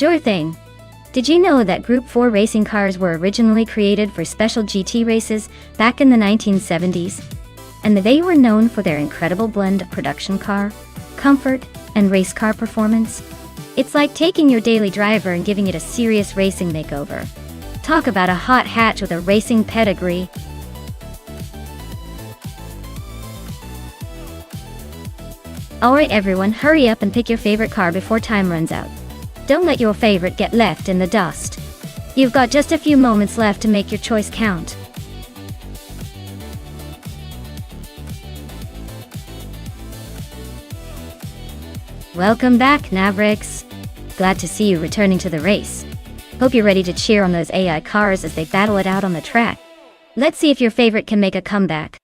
Sure thing. Did you know that Group 4 racing cars were originally created for special GT races back in the 1970s? And they were known for their incredible blend of production car, comfort, and race car performance. It's like taking your daily driver and giving it a serious racing makeover. Talk about a hot hatch with a racing pedigree. Alright everyone, hurry up and pick your favorite car before time runs out. Don't let your favorite get left in the dust. You've got just a few moments left to make your choice count. Welcome back, Mavericks. Glad to see you returning to the race. Hope you're ready to cheer on those AI cars as they battle it out on the track. Let's see if your favorite can make a comeback.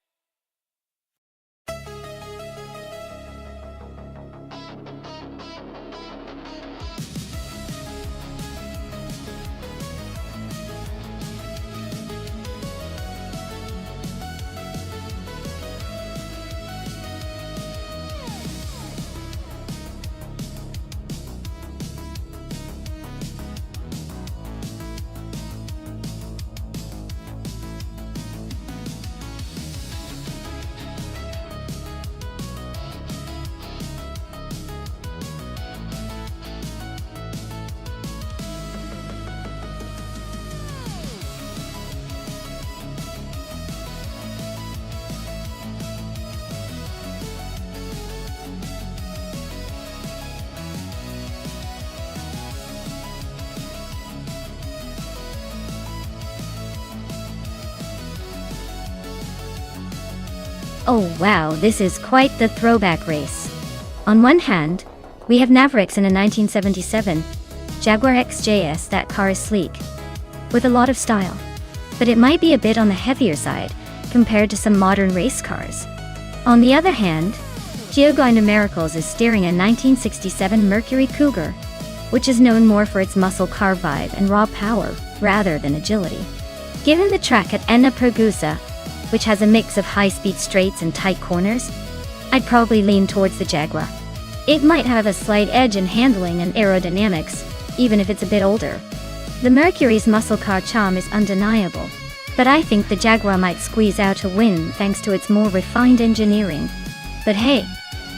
Oh wow, this is quite the throwback race. On one hand, we have Mavericks in a 1977 Jaguar XJS. That car is sleek, with a lot of style, but it might be a bit on the heavier side compared to some modern race cars. On the other hand, Jaguar Numericals is steering a 1967 Mercury Cougar, which is known more for its muscle car vibe and raw power rather than agility. Given the track at Enna Pergusa, which has a mix of high-speed straights and tight corners, I'd probably lean towards the Jaguar. It might have a slight edge in handling and aerodynamics, even if it's a bit older. The Mercury's muscle car charm is undeniable, but I think the Jaguar might squeeze out a win thanks to its more refined engineering. But hey,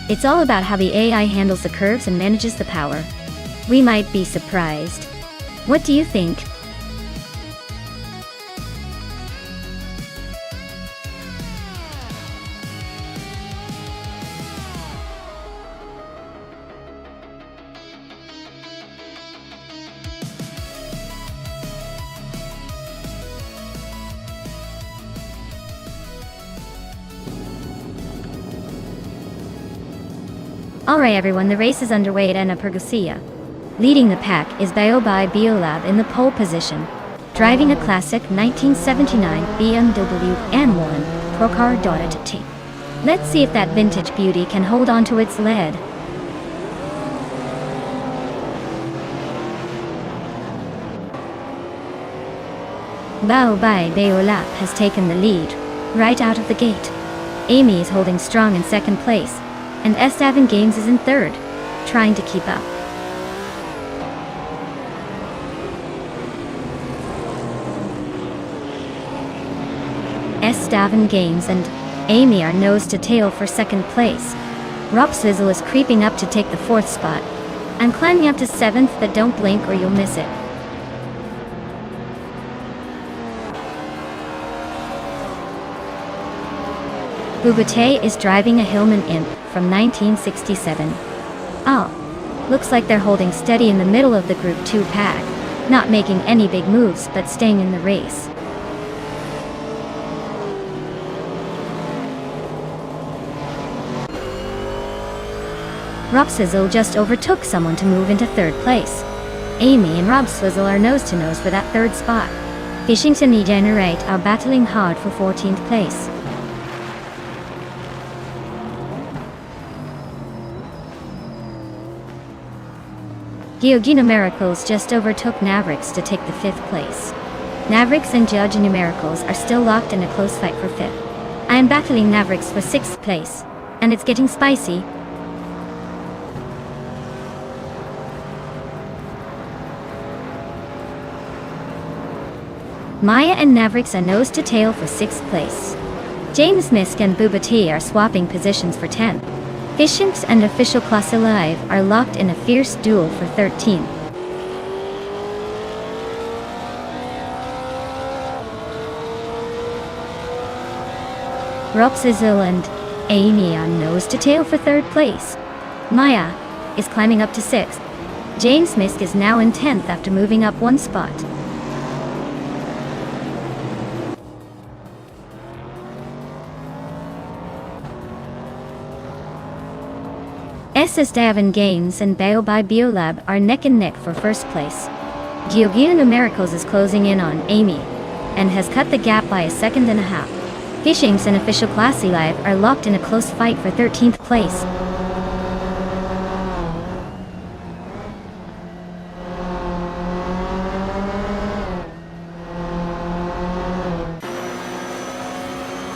it's all about how the AI handles the curves and manages the power. We might be surprised. What do you think? Alright everyone, the race is underway at Enna Pergusa. Leading the pack is Biobi Biolab in the pole position, driving a classic 1979 BMW M1 Procar T. Let's see if that vintage beauty can hold on to its lead. Biobi Biolab has taken the lead right out of the gate. Amy is holding strong in second place, and S7 Games is in third, trying to keep up. S7 Games and Amy are nose to tail for second place. Rob Swizzle is creeping up to take the fourth spot. I'm climbing up to seventh, but don't blink or you'll miss it. Bubate is driving a Hillman Imp from 1967. Oh, looks like they're holding steady in the middle of the Group 2 pack, not making any big moves but staying in the race. Rob Sizzle just overtook someone to move into third place. Amy and Rob Swizzle are nose to nose for that third spot. Fishington and Generate are battling hard for 14th place. Gyogi Numericals just overtook Mavericks to take the 5th place. Mavericks and Judge Numericals are still locked in a close fight for 5th. I am battling Mavericks for 6th place, and it's getting spicy. Maya and Mavericks are nose to tail for 6th place. James Misk and Bubati are swapping positions for 10th. Fishimps and Official Class Alive are locked in a fierce duel for 13th. Ropsizzle and Amy are nose to tail for 3rd place. Maya is climbing up to 6th. James Misk is now in 10th after moving up 1 spot. SS Davin Games and Bayo by Biolab are neck and neck for 1st place. Geogina Miracles is closing in on Amy and has cut the gap by a 2.5 seconds. Fishings and Official Classy Live are locked in a close fight for 13th place.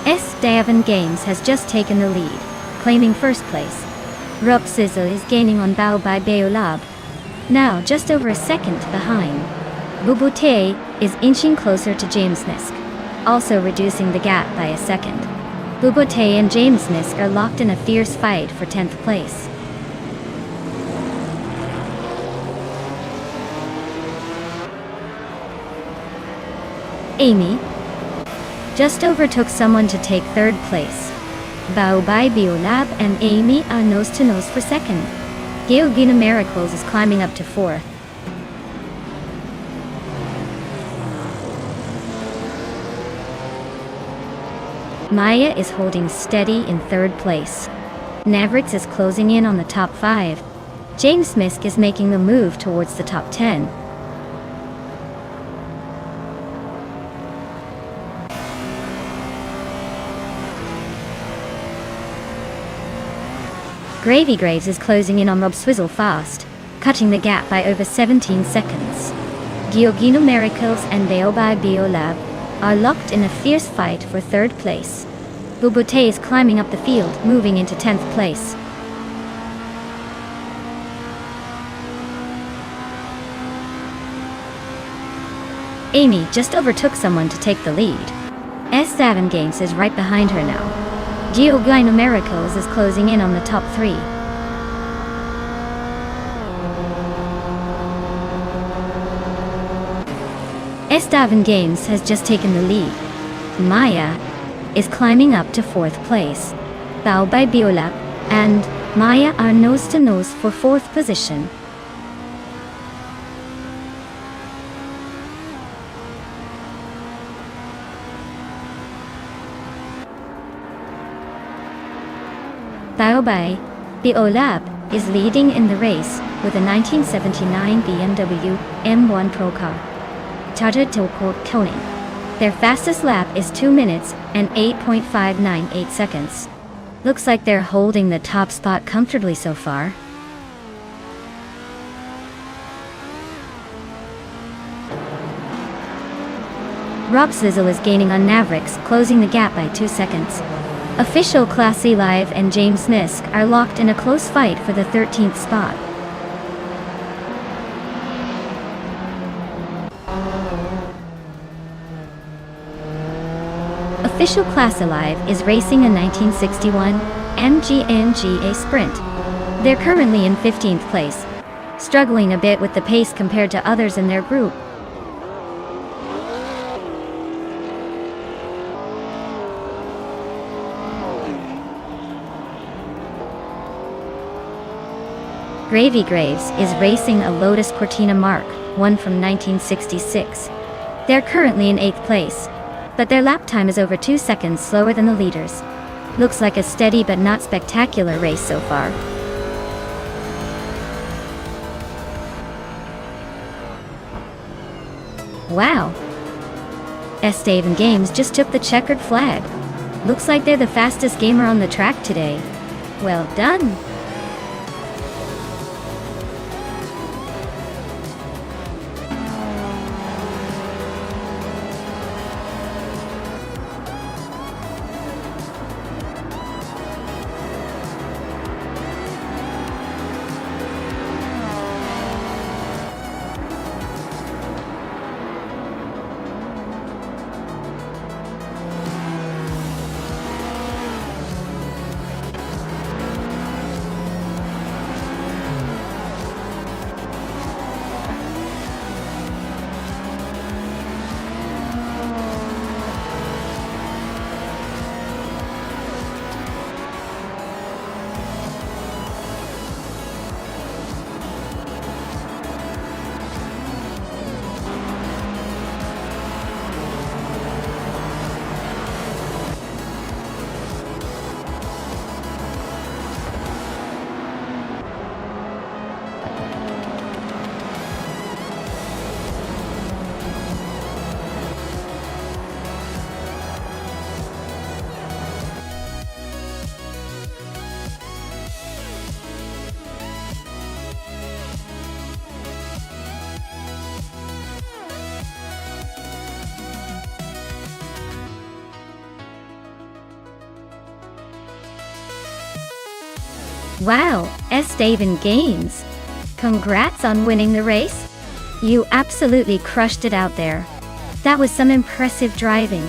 S. Davin Games has just taken the lead, claiming 1st place. Rob Sizzle is gaining on Bao by Beolab, now just over a second behind. Bubute is inching closer to James Misk, also reducing the gap by a second. Bubute and James Misk are locked in a fierce fight for 10th place. Amy just overtook someone to take 3rd place. Bao by Biolab and Amy are nose to nose for 2nd. Geogina Miracles is climbing up to 4th. Maya is holding steady in 3rd place. Mavericks is closing in on the top 5. James Misk is making the move towards the top 10. Gravy Graves is closing in on Rob Swizzle fast, cutting the gap by over 17 seconds. Geogino Miracles and Beobai Biolab are locked in a fierce fight for 3rd place. Bubute is climbing up the field, moving into 10th place. Amy just overtook someone to take the lead. S7 Games is right behind her now. Geogino Miracles is closing in on the top 3. S7 Games has just taken the lead. Maya is climbing up to 4th place. Bao by Biolab and Maya are nose to nose for 4th position. Bao by Biolab is leading in the race with a 1979 BMW M1 Pro car. Tata Toko Koning. Their fastest lap is 2 minutes and 8.598 seconds. Looks like they're holding the top spot comfortably so far. Rob Sizzle is gaining on Mavericks, closing the gap by 2 seconds. Official Classy Live and James Misk are locked in a close fight for the 13th spot. Official Class Alive is racing a 1961 MGNGA Sprint. They're currently in 15th place, struggling a bit with the pace compared to others in their group. Gravy Graves is racing a Lotus Cortina Mark 1 from 1966. They're currently in 8th place, but their lap time is over 2 seconds slower than the leaders. Looks like a steady but not spectacular race so far. Wow! S7 Games just took the checkered flag. Looks like they're the fastest gamer on the track today. Well done! Wow, Esteban Gaines. Congrats on winning the race. You absolutely crushed it out there. That was some impressive driving.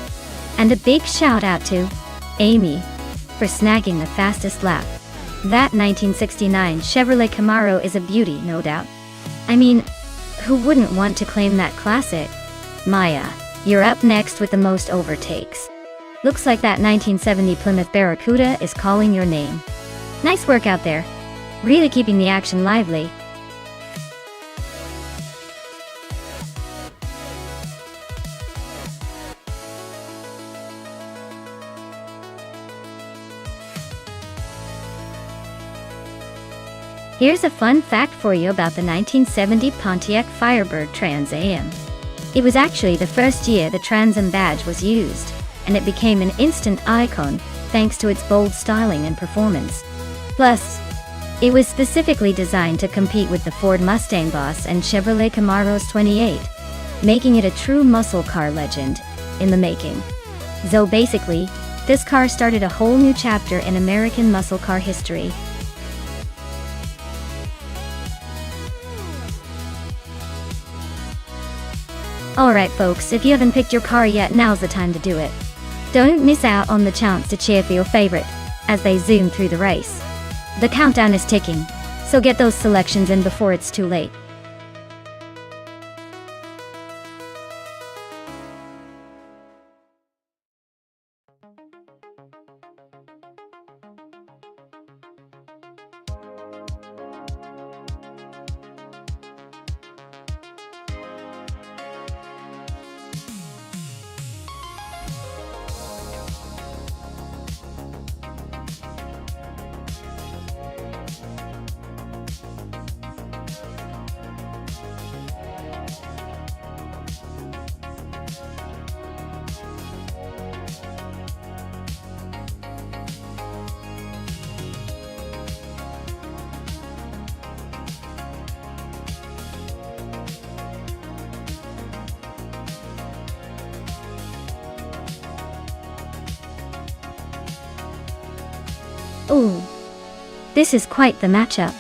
And a big shout out to Amy for snagging the fastest lap. That 1969 Chevrolet Camaro is a beauty, no doubt. I mean, who wouldn't want to claim that classic? Maya, you're up next with the most overtakes. Looks like that 1970 Plymouth Barracuda is calling your name. Nice work out there. Really keeping the action lively. Here's a fun fact for you about the 1970 Pontiac Firebird Trans Am. It was actually the first year the Trans Am badge was used, and it became an instant icon thanks to its bold styling and performance. Plus, it was specifically designed to compete with the Ford Mustang Boss and Chevrolet Camaro's 28, making it a true muscle car legend in the making. So basically, this car started a whole new chapter in American muscle car history. Alright folks, if you haven't picked your car yet, now's the time to do it. Don't miss out on the chance to cheer for your favorite as they zoom through the race. The countdown is ticking, so get those selections in before it's too late. Ooh, this is quite the matchup.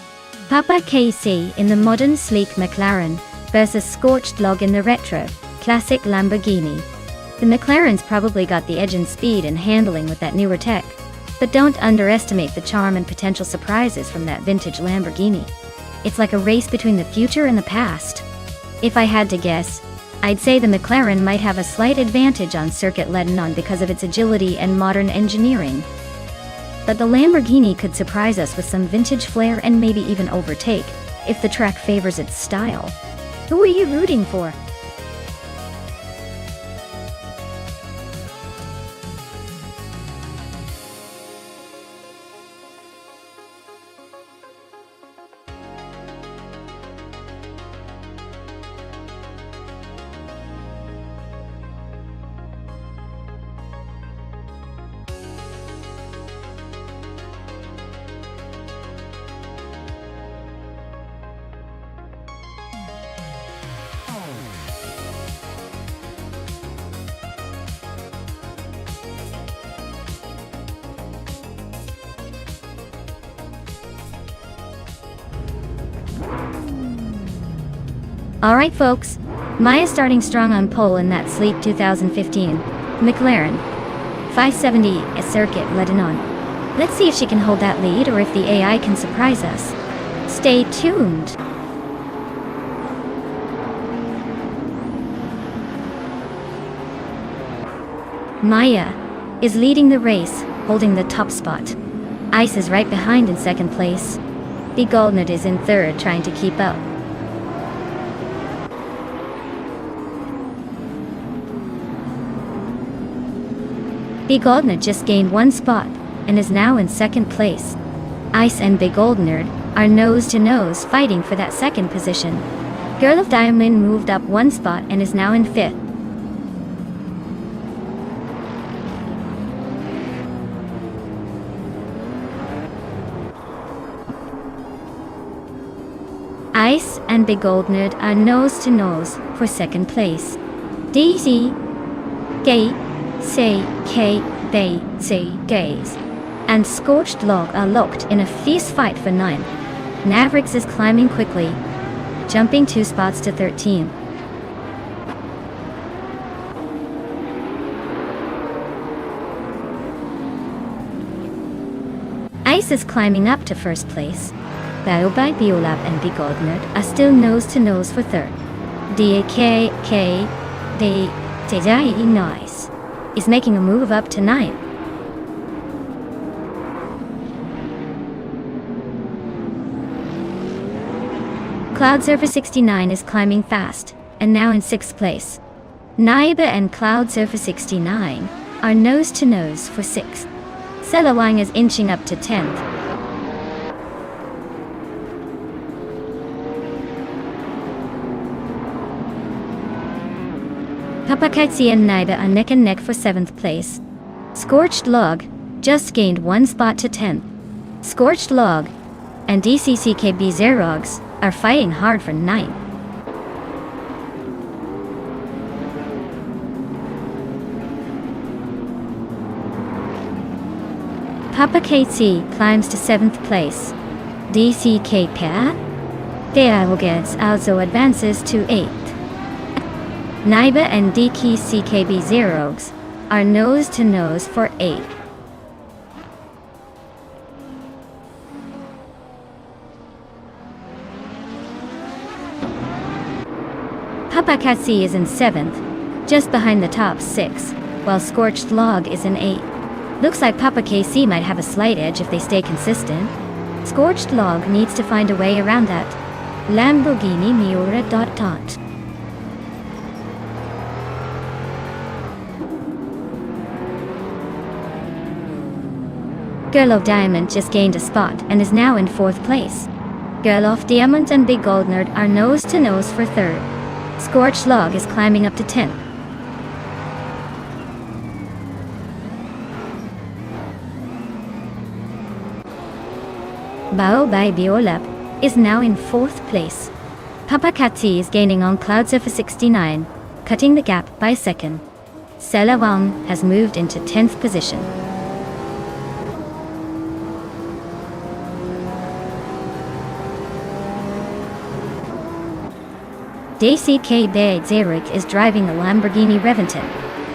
Papa KC in the modern sleek McLaren versus Scorched Log in the retro, classic Lamborghini. The McLaren's probably got the edge in speed and handling with that newer tech, but don't underestimate the charm and potential surprises from that vintage Lamborghini. It's like a race between the future and the past. If I had to guess, I'd say the McLaren might have a slight advantage on Circuit Lebanon because of its agility and modern engineering. But the Lamborghini could surprise us with some vintage flair and maybe even overtake, if the track favors its style. Who are you rooting for? Alright folks, Maya's starting strong on pole in that sleek 2015 McLaren 570 at Circuit Lebanon. Let's see if she can hold that lead or if the AI can surprise us. Stay tuned! Maya is leading the race, holding the top spot. Ice is right behind in second place. The Goldnut is in third, trying to keep up. Big Goldnut just gained one spot and is now in second place. Ice and Big Goldnut are nose to nose fighting for that second position. Girl of Diamond moved up one spot and is now in fifth. Ice and Big Goldnut are nose to nose for second place. DC Gay Say K Bay Say Gays. and Scorched Log are locked in a fierce fight for 9th. Mavericks is climbing quickly, jumping 2 spots to 13. Ice is climbing up to 1st place. Baobab, Biolab and Bigodnerd are still nose-to-nose for 3rd. DAKK, Nice is making a move up to 9th. Cloud Surfer 69 is climbing fast, and now in 6th place. Naiba and Cloud Surfer 69 are nose-to-nose for 6th. Selawang is inching up to 10th. Papakaitsi and Naiba are neck and neck for 7th place. Scorched Log just gained 1 spot to 10th. Scorched Log and DCCKB Zerogs are fighting hard for 9th. Papakaitsi climbs to 7th place. DCKP Teahogets also advances to 8th. Naiba and DCKB Zerogs are nose-to-nose for 8th. Papakaitsi is in 7th, just behind the top 6, while Scorched Log is in 8th. Looks like Papakaitsi might have a slight edge if they stay consistent. Scorched Log needs to find a way around that. Lamborghini Miura ... Girl of Diamond just gained a spot and is now in 4th place. Girl of Diamond and Big Gold Nerd are nose-to-nose for 3rd. Scorched Log is climbing up to 10th. Baobab Biolab is now in 4th place. Papakaitsi is gaining on Cloud Surfer 69, cutting the gap by a second. Selawang has moved into 10th position. DCKB Zerik is driving the Lamborghini Reventon,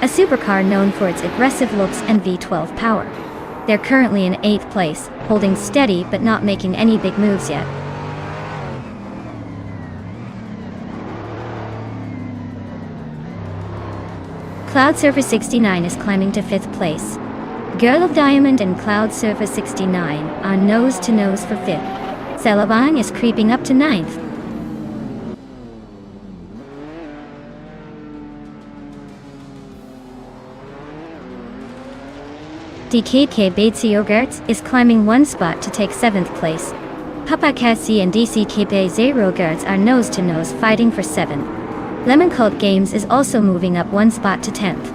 a supercar known for its aggressive looks and V12 power. They're currently in 8th place, holding steady but not making any big moves yet. Cloud Surfer 69 is climbing to 5th place. Girl of Diamond and Cloud Surfer 69 are nose-to-nose for 5th. Selawang is creeping up to 9th. DKK Yogurts is climbing 1 spot to take 7th place. Papakaitsi and DCKB Zerogurts are nose-to-nose fighting for 7th. Lemon Cult Games is also moving up 1 spot to 10th.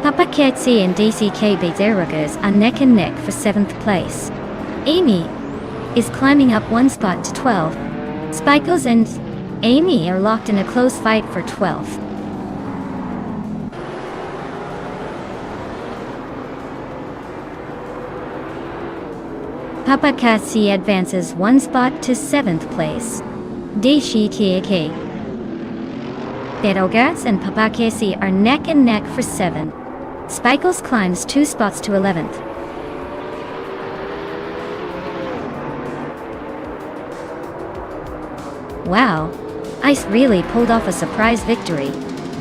Papakaitsi and DCKB Zerogurts are neck and neck for 7th place. Amy is climbing up 1 spot to 12th. Spikles and Amy are locked in a close fight for 12th. Papakaitsi advances 1 spot to 7th place. DCKK Zerogurts and Papakaitsi are neck and neck for 7th. Spikles climbs 2 spots to 11th. Wow, Ice really pulled off a surprise victory.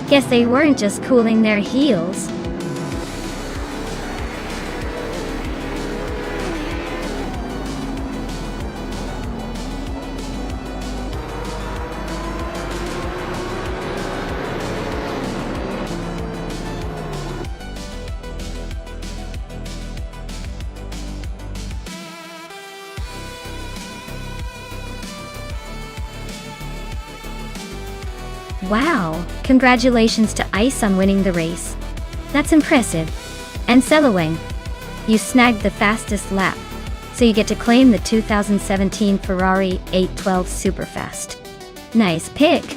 Guess they weren't just cooling their heels. Wow, congratulations to Ice on winning the race. That's impressive. And Selawang, you snagged the fastest lap, so you get to claim the 2017 Ferrari 812 Superfast. Nice pick.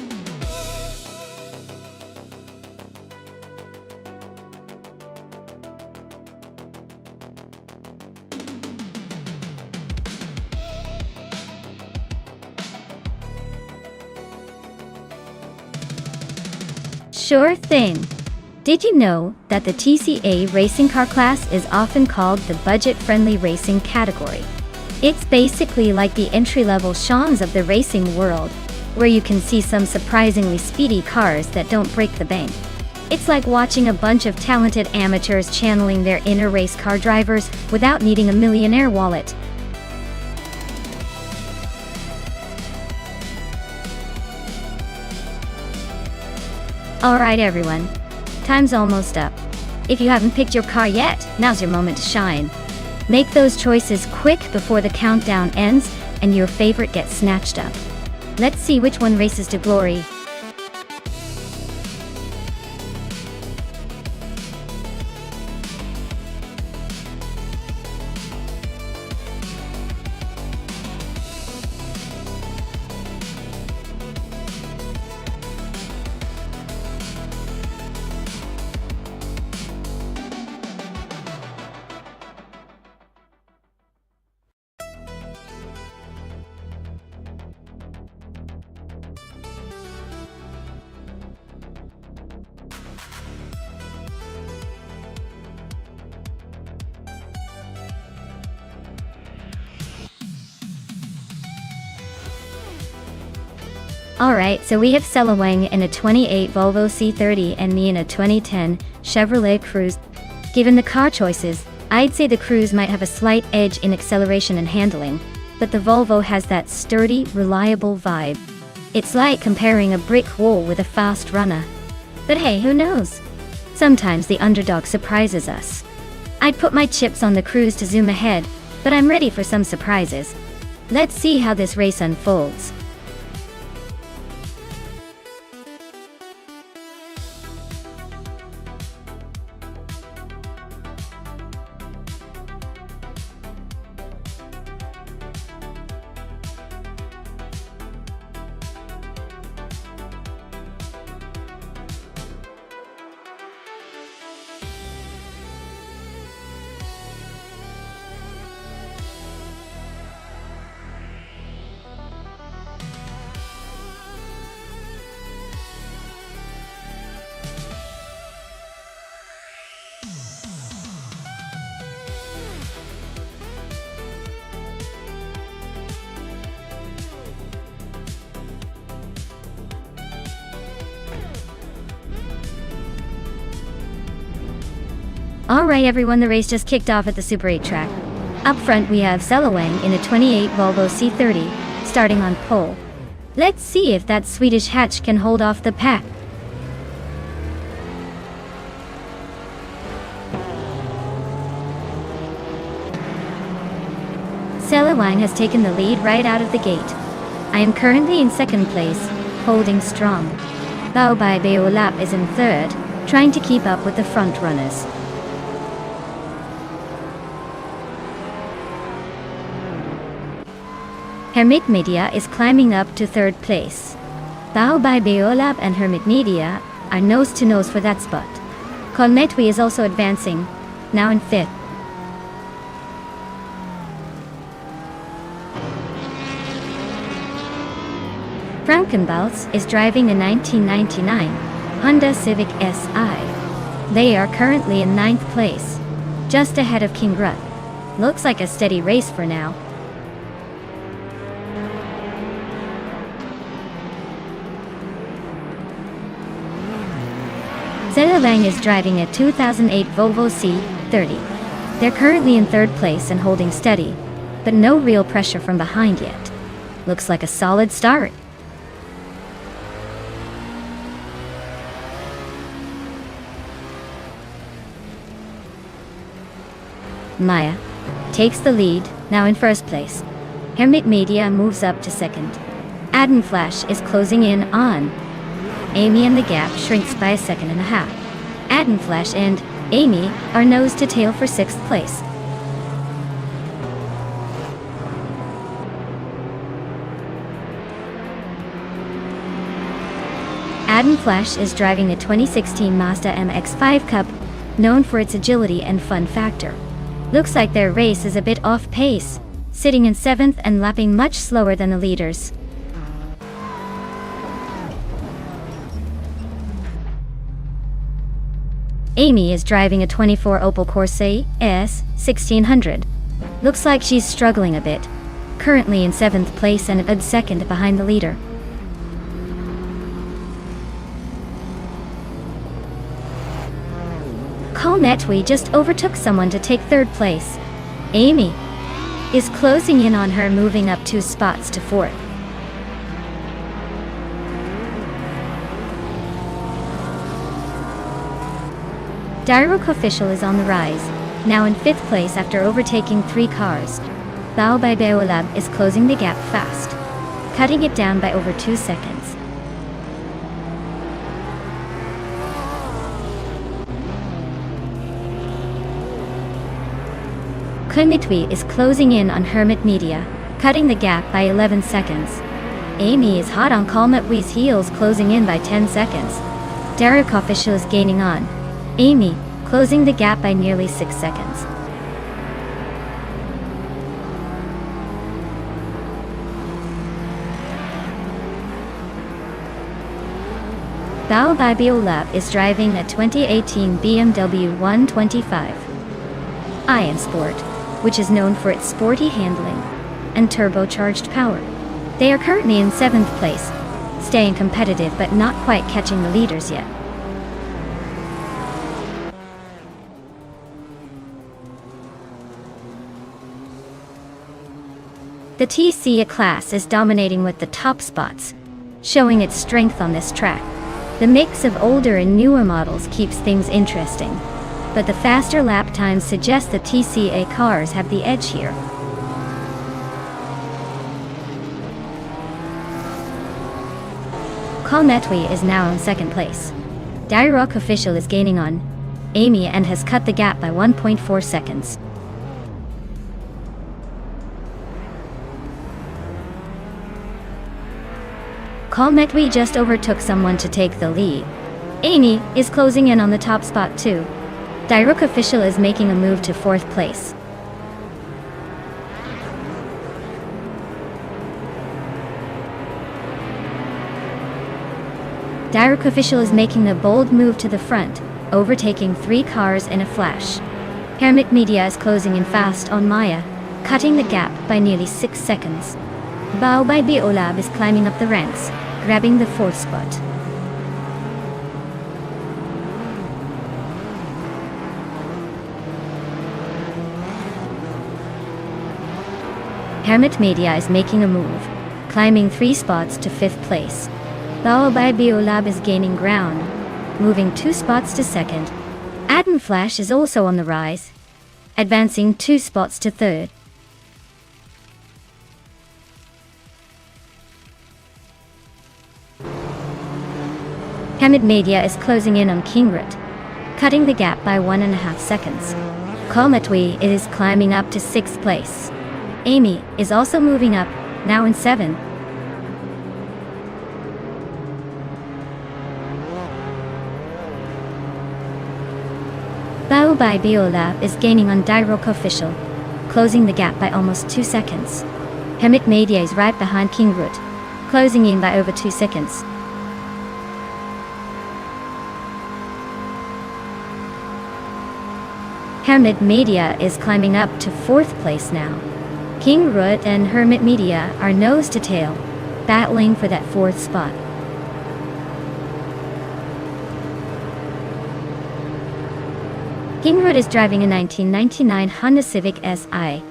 Sure thing. Did you know that the TCA racing car class is often called the budget-friendly racing category? It's basically like the entry-level Shans of the racing world, where you can see some surprisingly speedy cars that don't break the bank. It's like watching a bunch of talented amateurs channeling their inner race car drivers without needing a millionaire wallet. Alright everyone, time's almost up. If you haven't picked your car yet, now's your moment to shine. Make those choices quick before the countdown ends and your favorite gets snatched up. Let's see which one races to glory. Alright, so we have Selawang in a 28 Volvo C30 and me in a 2010 Chevrolet Cruze. Given the car choices, I'd say the Cruze might have a slight edge in acceleration and handling, but the Volvo has that sturdy, reliable vibe. It's like comparing a brick wall with a fast runner. But hey, who knows? Sometimes the underdog surprises us. I'd put my chips on the Cruze to zoom ahead, but I'm ready for some surprises. Let's see how this race unfolds. Alright everyone, the race just kicked off at the Super 8 track. Up front we have Selawang in a 28 Volvo C30, starting on pole. Let's see if that Swedish hatch can hold off the pack. Selawang has taken the lead right out of the gate. I am currently in second place, holding strong. Bao Bai Beolap is in third, trying to keep up with the front runners. Hermit Media is climbing up to third place. Bao Bai Beolab and Hermit Media are nose to nose for that spot. Colmetwi is also advancing, now in fifth. Frankenbals is driving a 1999 Honda Civic Si. They are currently in ninth place, just ahead of King Grut. Looks like a steady race for now. Selawang is driving a 2008 Volvo C30. They're currently in third place and holding steady, but no real pressure from behind yet. Looks like a solid start. Maya takes the lead, now in first place. Hermit Media moves up to second. Adden Flash is closing in on Amy, and the gap shrinks by a second and a half. Adden Flash and Amy are nose to tail for sixth place. Adden Flash is driving a 2016 Mazda MX-5 Cup, known for its agility and fun factor. Looks like their race is a bit off pace, sitting in seventh and lapping much slower than the leaders. Amy is driving a 24 Opel Corsa S 1600. Looks like she's struggling a bit. Currently in 7th place and a good second behind the leader. Colmetwe just overtook someone to take 3rd place. Amy is closing in on her, moving up 2 spots to 4th. Direct Official is on the rise, now in 5th place after overtaking 3 cars. Bao by Beolab is closing the gap fast, cutting it down by over 2 seconds. Kunmitwi is closing in on Hermit Media, cutting the gap by 11 seconds. Amy is hot on Colmetwi's heels, closing in by 10 seconds. Direct Official is gaining on Amy, closing the gap by nearly 6 seconds. Bao by Beolab is driving a 2018 BMW 125 Ion Sport, which is known for its sporty handling and turbocharged power. They are currently in 7th place, staying competitive but not quite catching the leaders yet. The TC class is dominating with the top spots, showing its strength on this track. The mix of older and newer models keeps things interesting, but the faster lap times suggest the TCA cars have the edge here. Colmetwe is now in 2nd place. Direct Official is gaining on Amy and has cut the gap by 1.4 seconds. Colmetwe just overtook someone to take the lead. Amy is closing in on the top spot too. Direct Official is making a move to 4th place. Direct Official is making a bold move to the front, overtaking 3 cars in a flash. Hermit Media is closing in fast on Maya, cutting the gap by nearly 6 seconds. Bao by Beolab is climbing up the ranks, grabbing the 4th spot. Hermit Media is making a move, climbing 3 spots to 5th place. Bao by Beolab is gaining ground, moving 2 spots to 2nd. Adam Flash is also on the rise, advancing 2 spots to 3rd. Hermit Media is closing in on Kingrut, cutting the gap by 1.5 seconds. Colmetwe is climbing up to 6th place. Amy is also moving up, now in 7th. Bao by Beolab is gaining on Direct Official, closing the gap by almost 2 seconds. Hermit Media is right behind Kingrut, closing in by over 2 seconds. Hermit Media is climbing up to 4th place now. Kingrut and Hermit Media are nose to tail, battling for that 4th spot. Kingrut is driving a 1999 Honda Civic Si.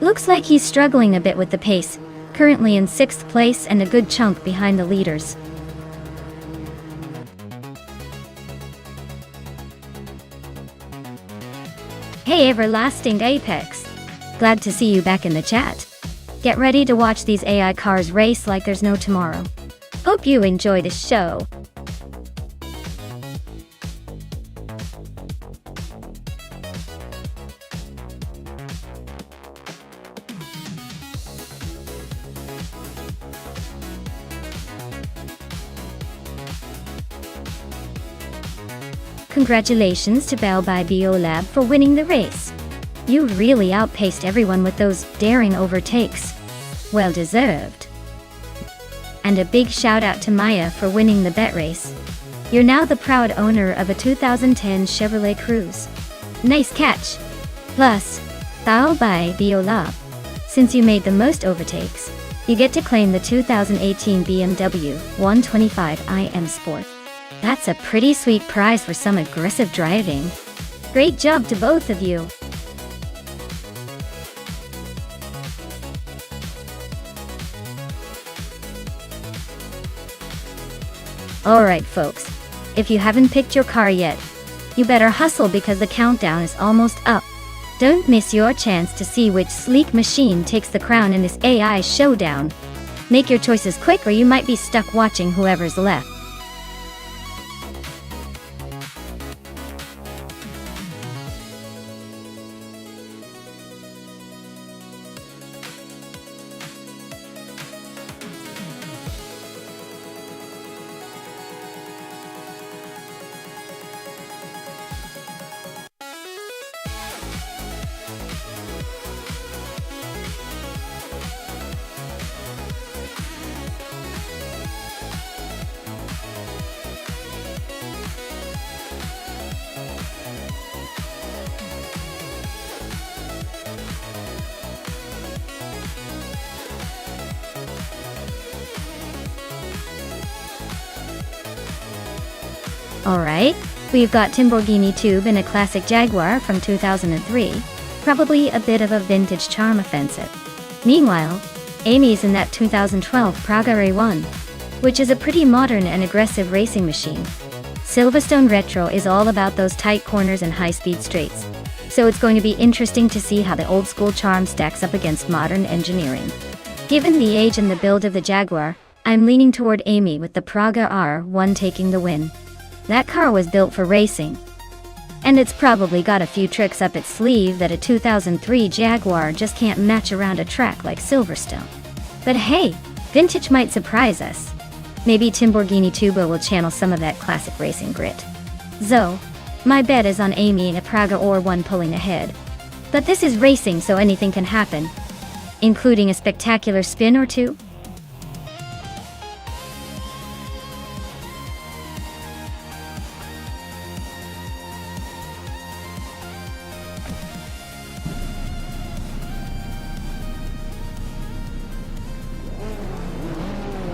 Looks like he's struggling a bit with the pace, currently in 6th place and a good chunk behind the leaders. Hey Everlasting Apex! Glad to see you back in the chat. Get ready to watch these AI cars race like there's no tomorrow. Hope you enjoy the show. Congratulations to Bao by Beolab for winning the race. You really outpaced everyone with those daring overtakes. Well deserved. And a big shout out to Maya for winning the bet race. You're now the proud owner of a 2010 Chevrolet Cruze. Nice catch! Plus, Tao Bai Biola. Since you made the most overtakes, you get to claim the 2018 BMW 125 iM Sport. That's a pretty sweet prize for some aggressive driving. Great job to both of you! Alright folks, if you haven't picked your car yet, you better hustle because the countdown is almost up. Don't miss your chance to see which sleek machine takes the crown in this AI showdown. Make your choices quick or you might be stuck watching whoever's left. Alright, we've got Lamborghini Tube in a classic Jaguar from 2003, probably a bit of a vintage charm offensive. Meanwhile, Amy's in that 2012 Praga A1, which is a pretty modern and aggressive racing machine. Silverstone Retro is all about those tight corners and high-speed straights, so it's going to be interesting to see how the old-school charm stacks up against modern engineering. Given the age and the build of the Jaguar, I'm leaning toward Amy with the Praga R1 taking the win. That car was built for racing, and it's probably got a few tricks up its sleeve that a 2003 Jaguar just can't match around a track like Silverstone. But hey, vintage might surprise us. Maybe Lamborghini Turbo will channel some of that classic racing grit. So, my bet is on Amy in a Praga R1 pulling ahead. But this is racing, so anything can happen, including a spectacular spin or two.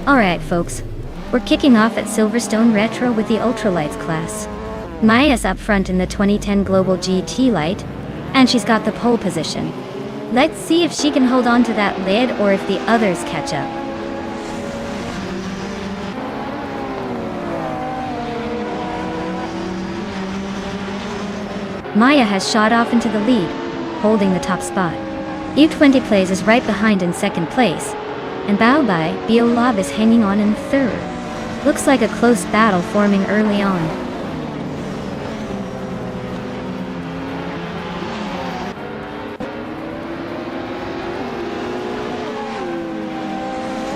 Alright folks, we're kicking off at Silverstone Retro with the Ultralights class. Maya's up front in the 2010 Global GT Light, and she's got the pole position. Let's see if she can hold on to that lead or if the others catch up. Maya has shot off into the lead, holding the top spot. U20 Plays is right behind in second place, and Bao Bai Biolab is hanging on in third. Looks like a close battle forming early on.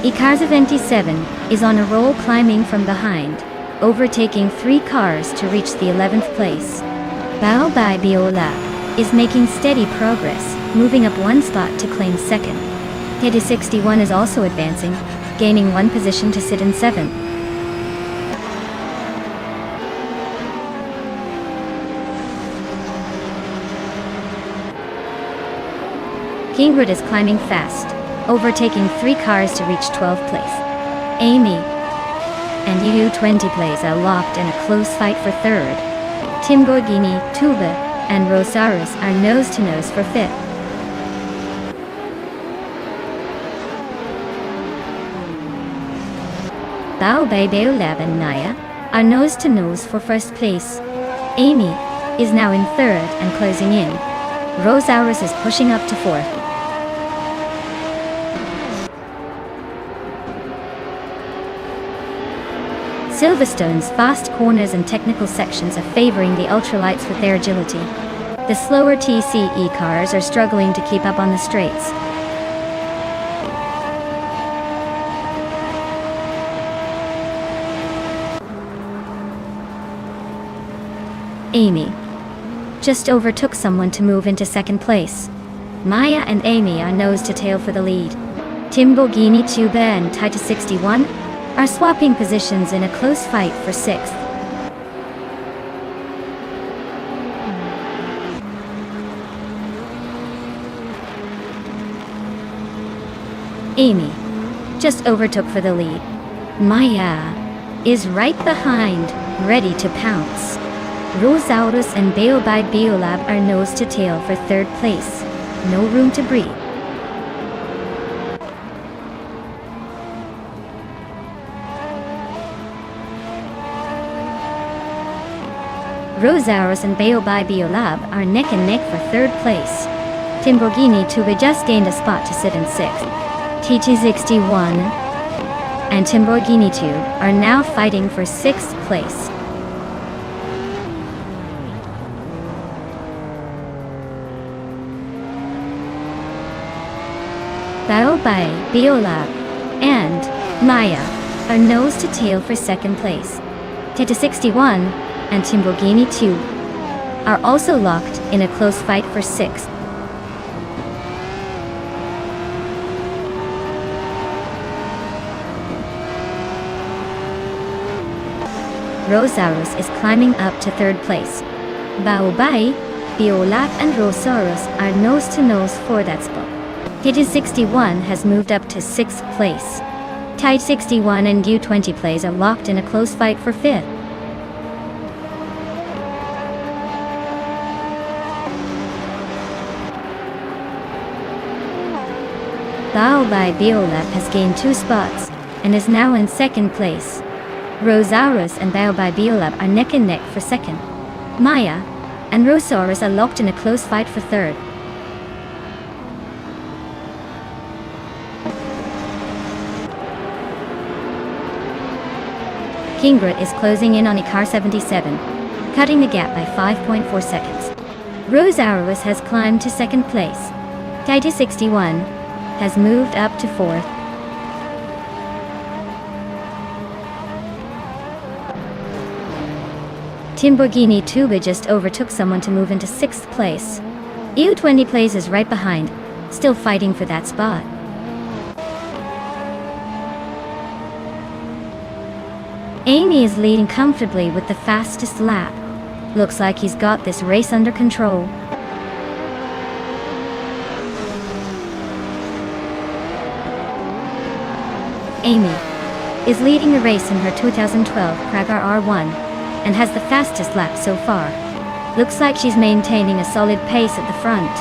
Icarza 27 is on a roll climbing from behind, overtaking 3 cars to reach the 11th place. Bao Bai Biolab is making steady progress, moving up 1 spot to claim second. Hedi 61 is also advancing, gaining 1 position to sit in 7th. Kingwood is climbing fast, overtaking 3 cars to reach 12th place. Amy and U20 Plays are locked in a close fight for 3rd. Lamborghini, Tuba, and Rosaris are nose-to-nose for 5th. Bao Bai Biolab and Naya are nose-to-nose for 1st place. Amy is now in 3rd and closing in. Rosaris is pushing up to 4th. Silverstone's fast corners and technical sections are favoring the ultralights with their agility. The slower TCE cars are struggling to keep up on the straights. Amy just overtook someone to move into 2nd place. Maya and Amy are nose to tail for the lead. Lamborghini Tuba and Tita 61 are swapping positions in a close fight for 6th. Amy just overtook for the lead. Maya is right behind, ready to pounce. Rosaurus and Baobab Biolab are nose to tail for third place. No room to breathe. Rosaurus and Baobab Biolab are neck and neck for third place. Timborghini Tuba just gained a spot to sit in sixth. TT61 and Timborghini Tube are now fighting for sixth place. Baobab, Biolab, and Maya are nose to tail for second place. TT61 and Timborghini Tube are also locked in a close fight for sixth. Rosaurus is climbing up to third place. Baobab, Biolab and Rosaurus are nose to nose for that spot. TT61 has moved up to sixth place. Tide 61 and U20 plays are locked in a close fight for fifth. Baobab Biolab has gained 2 spots and is now in second place. Rosaurus and Baobab Biolab are neck and neck for second. Maya and Rosaurus are locked in a close fight for third. Kingrit is closing in on Ikar 77, cutting the gap by 5.4 seconds. Rosaurus has climbed to second place. Taita 61 has moved up to fourth. Timborghini Tuba just overtook someone to move into sixth place. EU20 plays is right behind, still fighting for that spot. Amy is leading comfortably with the fastest lap. Looks like he's got this race under control. Amy is leading the race in her 2012 Kragar R1 and has the fastest lap so far. Looks like she's maintaining a solid pace at the front.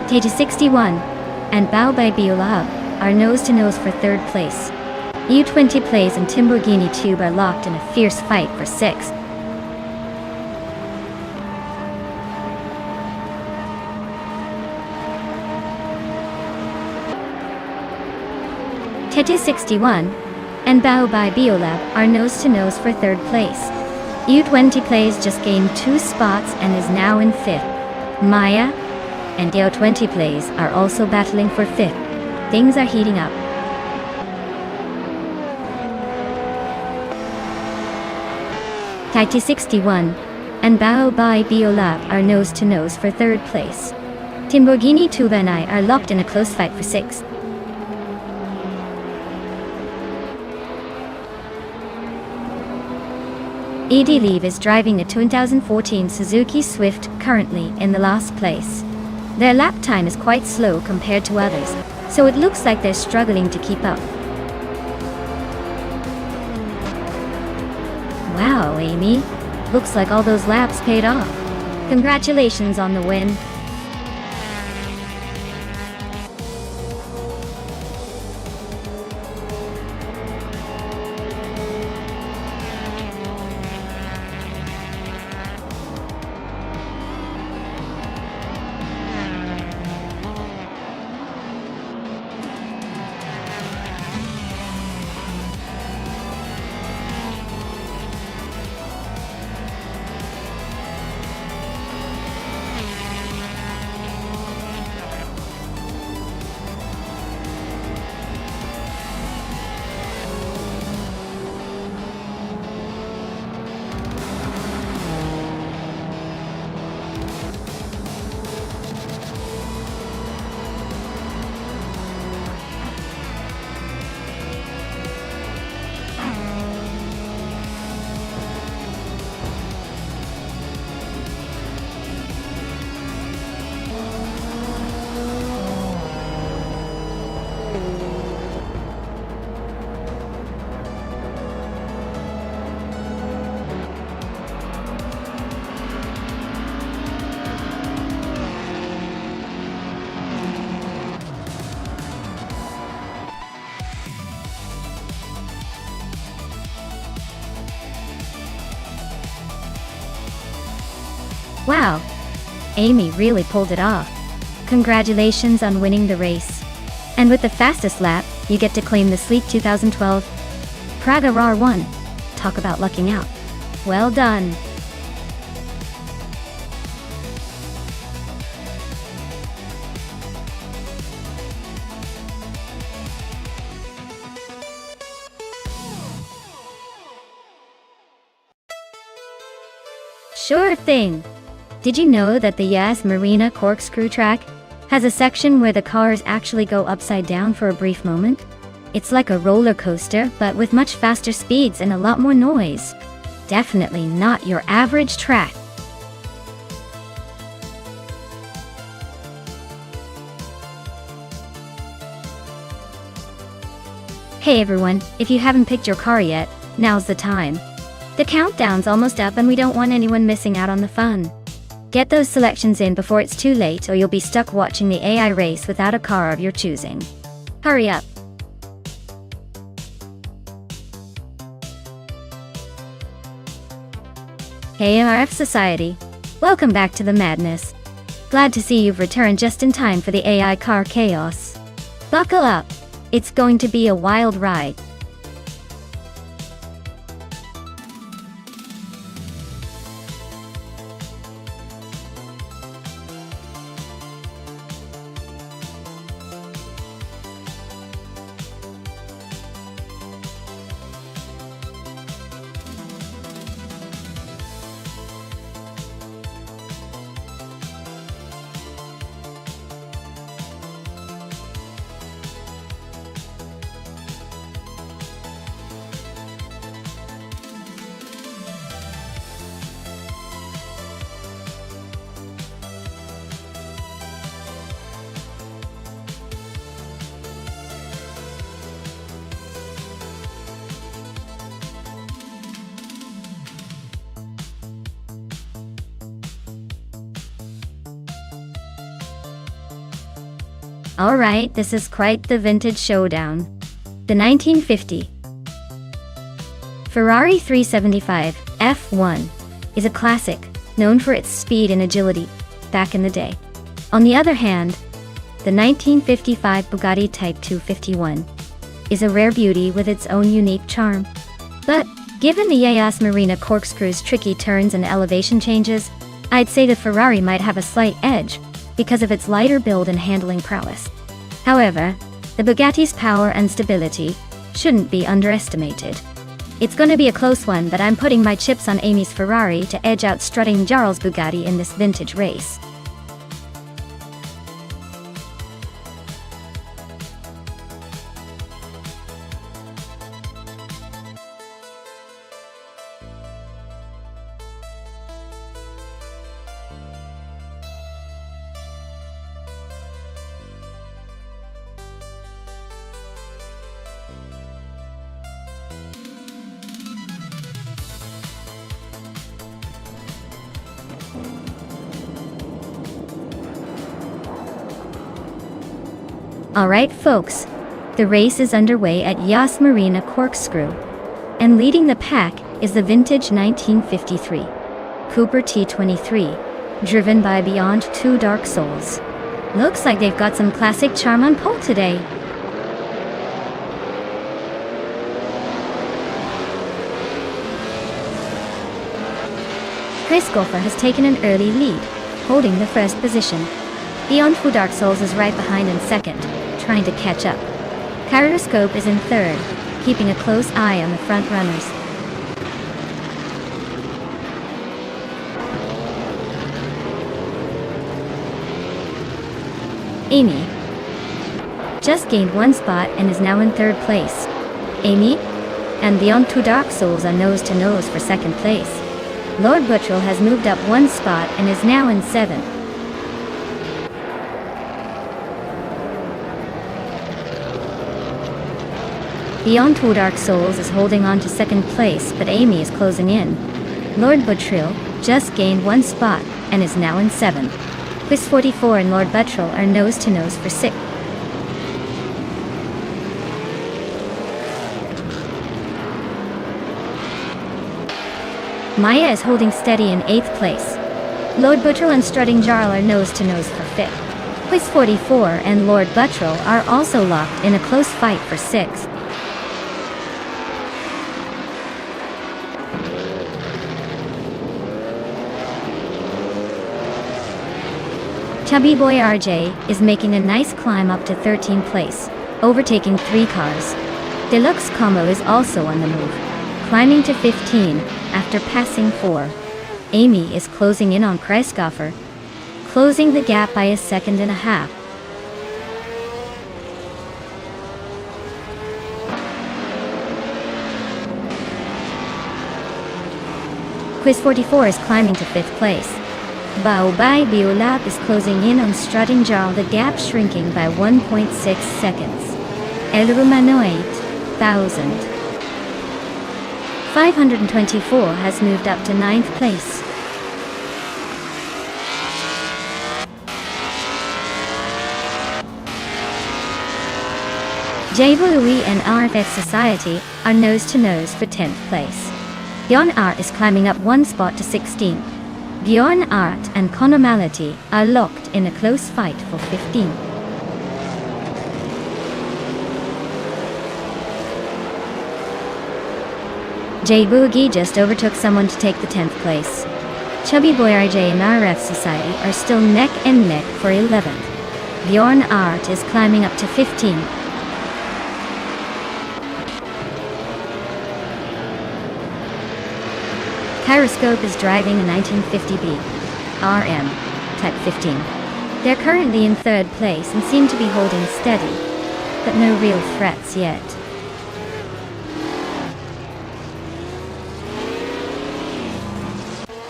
Taita 61 and Baobab Biolab are nose-to-nose for third place. U20 plays and Timborghini Tube are locked in a fierce fight for sixth. Taita 61 and Baobab Biolab are nose-to-nose for third place. U20 plays just gained 2 spots and is now in fifth. Maya and DO20 plays are also battling for fifth. Things are heating up. Taita 61 and Baobab Biolab are nose-to-nose for third place. Timborghini Tuba and I are locked in a close fight for sixth. Edie Leave is driving a 2014 Suzuki Swift currently in the last place. Their lap time is quite slow compared to others, so it looks like they're struggling to keep up. Wow, Amy. Looks like all those laps paid off. Congratulations on the win. Wow, Amy really pulled it off. Congratulations on winning the race. And with the fastest lap, you get to claim the sleek 2012 Praga RAR1. Talk about lucking out. Well done. Sure thing. Did you know that the Yas Marina corkscrew track has a section where the cars actually go upside down for a brief moment? It's like a roller coaster, but with much faster speeds and a lot more noise. Definitely not your average track. Hey everyone, if you haven't picked your car yet, now's the time. The countdown's almost up and we don't want anyone missing out on the fun. Get those selections in before it's too late or you'll be stuck watching the AI race without a car of your choosing. Hurry up. Hey MRF Society, welcome back to the madness. Glad to see you've returned just in time for the AI car chaos. Buckle up, it's going to be a wild ride. Alright, this is quite the vintage showdown. The 1950 Ferrari 375 F1 is a classic, known for its speed and agility back in the day. On the other hand, the 1955 Bugatti Type 251 is a rare beauty with its own unique charm. But given the Yas Marina corkscrew's tricky turns and elevation changes, I'd say the Ferrari might have a slight edge because of its lighter build and handling prowess. However, the Bugatti's power and stability shouldn't be underestimated. It's gonna be a close one, but I'm putting my chips on Amy's Ferrari to edge out strutting Jarl's Bugatti in this vintage race. Alright folks, the race is underway at Yas Marina Corkscrew, and leading the pack is the vintage 1953 Cooper T23, driven by Beyond Two Dark Souls. Looks like they've got some classic charm on pole today. Chris Golfer has taken an early lead, holding the first position. Beyond Two Dark Souls is right behind in second, trying to catch up. Kaleidoscope is in third, keeping a close eye on the front runners. Amy just gained one spot and is now in third place. Amy and Beyond Two Dark Souls are nose to nose for second place. Lord Buttrell has moved up one spot and is now in seventh. Beyond Two Dark Souls is holding on to second place, but Amy is closing in. Lord Buttrell just gained one spot and is now in seventh. Quiz 44 and Lord Buttrell are nose to nose for sixth. Maya is holding steady in eighth place. Lord Buttrell and Strutting Jarl are nose-to-nose for 5th. Quiz 44 and Lord Buttrell are also locked in a close fight for 6th. Chubby Boy RJ is making a nice climb up to 13th place, overtaking 3 cars. Deluxe Combo is also on the move, climbing to 15 after passing 4. Amy is closing in on Kreisgoffer, closing the gap by a second and a half. Quiz 44 is climbing to 5th place. Bao Bai Biolab is closing in on Strutting Jarl, the gap shrinking by 1.6 seconds. El Rumanoid, 1000. 524 has moved up to 9th place. Louis and RFX Society are nose-to-nose for 10th place. Bjorn Art is climbing up 1 spot to 16. Bjorn Art and Conomality are locked in a close fight for 15. J Boogie just overtook someone to take the 10th place. Chubby Boy RJ and RF Society are still neck and neck for 11th. Bjorn Art is climbing up to 15. Kyroscope is driving a 1950B RM Type 15. They're currently in 3rd place and seem to be holding steady, but no real threats yet.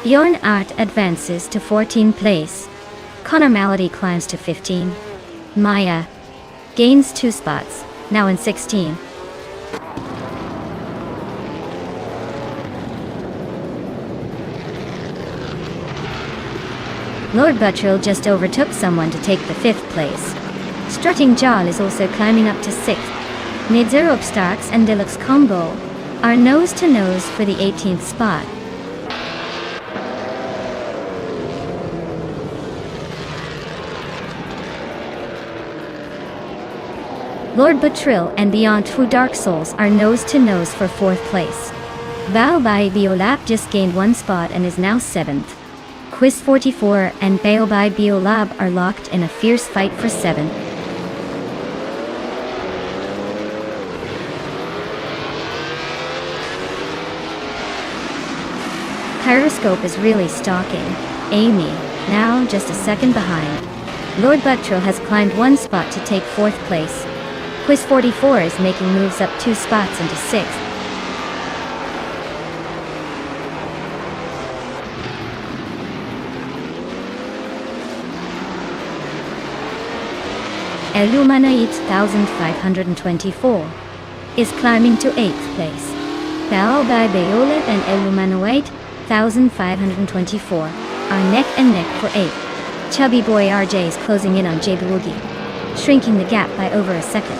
Bjorn Art advances to 14th place. Connor Malady climbs to 15. Maya gains 2 spots, now in 16. Lord Buttrell just overtook someone to take the 5th place. Strutting Jarl is also climbing up to 6th. Nedzero Starks and Deluxe Combo are nose-to-nose for the 18th spot. Lord Buttrell and Beyond Two Dark Souls are nose-to-nose for 4th place. Bao Bai Biolab just gained 1 spot and is now 7th. Quiz 44 and Bao Bai Biolab are locked in a fierce fight for 7th. Kyroscope is really stalking Amy, now just a second behind. Lord Buttrell has climbed 1 spot to take 4th place. Quiz 44 is making moves up 2 spots into 6th. Elumanoid 1524 is climbing to 8th place. Bao Bai Beolib and Elumanoid 1524 are neck and neck for 8th. Chubby Boy RJ is closing in on J Boogie, shrinking the gap by over a second.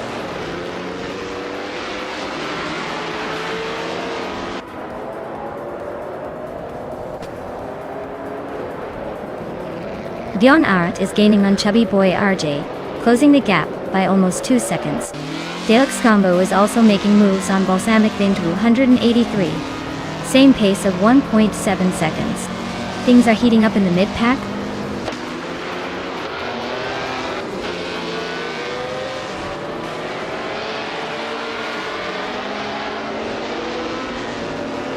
Bjorn Art is gaining on Chubby Boy RJ, closing the gap by almost 2 seconds. Deluxe Combo is also making moves on Balsamic Bin to 183. Same pace of 1.7 seconds. Things are heating up in the mid-pack.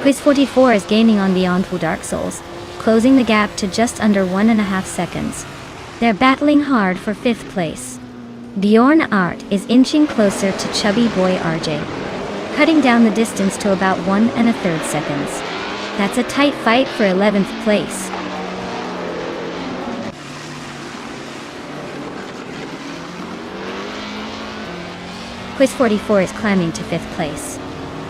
Quiz 44 is gaining on Beyond Two Dark Souls, closing the gap to just under 1.5 seconds. They're battling hard for 5th place. Bjorn Art is inching closer to Chubby Boy RJ, cutting down the distance to about 1 1/3 seconds. That's a tight fight for 11th place. Quiz 44 is climbing to 5th place.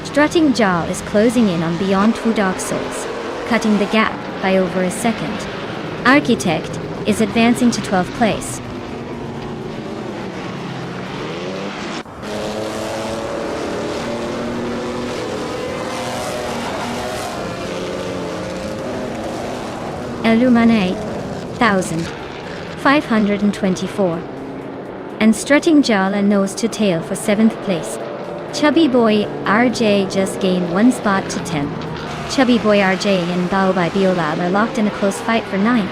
Strutting Jarl is closing in on Beyond Two Dark Souls, cutting the gap by over a second. Architect is advancing to 12th place. Illuminate 8,524. And strutting jaw and nose to tail for 7th place. Chubby Boy RJ just gained 1 spot to 10. Chubby Boy RJ and Bao by Biola are locked in a close fight for 9th.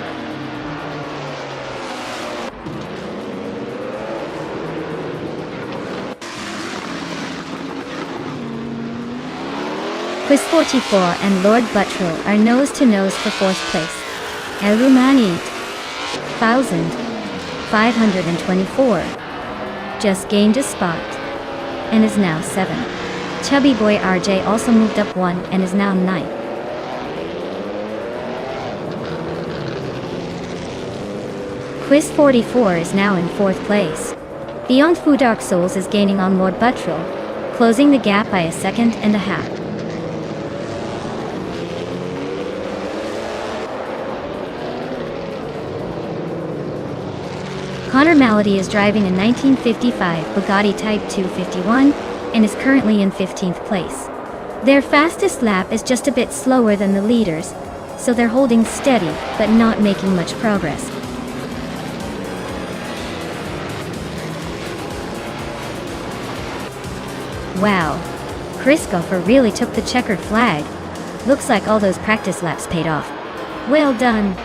Quiz 44 and Lord Buttrell are nose to nose for 4th place. Eluman 8,524 just gained a spot and is now 7. Chubby Boy RJ also moved up 1 and is now 9. Quiz 44 is now in 4th place. Beyond Fu Dark Souls is gaining on Lord Buttrell, closing the gap by a 1.5 seconds. Connor Malady is driving a 1955 Bugatti Type 251 and is currently in 15th place. Their fastest lap is just a bit slower than the leaders, so they're holding steady but not making much progress. Wow, Christopher really took the checkered flag. Looks like all those practice laps paid off. Well done.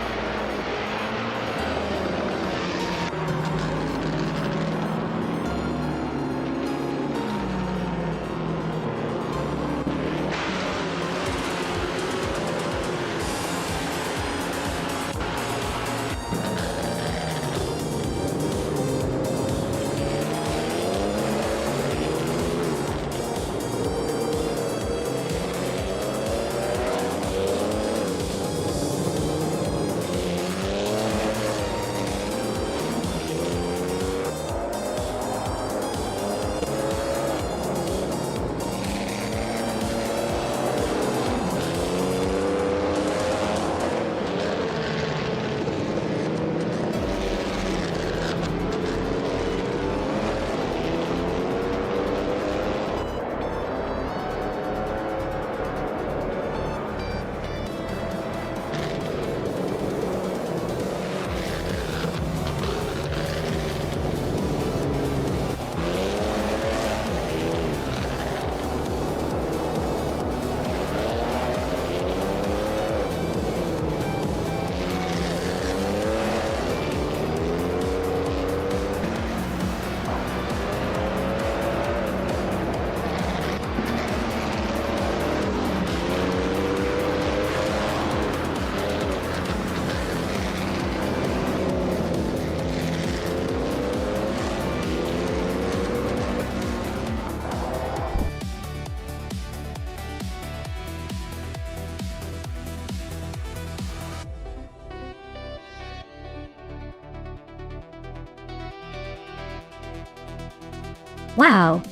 Wow,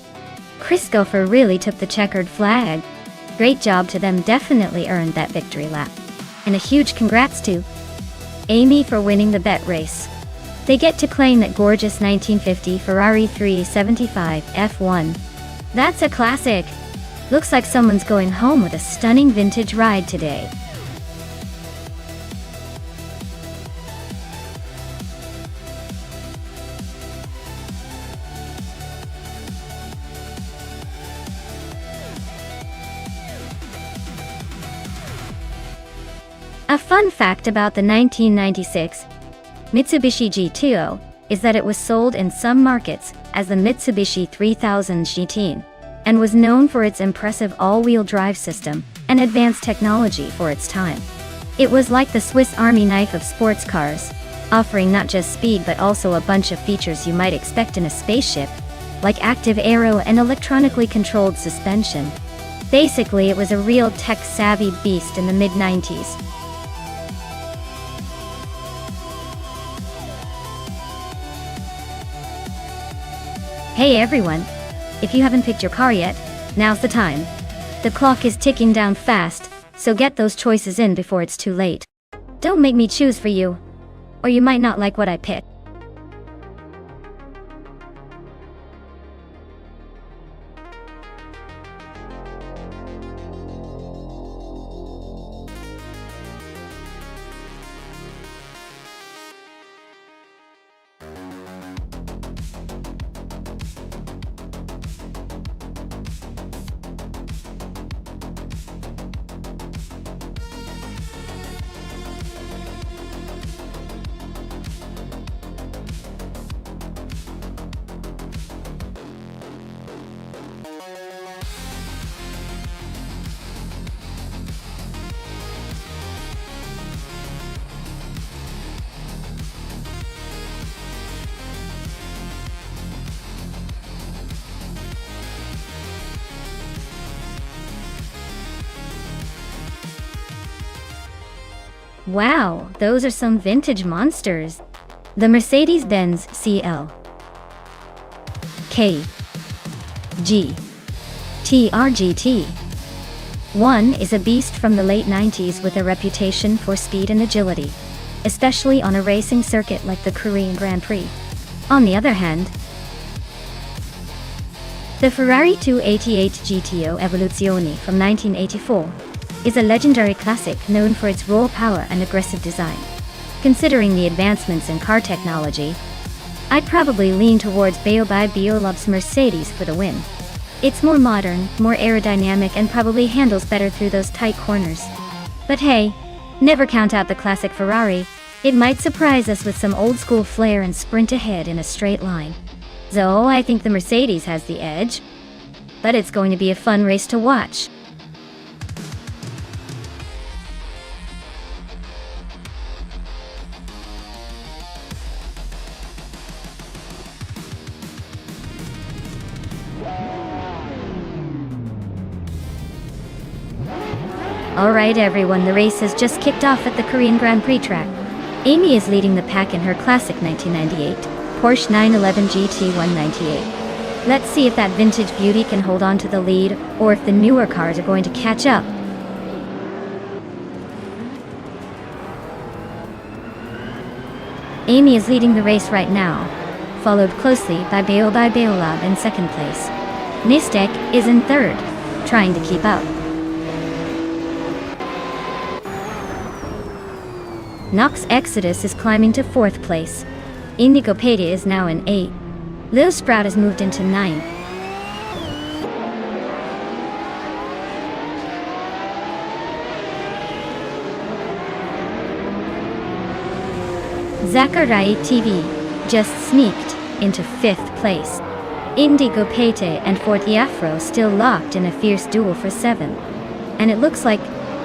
Christopher really took the checkered flag. Great job to them, definitely earned that victory lap. And a huge congrats to Amy for winning the bet race. They get to claim that gorgeous 1950 Ferrari 375 F1. That's a classic. Looks like someone's going home with a stunning vintage ride today. A fun fact about the 1996 Mitsubishi G2 is that it was sold in some markets as the Mitsubishi 3000 GT and was known for its impressive all-wheel drive system and advanced technology for its time. It was like the Swiss Army knife of sports cars, offering not just speed but also a bunch of features you might expect in a spaceship, like active aero and electronically controlled suspension. Basically, it was a real tech-savvy beast in the mid-90s. Hey everyone! If you haven't picked your car yet, now's the time. The clock is ticking down fast, so get those choices in before it's too late. Don't make me choose for you, or you might not like what I pick. Wow, those are some vintage monsters. The Mercedes-Benz CL K G T R G T 1 is a beast from the late 90s with a reputation for speed and agility, especially on a racing circuit like the Korean Grand Prix. On the other hand, the Ferrari 288 GTO Evoluzione from 1984 is a legendary classic known for its raw power and aggressive design. Considering the advancements in car technology, I'd probably lean towards Biolab's Mercedes for the win. It's more modern, more aerodynamic, and probably handles better through those tight corners. But hey, never count out the classic Ferrari. It might surprise us with some old-school flair and sprint ahead in a straight line. So I think the Mercedes has the edge, but it's going to be a fun race to watch. Alright everyone, the race has just kicked off at the Korean Grand Prix track. Amy is leading the pack in her classic 1998 Porsche 911 GT 198. Let's see if that vintage beauty can hold on to the lead, or if the newer cars are going to catch up. Amy is leading the race right now, followed closely by Biolab in second place. Nonstop is in third, trying to keep up. Nox Exodus is climbing to 4th place. Indigo Payday is now in 8th. Lil Sprout has moved into 9th. Zachariah TV just sneaked into 5th place. Indigo Payday and Fort Afro still locked in a fierce duel for 7th. And it looks like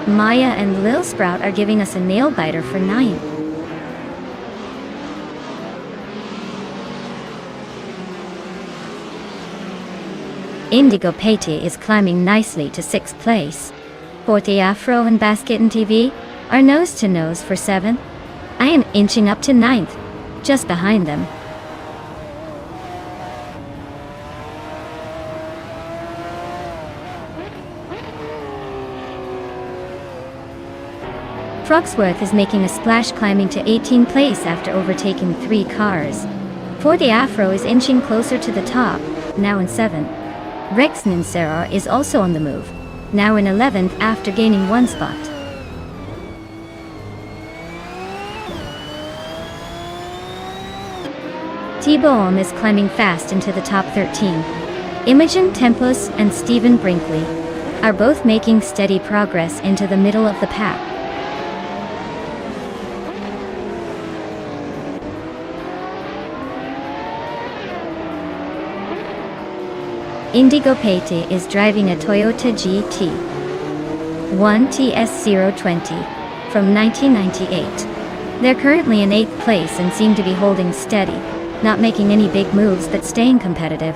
Maya and Lil Sprout are giving us a nail-biter for 9th. Indigo Payday is climbing nicely to 6th place. Fort Afro and Basketin TV are nose-to-nose for 7th. I am inching up to 9th, just behind them. Frogsworth is making a splash, climbing to 18th place after overtaking 3 cars. Fort Afro is inching closer to the top, now in 7th. Rex Ninsera is also on the move, now in 11th after gaining 1 spot. T-Boom is climbing fast into the top 13. Imogen Tempus and Stephen Brinkley are both making steady progress into the middle of the pack. Indigo Payday is driving a Toyota GT 1 TS020 from 1998. They're currently in 8th place and seem to be holding steady, not making any big moves but staying competitive.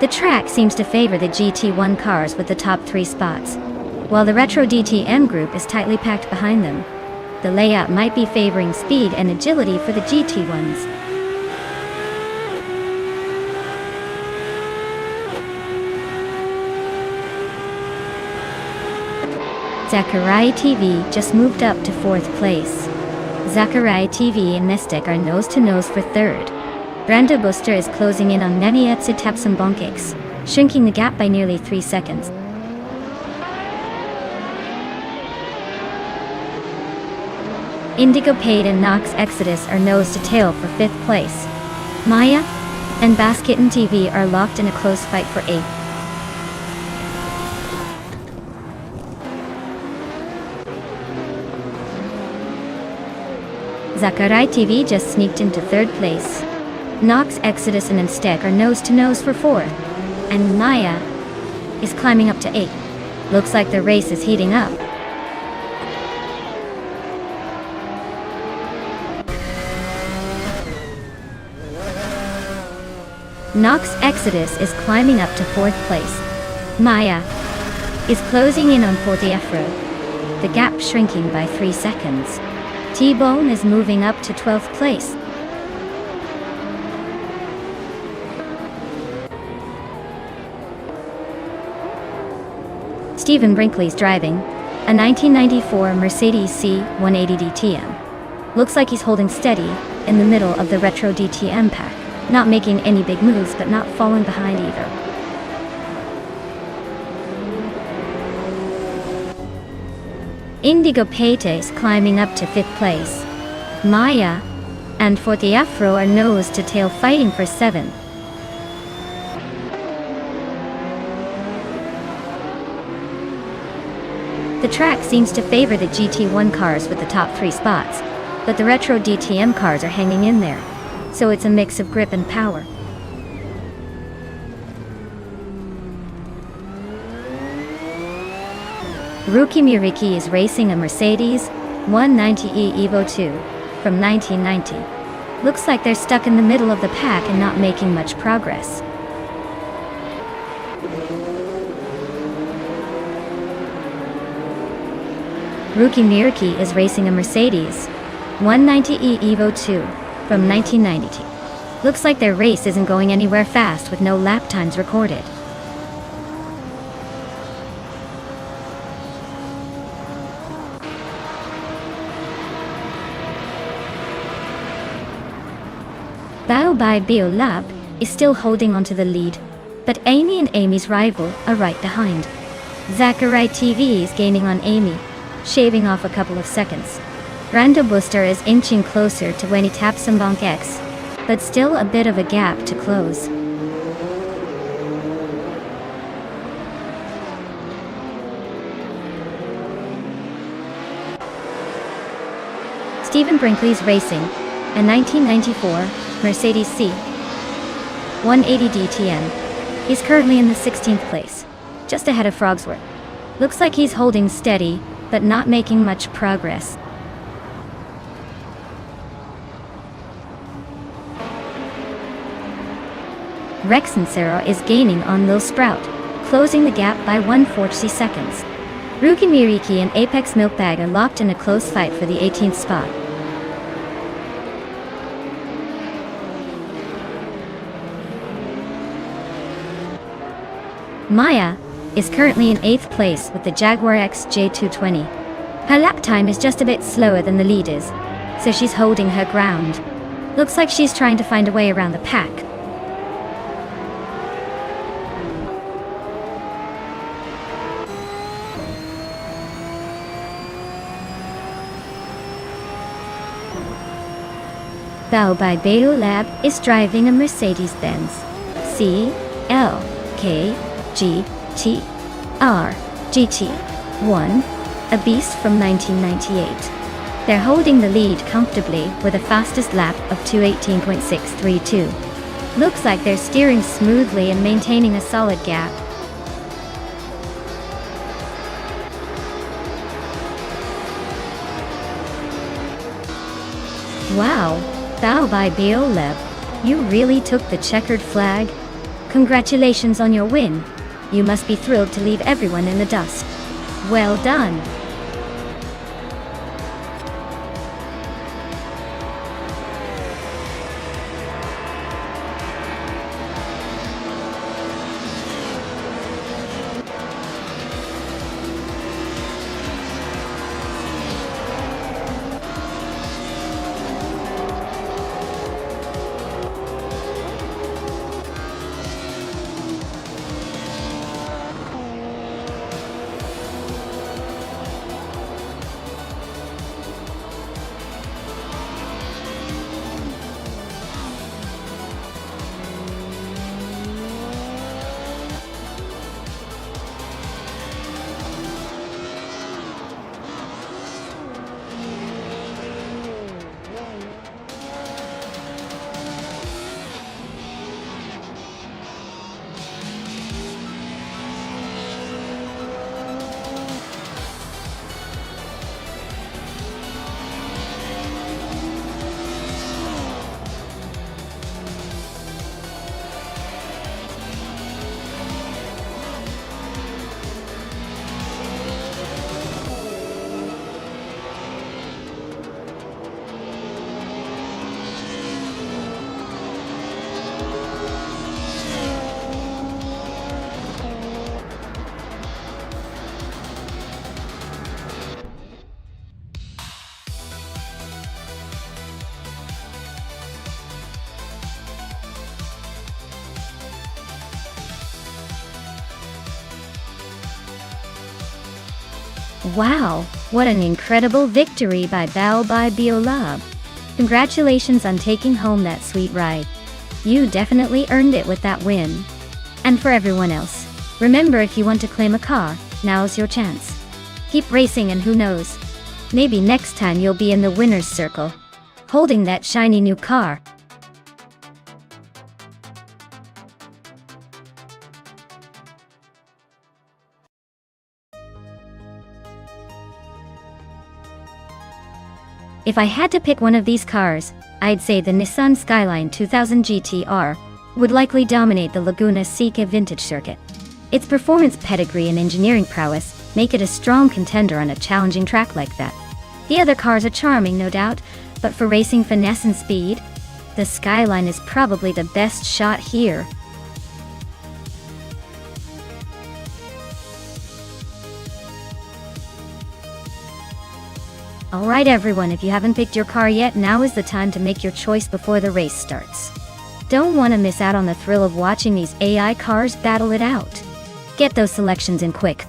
The track seems to favor the GT1 cars with the top 3 spots, while the Retro DTM group is tightly packed behind them. The layout might be favoring speed and agility for the GT1s. Zachariah TV just moved up to 4th place. Zachariah TV and Nonstop are nose-to-nose for 3rd. Brando Booster is closing in on Nenietsu Tapsambonkiks, shrinking the gap by nearly 3 seconds. Indigo Payday and Nox Exodus are nose-to-tail for 5th place. Maya and Basketin TV are locked in a close fight for 8th. Zachariah TV just sneaked into 3rd place. Nox Exodus and Nonstop are nose-to-nose for 4th. And Maya is climbing up to 8th. Looks like the race is heating up. Nox Exodus is climbing up to 4th place. Maya is closing in on 4th Afro, the gap shrinking by 3 seconds. T-Bone is moving up to 12th place. Stephen Brinkley's driving a 1994 Mercedes C180 DTM. Looks like he's holding steady in the middle of the retro DTM pack, not making any big moves but not falling behind either. Indigo Pate is climbing up to 5th place. Maya and 4th Afro are nose to tail fighting for 7th. The track seems to favor the GT1 cars with the top 3 spots, but the retro DTM cars are hanging in there, so it's a mix of grip and power. Rookie Miriki is racing a Mercedes 190e Evo 2 from 1990. Looks like they're stuck in the middle of the pack and not making much progress. Rookie Miriki is racing a Mercedes 190e Evo 2 from 1992. Looks like their race isn't going anywhere fast with no lap times recorded. Bao by Bio Lab is still holding onto the lead, but Amy and Amy's rival are right behind. Zachary TV is gaining on Amy, shaving off a couple of seconds. Rando Booster is inching closer to when he taps Sambonk X, but still a bit of a gap to close. Stephen Brinkley's racing a 1994 Mercedes C180 DTM. He's currently in the 16th place, just ahead of Frogsworth. Looks like he's holding steady, but not making much progress. Rex and Sarah is gaining on Lil Sprout, closing the gap by 140 seconds. Rookie Miriki and Apex Milkbag are locked in a close fight for the 18th spot. Maya is currently in 8th place with the Jaguar XJ220. Her lap time is just a bit slower than the leaders, so she's holding her ground. Looks like she's trying to find a way around the pack. Bao by Bayo Lab is driving a Mercedes-Benz CLK GT1, a beast from 1998. They're holding the lead comfortably with a fastest lap of 2:18.632. Looks like they're steering smoothly and maintaining a solid gap. Wow, Bao by Beoleb, you really took the checkered flag? Congratulations on your win. You must be thrilled to leave everyone in the dust. Well done. Wow, what an incredible victory by Bao by Biolab. Congratulations on taking home that sweet ride. You definitely earned it with that win. And for everyone else, remember, if you want to claim a car, now's your chance. Keep racing, and who knows, maybe next time you'll be in the winner's circle, holding that shiny new car. If I had to pick one of these cars, I'd say the Nissan Skyline 2000 GT-R would likely dominate the Laguna Seca vintage circuit. Its performance pedigree and engineering prowess make it a strong contender on a challenging track like that. The other cars are charming, no doubt, but for racing finesse and speed, the Skyline is probably the best shot here. Alright everyone, if you haven't picked your car yet, now is the time to make your choice before the race starts. Don't want to miss out on the thrill of watching these AI cars battle it out. Get those selections in quick.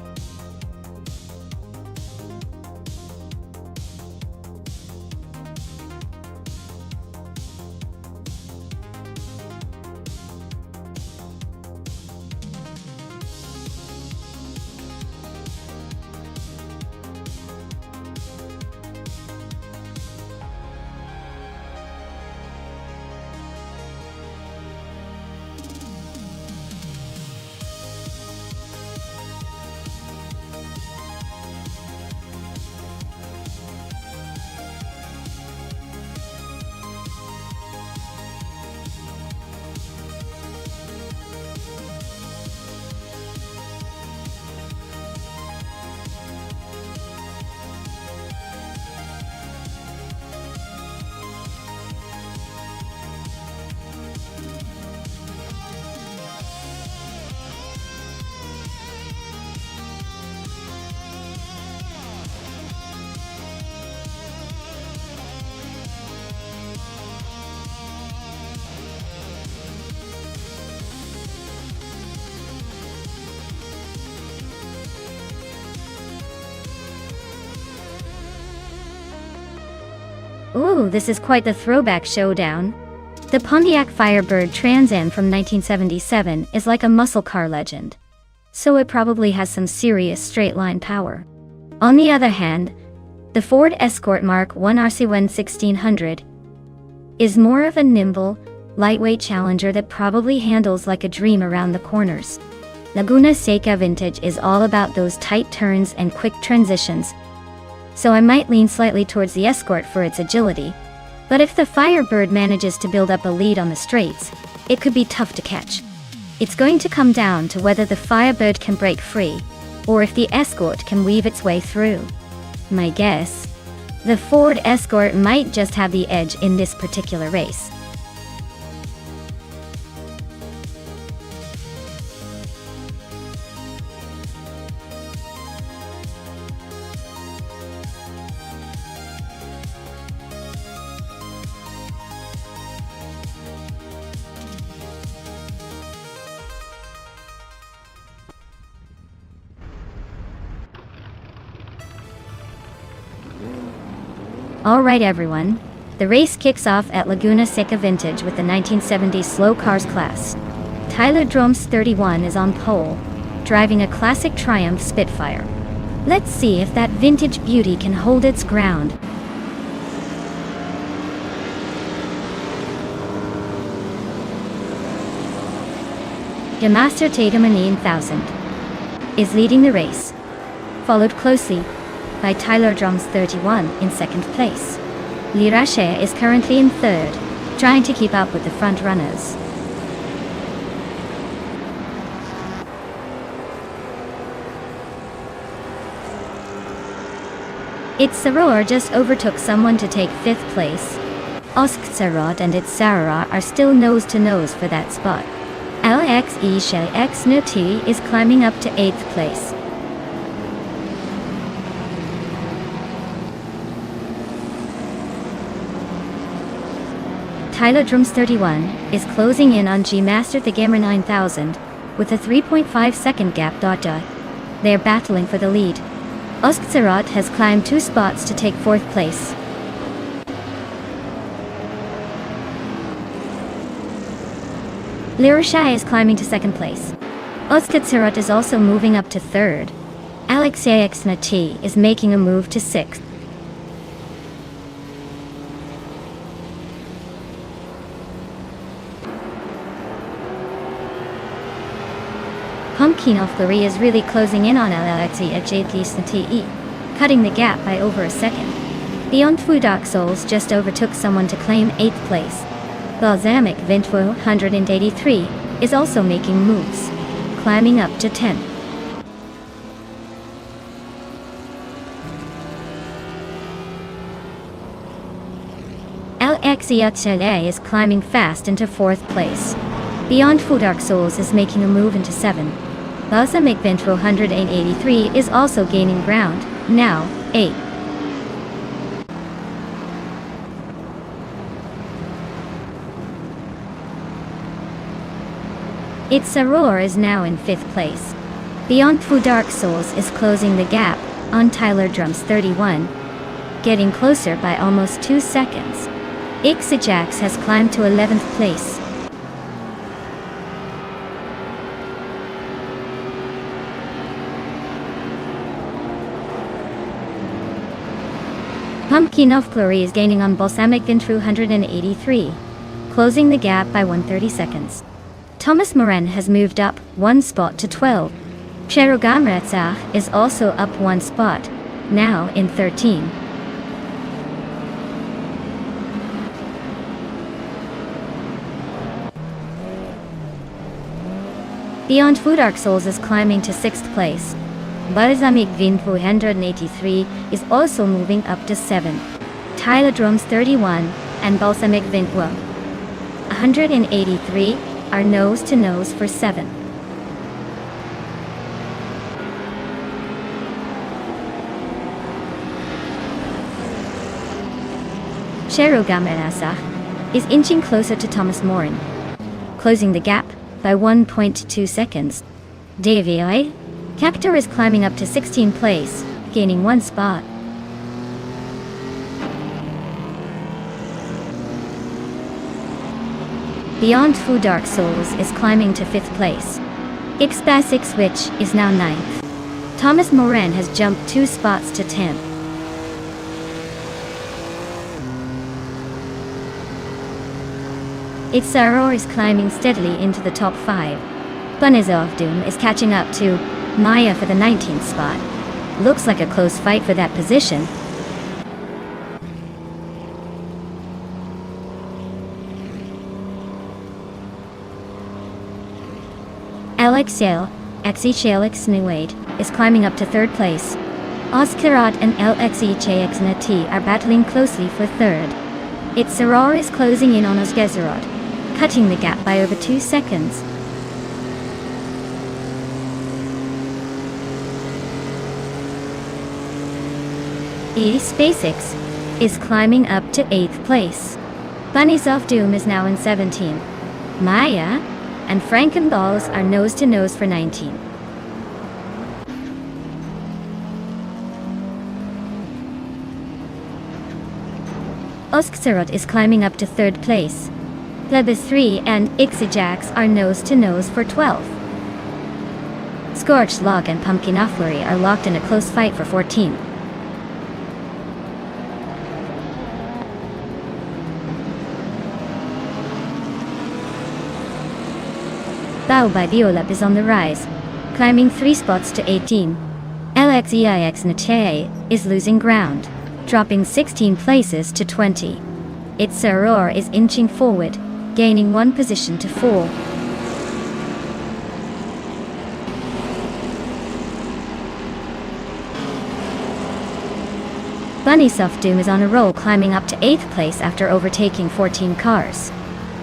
Ooh, this is quite the throwback showdown. The Pontiac Firebird Trans Am from 1977 is like a muscle car legend, so it probably has some serious straight-line power. On the other hand, the Ford Escort Mark I RC1 1600 is more of a nimble, lightweight challenger that probably handles like a dream around the corners. Laguna Seca Vintage is all about those tight turns and quick transitions, so I might lean slightly towards the Escort for its agility. But if the Firebird manages to build up a lead on the straights, it could be tough to catch. It's going to come down to whether the Firebird can break free, or if the Escort can weave its way through. My guess? The Ford Escort might just have the edge in this particular race. Alright everyone, the race kicks off at Laguna Seca Vintage with the 1970s slow cars class. Tyler Droms 31 is on pole, driving a classic Triumph Spitfire. Let's see if that vintage beauty can hold its ground. Master Tatum 9000 is leading the race, followed closely by Tyler Droms 31 in second place. Lirache is currently in third, trying to keep up with the front runners. Its Saror just overtook someone to take fifth place. Osksarod and its Sarara are still nose to nose for that spot. LXE She X Nuti is climbing up to 8th place. Tyler Droms 31 is closing in on G Master the Gamer 9000 with a 3.5 second gap. They're battling for the lead. Oskzerot has climbed 2 spots to take 4th place. Lirushai is climbing to 2nd place. Oskzerot is also moving up to 3rd. Alexei is making a move to 6th. Pumpkin of Glory is really closing in on Alexei, cutting the gap by over a second. Beyond Fu Dark Souls just overtook someone to claim 8th place. Balsamic Vintwo 183 is also making moves, climbing up to 10th. Alexei is climbing fast into 4th place. Beyond Fu Dark Souls is making a move into 7. Balsamic Vintwo 183 is also gaining ground, now 8. Its Aurora is now in 5th place. Beyond Fu Dark Souls is closing the gap on Tyler Drums 31, getting closer by almost 2 seconds. Ixijax has climbed to 11th place. Pumpkin of Glory is gaining on Balsamic Vintwo 183, closing the gap by 130 seconds. Thomas Moran has moved up 1 spot to 12. Cherugamretsach is also up 1 spot, now in 13. Beyond Fu Dark Souls is climbing to 6th place. Balsamic Vintwo 183 is also moving up to 7. Tyler Drums 31 and Balsamic Vintwo 183 are nose to nose for 7. Cherugamretsach is inching closer to Thomas Moran, closing the gap by 1.2 seconds. Davii Captor is climbing up to 16th place, gaining 1 spot. Beyond Fu Dark Souls is climbing to 5th place. Ixbasic Switch is now 9th. Thomas Moran has jumped 2 spots to 10th. Its Aurora is climbing steadily into the top 5. Bunizov Doom is catching up to Maya for the 19th spot. Looks like a close fight for that position. Alexei Xixelixnuade is climbing up to 3rd place. Oskirot and Lxexnat are battling closely for 3rd. Its Aurora is closing in on Osgezerot, cutting the gap by over 2 seconds. SpaceX is climbing up to 8th place. Bunnies of Doom is now in 17. Maya and Frankenballs are nose to nose for 19. Oskzerot is climbing up to 3rd place. Plebis 3 and Ixijax are nose to nose for 12th. Scorched Log and Pumpkin of Flurry are locked in a close fight for 14. Bao by Biolab is on the rise, climbing 3 spots to 18. Lxeixnate is losing ground, dropping 16 places to 20. Its Aurora is inching forward, gaining 1 position to 4. Bunnysoft Doom is on a roll, climbing up to 8th place after overtaking 14 cars.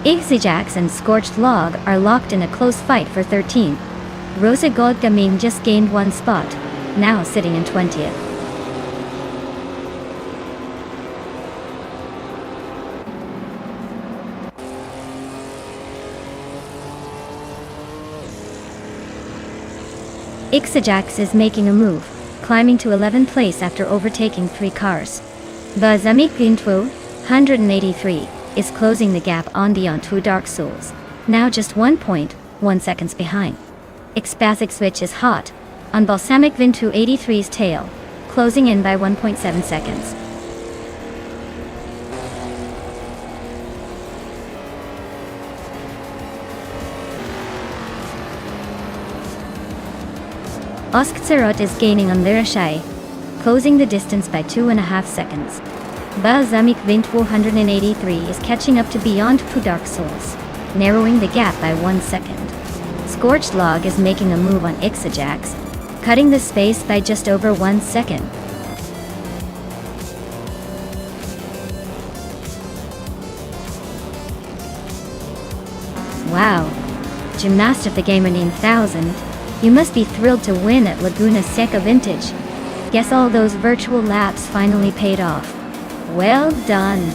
Ixijax and Scorched Log are locked in a close fight for 13. Rosa God Gaming just gained 1 spot, now sitting in 20th. Ixijax is making a move, climbing to 11th place after overtaking 3 cars. The Zamic Vintwo 183 is closing the gap on the onto Dark Souls, now just 1.1 seconds behind. Expasic Switch is hot on Balsamic Vintu 83's tail, closing in by 1.7 seconds. Oskzerot is gaining on Lirashai, closing the distance by 2.5 seconds. Balsamic Vint 183 is catching up to Beyond Two Dark Souls, narrowing the gap by 1 second. Scorched Log is making a move on Ixajax, cutting the space by just over 1 second. Wow, Gymnast the Gamer 9000, you must be thrilled to win at Laguna Seca Vintage. Guess all those virtual laps finally paid off. Well done.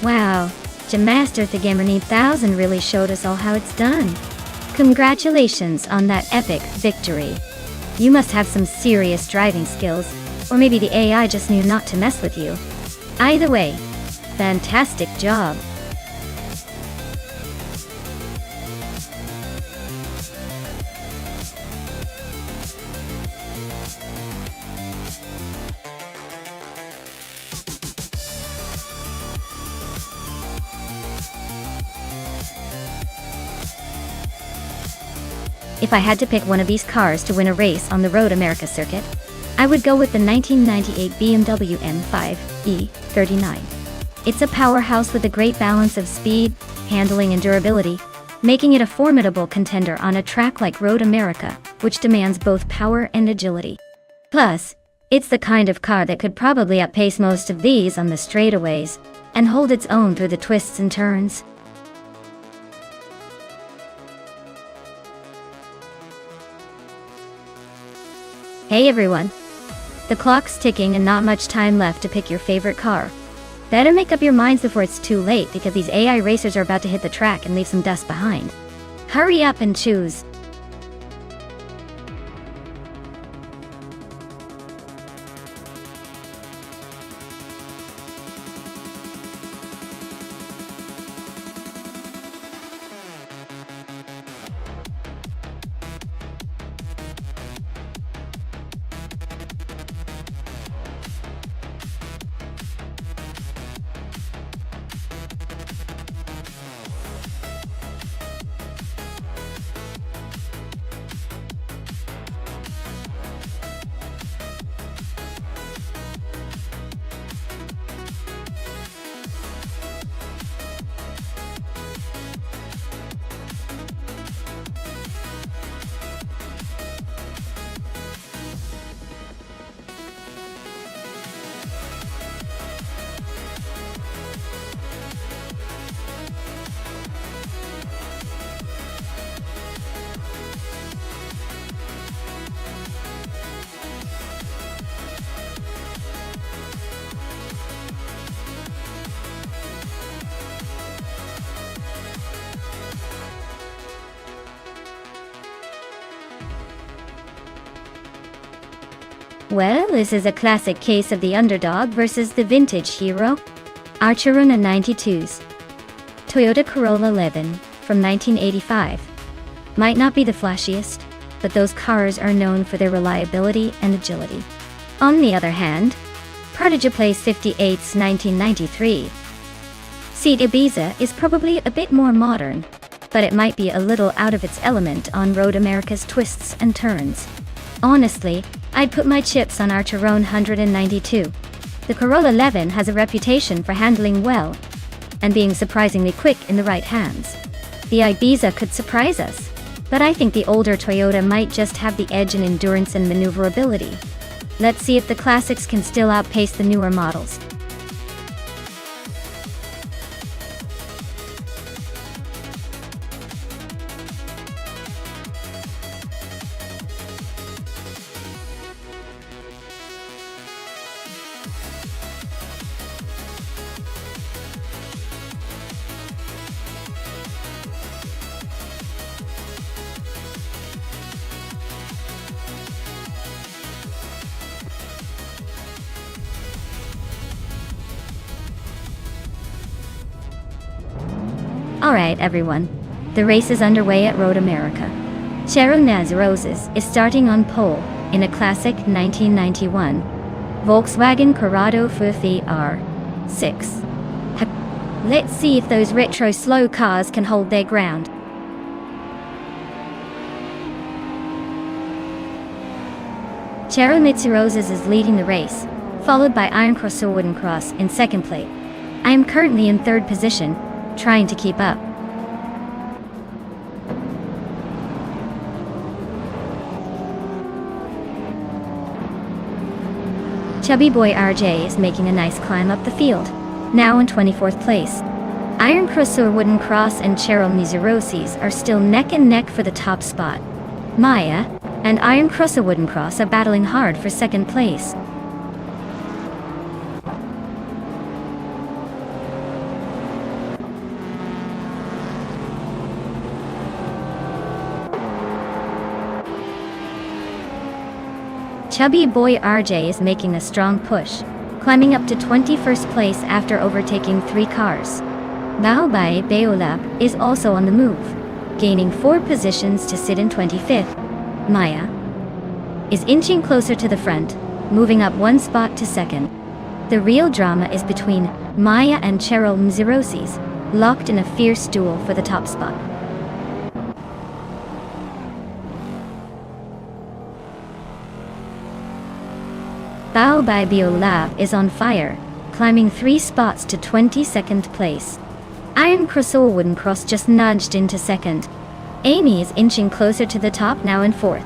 Wow, Gymnast the Gamer 9000 really showed us all how it's done. Congratulations on that epic victory. You must have some serious driving skills, or maybe the AI just knew not to mess with you. Either way, fantastic job. If I had to pick one of these cars to win a race on the Road America circuit, I would go with the 1998 BMW M5 E39. It's a powerhouse with a great balance of speed, handling and durability, making it a formidable contender on a track like Road America, which demands both power and agility. Plus, it's the kind of car that could probably outpace most of these on the straightaways, and hold its own through the twists and turns. Hey everyone! The clock's ticking and not much time left to pick your favorite car. Better make up your minds before it's too late, because these AI racers are about to hit the track and leave some dust behind. Hurry up and choose! Well, this is a classic case of the underdog versus the vintage hero. Archeruna 92s. Toyota Corolla 11 from 1985. Might not be the flashiest, but those cars are known for their reliability and agility. On the other hand, Prodigy Place 58's 1993. Seat Ibiza is probably a bit more modern, but it might be a little out of its element on Road America's twists and turns. Honestly, I'd put my chips on Archeron 192. The Corolla 11 has a reputation for handling well and being surprisingly quick in the right hands. The Ibiza could surprise us, but I think the older Toyota might just have the edge in endurance and maneuverability. Let's see if the classics can still outpace the newer models. Alright everyone, the race is underway at Road America. Cheryl Roses is starting on pole in a classic 1991 Volkswagen Corrado 50 R6. Let's see if those retro slow cars can hold their ground. Cheryl Roses is leading the race, followed by Iron Cross or Wooden Cross in second place. I am currently in third position, trying to keep up. Chubby Boy RJ is making a nice climb up the field, now in 24th place. Iron Cross or Wooden Cross and Cheryl Roses are still neck and neck for the top spot. Maya and Iron Cross or Wooden Cross are battling hard for second place. Chubby Boy RJ is making a strong push, climbing up to 21st place after overtaking 3 cars. Baobei Beolab is also on the move, gaining 4 positions to sit in 25th. Maya is inching closer to the front, moving up 1 spot to second. The real drama is between Maya and Cheryl Roses, locked in a fierce duel for the top spot. Baobei Beolab is on fire, climbing 3 spots to 22nd place. Iron Cross or Wooden Cross just nudged into second. Amy is inching closer to the top, now in 4th.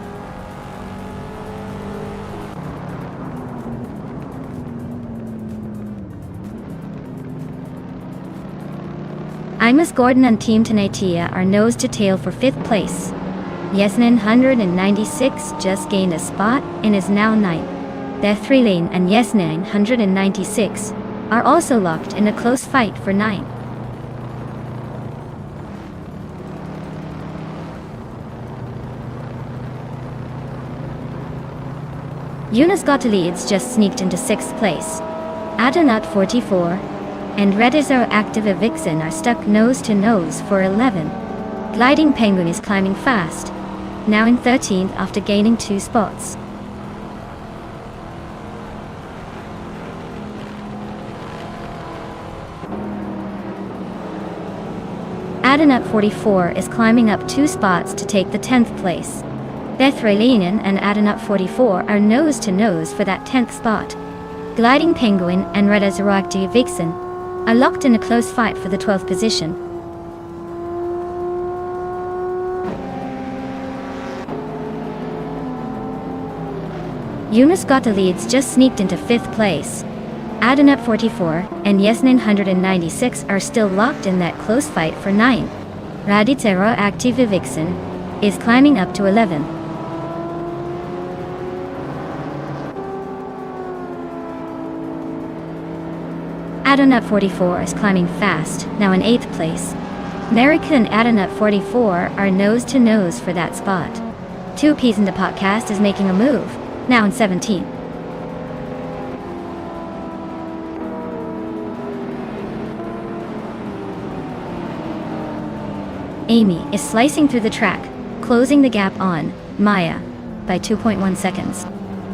Imus Gordon and Team Tenatia are nose to tail for 5th place. Yesnin 196 just gained a spot and is now 9th. The 3-lane and Yesnin 196 are also locked in a close fight for 9th. Yunus Gottliebs just sneaked into 6th place. Adanut 44 and Redizar Activa Vixen are stuck nose to nose for 11th. Gliding Penguin is climbing fast, now in 13th after gaining 2 spots. Adanut 44 is climbing up 2 spots to take the 10th place. Bethralinen and Adanut 44 are nose to nose for that 10th spot. Gliding Penguin and Redazaracti Vixen are locked in a close fight for the 12th position. Yunus Gottliebs just sneaked into 5th place. Adanut 44 and Yesnin 196 are still locked in that close fight for 9th. Radicera Activa Vixen is climbing up to 11th. Adanut 44 is climbing fast, now in 8th place. America and Adanut 44 are nose to nose for that spot. 2 Peas in the Podcast is making a move, now in 17th. Amy is slicing through the track, closing the gap on Maya by 2.1 seconds.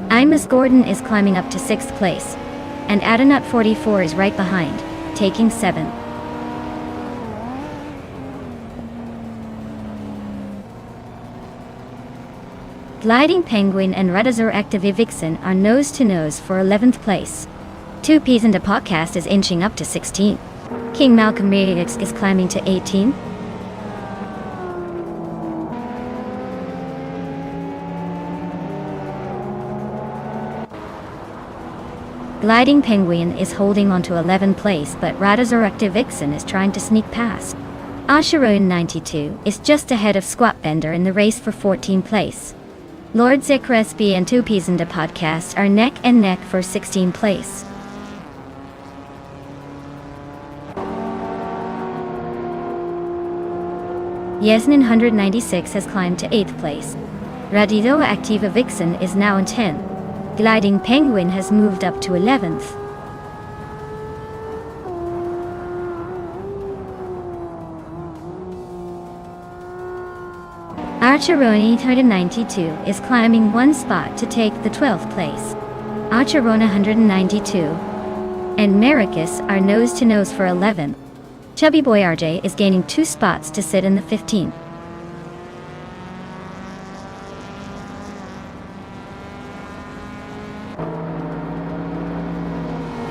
Imus Gordon is climbing up to 6th place, and Adanut 44 is right behind, taking 7th. Gliding Penguin and Redazar Active Vixen are nose to nose for 11th place. Two Peas in the Podcast is inching up to 16. King Malcolm X is climbing to 18. Gliding Penguin is holding on to 11th place, but Radazorective Vixen is trying to sneak past. Asheron 92 is just ahead of Squat Bender in the race for 14th place. Lord Zikresby and Two Peas in the Podcast are neck and neck for 16th place. Yasnin 196 has climbed to 8th place. Radido Activa Vixen is now in 10th. Gliding Penguin has moved up to 11th. Archeroni 192 is climbing one spot to take the 12th place. Archerona 192 and Maricus are nose to nose for 11th. Chubby Boy RJ is gaining 2 spots to sit in the 15th.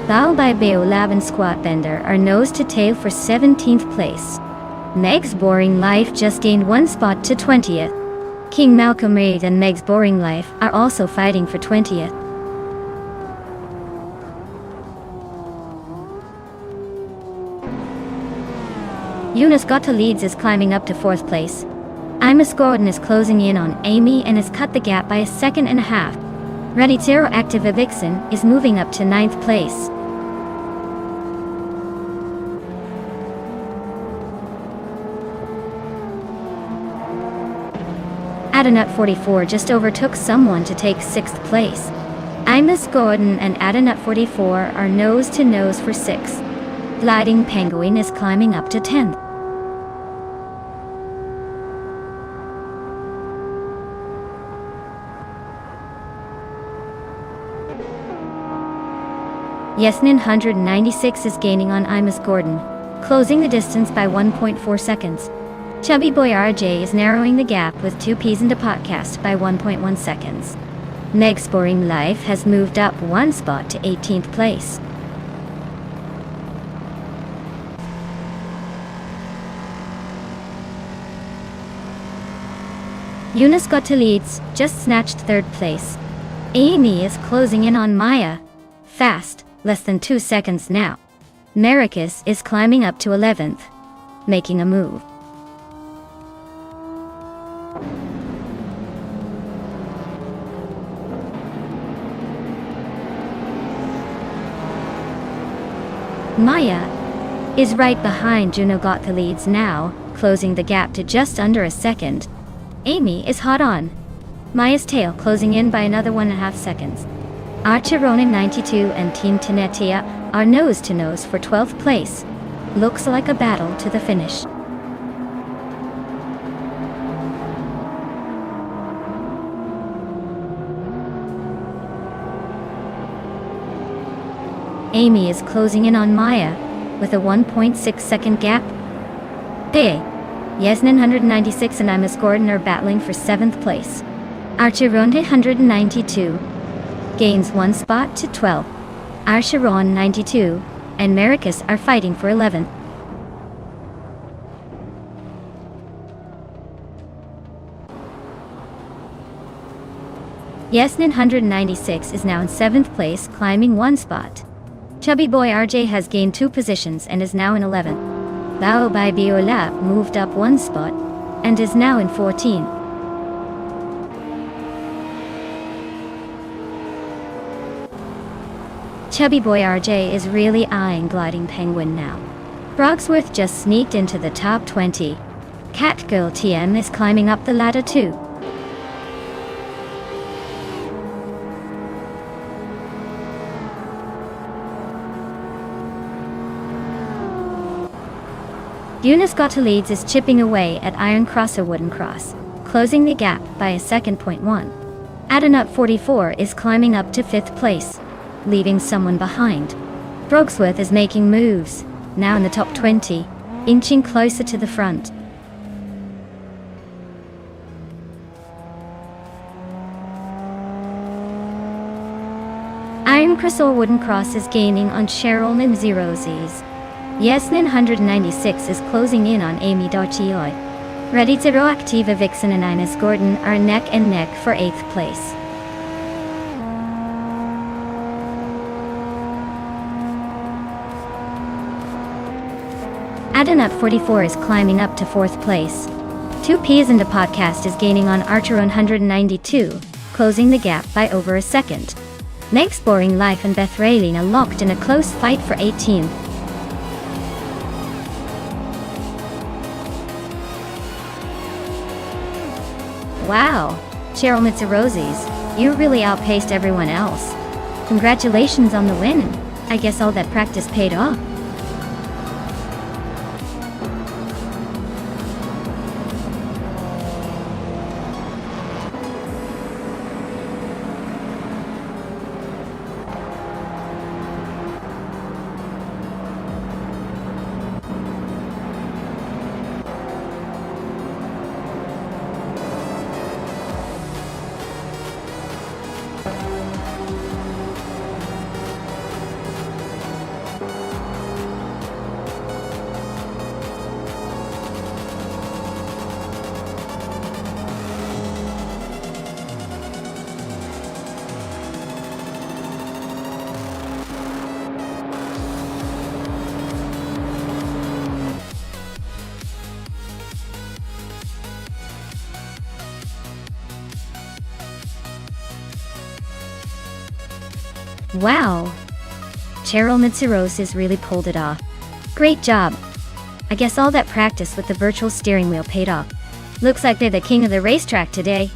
Bao by Beolab and Squat Bender are nose to tail for 17th place. Meg's Boring Life just gained 1 spot to 20th. King Malcolm Reid and Meg's Boring Life are also fighting for 20th. Eunice Gotta Leads is climbing up to 4th place. Imus Gordon is closing in on Amy and has cut the gap by 1.5 seconds. Ready Zero Activa Vixen is moving up to 9th place. Adanut 44 just overtook someone to take 6th place. Imus Gordon and Adanut 44 are nose to nose for 6th. Gliding Penguin is climbing up to 10th. Yasnin 196 is gaining on Imus Gordon, closing the distance by 1.4 seconds. Chubby Boy RJ is narrowing the gap with Two Peas in the Podcast by 1.1 seconds. Meg's Boring Life has moved up 1 spot to 18th place. Eunice Gotta Leads just snatched 3rd place. Amy is closing in on Maya. Fast, less than 2 seconds now. Maricus is climbing up to 11th, making a move. Maya is right behind Juno Gotta Leads now, closing the gap to just under a second. Amy is hot on Maya's tail, closing in by another 1.5 seconds. Archeronin 92 and Team Tenetia are nose to nose for 12th place. Looks like a battle to the finish. Amy is closing in on Maya with a 1.6 second gap. Hey, Yasnin 196 and Imus Gordon are battling for 7th place. Archeron 192 gains 1 spot to 12. Archeron 92 and Maricus are fighting for 11th. Yasnin 196 is now in 7th place, climbing 1 spot. Chubby Boy RJ has gained 2 positions and is now in 11th. Bao by Biolab moved up 1 spot and is now in 14th. Chubby Boy RJ is really eyeing Gliding Penguin now. Brogsworth just sneaked into the top 20. Catgirl TM is climbing up the ladder too. Eunice Gotta Leads is chipping away at Iron Cross or Wooden Cross, closing the gap by a 2.1. Adanut 44 is climbing up to 5th place, leaving someone behind. Brogsworth is making moves, now in the top 20, inching closer to the front. Iron Crystal Wooden Cross is gaining on Cheryl Nimzirozis. Yes, 996 is closing in on Amy Dochioi. Ready to Activa Vixen and Ines Gordon are neck and neck for 8th place. Adenut 44 is climbing up to 4th place. 2Ps in the podcast is gaining on Archer 192, closing the gap by over a second. Next, Boring Life and Beth Raylina locked in a close fight for 18th. Wow, Cheryl Mitsurozis, you really outpaced everyone else. Congratulations on the win. I guess all that practice paid off. Wow! Cheryl Mitsurozis really pulled it off. Great job! I guess all that practice with the virtual steering wheel paid off. Looks like they're the king of the racetrack today.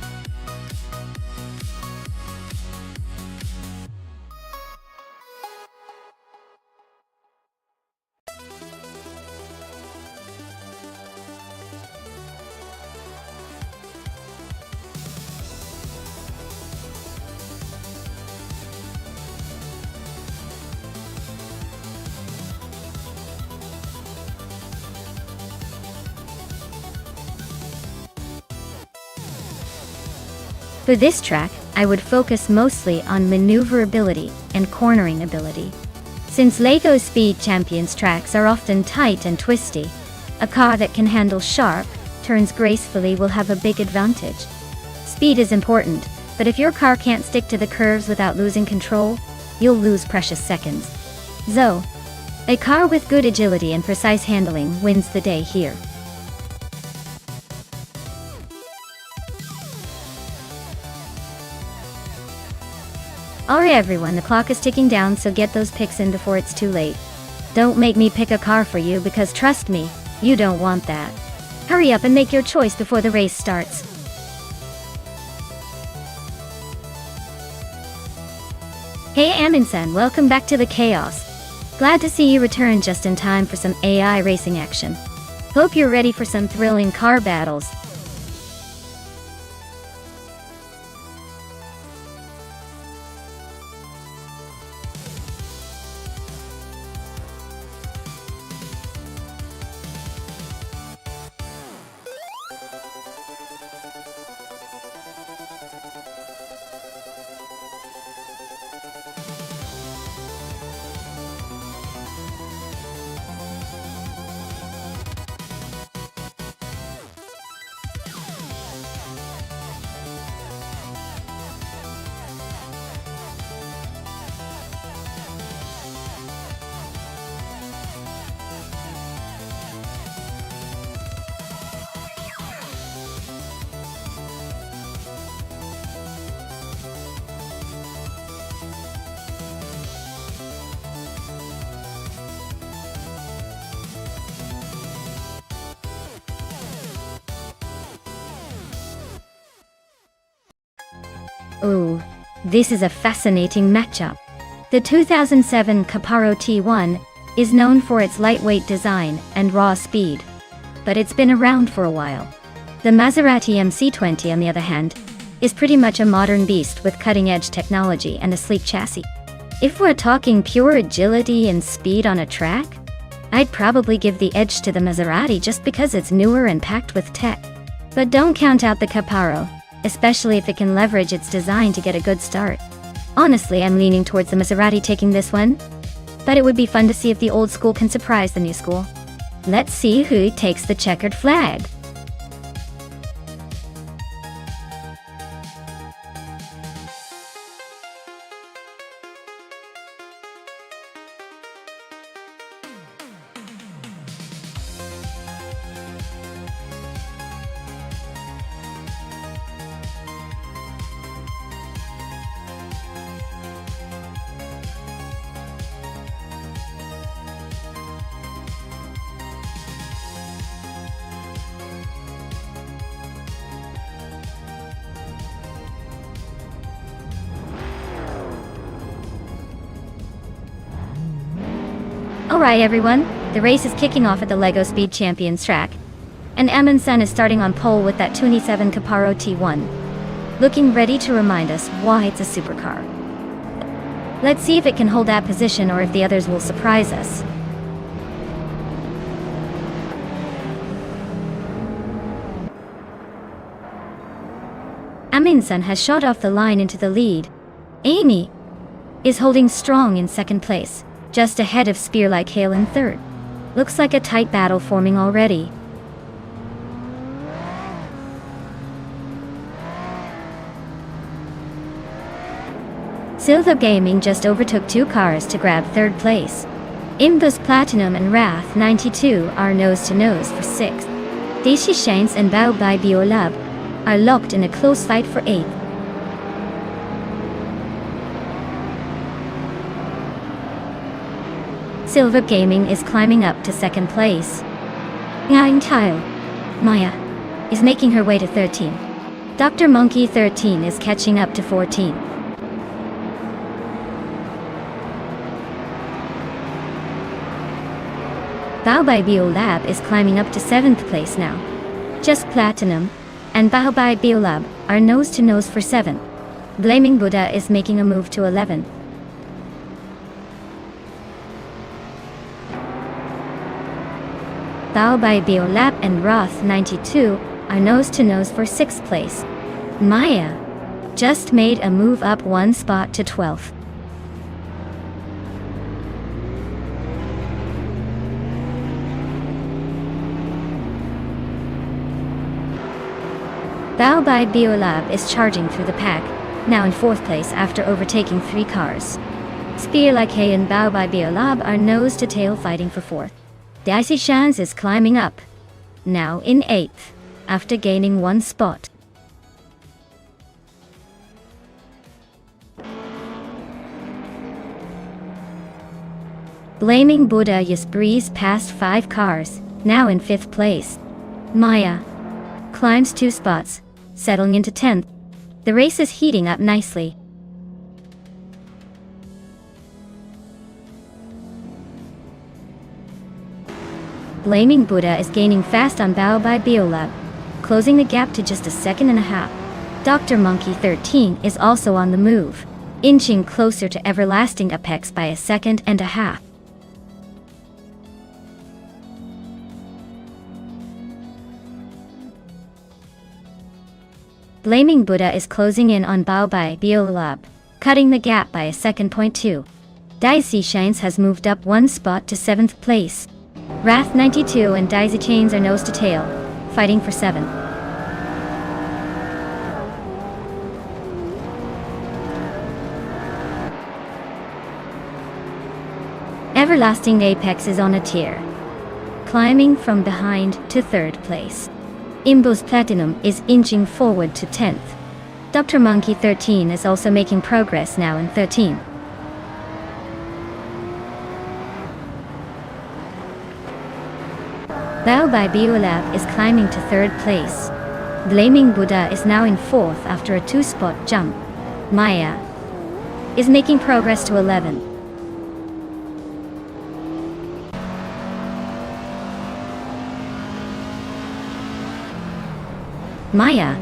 For this track, I would focus mostly on maneuverability and cornering ability. Since LEGO Speed Champions tracks are often tight and twisty, a car that can handle sharp turns gracefully will have a big advantage. Speed is important, but if your car can't stick to the curves without losing control, you'll lose precious seconds. So, a car with good agility and precise handling wins the day here. Alright everyone, the clock is ticking down, so get those picks in before it's too late. Don't make me pick a car for you, because trust me, you don't want that. Hurry up and make your choice before the race starts. Hey Amundsen, welcome back to the chaos. Glad to see you return just in time for some AI racing action. Hope you're ready for some thrilling car battles. Ooh, this is a fascinating matchup. The 2007 Caparo T1 is known for its lightweight design and raw speed, but it's been around for a while. The Maserati MC20, on the other hand, is pretty much a modern beast with cutting-edge technology and a sleek chassis. If we're talking pure agility and speed on a track, I'd probably give the edge to the Maserati just because it's newer and packed with tech. But don't count out the Caparo, especially if it can leverage its design to get a good start. Honestly, I'm leaning towards the Maserati taking this one. But it would be fun to see if the old school can surprise the new school. Let's see who takes the checkered flag. Alright everyone, the race is kicking off at the LEGO Speed Champions track. And Amundsen is starting on pole with that 27 Caparo T1. Looking ready to remind us why it's a supercar. Let's see if it can hold that position or if the others will surprise us. Amundsen has shot off the line into the lead. Amy is holding strong in second place, just ahead of Spear Like Hail in third. Looks like a tight battle forming already. Silver Gaming just overtook 2 cars to grab third place. Imbus Platinum and Wrath 92 are nose-to-nose for 6th. Daisy Shanes and Bao by Biolab are locked in a close fight for 8th. Silver Gaming is climbing up to 2nd place. Ngang Tile Maya is making her way to 13. Dr. Monkey 13 is catching up to 14. Bao by Biolab is climbing up to 7th place now. Just Platinum and Bao by Biolab are nose-to-nose for 7th. Blaming Buddha is making a move to 11th. Bao by Biolab and Roth 92 are nose-to-nose for 6th place. Maya just made a move up 1 spot to 12th. Bao by Biolab is charging through the pack, now in 4th place after overtaking 3 cars. Spear Like Hay and Bao by Biolab are nose-to-tail fighting for 4th. Daisy Shans is climbing up, now in 8th, after gaining 1 spot. Blaming Buddha just breezed past 5 cars, now in 5th place. Maya climbs 2 spots, settling into 10th. The race is heating up nicely. Blaming Buddha is gaining fast on Bao by Biolab, closing the gap to just a 1.5 seconds. Dr. Monkey 13 is also on the move, inching closer to Everlasting Apex by a 1.5 seconds. Blaming Buddha is closing in on Bao by Biolab, cutting the gap by a 2.2 seconds. Daisy Shines has moved up 1 spot to 7th place. Wrath 92 and Daisy Chains are nose-to-tail, fighting for 7th. Everlasting Apex is on a tear, climbing from behind to 3rd place. Imbus Platinum is inching forward to 10th. Dr. Monkey 13 is also making progress now in 13th. Bao by Biolab is climbing to 3rd place. Blaming Buddha is now in 4th after a 2-spot jump. Maya is making progress to 11th. Maya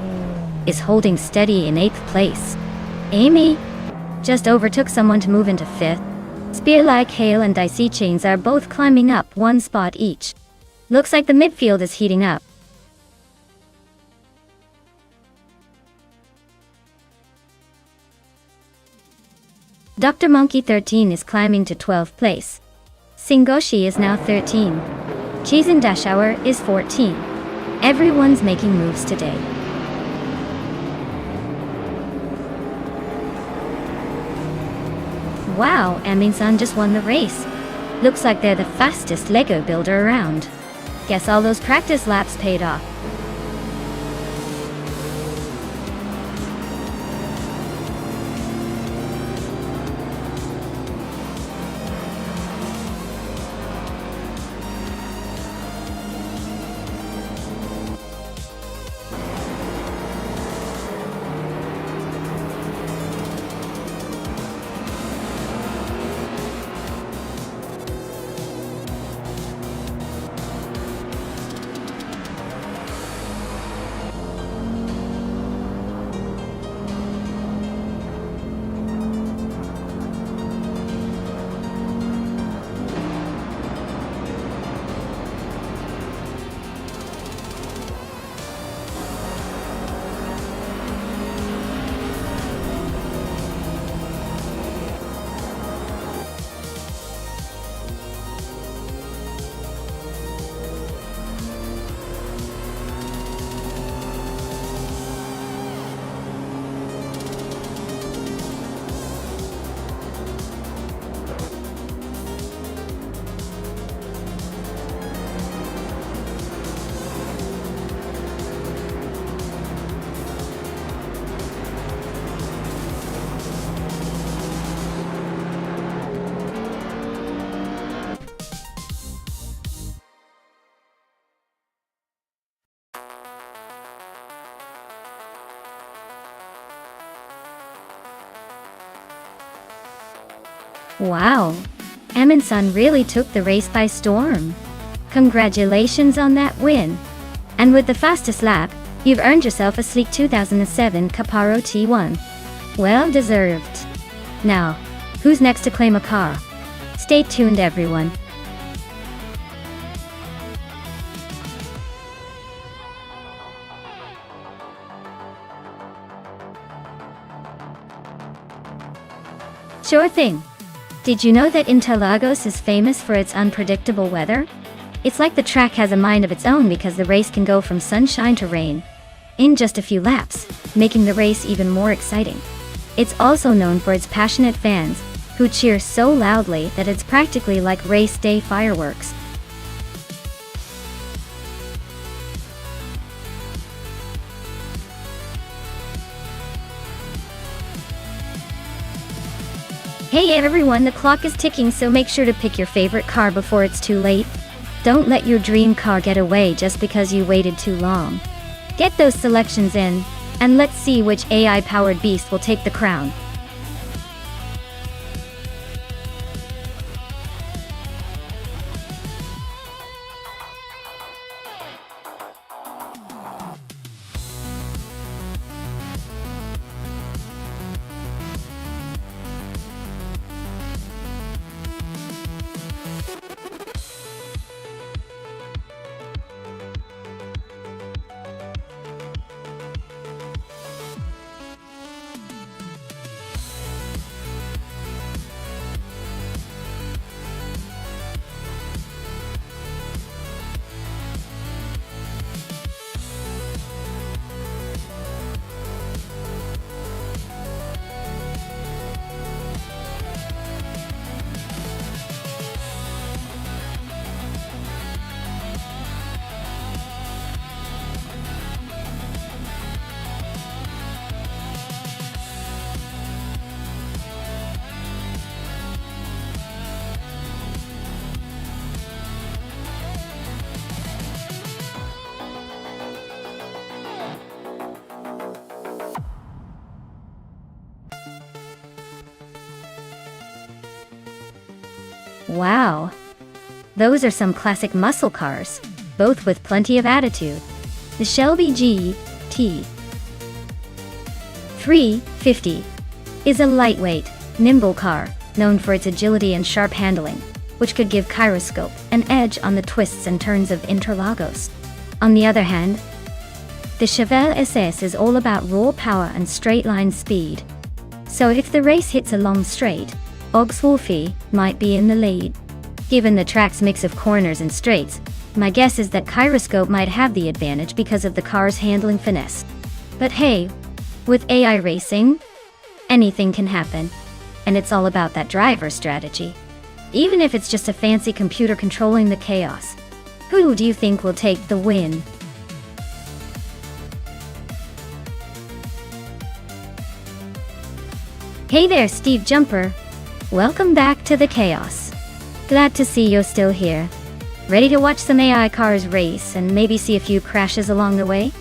is holding steady in 8th place. Amy just overtook someone to move into 5th. Spear Like Hail and Dicey Chains are both climbing up 1 spot each. Looks like the midfield is heating up. Dr. Monkey 13 is climbing to 12th place. Singoshi is now 13. Chizen Dashauer is 14. Everyone's making moves today. Wow, Amin-san just won the race. Looks like they're the fastest Lego builder around. Guess all those practice laps paid off. Wow, Amin-san really took the race by storm. Congratulations on that win. And with the fastest lap, you've earned yourself a sleek 2007 Caparo T1. Well deserved. Now, who's next to claim a car? Stay tuned, everyone. Sure thing. Did you know that Interlagos is famous for its unpredictable weather? It's like the track has a mind of its own because the race can go from sunshine to rain in just a few laps, making the race even more exciting. It's also known for its passionate fans, who cheer so loudly that it's practically like race day fireworks. Hey everyone, the clock is ticking, so make sure to pick your favorite car before it's too late. Don't let your dream car get away just because you waited too long. Get those selections in, and let's see which AI-powered beast will take the crown. Wow, those are some classic muscle cars, both with plenty of attitude. The Shelby GT 350 is a lightweight, nimble car, known for its agility and sharp handling, which could give Gyroscope an edge on the twists and turns of Interlagos. On the other hand, the Chevelle SS is all about raw power and straight-line speed. So if the race hits a long straight, Ogswolfie might be in the lead. Given the track's mix of corners and straights, my guess is that Gyroscope might have the advantage because of the car's handling finesse. But hey, with AI racing, anything can happen. And it's all about that driver strategy. Even if it's just a fancy computer controlling the chaos. Who do you think will take the win? Hey there, Steve Jumper. Welcome back to the chaos. Glad to see you're still here. Ready to watch some AI cars race and maybe see a few crashes along the way?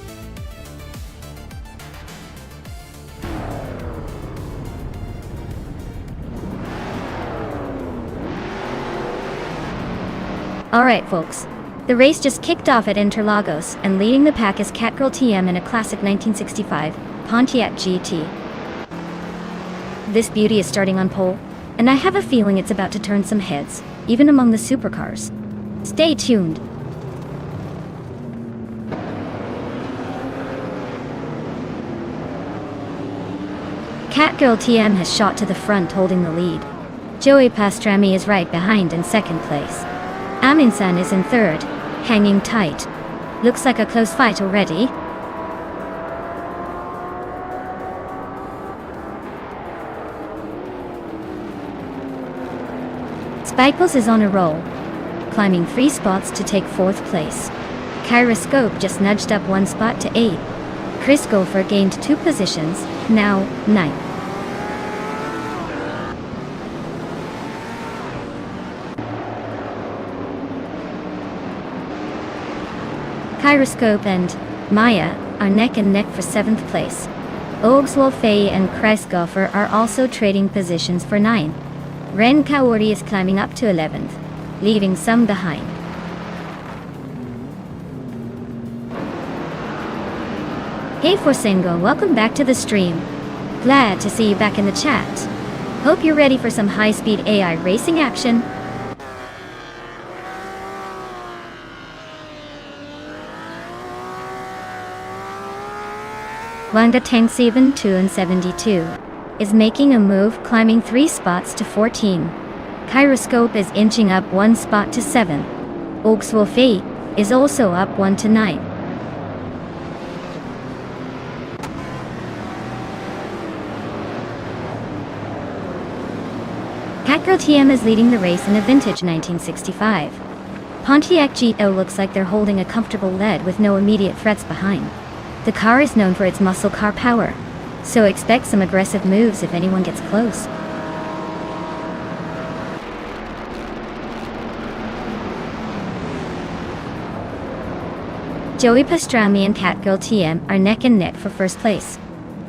Alright folks, the race just kicked off at Interlagos, and leading the pack is Catgirl TM in a classic 1965 Pontiac GT. This beauty is starting on pole, and I have a feeling it's about to turn some heads, even among the supercars. Stay tuned. Catgirl TM has shot to the front holding the lead. Joey Pastrami is right behind in second place. Aminsan is in third, hanging tight. Looks like a close fight already. Spikles is on a roll, climbing 3 spots to take 4th place. Gyroscope just nudged up 1 spot to 8. Chris Gopher gained 2 positions, now 9th. Gyroscope and Maya are neck and neck for 7th place. Ogswolfie and Chris Gopher are also trading positions for 9. Ren Kaori is climbing up to 11th, leaving some behind. Hey Forsengo, welcome back to the stream. Glad to see you back in the chat. Hope you're ready for some high-speed AI racing action. Wanga Tank 72 and 72 is making a move, climbing 3 spots to 14. Gyroscope is inching up 1 spot to 7. Ogswolfie is also up 1 to 9. Catgirl TM is leading the race in a vintage 1965 Pontiac GT. Looks like they're holding a comfortable lead with no immediate threats behind. The car is known for its muscle car power, so expect some aggressive moves if anyone gets close. Joey Pastrami and Catgirl TM are neck and neck for 1st place.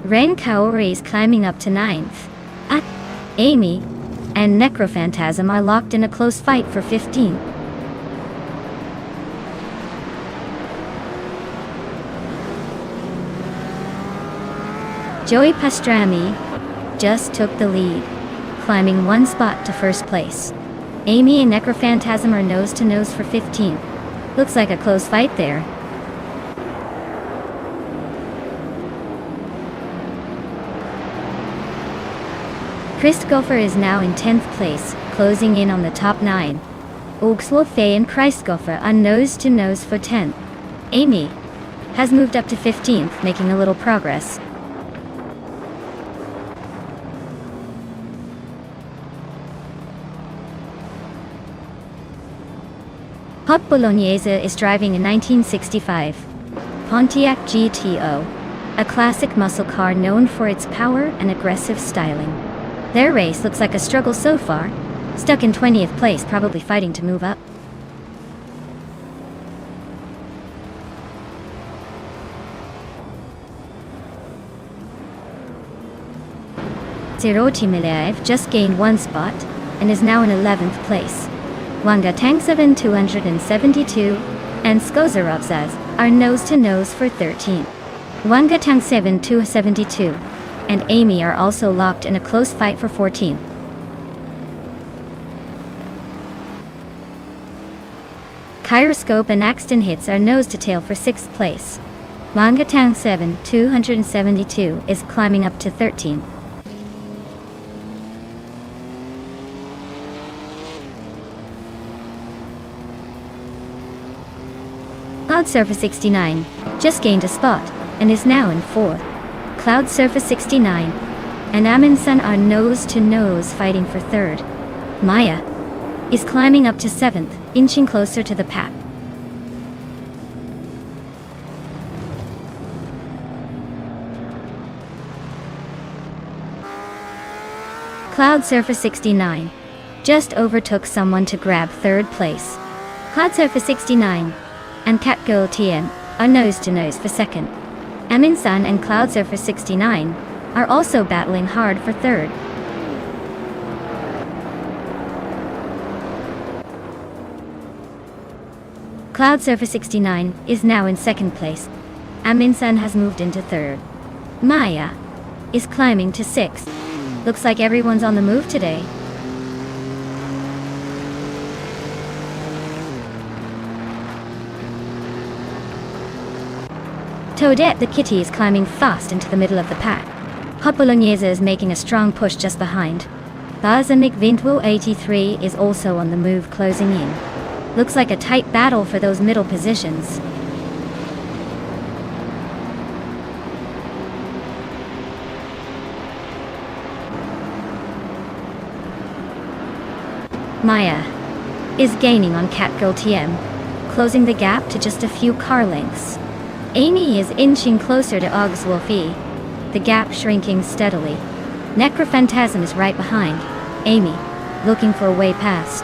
Ren Kaori is climbing up to 9th. Amy and Necrophantasm are locked in a close fight for 15. Joey Pastrami just took the lead, climbing 1 spot to 1st place. Amy and Necrophantasm are nose to nose for 15. Looks like a close fight there. Chris Gopher is now in 10th place, closing in on the top 9. Ogswolfie and Chris Gopher are nose to nose for 10th. Amy has moved up to 15th, making a little progress. Hot Bolognese is driving a 1965 Pontiac GTO, a classic muscle car known for its power and aggressive styling. Their race looks like a struggle so far, stuck in 20th place, probably fighting to move up. Zeroti Mileev just gained 1 spot and is now in 11th place. Wanga Tank 7 272 and Skozarovzaz are nose to nose for 13. Wanga Tank 7 272 and Amy are also locked in a close fight for 14. Gyroscope and Axton Hits are nose to tail for 6th place. Wanga Tank 7 272 is climbing up to 13. Cloud Surfer 69 just gained a spot and is now in 4th. Cloud Surfer 69 and Amundsen are nose to nose fighting for 3rd. Maya is climbing up to 7th, inching closer to the pack. Cloud Surfer 69 just overtook someone to grab 3rd place. Cloud Surfer 69 and Catgirl TM are nose to nose for 2nd. Amundsen and Cloud Surfer 69 are also battling hard for 3rd. Cloud Surfer 69 is now in 2nd place. Amundsen has moved into 3rd. Maya is climbing to 6th. Looks like everyone's on the move today. Toadette the kitty is climbing fast into the middle of the pack. Hot Bolognese is making a strong push just behind. Bazanic Vintwil 83 is also on the move, closing in. Looks like a tight battle for those middle positions. Maya is gaining on Catgirl TM, closing the gap to just a few car lengths. Amy is inching closer to Og's Wolfie, the gap shrinking steadily. Necrophantasm is right behind Amy, looking for a way past.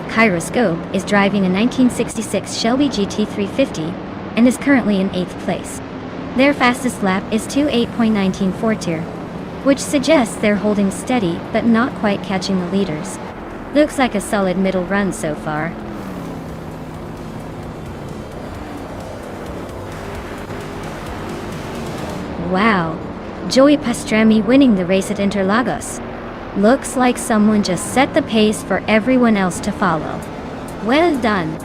Kyroscope is driving a 1966 Shelby GT350 and is currently in 8th place. Their fastest lap is 2:8.194, which suggests they're holding steady but not quite catching the leaders. Looks like a solid middle run so far. Wow, Joey Pastrami winning the race at Interlagos. Looks like someone just set the pace for everyone else to follow. Well done.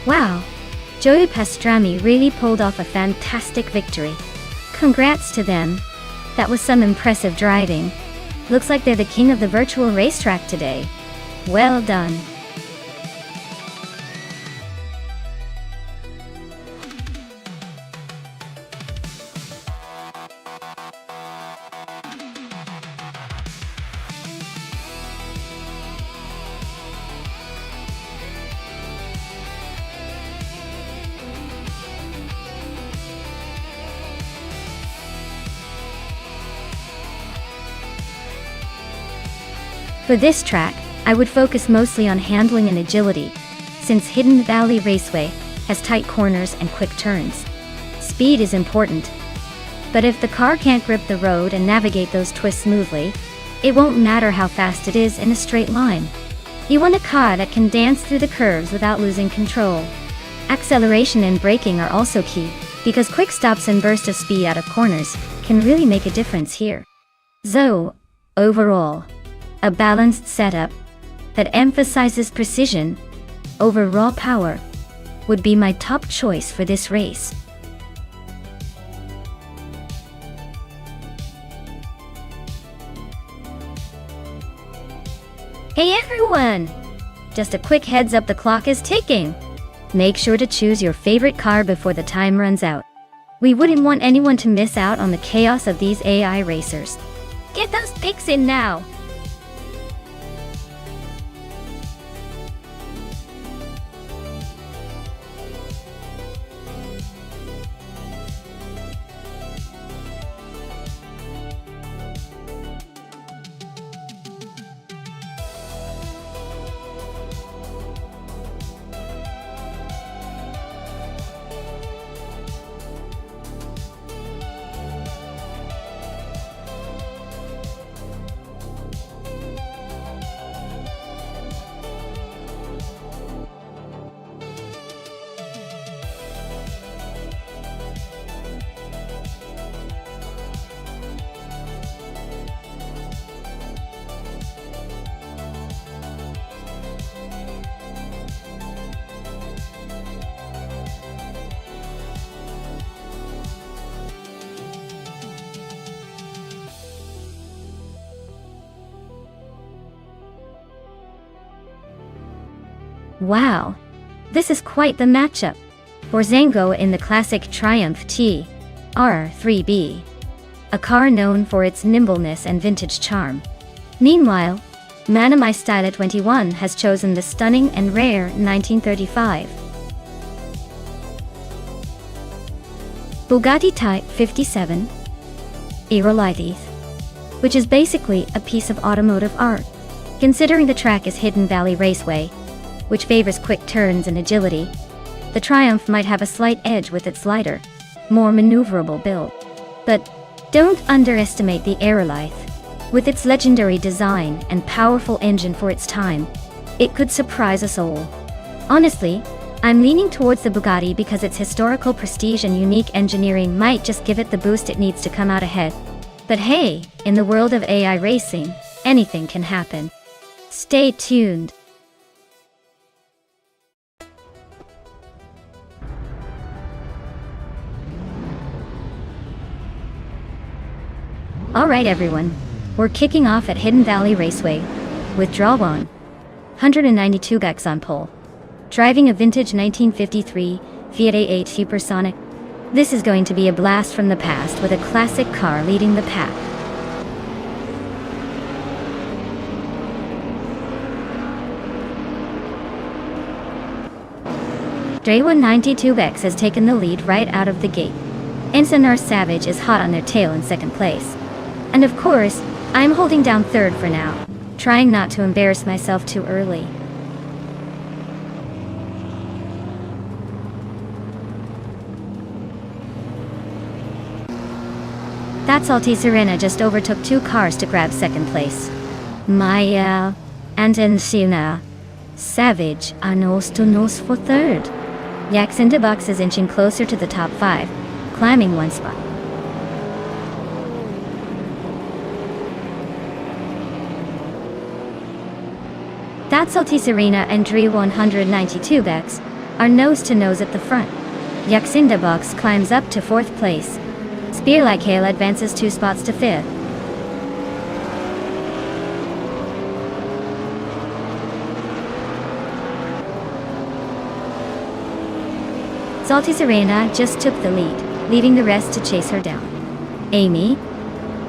Wow, Joey Pastrami really pulled off a fantastic victory. Congrats to them. That was some impressive driving. Looks like they're the king of the virtual racetrack today. Well done. For this track, I would focus mostly on handling and agility, since Hidden Valley Raceway has tight corners and quick turns. Speed is important, but if the car can't grip the road and navigate those twists smoothly, it won't matter how fast it is in a straight line. You want a car that can dance through the curves without losing control. Acceleration and braking are also key, because quick stops and bursts of speed out of corners can really make a difference here. So, overall, a balanced setup that emphasizes precision over raw power would be my top choice for this race. Hey everyone! Just a quick heads up, the clock is ticking. Make sure to choose your favorite car before the time runs out. We wouldn't want anyone to miss out on the chaos of these AI racers. Get those picks in now! Wow, this is quite the matchup. Borzango in the classic Triumph TR3B, a car known for its nimbleness and vintage charm. Meanwhile, Man of My Style at 21 has chosen the stunning and rare 1935 Bugatti Type 57 Aerolithe, which is basically a piece of automotive art. Considering the track is Hidden Valley Raceway, which favors quick turns and agility, the Triumph might have a slight edge with its lighter, more maneuverable build. But don't underestimate the Aerolithe. With its legendary design and powerful engine for its time, it could surprise us all. Honestly, I'm leaning towards the Bugatti because its historical prestige and unique engineering might just give it the boost it needs to come out ahead. But hey, in the world of AI racing, anything can happen. Stay tuned. Alright everyone, we're kicking off at Hidden Valley Raceway with Draw 1, 192 Gex on pole, driving a vintage 1953 Fiat A8 Supersonic. This is going to be a blast from the past with a classic car leading the pack. Dre 192 Gex has taken the lead right out of the gate. Ensign Savage is hot on their tail in second place. And of course, I'm holding down third for now, trying not to embarrass myself too early. That Salty Serena just overtook 2 cars to grab second place. Maya and Encina Savage are nose to nose for third. Yaxindabox is inching closer to the top 5, climbing 1 spot. That Salty Serena and Dre 192 Bex are nose to nose at the front. Yaxindabox climbs up to 4th place. Spear Like Hail advances 2 spots to 5th. Salty Serena just took the lead, leaving the rest to chase her down. Amy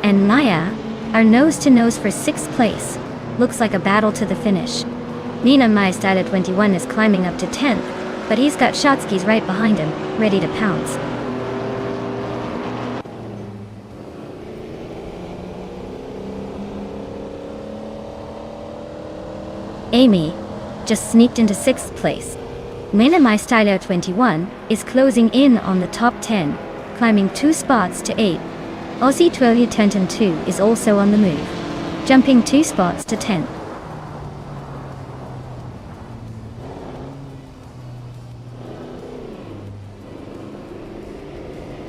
and Maya are nose to nose for 6th place. Looks like a battle to the finish. Nina My Style at 21 is climbing up to 10th, but he's got Shotskis right behind him, ready to pounce. Amy just sneaked into 6th place. Nina My Style at 21 is closing in on the top 10, climbing 2 spots to 8. Aussie Twilio Tenton 2 is also on the move, jumping 2 spots to 10th.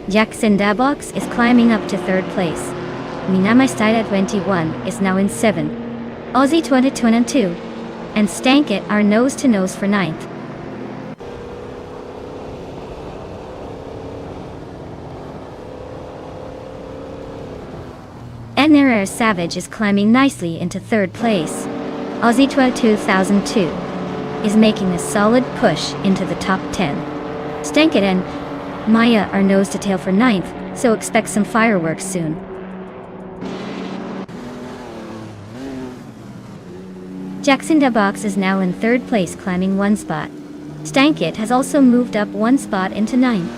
Jackson Dabox is climbing up to 3rd place. Minamai Style at 21 is now in 7th. Aussie 2022 and Stankit are nose to nose for 9th. NRR Savage is climbing nicely into 3rd place. Aussie 2002 is making a solid push into the top 10. Stankit and Maya are nose to tail for 9th, so expect some fireworks soon. Jackson Dabox is now in 3rd place, climbing 1 spot. Stankit has also moved up 1 spot into 9th.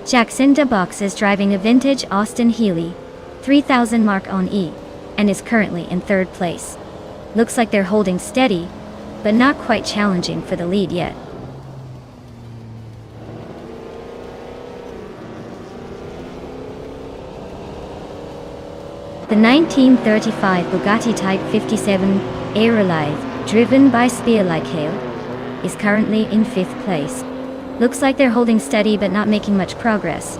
Jackson Dabox is driving a vintage Austin Healey 3000 Mark on E and is currently in 3rd place. Looks like they're holding steady, but not quite challenging for the lead yet. The 1935 Bugatti Type 57 Aerolite, driven by Spearlike is currently in 5th place. Looks like they're holding steady but not making much progress.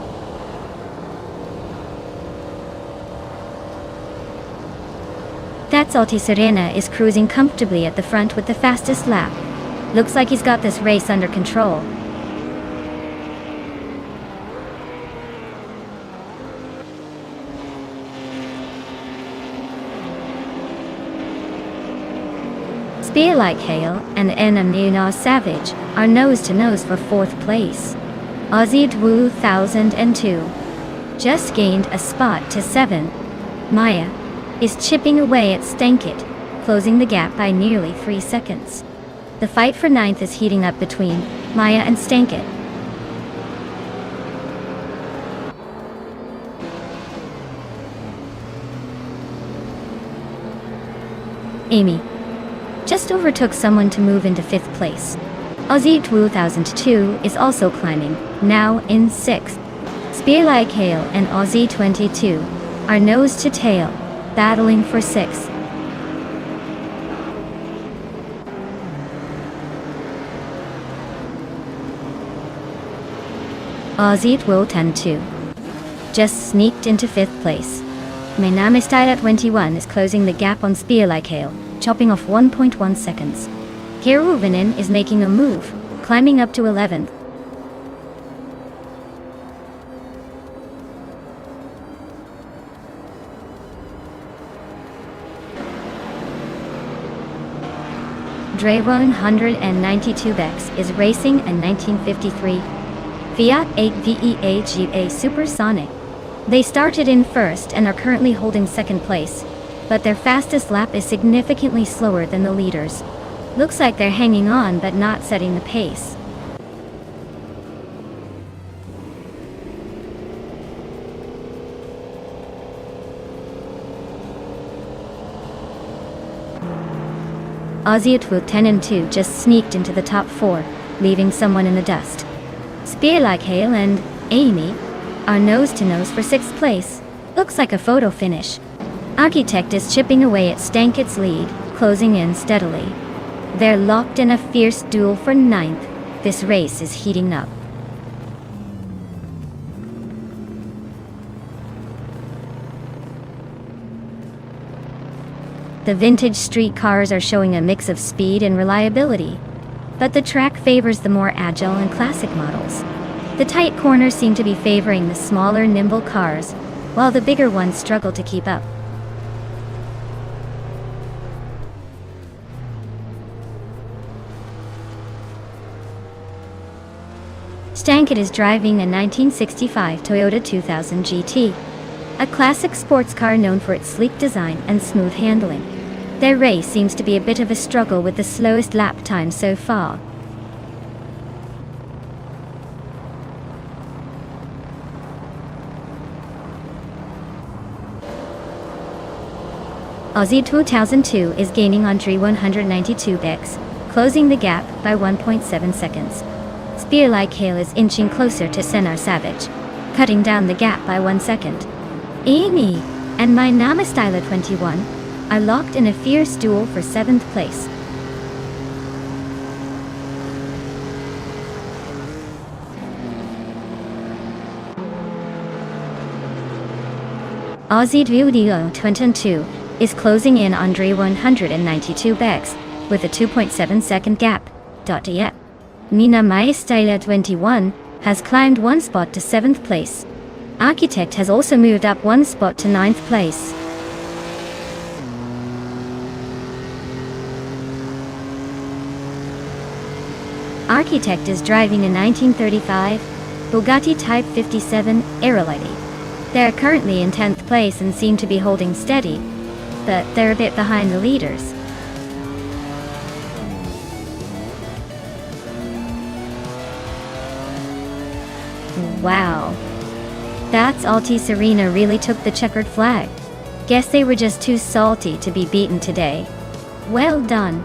That's Alti Serena is cruising comfortably at the front with the fastest lap. Looks like he's got this race under control. Spearlike Hale and NMNA Savage are nose to nose for 4th place. Aussie 2002 just gained a spot to 7th. Maya is chipping away at Stankit, closing the gap by nearly 3 seconds. The fight for 9th is heating up between Maya and Stankit. Amy just overtook someone to move into 5th place. Aussie 2002 is also climbing, now in 6th. Spearlike Hale and Aussie 22 are nose to tail, battling for 6th. Aussie 2002 just sneaked into 5th place. Mainame Style at 21 is closing the gap on Spearlike Hale, chopping off 1.1 seconds. Keruvinen is making a move, climbing up to 11th. Dre 192 Bex is racing a 1953 Fiat 8 VEAGA Supersonic. They started in 1st and are currently holding 2nd place, but their fastest lap is significantly slower than the leaders. Looks like they're hanging on but not setting the pace. Aussie 10 and 2 just sneaked into the top 4, leaving someone in the dust. Spearlike Hale and Amy are nose to nose for 6th place. Looks like a photo finish. Architect is chipping away at Stankit's lead, closing in steadily. They're locked in a fierce duel for 9th. This race is heating up. The vintage street cars are showing a mix of speed and reliability, but the track favors the more agile and classic models. The tight corners seem to be favoring the smaller, nimble cars, while the bigger ones struggle to keep up. Stankit is driving a 1965 Toyota 2000 GT, a classic sports car known for its sleek design and smooth handling. Their race seems to be a bit of a struggle with the slowest lap time so far. Aussie 2002 is gaining on Dre 192 Bex, closing the gap by 1.7 seconds. Spearlike Hale is inching closer to Senar Savage, cutting down the gap by 1 second. Amy and My Nama Styler 21 are locked in a fierce duel for 7th place. Aussie Duo 22 is closing in on 192 bags, with a 2.7-second gap. Yet, Nina Maestela 21 has climbed one spot to 7th place. Architect has also moved up one spot to 9th place. Architect is driving a 1935 Bugatti Type 57 Aerolite. They're currently in 10th place and seem to be holding steady, but they're a bit behind the leaders. Wow. That's Alti Serena really took the checkered flag. Guess they were just too salty to be beaten today. Well done.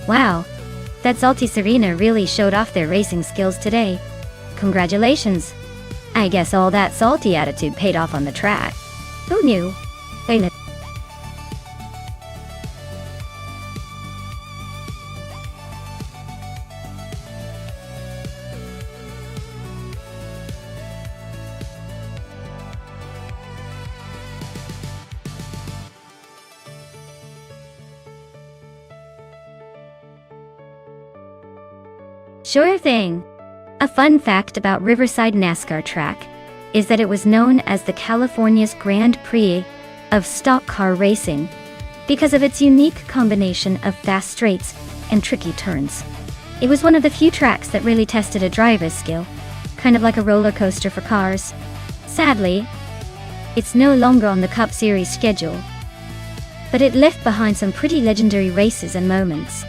Wow, that Salty Serena really showed off their racing skills today. Congratulations. I guess all that salty attitude paid off on the track. Who knew? Sure thing. A fun fact about Riverside NASCAR track is that it was known as the California's Grand Prix of stock car racing because of its unique combination of fast straights and tricky turns. It was one of the few tracks that really tested a driver's skill, kind of like a roller coaster for cars. Sadly, it's no longer on the Cup Series schedule, but it left behind some pretty legendary races and moments.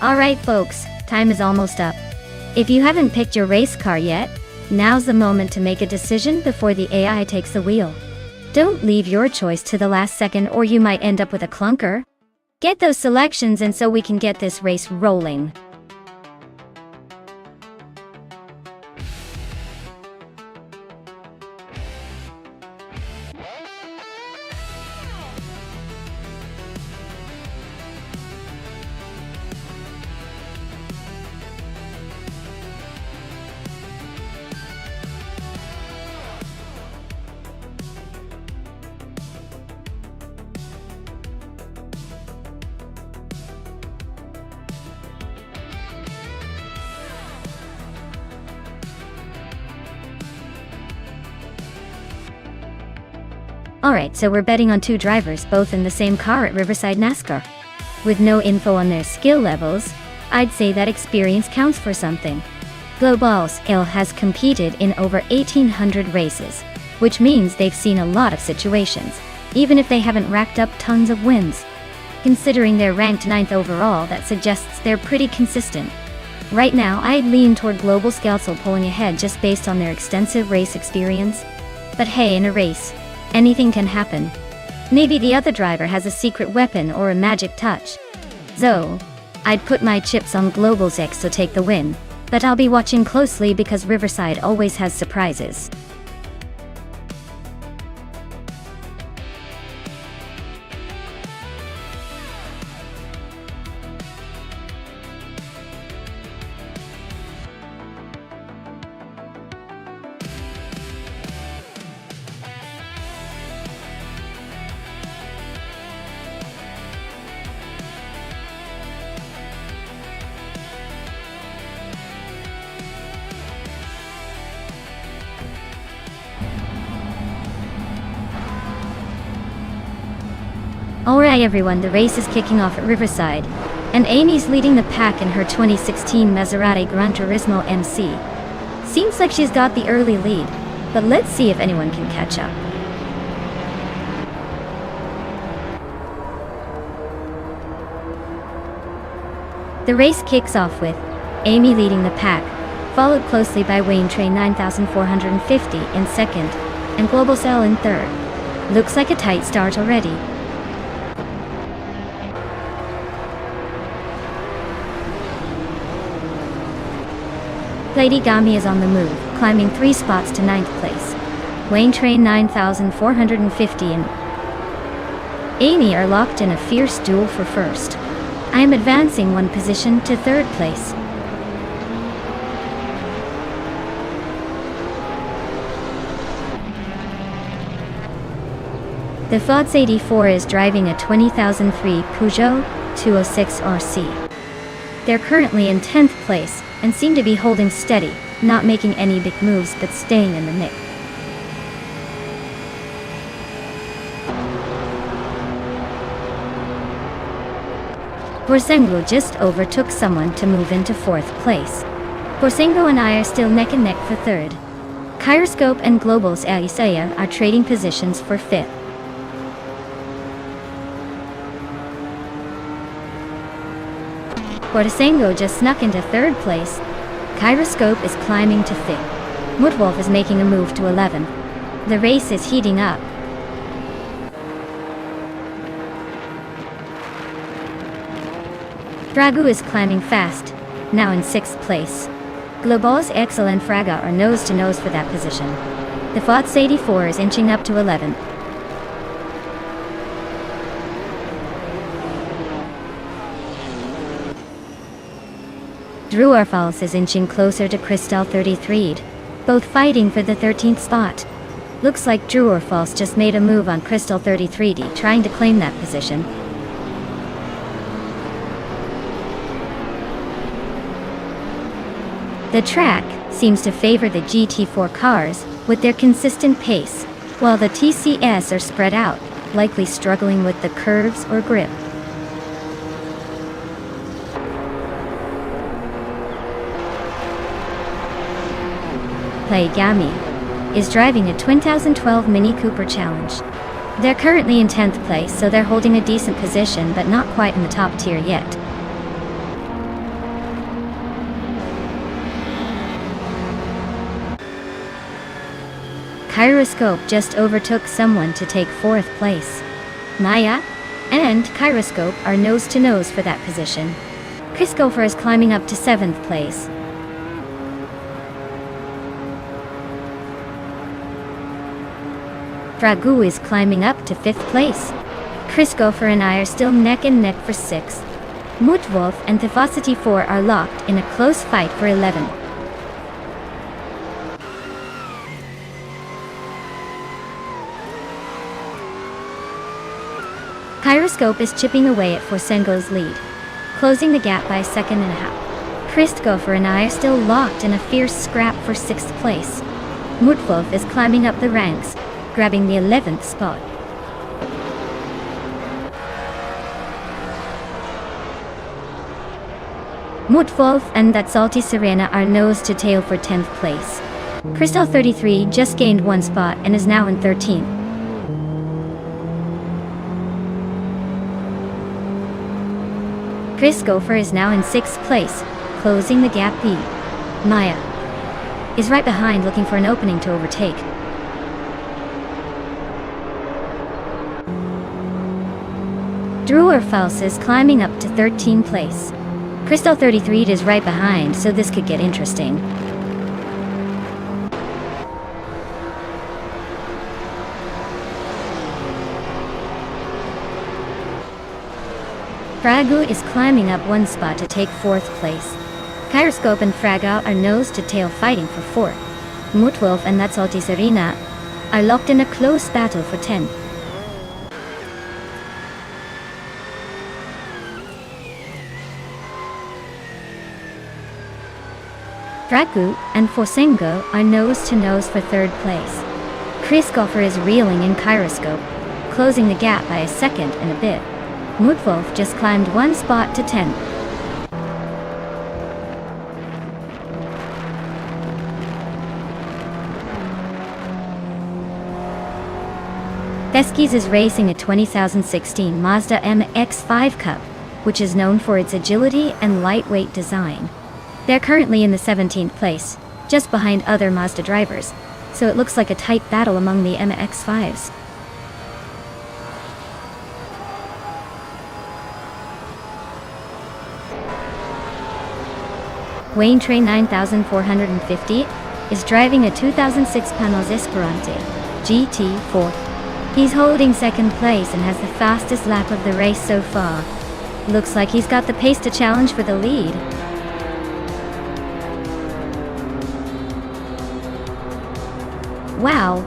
Alright folks, time is almost up. If you haven't picked your race car yet, now's the moment to make a decision before the AI takes the wheel. Don't leave your choice to the last second or you might end up with a clunker. Get those selections and so we can get this race rolling. Alright, so we're betting on two drivers both in the same car at Riverside NASCAR. With no info on their skill levels, I'd say that experience counts for something. Global Scale has competed in over 1,800 races, which means they've seen a lot of situations, even if they haven't racked up tons of wins. Considering they're ranked 9th overall, that suggests they're pretty consistent. Right now, I'd lean toward Global Scoutsel pulling ahead just based on their extensive race experience. But hey, in a race, anything can happen. Maybe the other driver has a secret weapon or a magic touch. So, I'd put my chips on Global's X to take the win, but I'll be watching closely because Riverside always has surprises. Alright everyone, the race is kicking off at Riverside, and Amy's leading the pack in her 2016 Maserati Gran Turismo MC. Seems like she's got the early lead, but let's see if anyone can catch up. The race kicks off with Amy leading the pack, followed closely by Wayne Train 9450 in second, and Global Cell in third. Looks like a tight start already. Lady Gami is on the move, climbing 3 spots to 9th place. Wayne Train 9450 and Amy are locked in a fierce duel for first. I am advancing 1 position to 3rd place. The FODS 84 is driving a 2003 Peugeot 206 RC. They're currently in 10th place and seem to be holding steady, not making any big moves but staying in the mix. Borsengo just overtook someone to move into 4th place. Borsengo and I are still neck and neck for 3rd. Kyroscope and Global's Isaiah are trading positions for 5th. Borsengo just snuck into 3rd place. Kyroscope is climbing to 5th. Mudwolf is making a move to 11th. The race is heating up. Dragu is climbing fast, now in 6th place. Global's Excel and Fraga are nose to nose for that position. The FODS 84 is inching up to 11th. Druarfals is inching closer to Crystal 33, both fighting for the 13th spot. Looks like Druarfals just made a move on Crystal 33D, trying to claim that position. The track seems to favor the GT4 cars with their consistent pace, while the TCS are spread out, likely struggling with the curves or grip. Gami is driving a 2012 Mini Cooper Challenge. They're currently in 10th place, so they're holding a decent position but not quite in the top tier yet. Kyroscope just overtook someone to take 4th place. Maya and Kyroscope are nose to nose for that position. Christopher is climbing up to 7th place. Dragu is climbing up to 5th place. Christopher and I are still neck and neck for 6th. Mutwolf and Thefosity 4 are locked in a close fight for 11th. Kyroscope is chipping away at Forsengo's lead, closing the gap by a second and a half. Christopher and I are still locked in a fierce scrap for 6th place. Mutwolf is climbing up the ranks, grabbing the 11th spot. Mutwolf and That Salty Serena are nose to tail for 10th place. Crystal 33 just gained 1 spot and is now in 13th. Chris Gopher is now in 6th place, closing the gap. B. Maya is right behind, looking for an opening to overtake. Druarfals is climbing up to 13th place. Crystal 33 is right behind, so this could get interesting. Fragu is climbing up 1 spot to take 4th place. Kyroscope and Fraga are nose to tail fighting for 4th. Mutwolf and That Salty Serena are locked in a close battle for 10th. Dragu and Forsengo are nose to nose for 3rd place. Christopher is reeling in Kyroscope, closing the gap by a second and a bit. Moodwolf just climbed one spot to 10th. Theskis is racing a 2016 Mazda MX-5 Cup, which is known for its agility and lightweight design. They're currently in the 17th place, just behind other Mazda drivers, so it looks like a tight battle among the MX-5s. Wayne Train 9450 is driving a 2006 Panos Esperante GT4. He's holding second place and has the fastest lap of the race so far. Looks like he's got the pace to challenge for the lead. Wow,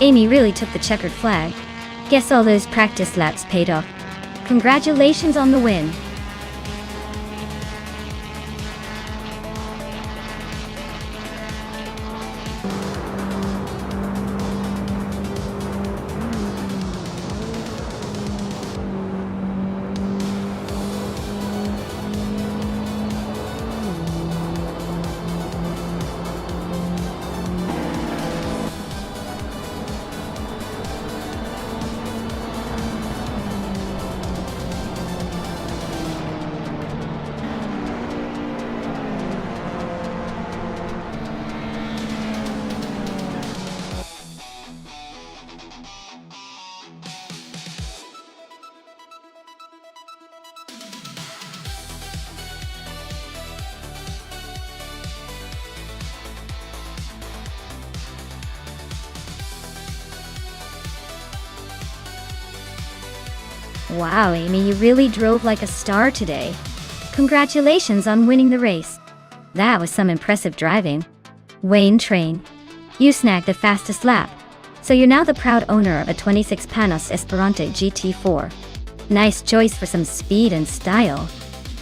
Amy really took the checkered flag. Guess all those practice laps paid off. Congratulations on the win. Wow, Amy, you really drove like a star today. Congratulations on winning the race. That was some impressive driving. Wayne Train, you snagged the fastest lap, so you're now the proud owner of a 26 Panos Esperante GT4. Nice choice for some speed and style.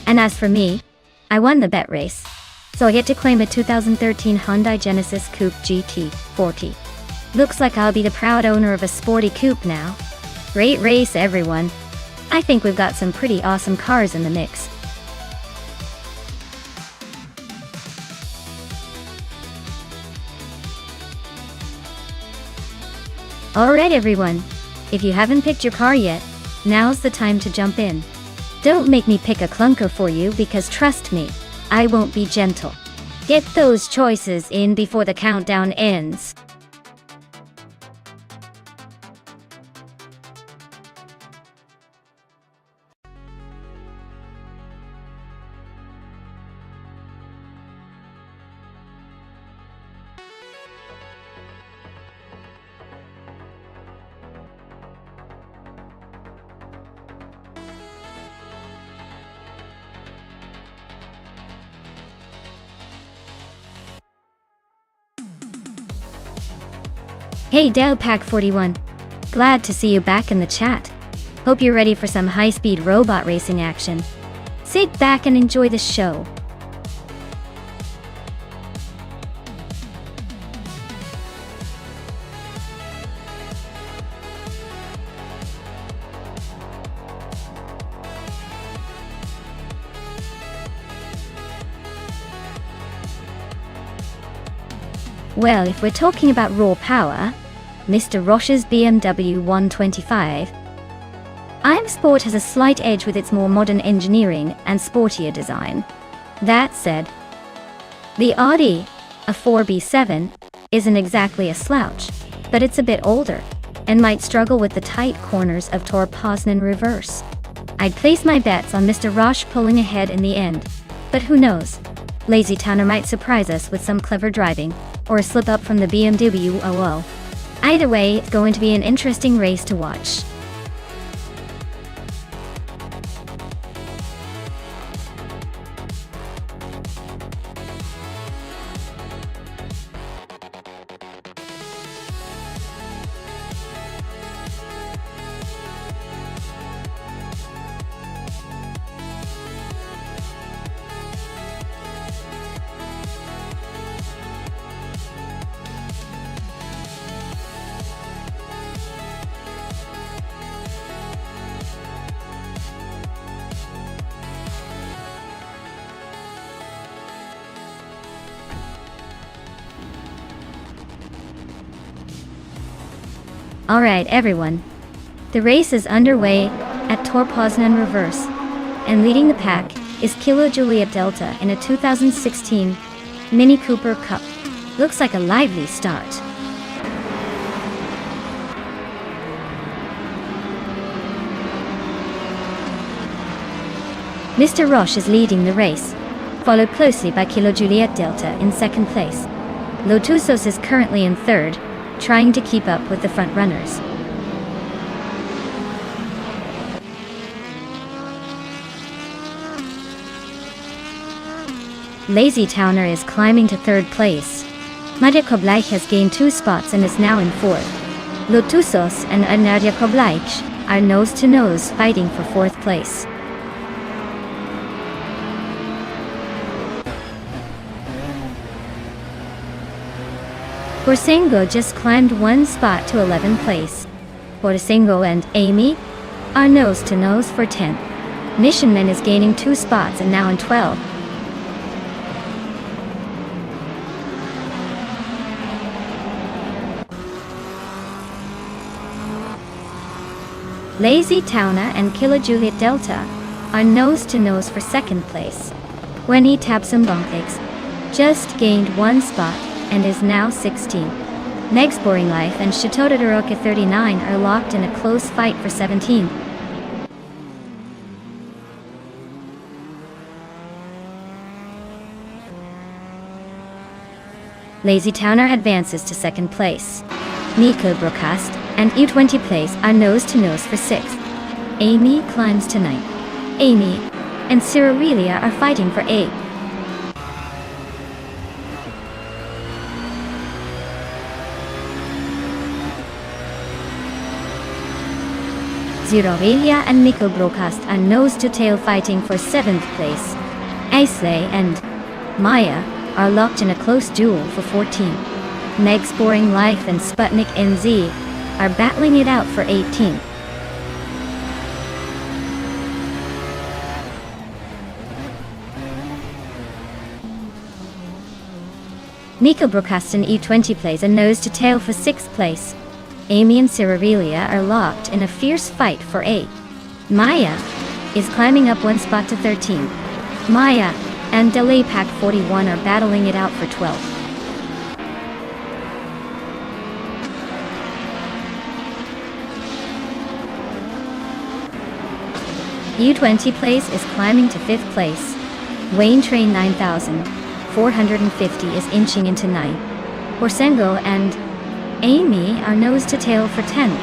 And as for me, I won the bet race, so I get to claim a 2013 Hyundai Genesis Coupe GT40. Looks like I'll be the proud owner of a sporty coupe now. Great race, everyone. I think we've got some pretty awesome cars in the mix. Alright everyone, if you haven't picked your car yet, now's the time to jump in. Don't make me pick a clunker for you because trust me, I won't be gentle. Get those choices in before the countdown ends. Hey Delpack41, glad to see you back in the chat. Hope you're ready for some high-speed robot racing action. Sit back and enjoy the show. Well, if we're talking about raw power, Mr. Roche's BMW 125 IM Sport has a slight edge with its more modern engineering and sportier design. That said, the Audi, a 4B7, isn't exactly a slouch, but it's a bit older, and might struggle with the tight corners of Tor Poznan reverse. I'd place my bets on Mr. Roche pulling ahead in the end, but who knows? Lazy Tanner might surprise us with some clever driving, or a slip up from the BMW 00. Either way, it's going to be an interesting race to watch. Alright everyone. The race is underway at Tor Poznan reverse, and leading the pack is Kilo Juliet Delta in a 2016 Mini Cooper Cup. Looks like a lively start. Mr. Roche is leading the race, followed closely by Kilo Juliet Delta in second place. Lotusos is currently in third, trying to keep up with the front runners. Lazy Towner is climbing to third place. Nadia Koblach has gained 2 spots and is now in fourth. Lotusos and Nadia Koblach are nose-to-nose fighting for fourth place. Borsengo just climbed 1 spot to 11th place. Borsengo and Amy are nose-to-nose for 10th. Missionman is gaining 2 spots and now in 12th. Lazy Towner and Kilo Juliet Delta are nose-to-nose for second place. Wendy Tabsumbonkix just gained 1 spot and is now 16th. Meg's Boring Life and Chateau Todoroka 39 are locked in a close fight for 17th. Lazy Towner advances to second place. Nico Broadcast and U20 Place are nose-to-nose for 6th. Amy climbs to 9th. Amy and Cyrilia are fighting for 8th. Cyrilia and Nico Broadcast are nose-to-tail fighting for 7th place. Aisley and Maya are locked in a close duel for 14th. Meg's Boring Life and Sputnik NZ are battling it out for 18th. Nico Broadcast and E20 plays a nose-to-tail for 6th place. Amy and Cyrilia are locked in a fierce fight for 8th. Maya is climbing up 1 spot to 13th. Maya and Delay Pack 41 are battling it out for 12th. U20 Place is climbing to 5th place. Wayne Train 9450 is inching into 9th. Borsengo and Amy are nose-to-tail for 10th.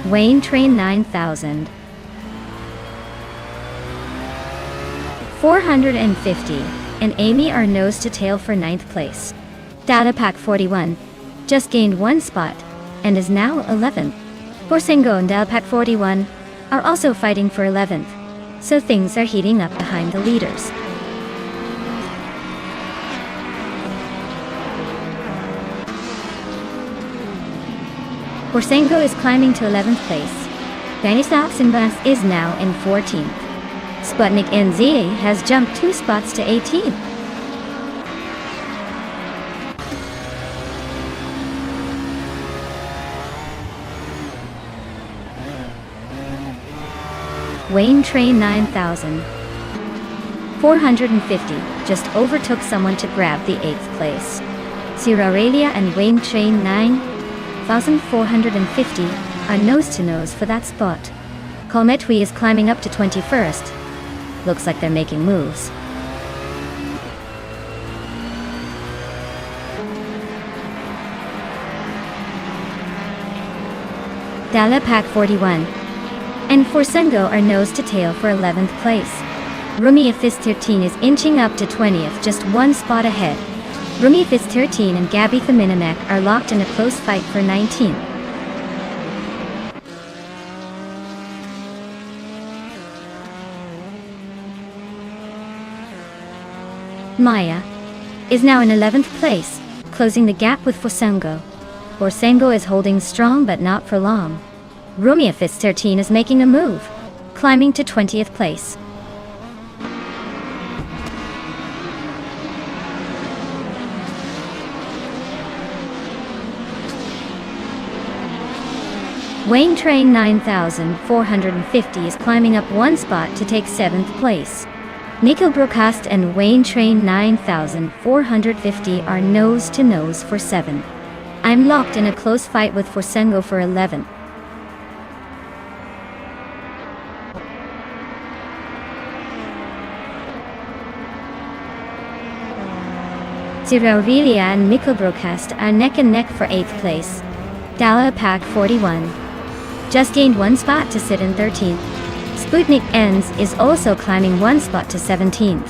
Wayne Train 9450 and Amy are nose-to-tail for 9th place. Data Pack 41 just gained 1 spot and is now 11th. Borsengo and Data Pack 41 are also fighting for 11th, so things are heating up behind the leaders. Borsengo is climbing to 11th place. Vanessa Simbas is now in 14th. Sputnik NZ has jumped 2 spots to 18th. Wayne Train 9450 just overtook someone to grab the 8th place. Cyrilia and Wayne Train 9450 are nose-to-nose for that spot. Colmetwi is climbing up to 21st. Looks like they're making moves. Dala Pack 41 and Forsengo are nose-to-tail for 11th place. Rumi Fist 13 is inching up to 20th, just 1 spot ahead. Rumi Fist 13 and Gabby Theminamek are locked in a close fight for 19th. Maya is now in 11th place, closing the gap with Forsengo. Forsengo is holding strong but not for long. Romeo Fist 13 is making a move, climbing to 20th place. Wayne Train 9450 is climbing up one spot to take 7th place. Nico Broadcast and Wayne Train 9450 are nose to nose for 7. I'm locked in a close fight with Forsengo for 11. Ziraurelia and Nico Broadcast are neck and neck for 8th place. Dala Pack 41 just gained one spot to sit in 13th. Sputnik Ends is also climbing one spot to 17th.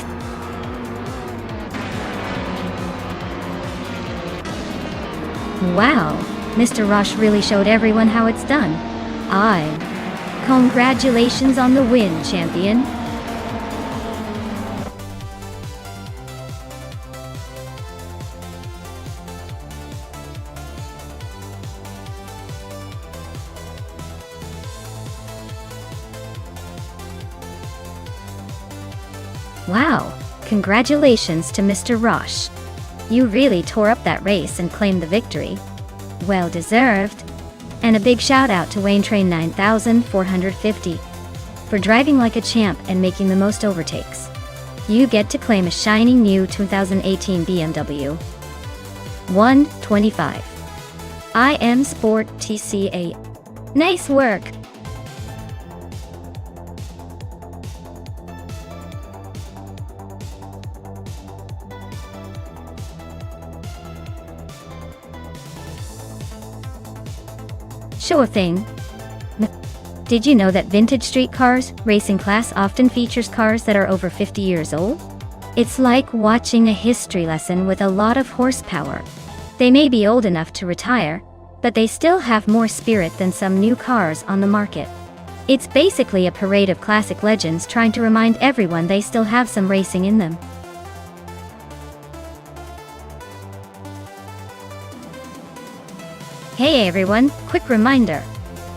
Wow, Mr. Rush really showed everyone how it's done. Congratulations on the win, champion. Wow, congratulations to Mr. Roche. You really tore up that race and claimed the victory. Well deserved. And a big shout out to Wayne Train 9450 for driving like a champ and making the most overtakes. You get to claim a shining new 2018 BMW 125 IM Sport TCA. Nice work! Sure thing. Did you know that vintage street cars racing class often features cars that are over 50 years old? It's like watching a history lesson with a lot of horsepower. They may be old enough to retire, but they still have more spirit than some new cars on the market. It's basically a parade of classic legends trying to remind everyone they still have some racing in them. Hey everyone, quick reminder.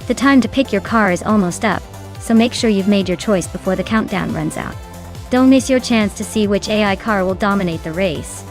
The time to pick your car is almost up, so make sure you've made your choice before the countdown runs out. Don't miss your chance to see which AI car will dominate the race.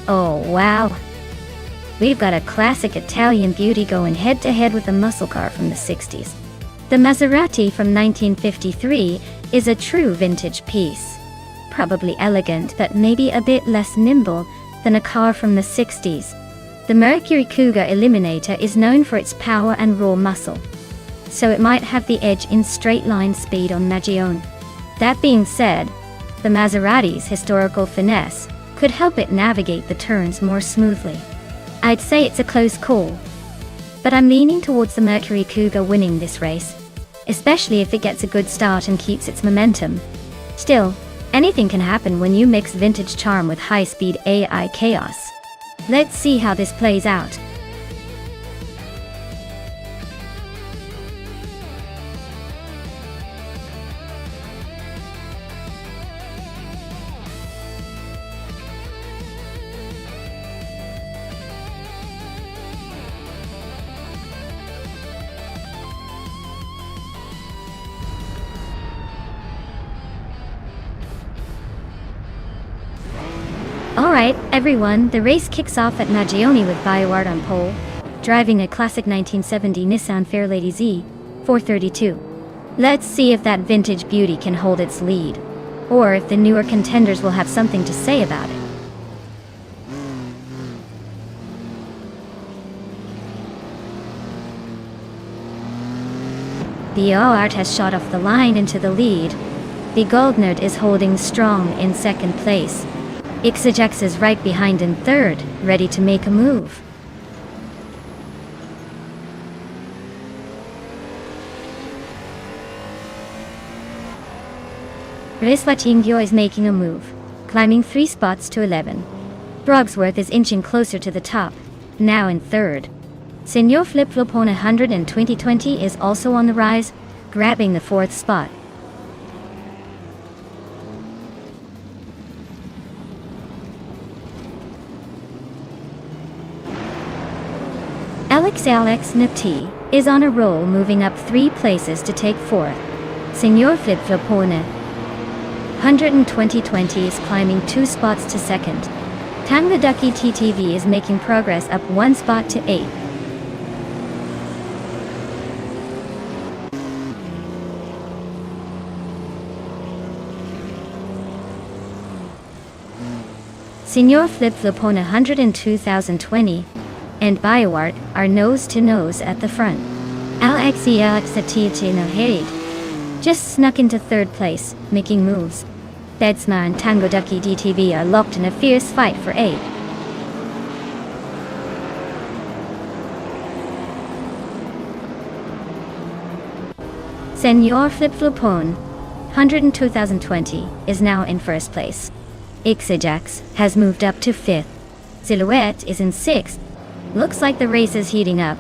Oh wow! We've got a classic Italian beauty going head-to-head with a muscle car from the 60s. The Maserati from 1953 is a true vintage piece. Probably elegant but maybe a bit less nimble than a car from the 60s. The Mercury Cougar Eliminator is known for its power and raw muscle, so it might have the edge in straight-line speed on Magione. That being said, the Maserati's historical finesse could help it navigate the turns more smoothly. I'd say it's a close call, but I'm leaning towards the Mercury Cougar winning this race, especially if it gets a good start and keeps its momentum. Still, anything can happen when you mix vintage charm with high-speed AI chaos. Let's see how this plays out. Alright, everyone, the race kicks off at Magione with BioArt on pole, driving a classic 1970 Nissan Fairlady Z 432. Let's see if that vintage beauty can hold its lead, or if the newer contenders will have something to say about it. BioArt has shot off the line into the lead. The Goldnerd is holding strong in second place. Ixajax is right behind in third, ready to make a move. Reswatingyo is making a move, climbing 3 spots to 11. Brogsworth is inching closer to the top, now in third. Senor Flip-Flopone 100 in 2020 is also on the rise, grabbing the 4th spot. Alex Nipti is on a roll, moving up 3 places to take 4th. Senor Flip-Flopone 100 in 2020 is climbing 2 spots to 2nd. Tangadaki TTV is making progress up 1 spot to 8th. Senor Flip-Flopone 100 in 2020 and BioArt are nose-to-nose at the front. Alexatino just snuck into 3rd place, making moves. Bedsma and Tangodaki DTV are locked in a fierce fight for 8th. Senor Flip-Flopone 100 in 2020 is now in 1st place. Ixajax has moved up to 5th. Silhouette is in 6th. Looks like the race is heating up.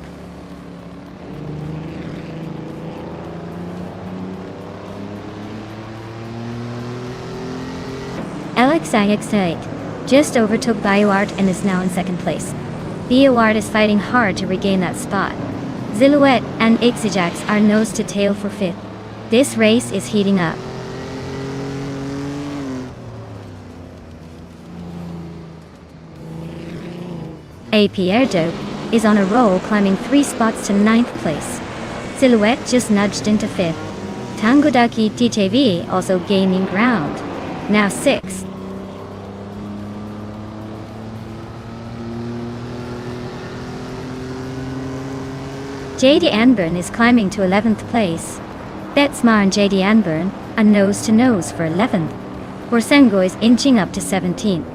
Alex just overtook BioArt and is now in 2nd place. BioArt is fighting hard to regain that spot. Silhouette and Ixajax are nose to tail for 5th. This race is heating up. Pierre Dope is on a roll, climbing 3 spots to 9th place. Silhouette just nudged into 5th. Tangodaki TTV also gaining ground, now 6th. JD Anburn is climbing to 11th place. Betsmar and JD Anburn are nose-to-nose for 11th. Borsengo is inching up to 17th.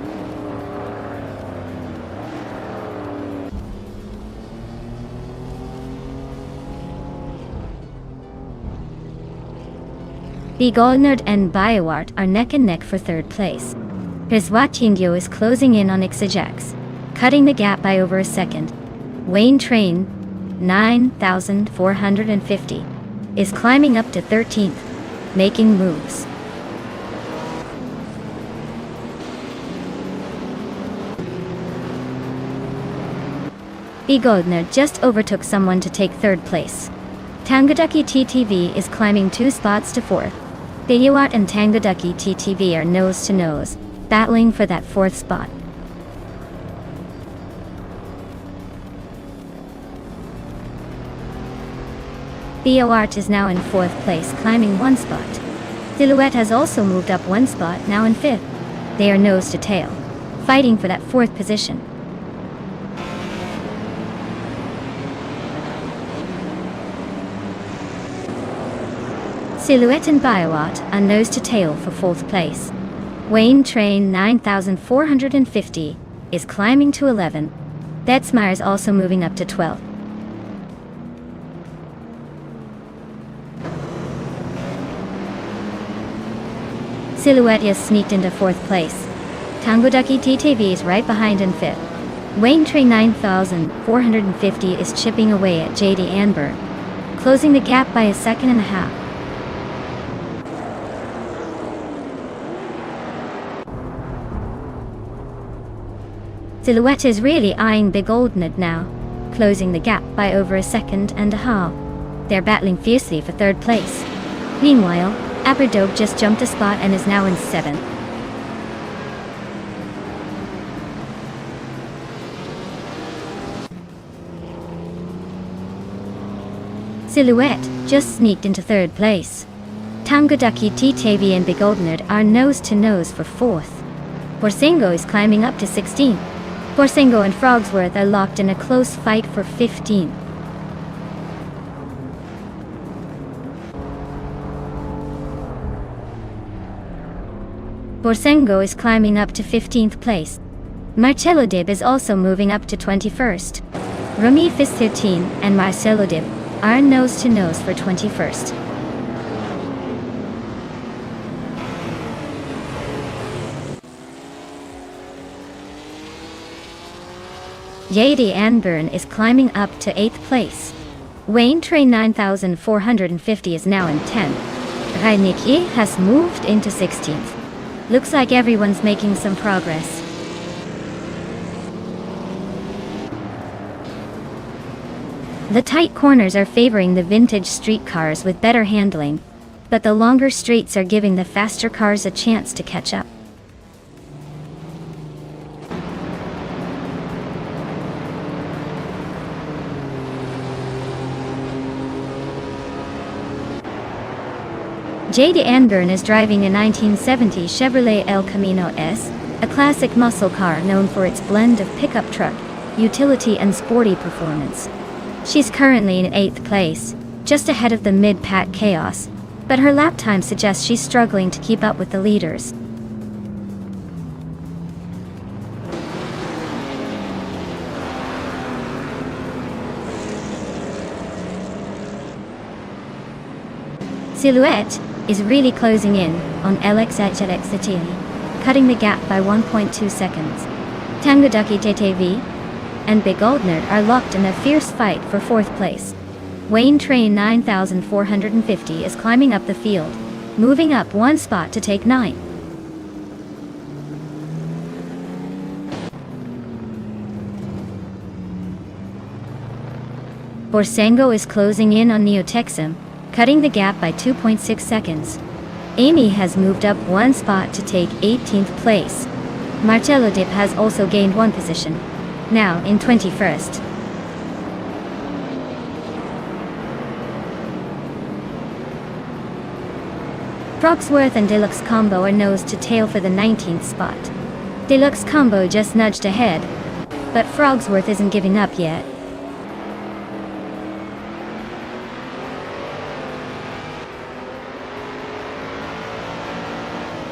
The Goldnerd and BioArt are neck and neck for 3rd place. Reswatingyo is closing in on Ixajax, cutting the gap by over a second. Wayne Train 9,450 is climbing up to 13th, making moves. The Goldnerd just overtook someone to take 3rd place. Tangadaki TTV is climbing 2 spots to 4th. BioArt and Tangadaki TTV are nose-to-nose, battling for that 4th spot. BioArt is now in 4th place, climbing 1 spot. Silhouette has also moved up 1 spot, now in 5th. They are nose-to-tail, fighting for that 4th position. Silhouette and BioArt are nose-to-tail for 4th place. Wayne Train 9,450 is climbing to 11th. Betsmeyer is also moving up to 12th. Silhouette has sneaked into 4th place. Tangodaki TTV is right behind in 5th. Wayne Train 9,450 is chipping away at JD Anburn, closing the gap by 1.5 seconds. Silhouette is really eyeing Big Goldnerd now, closing the gap by over 1.5 seconds. They're battling fiercely for 3rd place. Meanwhile, Aberdope just jumped a spot and is now in 7th. Silhouette just sneaked into third place. Tanguducky TTV and Big Oldnerd are nose to nose for fourth. Borsengo is climbing up to 16th. Borsengo and Frogsworth are locked in a close fight for 15th. Borsengo is climbing up to 15th place. Marcello Dib is also moving up to 21st. Rumi Fis 13 and Marcello Dib are nose to nose for 21st. JD Anburn is climbing up to 8th place. Wayne Train 9450 is now in 10th. Reiniki has moved into 16th. Looks like everyone's making some progress. The tight corners are favoring the vintage street cars with better handling, but the longer straights are giving the faster cars a chance to catch up. JD Anburn is driving a 1970 Chevrolet El Camino S, a classic muscle car known for its blend of pickup truck, utility and sporty performance. She's currently in 8th place, just ahead of the mid-pack Chaos, but her lap time suggests she's struggling to keep up with the leaders. Silhouette is really closing in on LXHLXTV, cutting the gap by 1.2 seconds. Tanguducky TTV and Big Oldnerd are locked in a fierce fight for 4th place. Wayne Train 9450 is climbing up the field, moving up one spot to take 9th. Borsengo is closing in on Neotexum, cutting the gap by 2.6 seconds. Amy has moved up one spot to take 18th place. Marcello Dip has also gained one position, now in 21st. Frogsworth and Deluxe Combo are nose to tail for the 19th spot. Deluxe Combo just nudged ahead, but Frogsworth isn't giving up yet.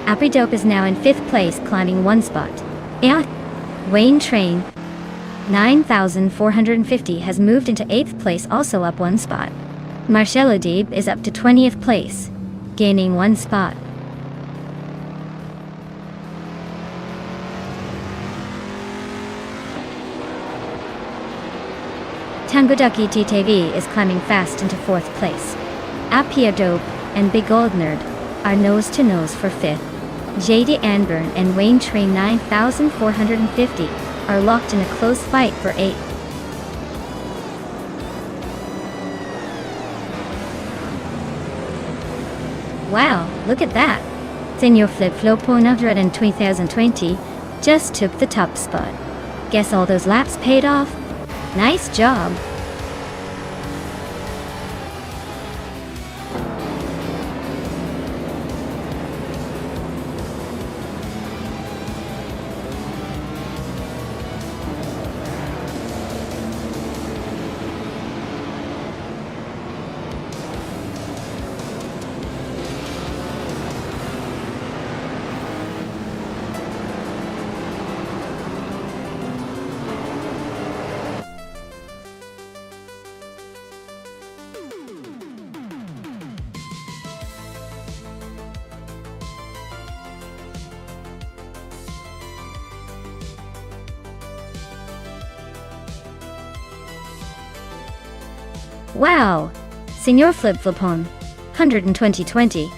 Apridope is now in 5th place, climbing one spot. Wayne Train 9450 has moved into 8th place, also up one spot. Marcello Deeb is up to 20th place, gaining one spot. Tanguducky TTV is climbing fast into 4th place. Apridope and Big Oldnerd are nose to nose for 5th. JD Anburn and Wayne Train 9450 are locked in a close fight for 8th. Wow, look at that! Senior Flip Flop 100 in 2020 just took the top spot. Guess all those laps paid off? Nice job! Wow! Senior Flip Flopon 100 in 2020.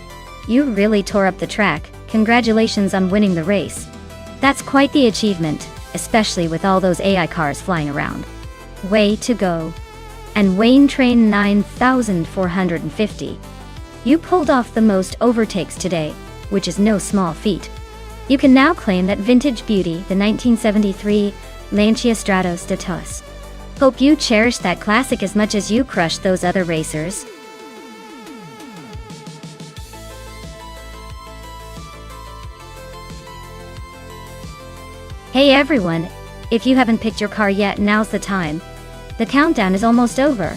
You really tore up the track. Congratulations on winning the race. That's quite the achievement, especially with all those AI cars flying around. Way to go. And Wayne Train 9450. You pulled off the most overtakes today, which is no small feat. You can now claim that vintage beauty, the 1973 Lancia Stratos de Tus. Hope you cherish that classic as much as you crushed those other racers. Hey everyone, if you haven't picked your car yet, now's the time. The countdown is almost over.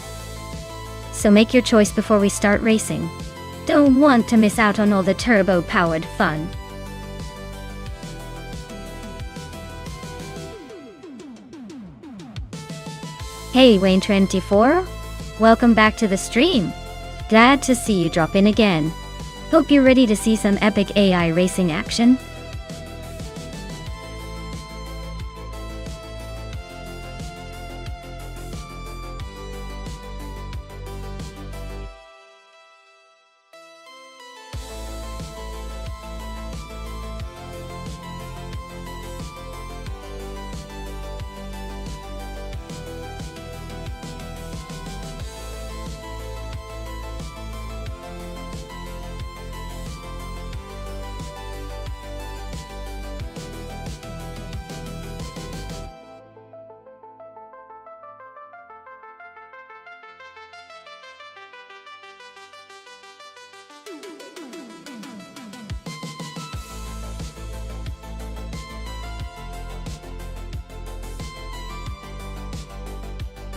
So make your choice before we start racing. Don't want to miss out on all the turbo-powered fun. Hey Wayne24, welcome back to the stream. Glad to see you drop in again. Hope you're ready to see some epic AI racing action.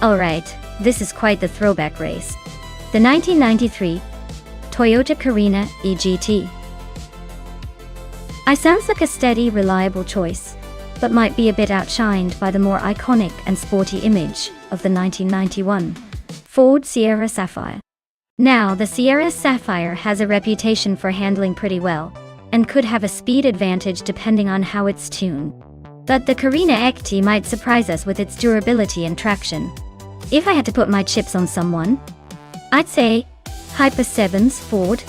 Alright, this is quite the throwback race. The 1993 Toyota Carina EGT. I sounds like a steady, reliable choice, but might be a bit outshined by the more iconic and sporty image of the 1991 Ford Sierra Sapphire. Now, the Sierra Sapphire has a reputation for handling pretty well, and could have a speed advantage depending on how it's tuned. But the Carina EGT might surprise us with its durability and traction. If I had to put my chips on someone, I'd say Hyper 7's Ford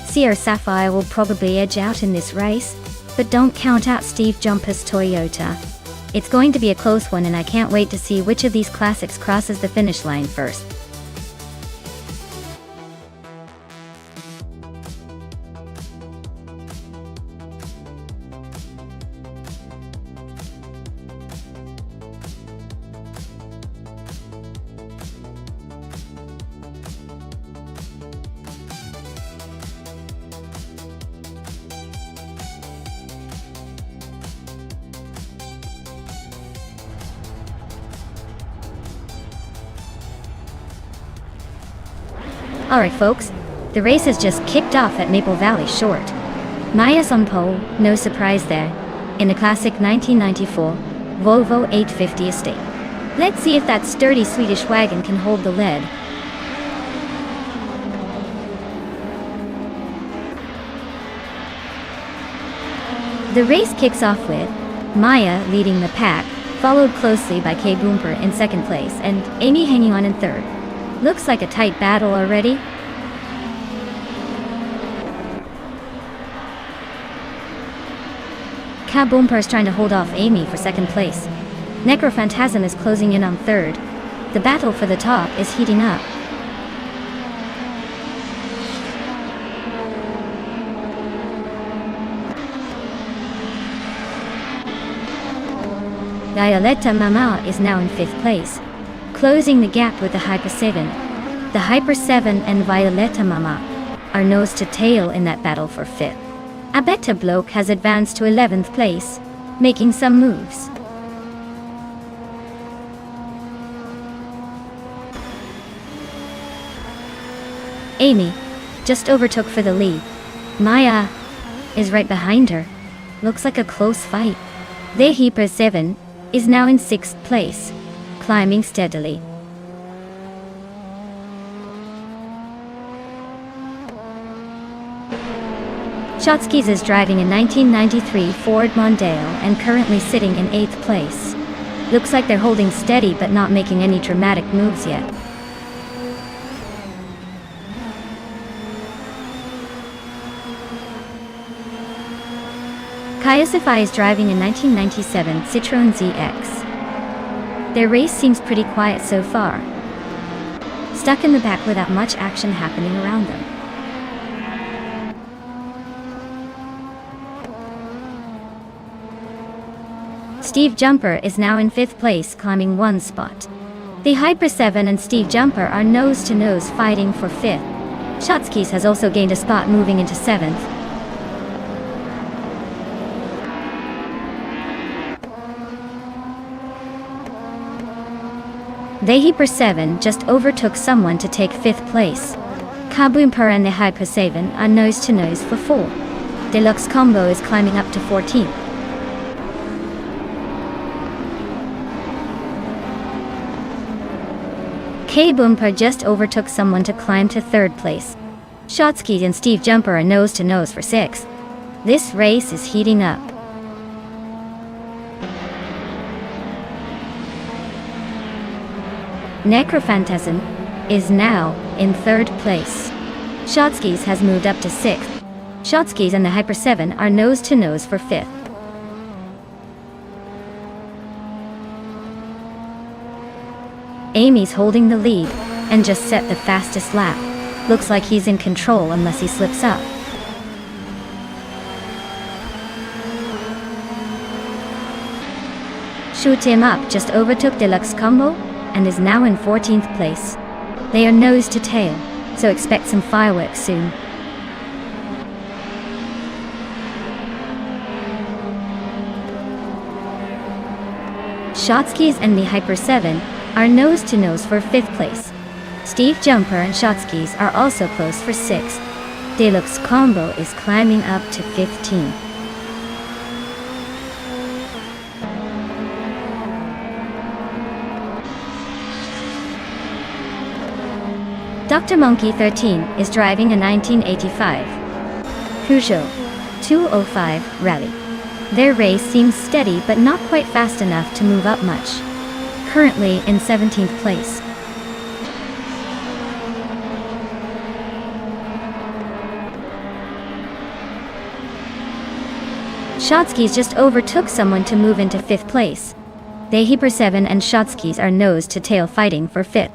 Sierra Sapphire will probably edge out in this race, but don't count out Steve Jumper's Toyota. It's going to be a close one, and I can't wait to see which of these classics crosses the finish line first. Alright folks, the race has just kicked off at Maple Valley Short. Maya's on pole, no surprise there, in a classic 1994 Volvo 850 Estate. Let's see if that sturdy Swedish wagon can hold the lead. The race kicks off with Maya leading the pack, followed closely by Kay Boomper in second place and Amy hanging on in third. Looks like a tight battle already. Kay Boomper is trying to hold off Amy for second place. Necrophantasm is closing in on third. The battle for the top is heating up. Violetta Mama is now in fifth place, closing the gap with the Hyper 7. The Hyper 7 and Violetta Mama are nose to tail in that battle for fifth. Abetta Bloke has advanced to 11th place, making some moves. Amy just overtook for the lead. Maya is right behind her. Looks like a close fight. The Hyper 7 is now in 6th place, climbing steadily. Shotskis is driving a 1993 Ford Mondeo and currently sitting in 8th place. Looks like they're holding steady but not making any dramatic moves yet. Kayasify is driving a 1997 Citroën ZX. Their race seems pretty quiet so far, stuck in the back without much action happening around them. Steve Jumper is now in 5th place, climbing one spot. The Hyper 7 and Steve Jumper are nose-to-nose fighting for 5th. Shotskis has also gained a spot moving into 7th. The Hyper 7 just overtook someone to take 5th place. Kaboomper and the Hyper 7 are nose-to-nose for 4. Deluxe Combo is climbing up to 14th. Kaboomper just overtook someone to climb to 3rd place. Shotskis and Steve Jumper are nose-to-nose for 6th. This race is heating up. Necrophantasm is now in 3rd place. Shotskis has moved up to 6th. Shotskis and the Hyper 7 are nose-to-nose for 5th. Amy's holding the lead and just set the fastest lap. Looks like he's in control unless he slips up. Shoot Him Up just overtook Deluxe Combo and is now in 14th place. They are nose to tail, so expect some fireworks soon. Shotskis and the Hyper 7 are nose-to-nose for 5th place. Steve Jumper and Shotskis are also close for 6th. Deluxe Combo is climbing up to 15. Dr. Monkey 13 is driving a 1985 Peugeot 205 Rally. Their race seems steady but not quite fast enough to move up much. Currently in 17th place. Shotskis just overtook someone to move into 5th place. The Hyper 7 and Shotskis are nose to tail fighting for 5th.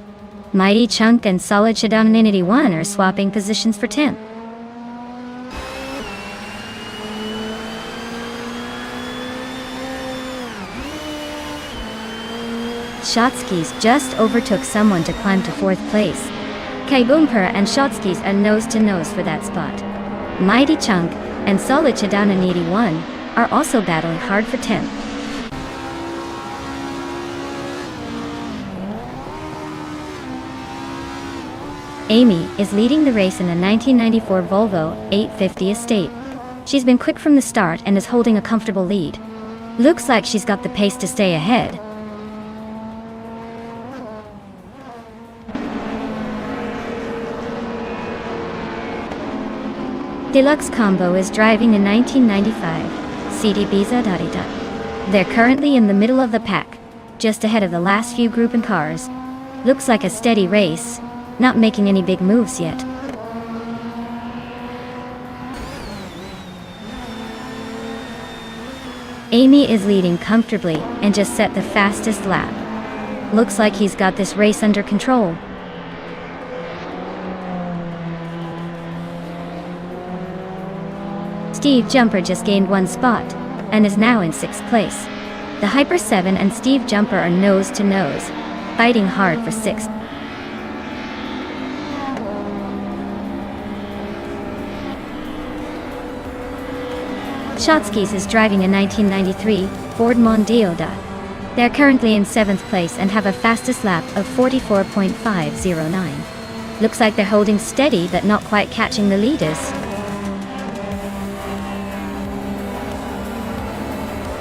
Mighty Chunk and Solid Shadown in 81 are swapping positions for 10th. Shotskis just overtook someone to climb to 4th place. Kaboomper and Shotskis are nose-to-nose for that spot. Mighty Chunk and Solid Shadown in 81 are also battling hard for 10th. Amy is leading the race in a 1994 Volvo 850 Estate. She's been quick from the start and is holding a comfortable lead. Looks like she's got the pace to stay ahead. Deluxe Combo is driving a 1995 CD Ibiza Darida. They're currently in the middle of the pack, just ahead of the last few grouping cars. Looks like a steady race, not making any big moves yet. Amy is leading comfortably and just set the fastest lap. Looks like he's got this race under control. Steve Jumper just gained 1 spot and is now in 6th place. The Hyper 7 and Steve Jumper are nose to nose, fighting hard for 6th. Shotskis is driving a 1993 Ford Mondeo. They're currently in 7th place and have a fastest lap of 44.509. Looks like they're holding steady but not quite catching the leaders.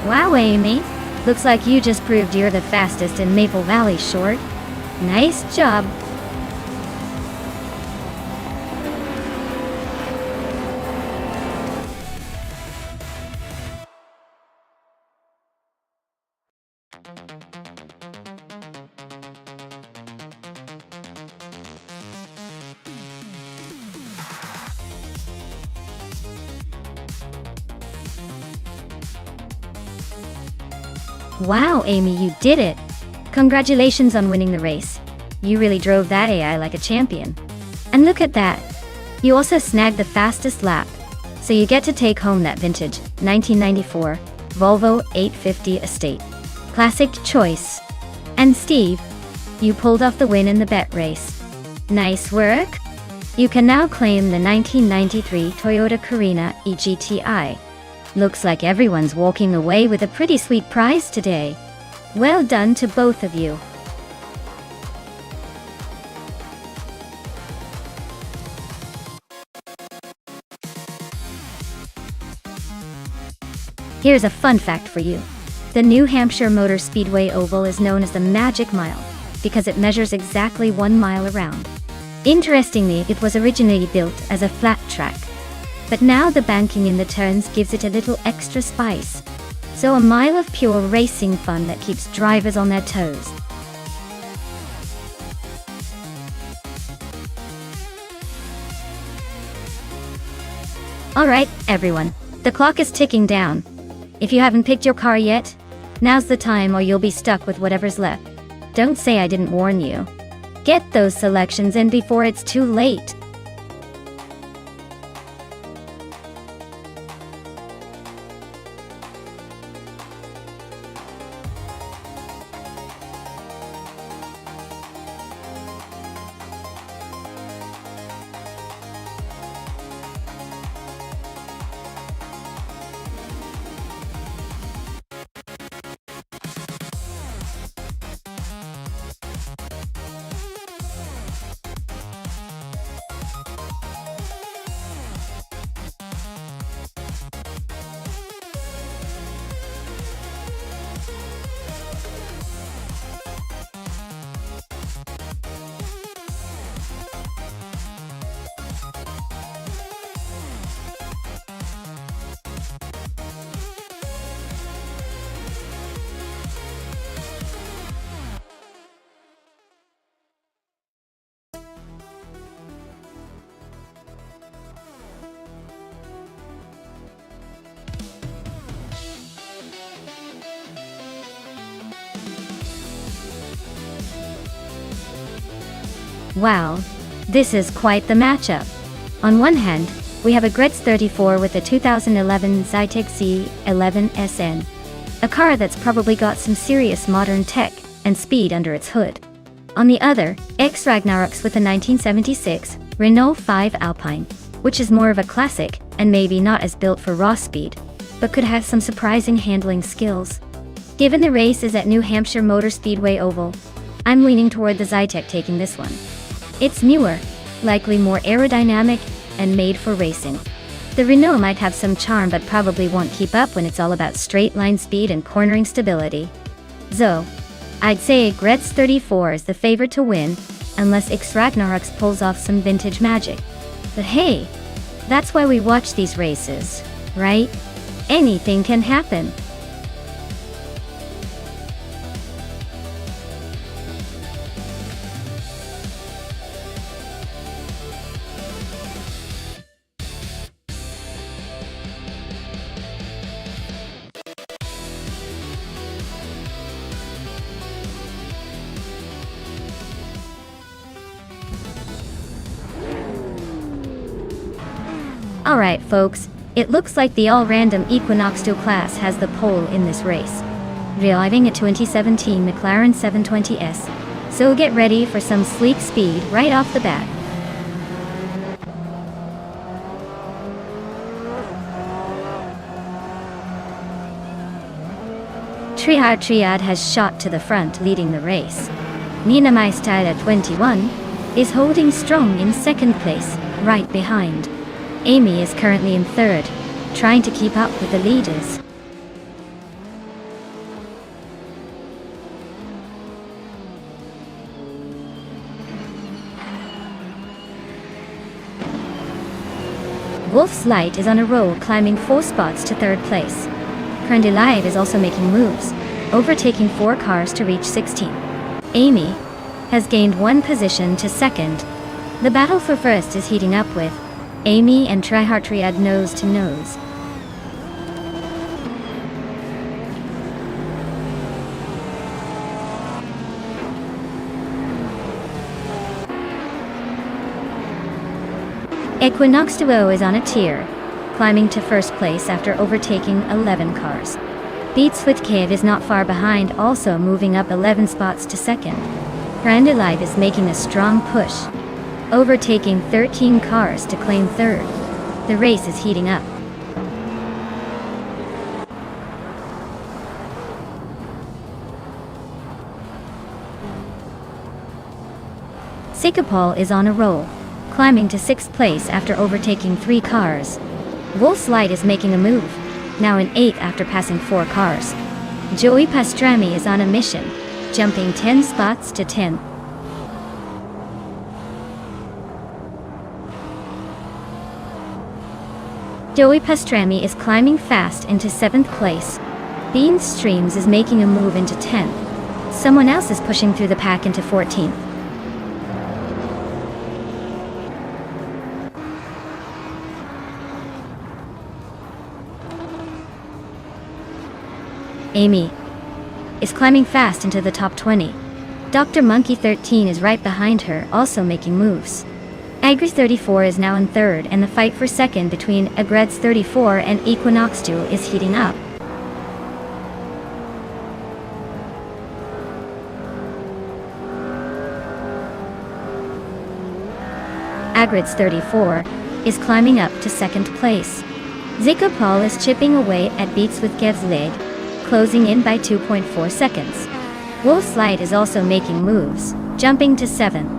Wow, Amy. Looks like you just proved you're the fastest in Maple Valley Short. Nice job. Wow, Amy, you did it! Congratulations on winning the race. You really drove that AI like a champion. And look at that! You also snagged the fastest lap. So you get to take home that vintage 1994 Volvo 850 Estate. Classic choice. And Steve, You pulled off the win in the bet race. Nice work! You can now claim the 1993 Toyota Carina eGTI. Looks like everyone's walking away with a pretty sweet prize today. Well done to both of you. Here's a fun fact for you. The New Hampshire Motor Speedway Oval is known as the Magic Mile because it measures exactly 1 mile around. Interestingly, it was originally built as a flat track, but now the banking in the turns gives it a little extra spice. So a mile of pure racing fun that keeps drivers on their toes. Alright, everyone, the clock is ticking down. If you haven't picked your car yet, now's the time or you'll be stuck with whatever's left. Don't say I didn't warn you. Get those selections in before it's too late. Wow, this is quite the matchup. On one hand, we have a Gretz 34 with the 2011 Zytec Z11 SN, a car that's probably got some serious modern tech and speed under its hood. On the other, X Ragnaroks with the 1976 Renault 5 Alpine, which is more of a classic and maybe not as built for raw speed, but could have some surprising handling skills. Given the race is at New Hampshire Motor Speedway Oval, I'm leaning toward the Zytec taking this one. It's newer, likely more aerodynamic, and made for racing. The Renault might have some charm but probably won't keep up when it's all about straight line speed and cornering stability. So, I'd say Gretz 34 is the favorite to win, unless X Ragnaroks pulls off some vintage magic. But hey, that's why we watch these races, right? Anything can happen. Alright folks, it looks like the all-random Equinox 2 class has the pole in this race, driving a 2017 McLaren 720S, so get ready for some sleek speed right off the bat. Triad has shot to the front leading the race. Nina Maistad at 21 is holding strong in second place, right behind. Amy is currently in third, trying to keep up with the leaders. Wolf's Light is on a roll, climbing 4 spots to third place. Grundy Live is also making moves, overtaking 4 cars to reach 16. Amy has gained 1 position to second. The battle for first is heating up with Amy and Triad nose to nose. Equinox Duo is on a tear, climbing to first place after overtaking 11 cars. Beats with Kid is not far behind, also moving up 11 spots to second. Grande Live is making a strong push, overtaking 13 cars to claim third. The race is heating up. Sikapol is on a roll, climbing to 6th place after overtaking 3 cars. Wolf's Light is making a move, now in 8th after passing 4 cars. Joey Pastrami is on a mission, jumping 10 spots to 10th. Joey Pastrami is climbing fast into 7th place. Bean Streams is making a move into 10th. Someone else is pushing through the pack into 14th. Amy is climbing fast into the top 20. Dr. Monkey 13 is right behind her, also making moves. Agri 34 is now in 3rd, and the fight for 2nd between Agreds 34 and Equinox 2 is heating up. Agreds 34 is climbing up to 2nd place. Zika Paul is chipping away at Beats with Kev's leg, closing in by 2.4 seconds. Wolf's Light is also making moves, jumping to 7th.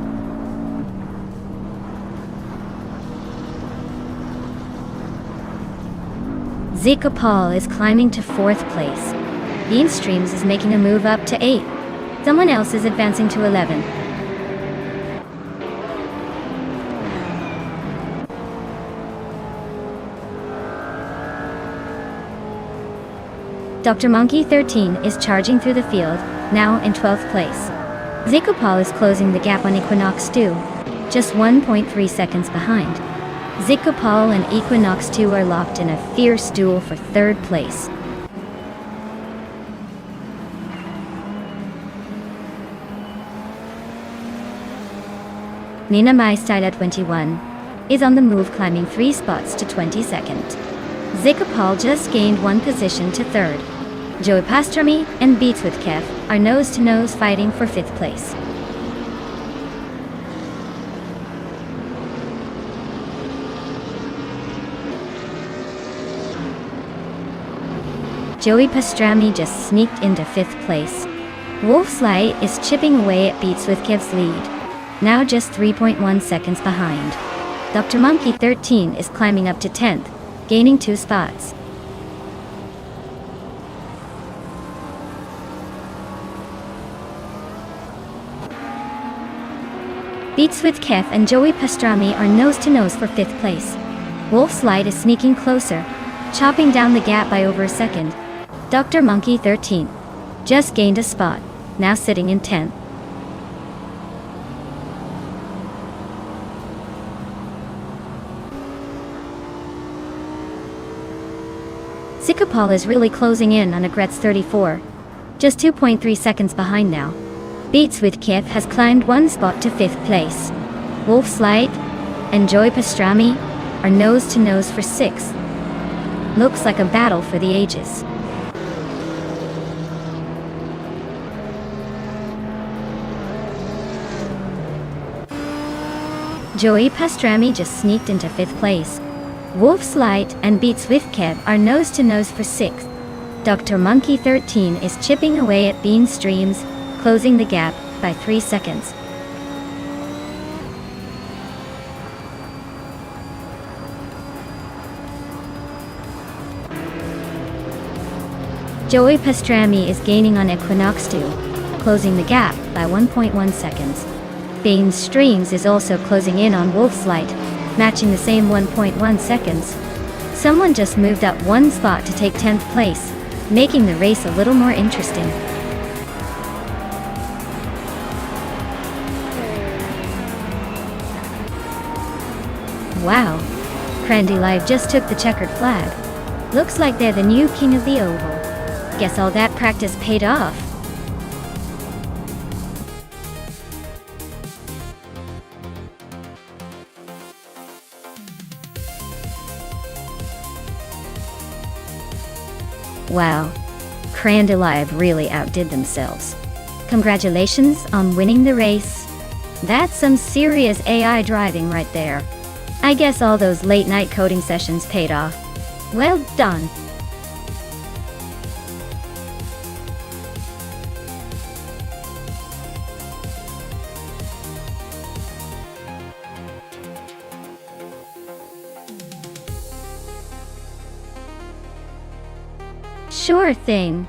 Zika Paul is climbing to 4th place. Bean Streams is making a move up to 8th. Someone else is advancing to 11th. Dr. Monkey 13 is charging through the field, now in 12th place. Zika Paul is closing the gap on Equinox 2, just 1.3 seconds behind. Zika Paul and Equinox 2 are locked in a fierce duel for 3rd place. Nina Mai Style 21 is on the move, climbing 3 spots to 22nd. Zika Paul just gained 1 position to 3rd. Joey Pastrami and Beats with Kev are nose-to-nose fighting for 5th place. Joey Pastrami just sneaked into 5th place. Wolf's Light is chipping away at Beats with Kev's lead, now just 3.1 seconds behind. Dr. Monkey 13 is climbing up to 10th, gaining 2 spots. Beats with Kev and Joey Pastrami are nose-to-nose for 5th place. Wolf's Light is sneaking closer, chopping down the gap by over a second. Dr. Monkey 13 just gained a spot, now sitting in 10th. Zika Paul is really closing in on Agrets 34, just 2.3 seconds behind now. Beats with Kev has climbed 1 spot to 5th place. Wolf's Light and Joey Pastrami are nose-to-nose for 6th. Looks like a battle for the ages. Joey Pastrami just sneaked into 5th place. Wolf's Light and Beats with Kev are nose-to-nose for 6th. Dr. Monkey 13 is chipping away at Bean Streams, closing the gap by 3 seconds. Joey Pastrami is gaining on Equinox 2, closing the gap by 1.1 seconds. Bean Streams is also closing in on Wolf's Light, matching the same 1.1 seconds. Someone just moved up 1 spot to take 10th place, making the race a little more interesting. Wow, Crandy Live just took the checkered flag. Looks like they're the new king of the oval. Guess all that practice paid off. Wow, Crandy Live really outdid themselves. Congratulations on winning the race. That's some serious AI driving right there. I guess all those late-night coding sessions paid off. Well done. Sure thing.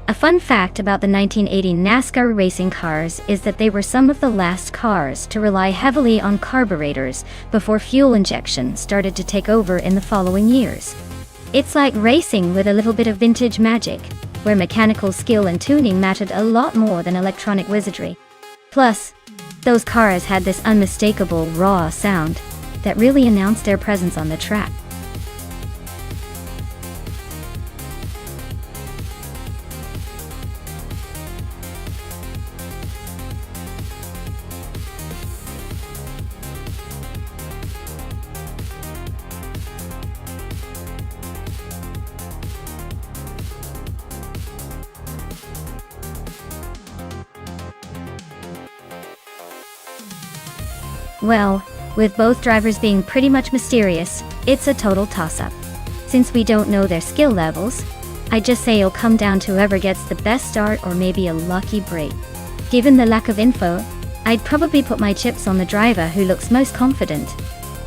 A fun fact about the 1980 NASCAR racing cars is that they were some of the last cars to rely heavily on carburetors before fuel injection started to take over in the following years. It's like racing with a little bit of vintage magic, where mechanical skill and tuning mattered a lot more than electronic wizardry. Plus, those cars had this unmistakable raw sound that really announced their presence on the track. Well, with both drivers being pretty much mysterious, it's a total toss-up. Since we don't know their skill levels, I just say it'll come down to whoever gets the best start or maybe a lucky break. Given the lack of info, I'd probably put my chips on the driver who looks most confident.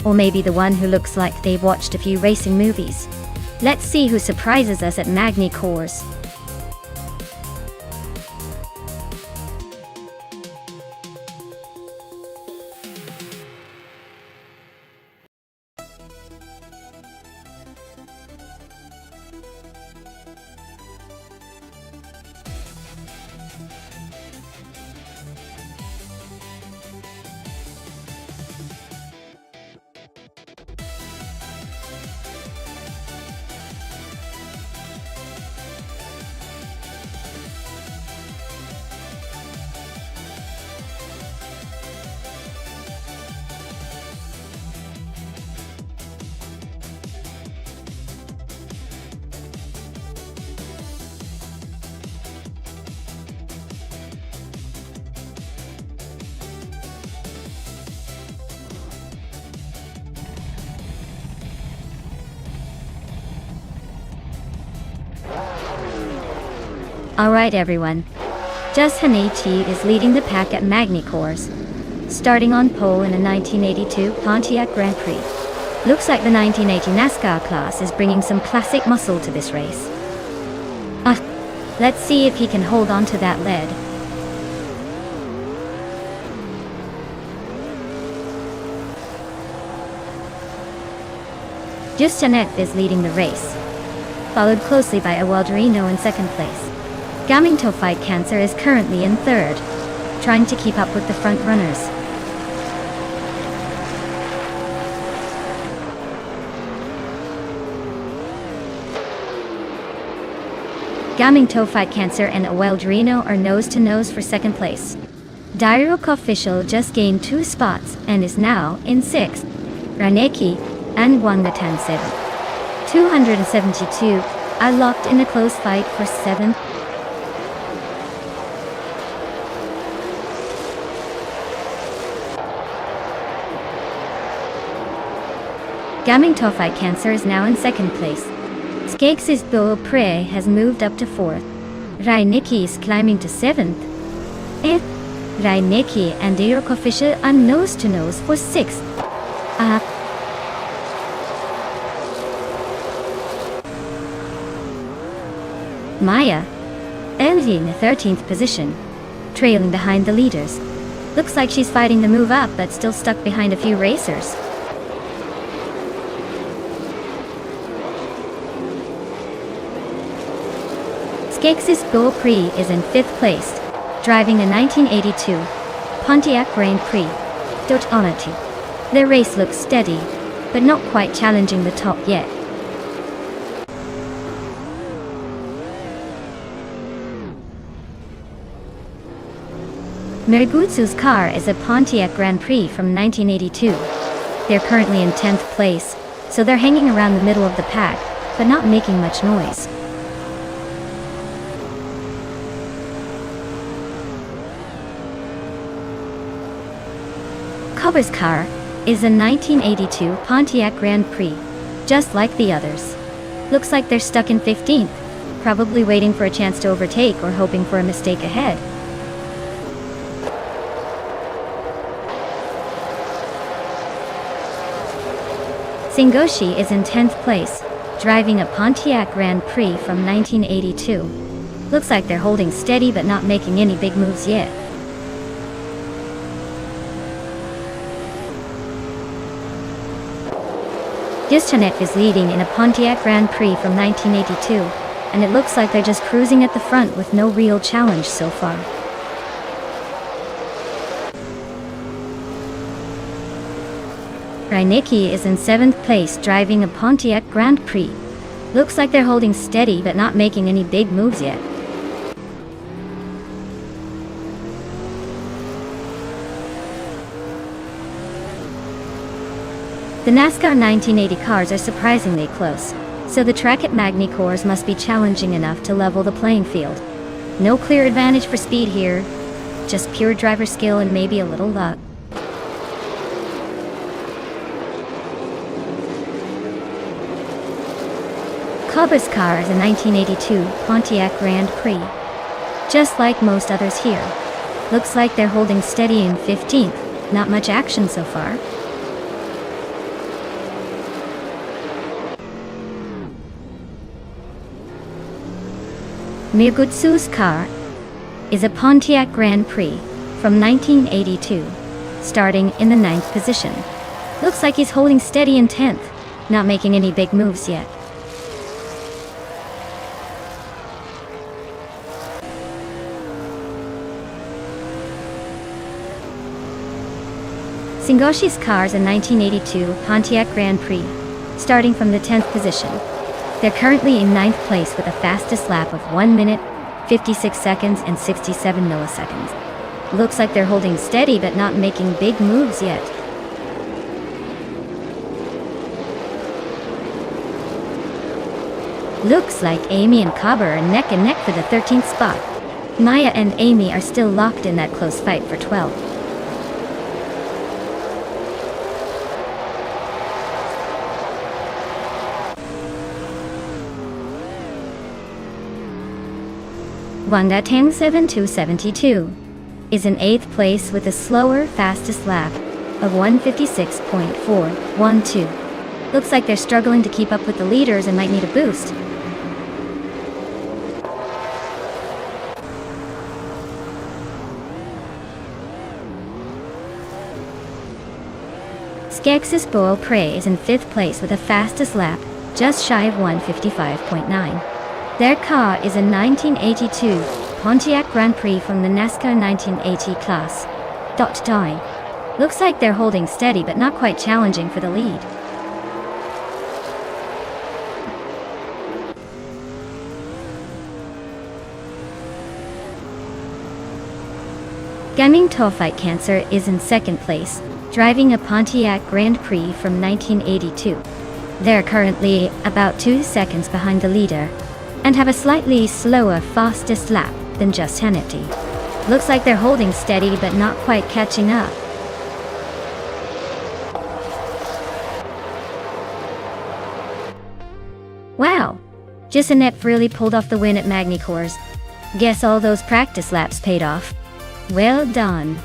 Or maybe the one who looks like they've watched a few racing movies. Let's see who surprises us at Magny Cours. Alright everyone, Just Hanichi is leading the pack at Magny Cours, starting on pole in a 1982 Pontiac Grand Prix. Looks like the 1980 NASCAR class is bringing some classic muscle to this race. Let's see if he can hold on to that lead. Justanet is leading the race, followed closely by Awaldrino in second place. Gaminto Fight Cancer is currently in third, trying to keep up with the front runners. Gaminto Fight Cancer and Awaldrino are nose-to-nose for second place. Dairuk Official just gained 2 spots and is now in 6th. Raneki and Guangatan 7th. 272 are locked in a close fight for 7th. Gaminto Fight Cancer is now in second place. Skakes' Beau Pre has moved up to 4th. Raineki is climbing to 7th. Raineki and Dairuk Official are nose-to-nose for 6th. Maya, early in the 13th position, trailing behind the leaders. Looks like she's fighting the move up but still stuck behind a few racers. Skakes' Beau Pre is in 5th place, driving a 1982 Pontiac Grand Prix. Dotonati. Their race looks steady, but not quite challenging the top yet. Merigutsu's car is a Pontiac Grand Prix from 1982. They're currently in 10th place, so they're hanging around the middle of the pack, but not making much noise. Cover's car is a 1982 Pontiac Grand Prix, just like the others. Looks like they're stuck in 15th, probably waiting for a chance to overtake or hoping for a mistake ahead. Singoshi is in 10th place, driving a Pontiac Grand Prix from 1982. Looks like they're holding steady but not making any big moves yet. Gistanet is leading in a Pontiac Grand Prix from 1982, and it looks like they're just cruising at the front with no real challenge so far. Reinecke is in 7th place driving a Pontiac Grand Prix. Looks like they're holding steady but not making any big moves yet. The NASCAR 1980 cars are surprisingly close, so the track at Magny-Cours must be challenging enough to level the playing field. No clear advantage for speed here, just pure driver skill and maybe a little luck. Cobra's car is a 1982 Pontiac Grand Prix. Just like most others here. Looks like they're holding steady in 15th, not much action so far. Miyagutsu's car is a Pontiac Grand Prix from 1982, starting in the 9th position. Looks like he's holding steady in 10th, not making any big moves yet. Singoshi's car is a 1982 Pontiac Grand Prix, starting from the 10th position. They're currently in 9th place with a fastest lap of 1 minute, 56 seconds and 67 milliseconds. Looks like they're holding steady but not making big moves yet. Looks like Amy and Cobber are neck and neck for the 13th spot. Maya and Amy are still locked in that close fight for 12th. Wanda Tang 7272 is in 8th place with a slower, fastest lap of 156.412. Looks like they're struggling to keep up with the leaders and might need a boost. Skexis Boel Prey is in 5th place with a fastest lap, just shy of 155.9. Their car is a 1982 Pontiac Grand Prix from the NASCAR 1980 class. Looks like they're holding steady but not quite challenging for the lead. Gaming Fight Cancer is in 2nd place, driving a Pontiac Grand Prix from 1982. They're currently about 2 seconds behind the leader, and have a slightly slower, fastest lap than Just Hannity. Looks like they're holding steady but not quite catching up. Wow! Gisanet really pulled off the win at Magny-Cours. Guess all those practice laps paid off. Well done.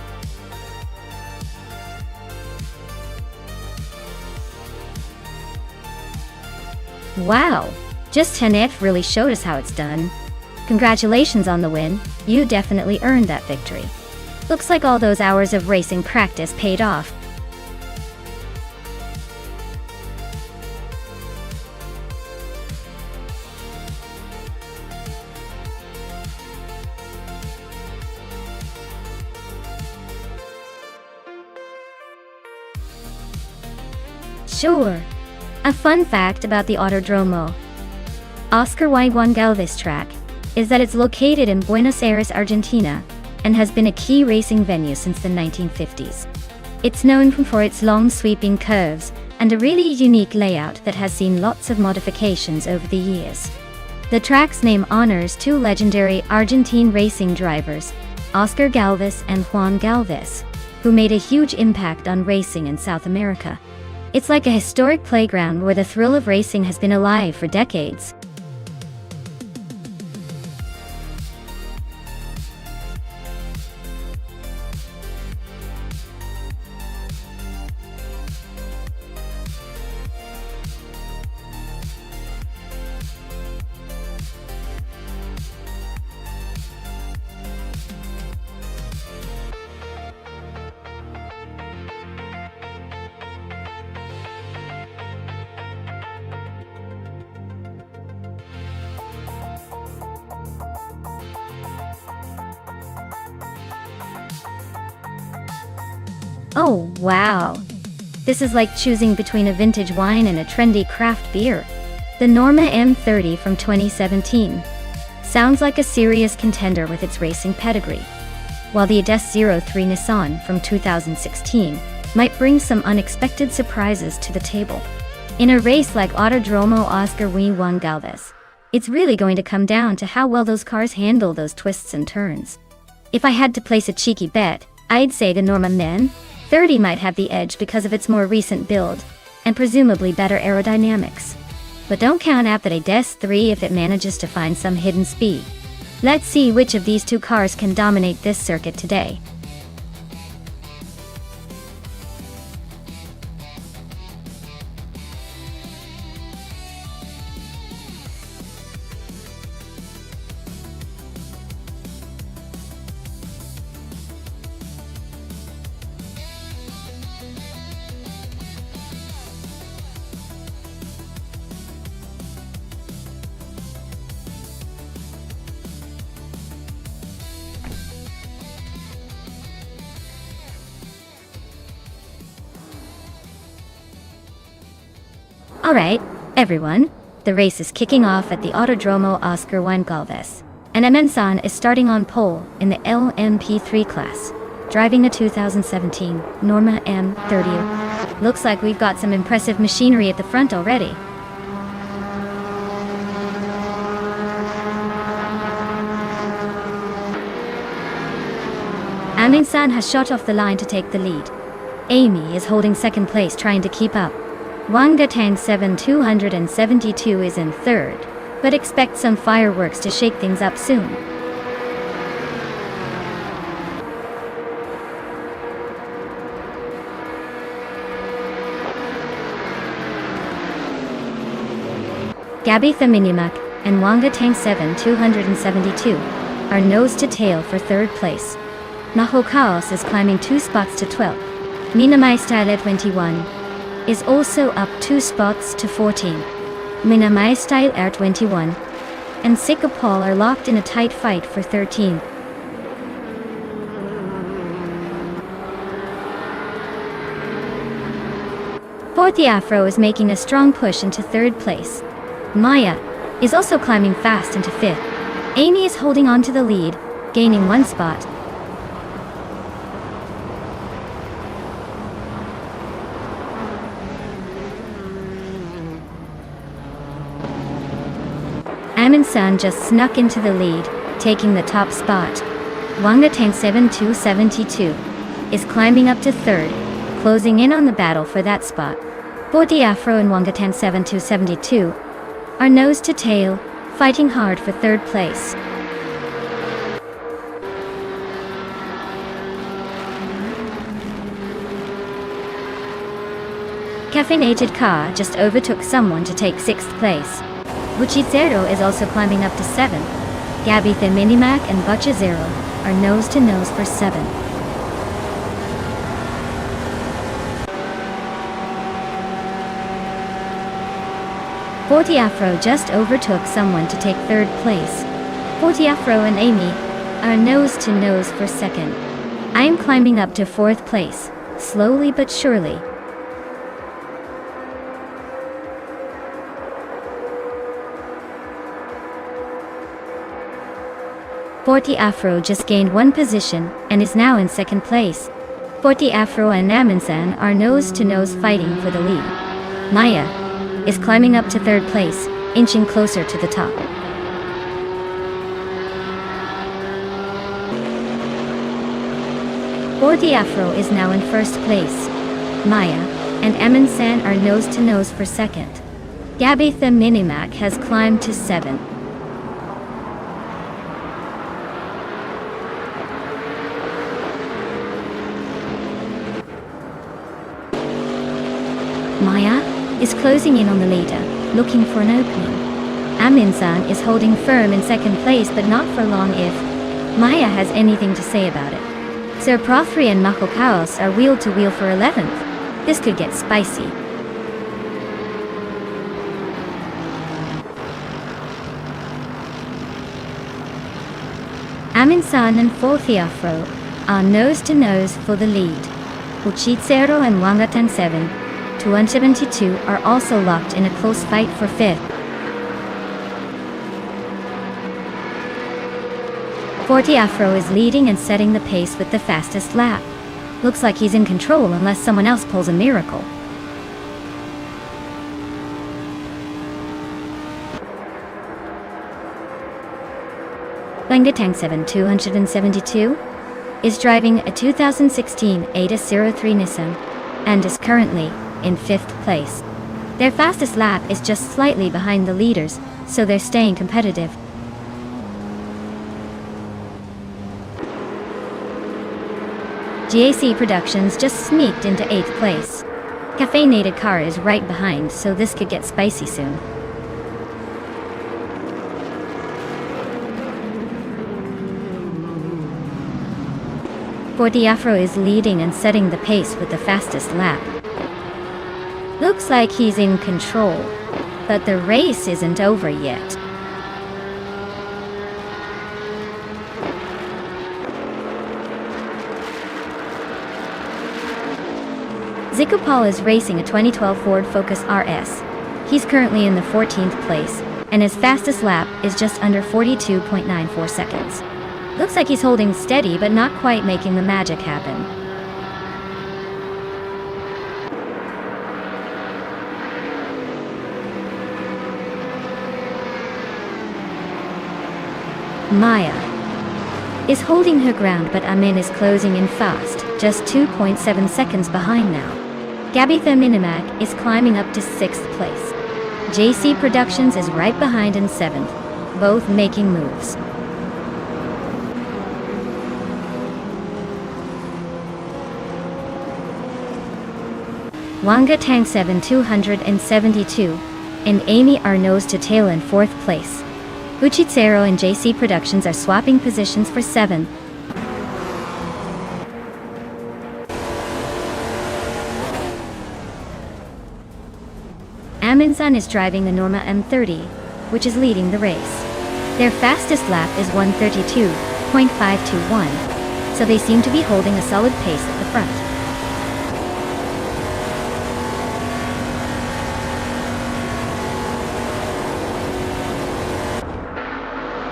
Wow! Just Hannett really showed us how it's done. Congratulations on the win, you definitely earned that victory. Looks like all those hours of racing practice paid off. Sure. A fun fact about the Autodromo Oscar Y. Juan Galvez track is that it's located in Buenos Aires, Argentina, and has been a key racing venue since the 1950s. It's known for its long sweeping curves and a really unique layout that has seen lots of modifications over the years. The track's name honors 2 legendary Argentine racing drivers, Oscar Galvez and Juan Galvez. who made a huge impact on racing in South America. It's like a historic playground where the thrill of racing has been alive for decades. Oh, wow. This is like choosing between a vintage wine and a trendy craft beer. The Norma M30 from 2017 sounds like a serious contender with its racing pedigree, while the DS03 Nissan from 2016 might bring some unexpected surprises to the table. In a race like Autodromo Oscar Juan Galvez, it's really going to come down to how well those cars handle those twists and turns. If I had to place a cheeky bet, I'd say the Norma M30 might have the edge because of its more recent build, and presumably better aerodynamics. But don't count out the DS3 if it manages to find some hidden speed. Let's see which of these two cars can dominate this circuit today. Alright, everyone, the race is kicking off at the Autodromo Oscar Juan Galvez, and Emensan is starting on pole in the LMP3 class, driving a 2017 Norma M30. Looks like we've got some impressive machinery at the front already. Emensan has shot off the line to take the lead. Amy is holding second place trying to keep up. Wangatang 7272 is in third, but expect some fireworks to shake things up soon. Gabitha Minimak and Wangatang 7272 are nose to tail for third place. Nahokaos is climbing 2 spots to 12. Minamai Style 21 is also up 2 spots to 14. Minamai Style Air 21 and Sikapol are locked in a tight fight for 13. Forty Afro is making a strong push into third place. Maya is also climbing fast into fifth. Amy is holding on to the lead, gaining 1 spot. Emensan just snuck into the lead, taking the top spot. Wangatang 7272 is climbing up to third, closing in on the battle for that spot. Forty Afro and Wangatang 7272 are nose to tail, fighting hard for third place. Caffeinated Car just overtook someone to take 6th place. Buchizero is also climbing up to 7. Gabitha Minimac and Buchizero are nose to nose for 7. Forty Afro just overtook someone to take 3rd place. Forty Afro and Amy are nose to nose for 2nd. I am climbing up to 4th place, slowly but surely. Forty Afro just gained 1 position and is now in 2nd place. Forty Afro and Emensan are nose to nose fighting for the lead. Maya is climbing up to 3rd place, inching closer to the top. Forty Afro is now in first place. Maya and Emin-san are nose to nose for second. Gabby the Minimac has climbed to 7th. Maya is closing in on the leader, looking for an opening. Amin-san is holding firm in second place, but not for long if Maya has anything to say about it. Sir Prothry and Mako Chaos are wheel to wheel for 11th. This could get spicy. Amin-san and Forty Afro are nose to nose for the lead. Uchitsero and Wangatan 7, 272 are also locked in a close fight for 5th. Forty Afro is leading and setting the pace with the fastest lap. Looks like he's in control unless someone else pulls a miracle. Wangatang 7, 272 is driving a 2016 ADA03 Nissan and is currently in 5th place. Their fastest lap is just slightly behind the leaders, so they're staying competitive. GAC Productions just sneaked into 8th place. Caffeinated car is right behind, so this could get spicy soon. Forty Afro is leading and setting the pace with the fastest lap. Looks like he's in control, but the race isn't over yet. Zikupal is racing a 2012 Ford Focus RS. He's currently in the 14th place, and his fastest lap is just under 42.94 seconds. Looks like he's holding steady but not quite making the magic happen. Maya is holding her ground, but Amin is closing in fast, just 2.7 seconds behind now. Gabby the Minimac is climbing up to 6th place. JC Productions is right behind in 7th, both making moves. Wangatang 7, 272 and Amy are nose to tail in 4th place. Uchitsero and JC Productions are swapping positions for 7th. Amin-san is driving the Norma M30, which is leading the race. Their fastest lap is 132.521, so they seem to be holding a solid pace at the front.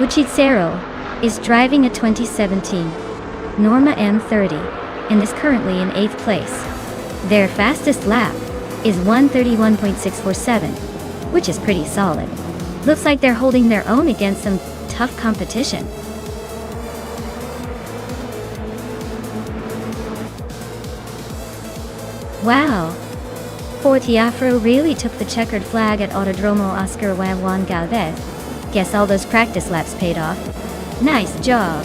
Uchitsero is driving a 2017 Norma M30 and is currently in 8th place. Their fastest lap is 131.647, which is pretty solid. Looks like they're holding their own against some tough competition. Wow! Forty Afro really took the checkered flag at Autodromo Oscar Juan Galvez. Guess all those practice laps paid off. Nice job!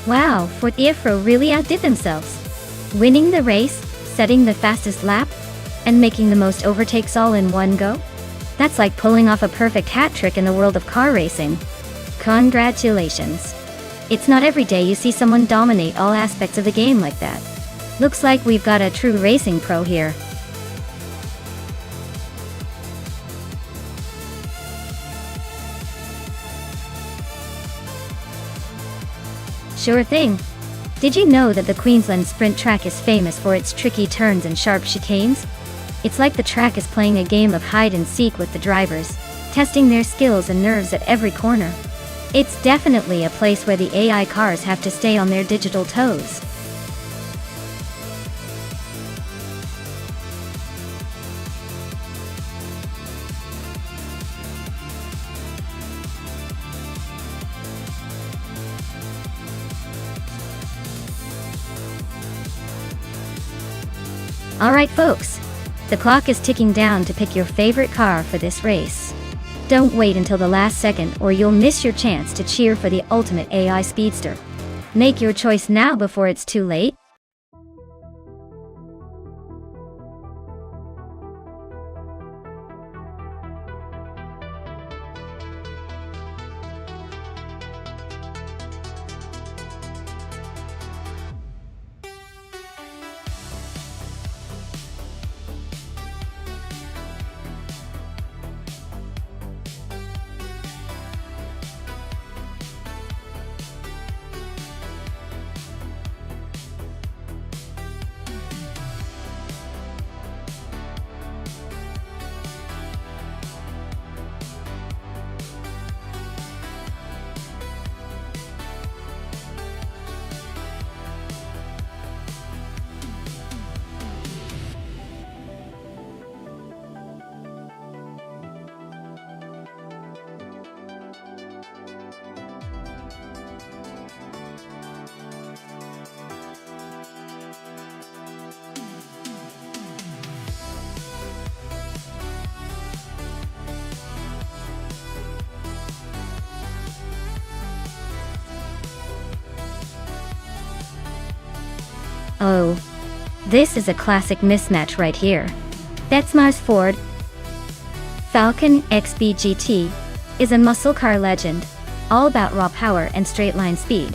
Wow, Forty Afro really outdid themselves. Winning the race, setting the fastest lap, and making the most overtakes all in one go? That's like pulling off a perfect hat trick in the world of car racing. Congratulations. It's not every day you see someone dominate all aspects of the game like that. Looks like we've got a true racing pro here. Sure thing. Did you know that the Queensland Sprint track is famous for its tricky turns and sharp chicanes? It's like the track is playing a game of hide and seek with the drivers, testing their skills and nerves at every corner. It's definitely a place where the AI cars have to stay on their digital toes. Alright folks, the clock is ticking down to pick your favorite car for this race. Don't wait until the last second or you'll miss your chance to cheer for the ultimate AI speedster. Make your choice now before it's too late. Oh, this is a classic mismatch right here. Bettsmar's Ford Falcon XB is a muscle car legend, all about raw power and straight-line speed.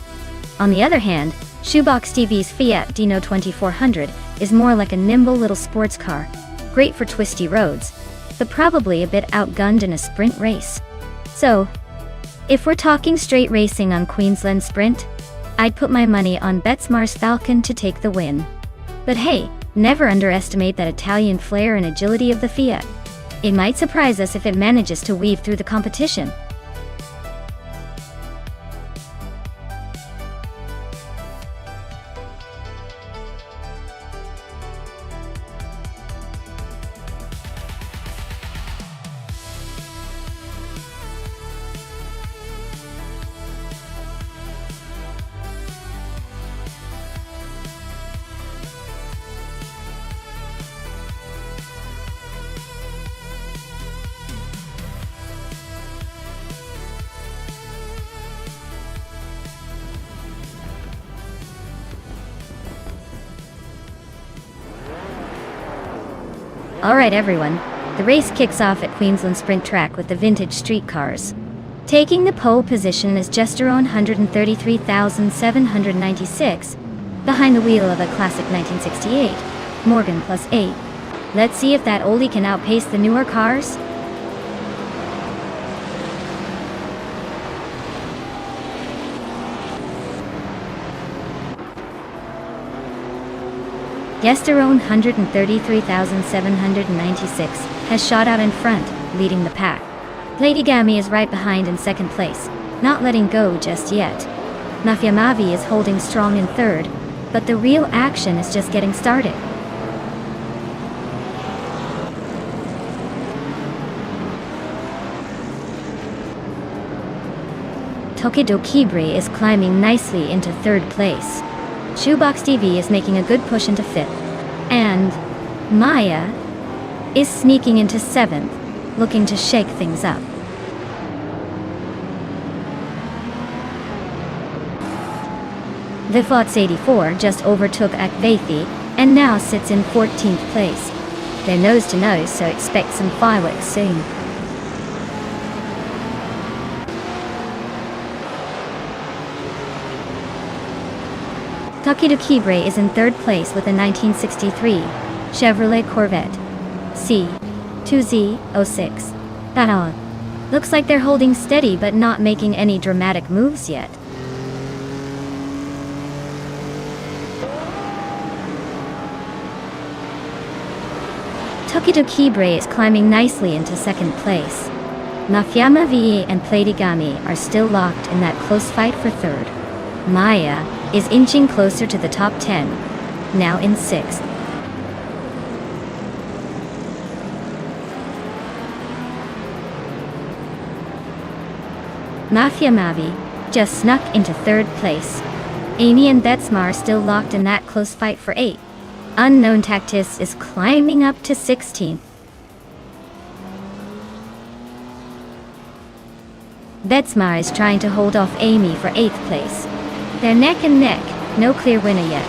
On the other hand, Shoebox TV's Fiat Dino 2400 is more like a nimble little sports car, great for twisty roads, but probably a bit outgunned in a sprint race. So, if we're talking straight racing on Queensland Sprint, I'd put my money on Bettsmar's Falcon to take the win. But hey, never underestimate that Italian flair and agility of the Fiat. It might surprise us if it manages to weave through the competition. Alright everyone, the race kicks off at Queensland Sprint Track with the vintage street cars. Taking the pole position is Gesterone 133,796, behind the wheel of a classic 1968, Morgan Plus 8. Let's see if that oldie can outpace the newer cars. Gesterone 133,796 has shot out in front, leading the pack. Lady Gami is right behind in second place, not letting go just yet. Mafia Mavi is holding strong in third, but the real action is just getting started. Tokidokibre is climbing nicely into third place. Shoebox TV is making a good push into fifth, and Maya is sneaking into seventh, looking to shake things up. The Fox 84 just overtook Akvethi and now sits in 14th place. They're nose to nose, so expect some fireworks soon. Takedo Kibre is in third place with a 1963 Chevrolet Corvette C2Z06. That looks like they're holding steady but not making any dramatic moves yet. Takedo Kibre is climbing nicely into second place. Nafyama VE and Platigami are still locked in that close fight for third. Maya is inching closer to the top 10, now in sixth. Mafia Mavi just snuck into third place. Amy and Betsmar still locked in that close fight for 8. Unknown Tactis is climbing up to 16th. Betsmar is trying to hold off Amy for 8th place. They're neck and neck, no clear winner yet.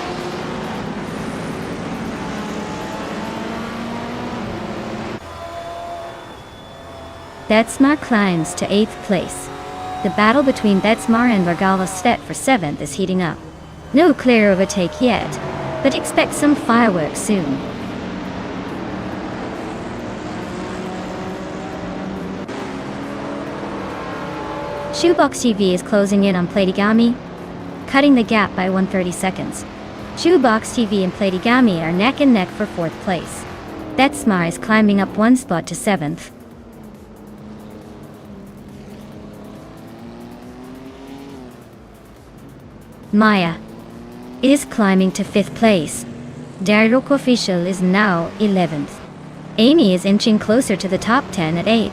Betsmar climbs to 8th place. The battle between Betsmar and Vargala Svet for 7th is heating up. No clear overtake yet, but expect some fireworks soon. Shoebox TV is closing in on Platigami, cutting the gap by 130 seconds. Shoebox TV and Platigami are neck and neck for 4th place. Betsmar is climbing up 1 spot to 7th. Maya is climbing to 5th place. Darrock Official is now 11th. Amy is inching closer to the top 10 at 8.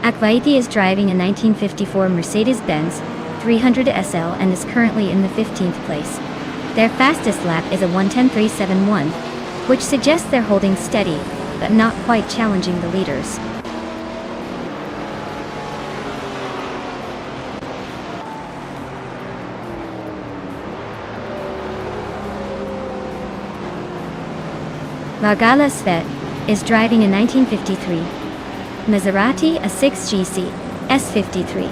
Akvaiti is driving a 1954 Mercedes-Benz 300 SL and is currently in the 15th place. Their fastest lap is a 1:10.371, which suggests they're holding steady, but not quite challenging the leaders. Vargala Svet is driving a 1953 Maserati A6GC S53,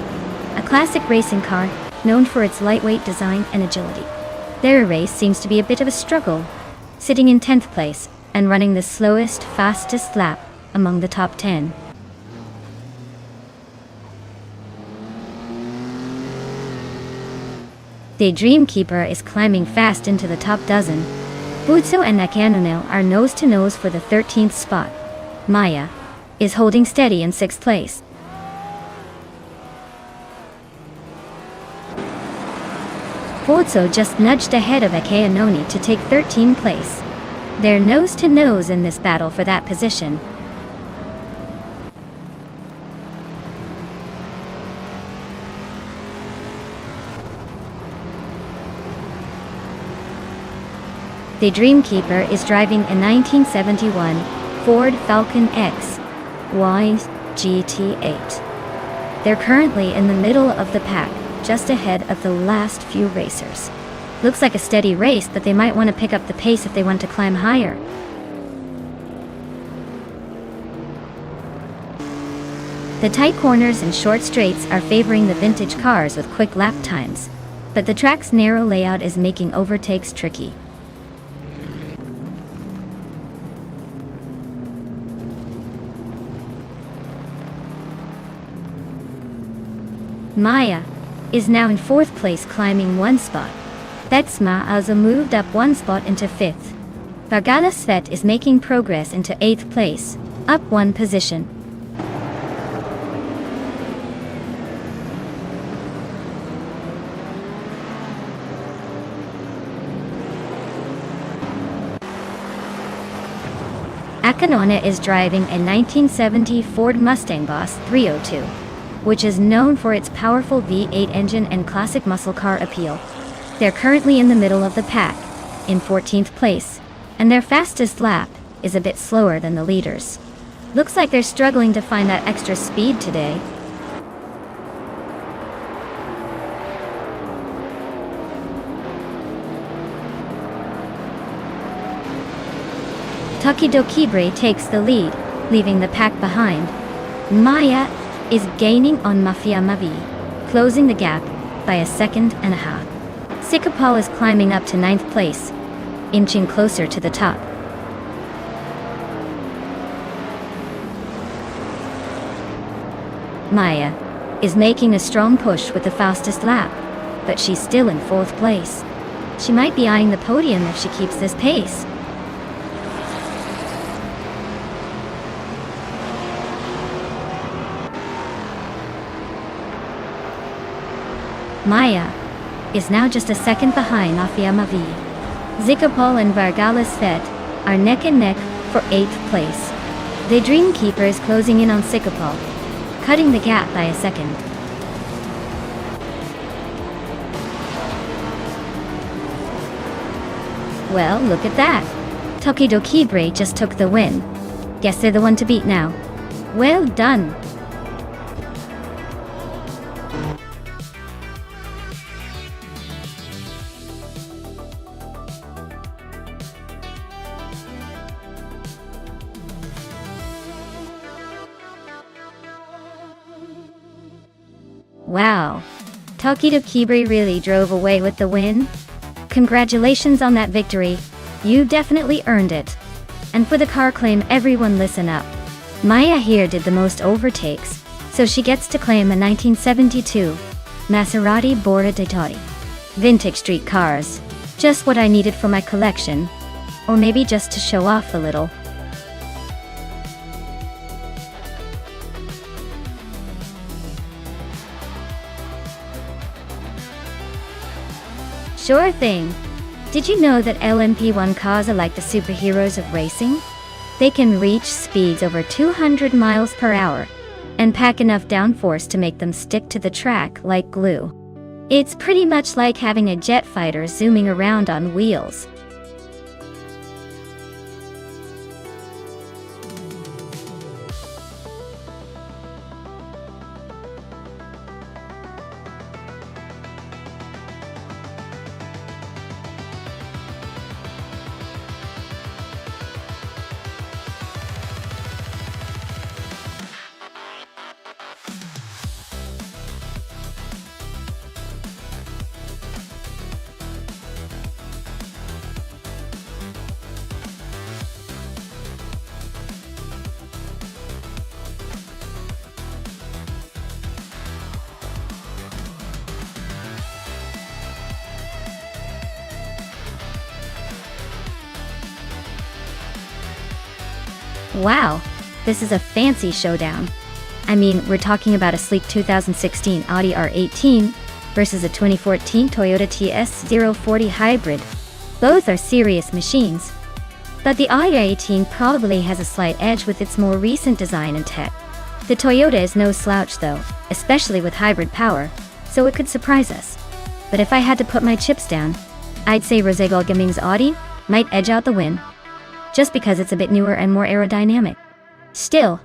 a classic racing car known for its lightweight design and agility. Their race seems to be a bit of a struggle, sitting in 10th place and running the slowest, fastest lap among the top 10. Daydream Keeper is climbing fast into the top dozen. Butsu and Nakanonel are nose-to-nose for the 13th spot. Maya is holding steady in 6th place. Butsu just nudged ahead of Akea Noni to take 13th place. They're nose-to-nose in this battle for that position. Daydream Keeper is driving a 1971 Ford Falcon X Y GT8. They're currently in the middle of the pack, just ahead of the last few racers. Looks like a steady race, but they might want to pick up the pace if they want to climb higher. The tight corners and short straights are favoring the vintage cars with quick lap times, but the track's narrow layout is making overtakes tricky. Maya is now in 4th place, climbing 1 spot. Betsma also moved up 1 spot into 5th. Vargala Svet is making progress into 8th place, up 1 position. Akanona is driving a 1970 Ford Mustang Boss 302, which is known for its powerful V8 engine and classic muscle car appeal. They're currently in the middle of the pack, in 14th place, and their fastest lap is a bit slower than the leaders. Looks like they're struggling to find that extra speed today. Takedo Kibre takes the lead. leaving the pack behind. Maya is gaining on Mafia Mavi, closing the gap by a second and a half. Sikapal is climbing up to 9th place, inching closer to the top. Maya is making a strong push with the fastest lap, but she's still in 4th place. She might be eyeing the podium if she keeps this pace. Maya is now just a second behind Mafia Mavi. Zikapol and Vargalas Fet are neck and neck for 8th place. The Dreamkeeper is closing in on Sikapol, cutting the gap by a second. Well, look at that. Tokidokibre just took the win. Guess they're the one to beat now. Well done. Wow, Tokidokibre really drove away with the win? Congratulations on that victory, you definitely earned it. And for the car claim, everyone listen up. Maya here did the most overtakes, so she gets to claim a 1972 Maserati Bora Dettari. Vintage street cars, just what I needed for my collection, or maybe just to show off a little. Sure thing. Did you know that LMP1 cars are like the superheroes of racing? They can reach speeds over 200 miles per hour and pack enough downforce to make them stick to the track like glue. It's pretty much like having a jet fighter zooming around on wheels. Wow, this is a fancy showdown. I mean, we're talking about a sleek 2016 Audi R18 versus a 2014 Toyota TS040 hybrid. Both are serious machines. But the Audi R18 probably has a slight edge with its more recent design and tech. The Toyota is no slouch though, especially with hybrid power, so it could surprise us. But if I had to put my chips down, I'd say Rosegol Gaming's Audi might edge out the win, just because it's a bit newer and more aerodynamic. Still,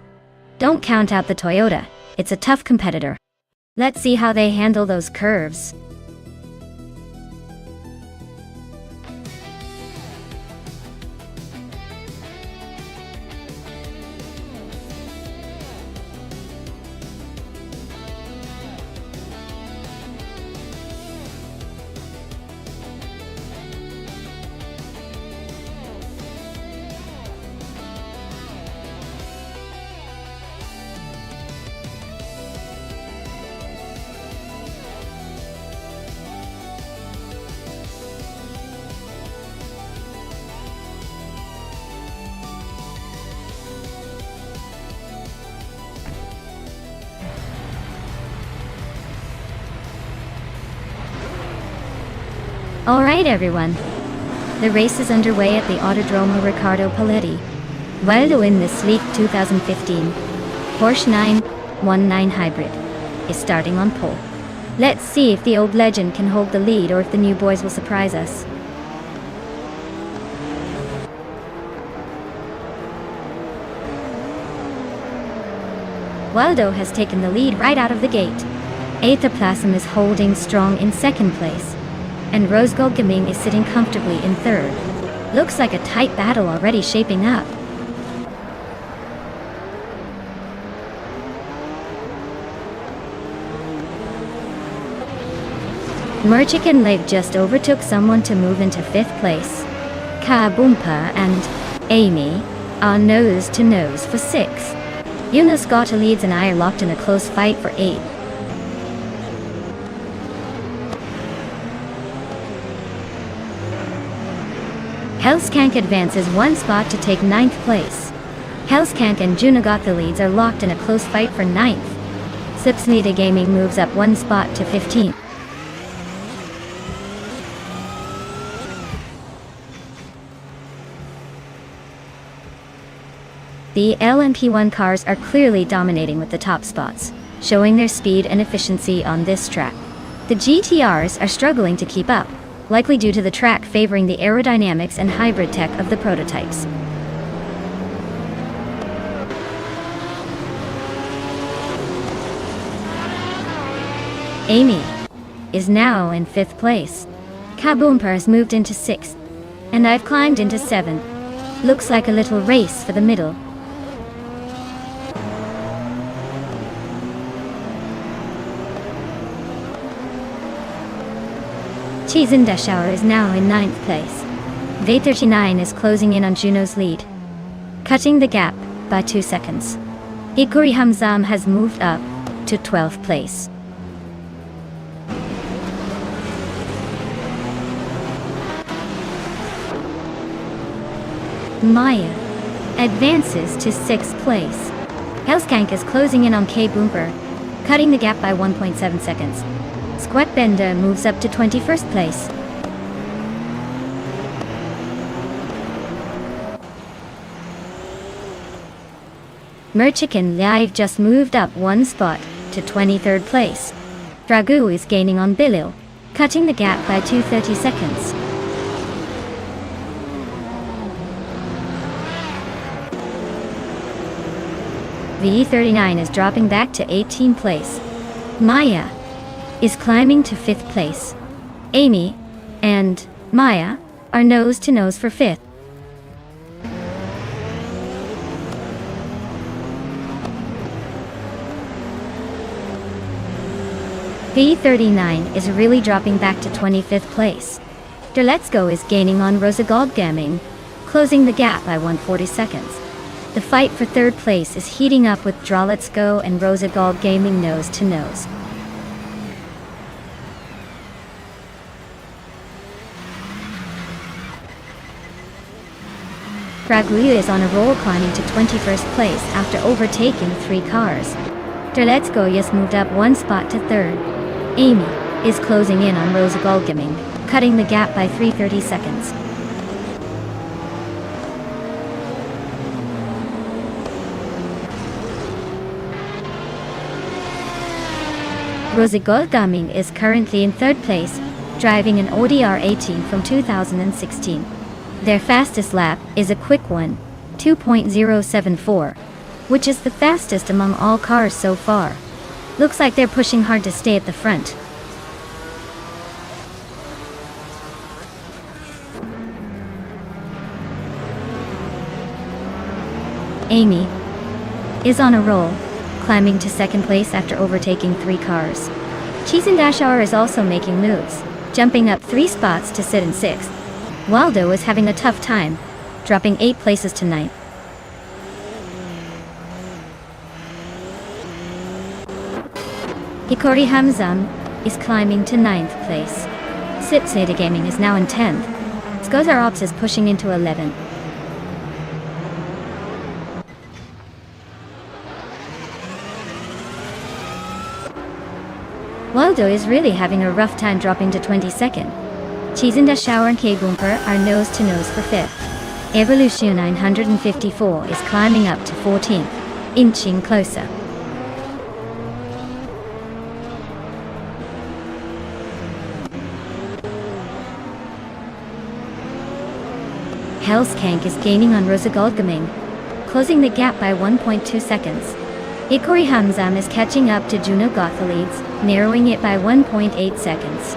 don't count out the Toyota, it's a tough competitor. Let's see how they handle those curves. Alright everyone, the race is underway at the Autodromo Riccardo Paletti. Valdo in the sleek 2015 Porsche 919 Hybrid is starting on pole. Let's see if the old legend can hold the lead or if the new boys will surprise us. Waldo has taken the lead right out of the gate. Aetaplasm is holding strong in second place, and Rosegol Gaming is sitting comfortably in third. Looks like a tight battle already shaping up. Merchik and Lake just overtook someone to move into 5th place. Kaboompa and Amy are nose to nose for 6th. Yunus got leads and I are locked in a close fight for 8th. Hellskank advances 1 spot to take 9th place. Hellskank and Juno got the leads are locked in a close fight for 9th. Sipsnita Gaming moves up 1 spot to 15th. The LMP1 cars are clearly dominating with the top spots, showing their speed and efficiency on this track. The GTRs are struggling to keep up, likely due to the track favoring the aerodynamics and hybrid tech of the prototypes. Amy is now in 5th place. Kaboompa has moved into 6th, and I've climbed into 7th. Looks like a little race for the middle. Chizendashauer is now in 9th place. V39 is closing in on Juno's lead, cutting the gap by 2 seconds. Hikuri Hamzam has moved up to 12th place. Maya advances to 6th place. Hellskank is closing in on K-Boomper, cutting the gap by 1.7 seconds. Squatbender moves up to 21st place. Merchicken Live just moved up 1 spot to 23rd place. Dragu is gaining on Bilil, cutting the gap by 2.30 seconds. V39 is dropping back to 18th place. Maya is climbing to 5th place. Amy and Maya are nose to nose for 5th. V39 is really dropping back to 25th place. Let's Go is gaining on Rosagald Gaming, closing the gap by 140 seconds. The fight for 3rd place is heating up with Let's Go and Rosagald Gaming nose to nose. Dragulia is on a roll, climbing to 21st place after overtaking 3 cars. Let's Go just moved up 1 spot to 3rd. Amy is closing in on Rosagald Gaming, cutting the gap by 3.30 seconds. Rosagald Gaming is currently in 3rd place, driving an Audi R18 from 2016. Their fastest lap is a quick one, 2.074, which is the fastest among all cars so far. Looks like they're pushing hard to stay at the front. Amy is on a roll, climbing to 2nd place after overtaking 3 cars. Chizendashauer is also making moves, jumping up 3 spots to sit in 6th. Waldo is having a tough time, dropping 8 places to 9th. Hikori Hamzam is climbing to 9th place. Sipsnita Gaming is now in 10th. Skozar Ops is pushing into 11th. Waldo is really having a rough time, dropping to 22nd. Chizendashauer and K-Boomper are nose to nose for 5th. Evolution 954 is climbing up to 14th, inching closer. Hellskank is gaining on Rosagald Gaming, closing the gap by 1.2 seconds. Hikori Hamzam is catching up to Juno Gothalides, narrowing it by 1.8 seconds.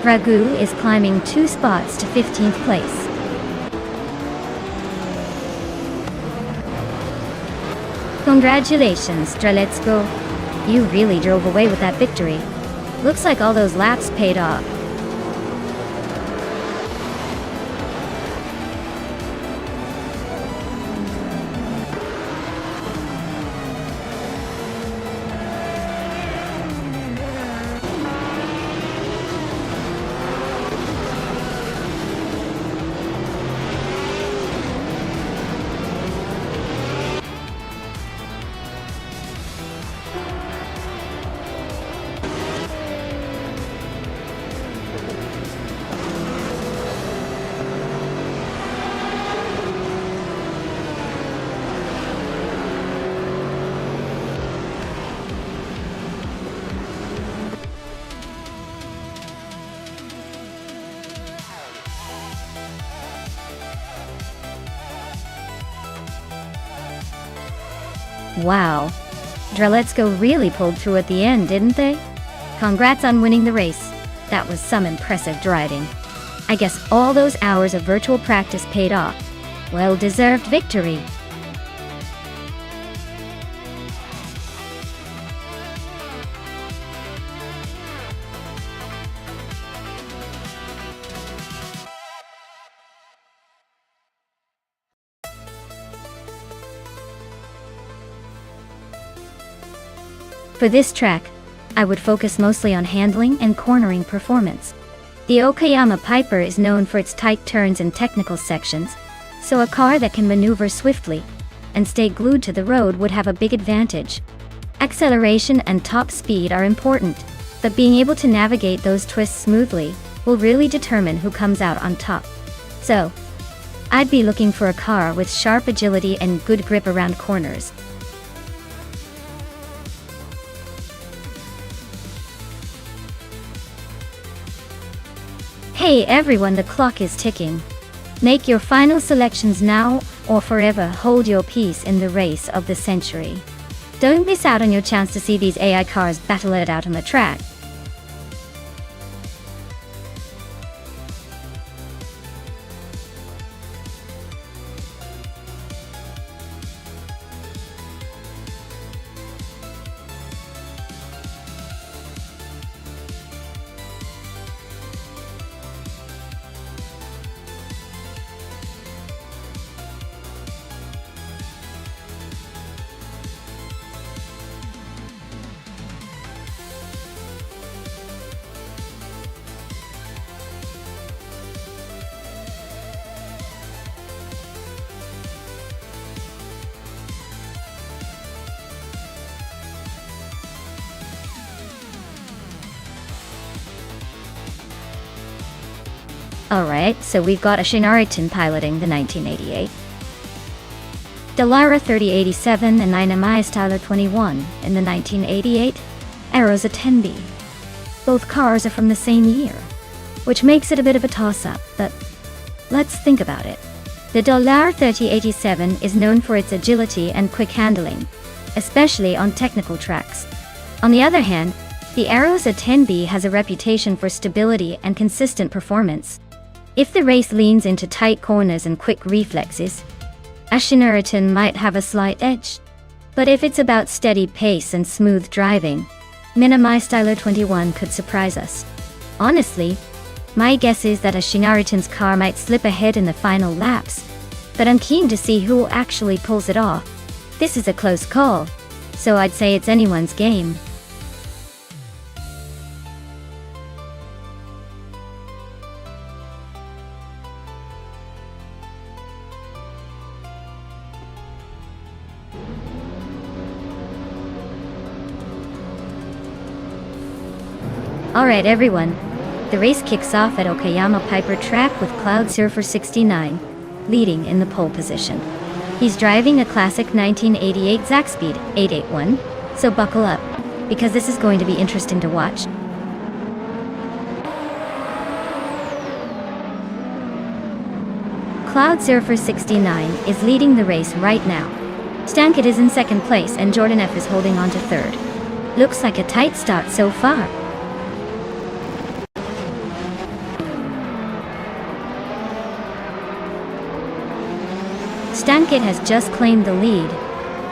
Ragu is climbing 2 spots to 15th place. Congratulations, Let's Go. You really drove away with that victory. Looks like all those laps paid off. Wow. Dreletsko really pulled through at the end, didn't they? Congrats on winning the race. That was some impressive driving. I guess all those hours of virtual practice paid off. Well-deserved victory. For this track, I would focus mostly on handling and cornering performance. The Okayama Piper is known for its tight turns and technical sections, so a car that can maneuver swiftly and stay glued to the road would have a big advantage. Acceleration and top speed are important, but being able to navigate those twists smoothly will really determine who comes out on top. So, I'd be looking for a car with sharp agility and good grip around corners. Hey everyone, the clock is ticking. Make your final selections now or forever hold your peace in the race of the century. Don't miss out on your chance to see these AI cars battle it out on the track. Alright, so we've got a Shinariton piloting the 1988, Dallara 3087 and Dynamite Tyler 21 in the 1988, Arrows a 10B. Both cars are from the same year, which makes it a bit of a toss-up, but let's think about it. The Dallara 3087 is known for its agility and quick handling, especially on technical tracks. On the other hand, the Arrows a 10B has a reputation for stability and consistent performance. If the race leans into tight corners and quick reflexes, a Shinariton might have a slight edge. But if it's about steady pace and smooth driving, Minami Styler 21 could surprise us. Honestly, my guess is that a Shinariton's car might slip ahead in the final laps, but I'm keen to see who actually pulls it off. This is a close call, so I'd say it's anyone's game. Alright everyone, the race kicks off at Okayama Piper track with Cloud Surfer 69 leading in the pole position. He's driving a classic 1988 Zaxpeed 881, so buckle up, because this is going to be interesting to watch. Cloud Surfer 69 is leading the race right now. Stankit is in second place and Jordan F is holding on to third. Looks like a tight start so far. Stankit has just claimed the lead.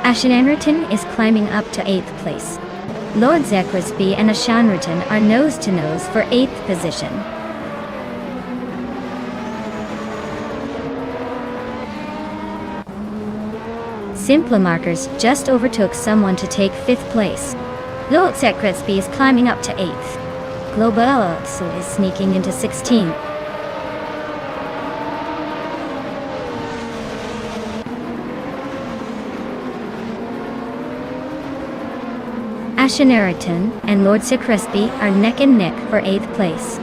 Ashanriton is climbing up to 8th place. Lord Zekrisby and Ashanriton are nose-to-nose for 8th position. Simplamarkers just overtook someone to take 5th place. Lord Zekrisby is climbing up to 8th. Global is sneaking into 16th. Ashanariton and Lord Secresby are neck and neck for 8th place.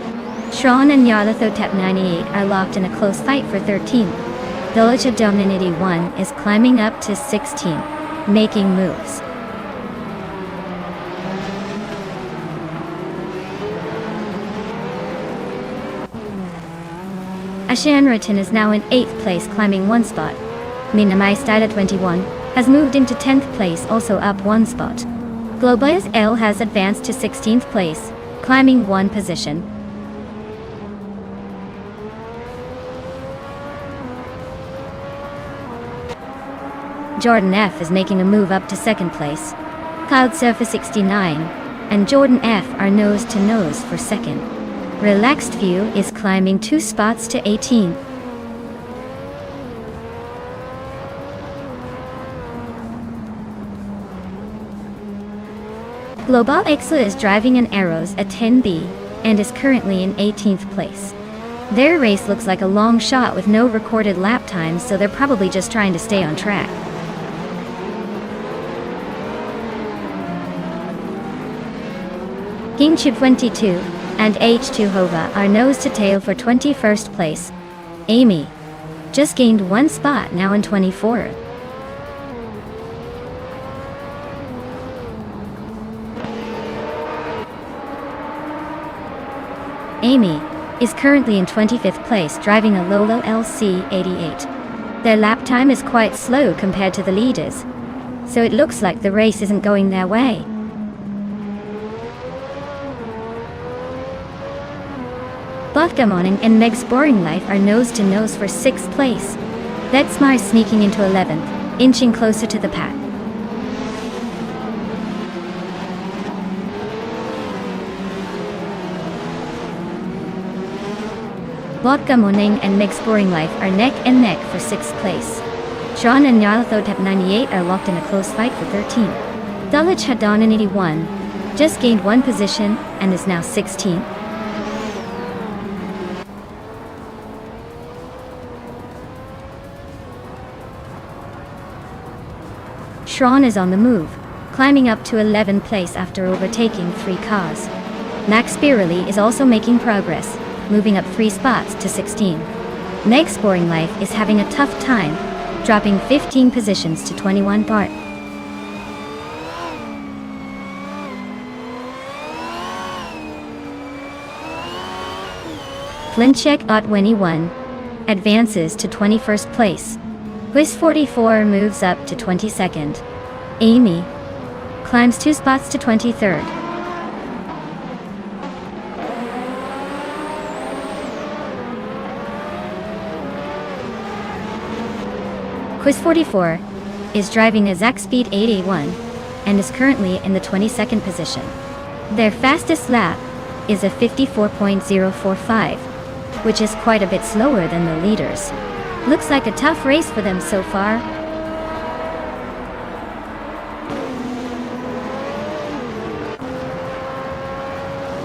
Shron and Yarlathotep 98 are locked in a close fight for 13th. Village of Dominity 1 is climbing up to 16th, making moves. Ashanariton is now in 8th place, climbing 1 spot. Minami Styler 21 has moved into 10th place, also up one spot. Global L has advanced to 16th place, climbing one position. Jordan F is making a move up to 2nd place. Cloud Surfer 69 and Jordan F are nose to nose for 2nd. Relaxed View is climbing 2 spots to 18th. Global Excel is driving an Arrows at 10B and is currently in 18th place. Their race looks like a long shot with no recorded lap times, so they're probably just trying to stay on track. Kingchu 22 and H2 Hova are nose to tail for 21st place. Amy just gained one spot, now in 24th. Amy is currently in 25th place, driving a Lolo LC88. Their lap time is quite slow compared to the leaders, so it looks like the race isn't going their way. Vodka Morning and Meg's Boring Life are nose to nose for 6th place. Vetsmar is sneaking into 11th, inching closer to the pack. Vodka Morning and Meg's Boring Life are neck and neck for 6th place. Sean and Yarlathotep 98 are locked in a close fight for 13th. Dulwich Hadon in 81 just gained one position and is now 16th. Shron is on the move, climbing up to 11th place after overtaking 3 cars. Max Spirelli is also making progress, moving up 3 spots to 16. Meg's Boring Life is having a tough time, dropping 15 positions to 21 part. Flincheck at 21 advances to 21st place. Quiz 44 moves up to 22nd. Amy climbs 2 spots to 23rd. Quiz 44 is driving a Zach Speed 8A1 and is currently in the 22nd position. Their fastest lap is a 54.045, which is quite a bit slower than the leaders. Looks like a tough race for them so far.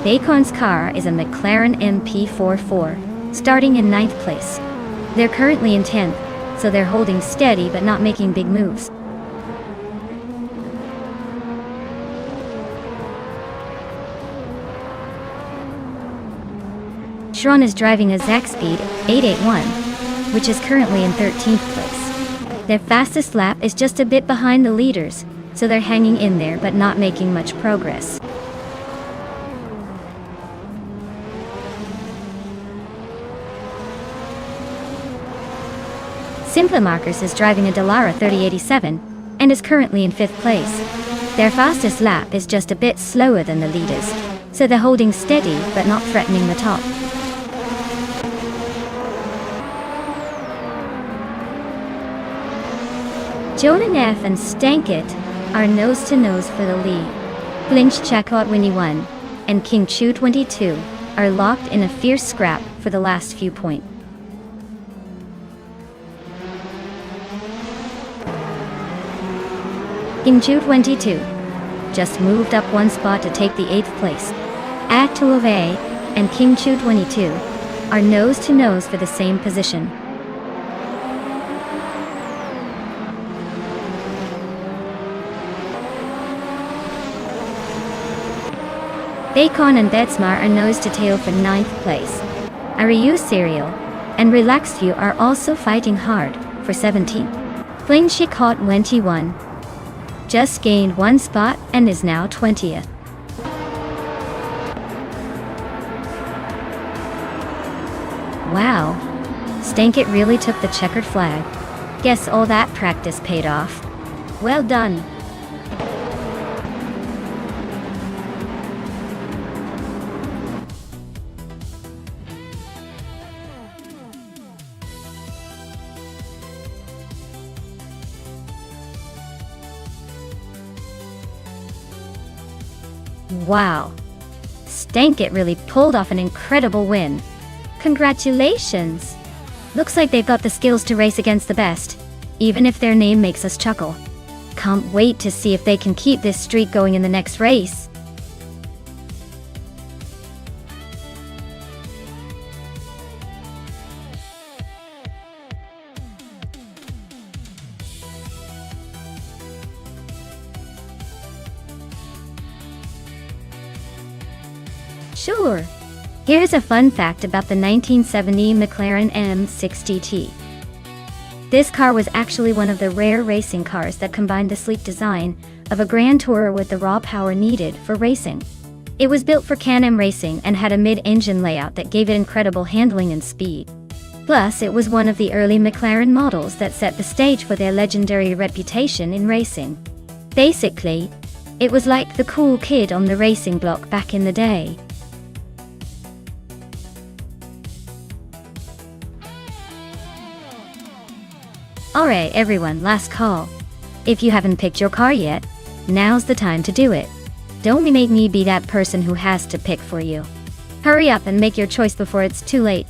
Bacon's car is a McLaren MP44, starting in 9th place. They're currently in 10th, so they're holding steady but not making big moves. Shron is driving a Zach Speed 881, which is currently in 13th place. Their fastest lap is just a bit behind the leaders, so they're hanging in there but not making much progress. Simpla Marcus is driving a Dallara 3087 and is currently in 5th place. Their fastest lap is just a bit slower than the leaders, so they're holding steady but not threatening the top. Jordan F and Stankit are nose to nose for the lead. Lynch Chakot Winnie 1 and King Chu 22 are locked in a fierce scrap for the last few points. King Chu 22 just moved up one spot to take the 8th place. Actu of A and King Chu 22 are nose to nose for the same position. Bacon and Betsmar are nose to tail for 9th place. Ariu Serial and Relaxed View are also fighting hard for 17th. Fling Shikot 21 just gained one spot and is now 20th. Wow, Stankit really took the checkered flag. Guess all that practice paid off. Well done. Wow. Stank it really pulled off an incredible win. Congratulations! Looks like they've got the skills to race against the best, even if their name makes us chuckle. Can't wait to see if they can keep this streak going in the next race. Sure. Here's a fun fact about the 1970 McLaren M60T. This car was actually one of the rare racing cars that combined the sleek design of a Grand Tourer with the raw power needed for racing. It was built for Can-Am racing and had a mid-engine layout that gave it incredible handling and speed. Plus, it was one of the early McLaren models that set the stage for their legendary reputation in racing. Basically, it was like the cool kid on the racing block back in the day. Alright everyone, last call. If you haven't picked your car yet, now's the time to do it. Don't make me be that person who has to pick for you. Hurry up and make your choice before it's too late.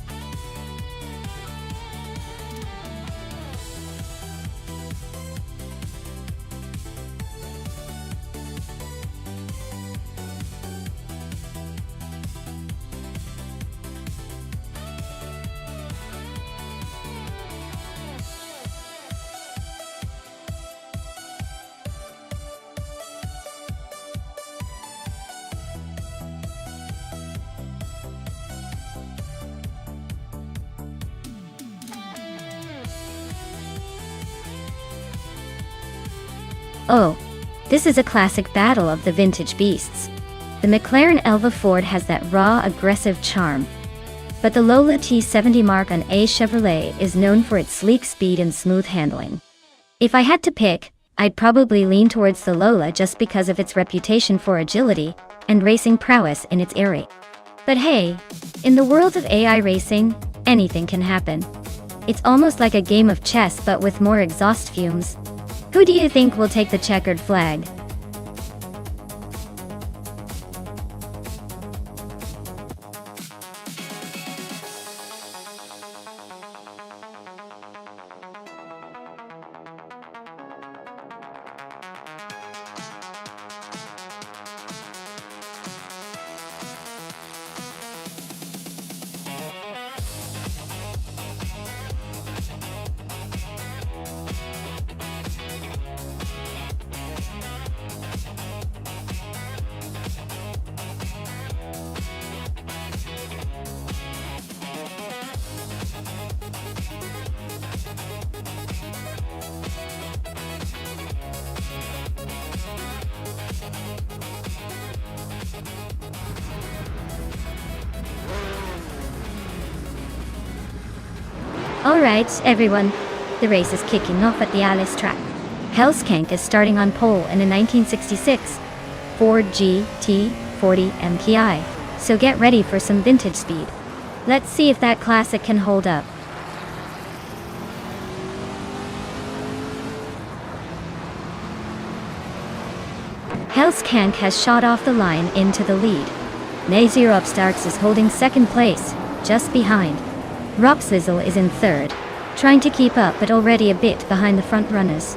Oh, this is a classic battle of the vintage beasts. The McLaren Elva Ford has that raw, aggressive charm. But the Lola T70 Mark on A Chevrolet is known for its sleek speed and smooth handling. If I had to pick, I'd probably lean towards the Lola just because of its reputation for agility and racing prowess in its era. But hey, in the world of AI racing, anything can happen. It's almost like a game of chess but with more exhaust fumes. Who do you think will take the checkered flag? Alright, everyone. The race is kicking off at the Alice track. Hellskank is starting on pole in a 1966 Ford GT40 MPI, so get ready for some vintage speed. Let's see if that classic can hold up. Hellskank has shot off the line into the lead. Nazir Starks is holding second place, just behind. Roxlizzle is in third, trying to keep up but already a bit behind the front runners.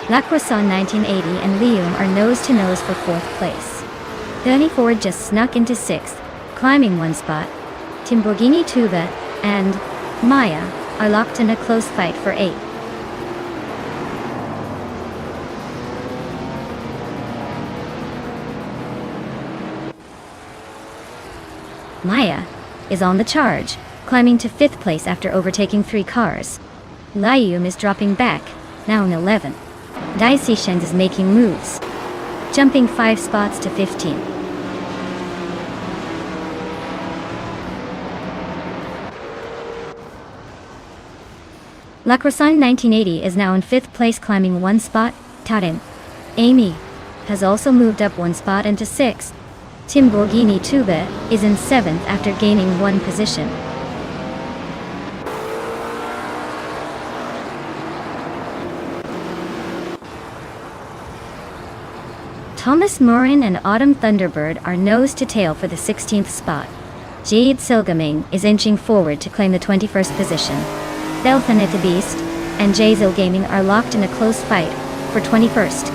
La Croissant 1980 and Liam are nose-to-nose for fourth place. Bernie Ford just snuck into sixth, climbing one spot. Timborghini Tuba and Maya are locked in a close fight for eighth. Maya is on the charge, climbing to fifth place after overtaking 3 cars. Liam is dropping back, now in 11th. Daisy Shens is making moves, jumping 5 spots to 15th. Lacrosan 1980 is now in 5th place, climbing 1 spot. Tarin Amy has also moved up 1 spot into 6th. Tim Borghini Tuba is in 7th after gaining 1 position. Thomas Morin and Autumn Thunderbird are nose to tail for the 16th spot. Jade Silgaming is inching forward to claim the 21st position. Belthanita Beast and Jazil Gaming are locked in a close fight for 21st.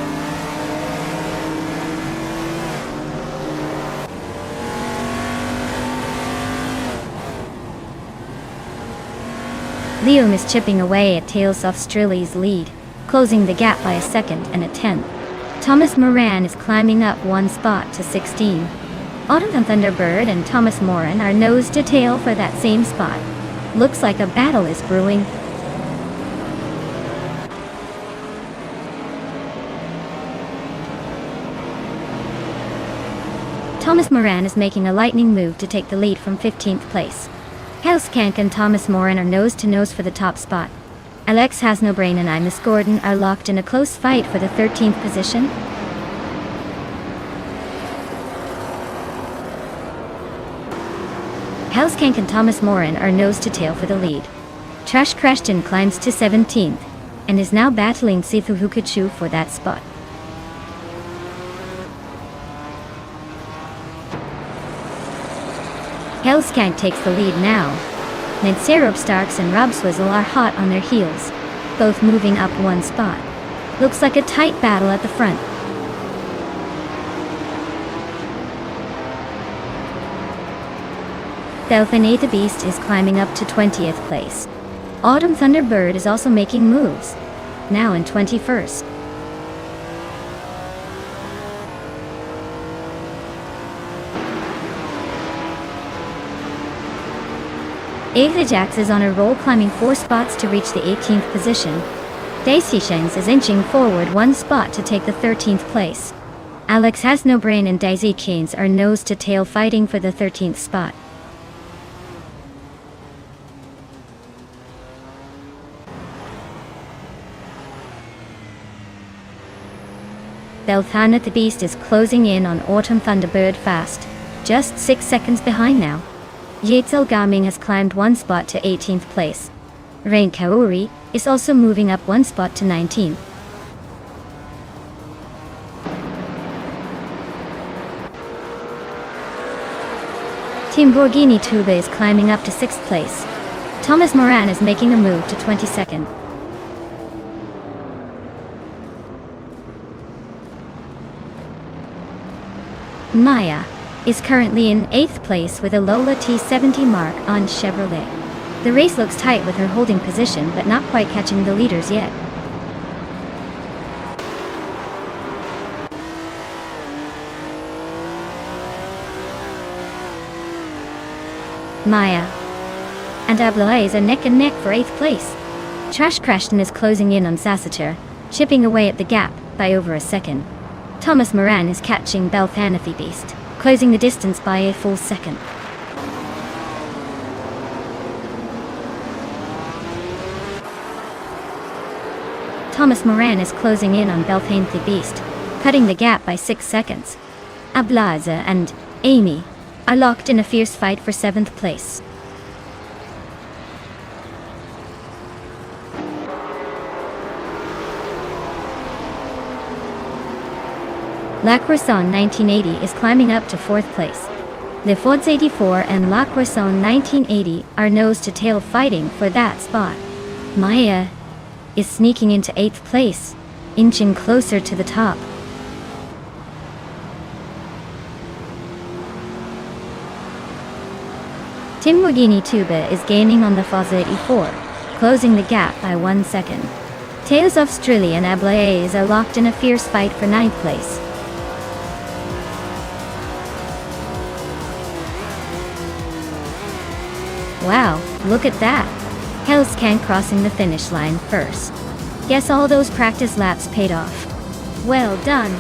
Liam is chipping away at Tales of Strilly's lead, closing the gap by a 2nd and a 10th. Thomas Moran is climbing up 1 spot to 16. Autumn Thunderbird and Thomas Moran are nose to tail for that same spot. Looks like a battle is brewing. Thomas Moran is making a lightning move to take the lead from 15th place. Helskank and Thomas Moran are nose to nose for the top spot. Alex Hasnobrain and Imus Gordon are locked in a close fight for the 13th position. Helskank and Thomas Moran are nose to tail for the lead. Trash Crashton climbs to 17th and is now battling Sithu Hukachu for that spot. Helskank takes the lead now. Nedserob Starks and Rob Swizzle are hot on their heels, both moving up 1 spot. Looks like a tight battle at the front. Belthanita Beast is climbing up to 20th place. Autumn Thunderbird is also making moves, now in 21st. Aethajax is on a roll, climbing 4 spots to reach the 18th position. Daisy Shengs is inching forward 1 spot to take the 13th place. Alex Hasnobrain and Daisy Chains are nose to tail fighting for the 13th spot. Belthana the Beast is closing in on Autumn Thunderbird fast, just 6 seconds behind now. Yaetzel Gaming has climbed 1 spot to 18th place. Rain Kaori is also moving up 1 spot to 19th. Tim Borghini Tuba is climbing up to 6th place. Thomas Moran is making a move to 22nd. Maya is currently in 8th place with a Lola T70 mark on Chevrolet. The race looks tight with her holding position but not quite catching the leaders yet. Maya and Ablaze are neck and neck for 8th place. Trash Crashton is closing in on Sassiter, chipping away at the gap by over a 2nd. Thomas Moran is catching Belthanathi Beast, closing the distance by a full 2nd. Thomas Moran is closing in on Belthanathi Beast, cutting the gap by 6 seconds. Ablaza and Amy are locked in a fierce fight for 7th place. Lacrosan 1980 is climbing up to 4th place. Le Fords 84 and Lacrosan 1980 are nose to tail fighting for that spot. Maya is sneaking into 8th place, inching closer to the top. Tim Wagini Tuba is gaining on the Fords 84, closing the gap by 1 second. Tales of Strilly and Ablaze are locked in a fierce fight for 9th place. Wow, look at that! Hellscan crossing the finish line first. Guess all those practice laps paid off. Well done!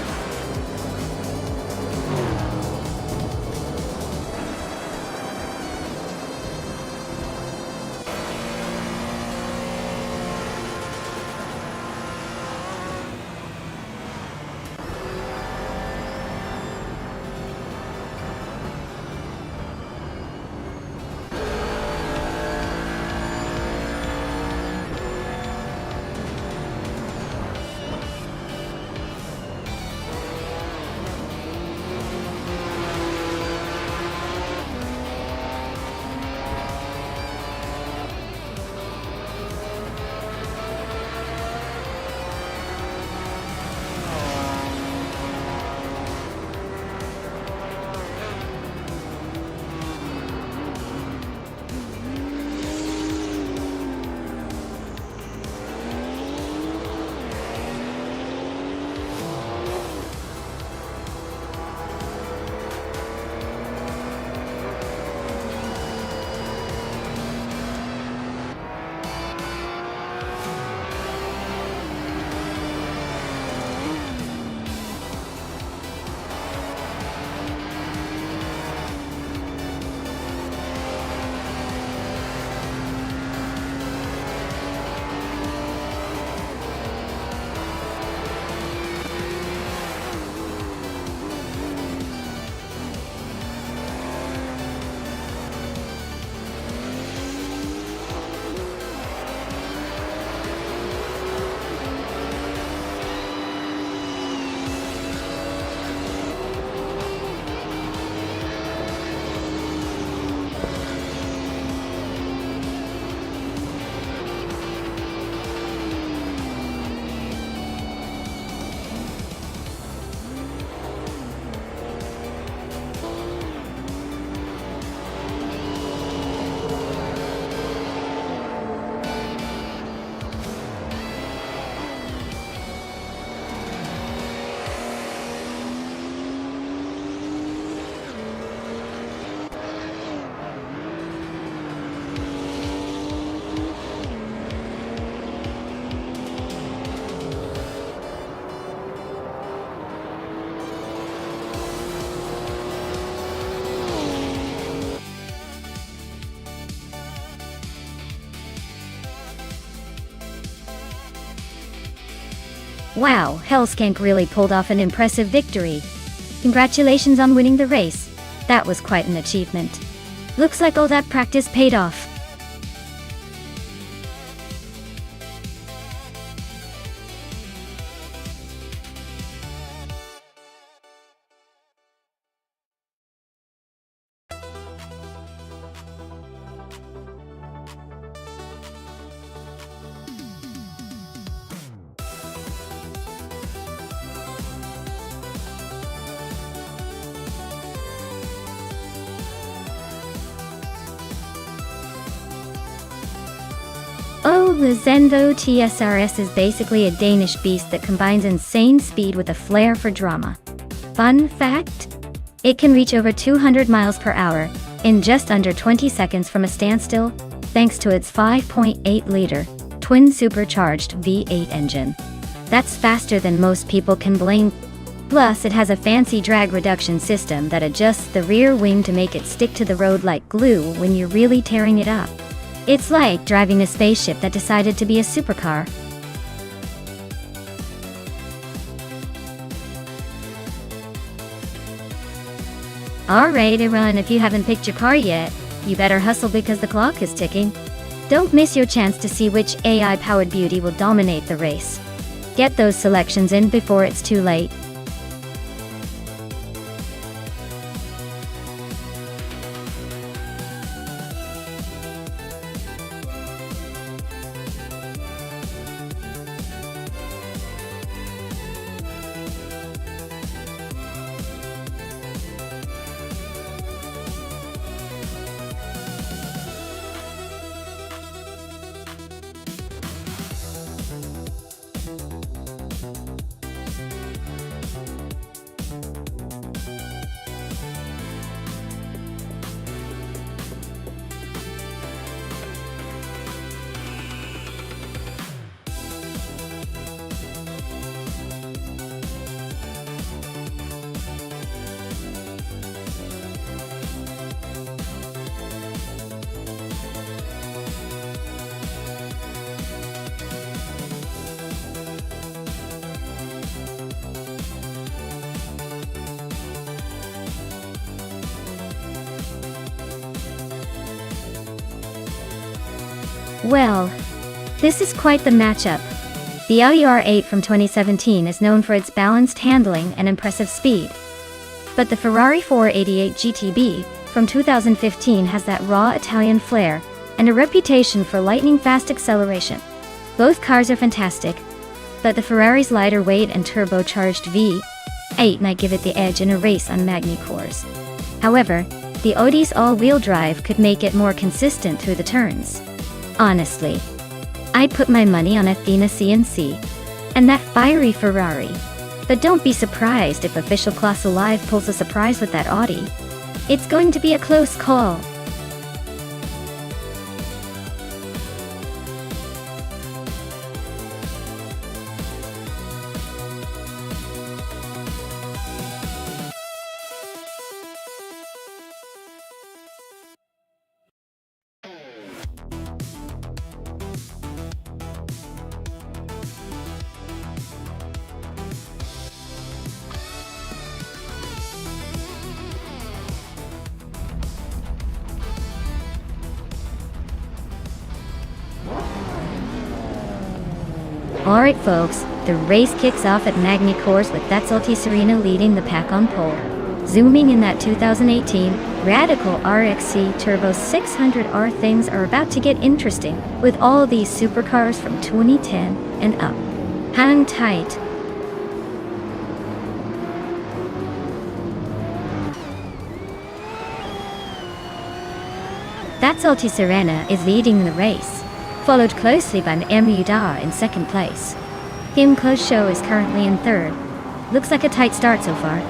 Wow, Hellskank really pulled off an impressive victory. Congratulations on winning the race. That was quite an achievement. Looks like all that practice paid off. Oh, the Zenvo TSRS is basically a Danish beast that combines insane speed with a flair for drama. Fun fact? It can reach over 200 miles per hour in just under 20 seconds from a standstill, thanks to its 5.8-liter twin supercharged V8 engine. That's faster than most people can blink. Plus, it has a fancy drag reduction system that adjusts the rear wing to make it stick to the road like glue when you're really tearing it up. It's like driving a spaceship that decided to be a supercar. Alright everyone, if you haven't picked your car yet, you better hustle because the clock is ticking. Don't miss your chance to see which AI-powered beauty will dominate the race. Get those selections in before it's too late. Well, this is quite the matchup. The Audi R8 from 2017 is known for its balanced handling and impressive speed. But the Ferrari 488 GTB from 2015 has that raw Italian flair and a reputation for lightning-fast acceleration. Both cars are fantastic, but the Ferrari's lighter weight and turbocharged V8 might give it the edge in a race on Magny cores. However, the Audi's all-wheel drive could make it more consistent through the turns. Honestly, I'd put my money on Athena CNC and that fiery Ferrari. But don't be surprised if official Class Alive pulls a surprise with that Audi. It's going to be a close call. Alright folks, the race kicks off at Magny Course with That's Serena leading the pack on pole. Zooming in that 2018 Radical RXC Turbo 600R, things are about to get interesting with all these supercars from 2010 and up. Hang tight. That's Serena is leading the race, followed closely by Muda in second place. Kim Close Show is currently in third. Looks like a tight start so far.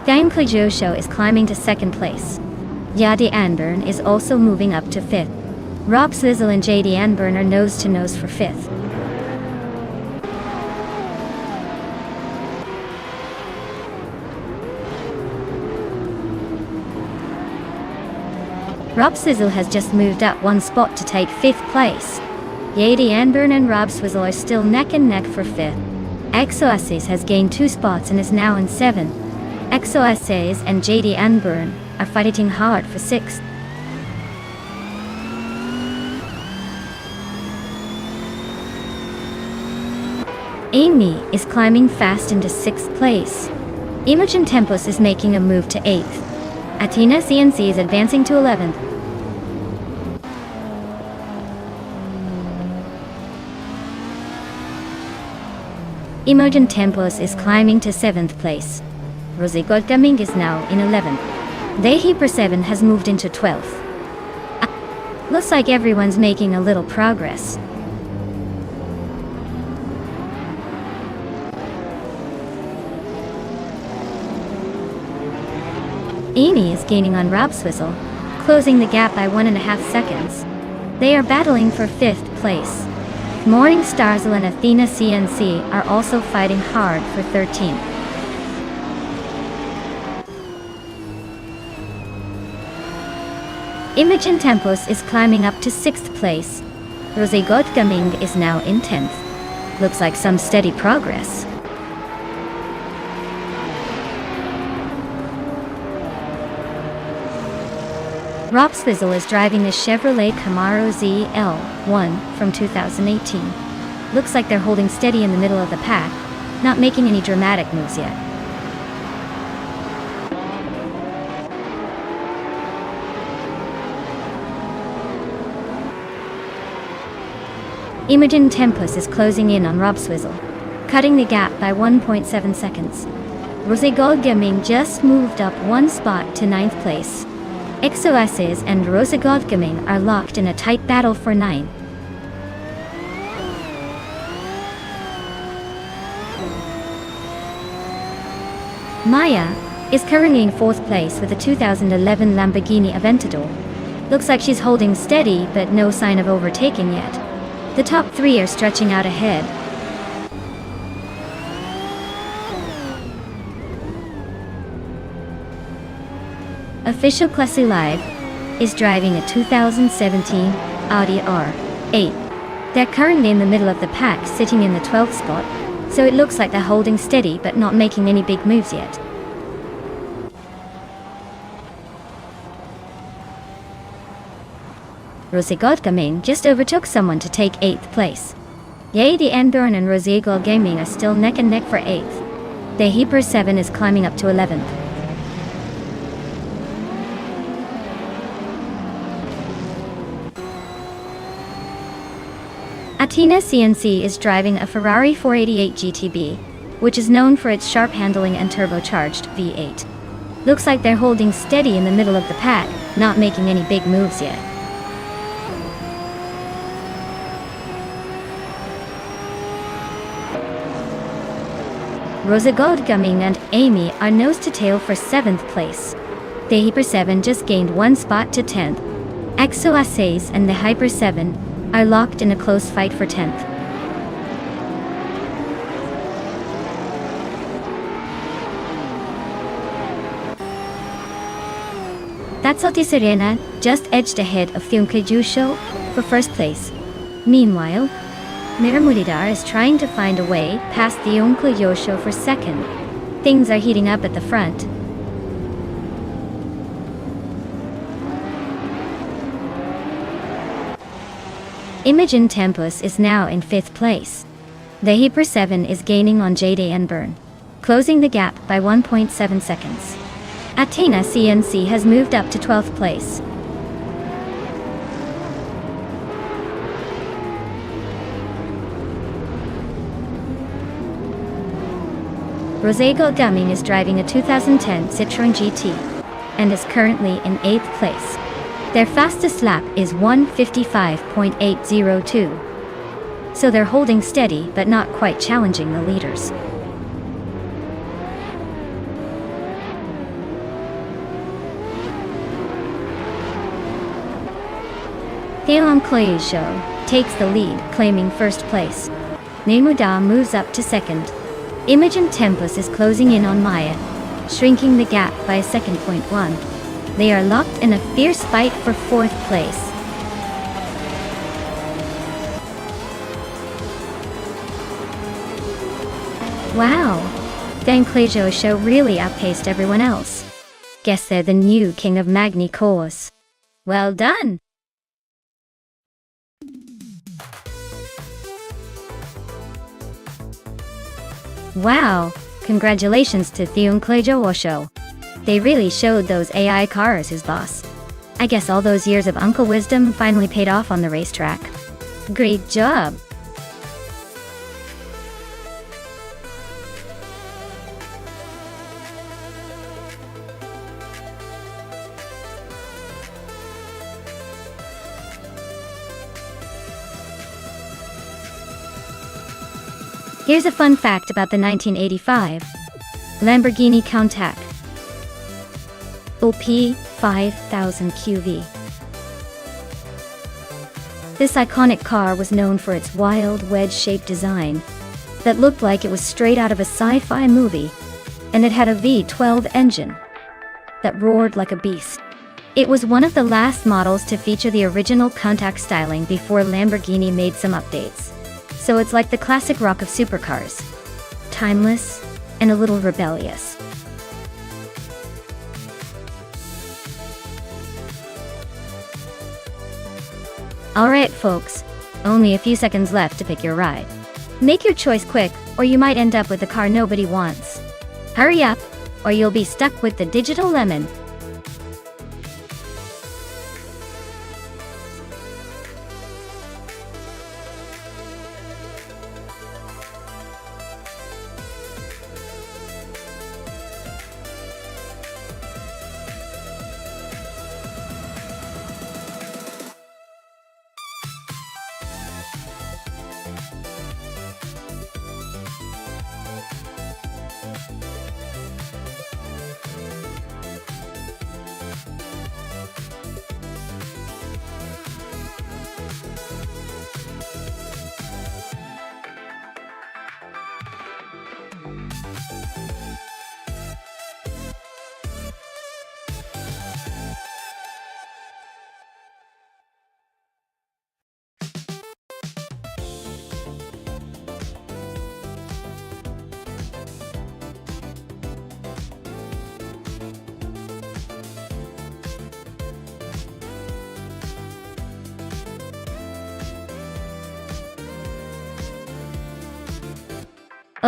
Gameplay Joe Show is climbing to second place. Yadi Anburn is also moving up to fifth. Rob Swizzle and JD Anburn are nose to nose for fifth. Rob Swizzle has just moved up one spot to take 5th place. JD Anburn and Rob Swizzle are still neck and neck for 5th. XOSAs has gained 2 spots and is now in 7th. XOSAs and JD Anburn are fighting hard for 6th. Amy is climbing fast into 6th place. Imogen Tempos is making a move to 8th. Athena CNC is advancing to 11th. Imogen Tempos is climbing to 7th place. Rosie Godgaming is now in 11th. Dehi7 has moved into 12th. Looks like everyone's making a little progress. Amy is gaining on Rob Swizzle, closing the gap by 1.5 seconds. They are battling for 5th place. Morning Starzl and Athena CNC are also fighting hard for 13th. Imogen Tempos is climbing up to 6th place. Rosie Godgaming is now in 10th. Looks like some steady progress. Rob Swizzle is driving a Chevrolet Camaro ZL1 from 2018. Looks like they're holding steady in the middle of the pack, not making any dramatic moves yet. Imogen Tempos is closing in on Rob Swizzle, cutting the gap by 1.7 seconds. Rosie Godgaming just moved up one spot to 9th place. XOSAs and Rosie Godgaming are locked in a tight battle for 9. Maya is currently in 4th place with a 2011 Lamborghini Aventador. Looks like she's holding steady, but no sign of overtaking yet. The top 3 are stretching out ahead. Official Classy Live is driving a 2017 Audi R8. They're currently in the middle of the pack, sitting in the 12th spot, so it looks like they're holding steady but not making any big moves yet. Rosie Godgaming just overtook someone to take 8th place. JD Anburn and Rosie Godgaming are still neck and neck for 8th. Dehi7 is climbing up to 11th. Athena CNC is driving a Ferrari 488 GTB, which is known for its sharp handling and turbocharged V8. Looks like they're holding steady in the middle of the pack, not making any big moves yet. Rosie Godgaming and Amy are nose to tail for 7th place. Dehi7 just gained one spot to 10th. XOSAs and the Hyper7 are locked in a close fight for 10th. Datsoti Serena just edged ahead of Thunke Jusho for 1st place. Meanwhile, Miramuridar is trying to find a way past the Thunke Jusho for 2nd. Things are heating up at the front. Imogen Tempos is now in 5th place. Dehi7 is gaining on JD Anburn, closing the gap by 1.7 seconds. Athena CNC has moved up to 12th place. Rosie Godgaming is driving a 2010 Citroën GT and is currently in 8th place. Their fastest lap is 1:55.802. So they're holding steady but not quite challenging the leaders. Theon Koyusho takes the lead, claiming 1st place. Nemuda moves up to 2nd. Imogen Tempos is closing in on Maya, shrinking the gap by 2.1. They are locked in a fierce fight for 4th place. Wow! Dan Klejo's show really outpaced everyone else. Guess they're the new king of Magni course. Well done! Wow! Congratulations to Theun Klejo show. They really showed those AI cars who's boss. I guess all those years of Uncle Wisdom finally paid off on the racetrack. Great job! Here's a fun fact about the 1985 Lamborghini Countach OP 5000 QV. This iconic car was known for its wild wedge-shaped design that looked like it was straight out of a sci-fi movie, and it had a V12 engine that roared like a beast. It was one of the last models to feature the original Countach styling before Lamborghini made some updates. So it's like the classic rock of supercars. Timeless and a little rebellious. Alright folks, only a few seconds left to pick your ride. Make your choice quick, or you might end up with a car nobody wants. Hurry up, or you'll be stuck with the digital lemon.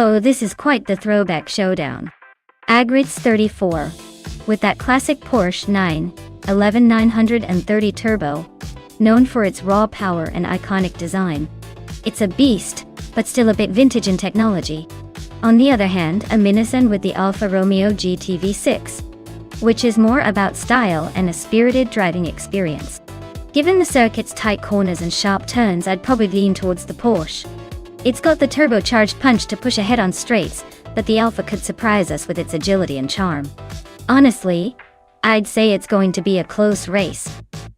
Oh, this is quite the throwback showdown. Agrid's 34. With that classic Porsche 911 930 Turbo, known for its raw power and iconic design. It's a beast, but still a bit vintage in technology. On the other hand, a Minisan with the Alfa Romeo GT V6, which is more about style and a spirited driving experience. Given the circuit's tight corners and sharp turns, I'd probably lean towards the Porsche. It's got the turbocharged punch to push ahead on straights, but the Alfa could surprise us with its agility and charm. Honestly, I'd say it's going to be a close race,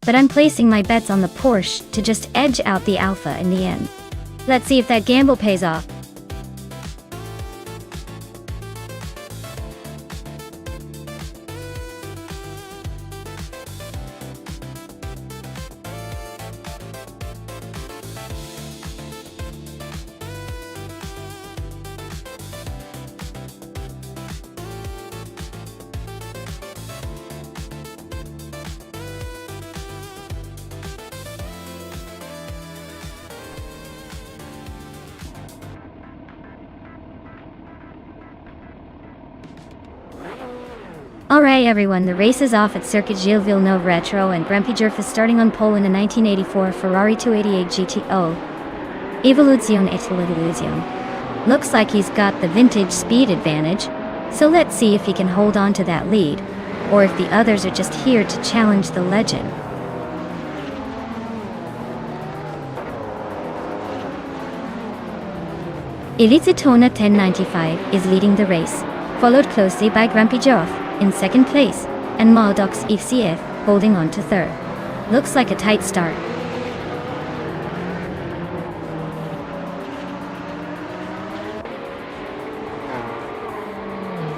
but I'm placing my bets on the Porsche to just edge out the Alfa in the end. Let's see if that gamble pays off. Alright everyone, the race is off at Circuit Gilles Villeneuve Retro, and Grumpy Jerf is starting on pole in a 1984 Ferrari 288 GTO. Evolution et l'illusion. Looks like he's got the vintage speed advantage, so let's see if he can hold on to that lead, or if the others are just here to challenge the legend. Elizatona 1095 is leading the race, followed closely by Grumpy Jerf in second place, and Maldox ECF holding on to third. Looks like a tight start.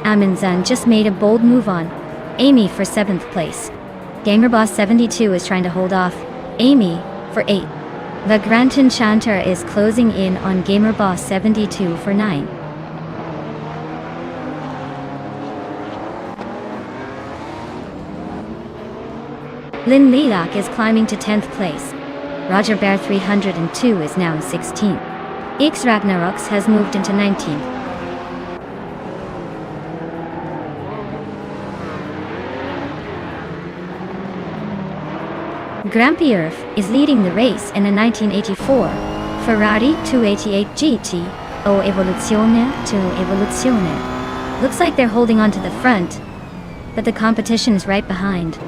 Aminzan just made a bold move on Amy for 7th place, GamerBoss72 is trying to hold off Amy for 8. The Grand Enchanter is closing in on GamerBoss72 for 9. Lin Lilac is climbing to 10th place. Roger Bear 302 is now in 16th. X Ragnaroks has moved into 19th. Grampierf is leading the race in a 1984 Ferrari 288 GT o Evoluzione to Evoluzione. Looks like they're holding on to the front, but the competition is right behind.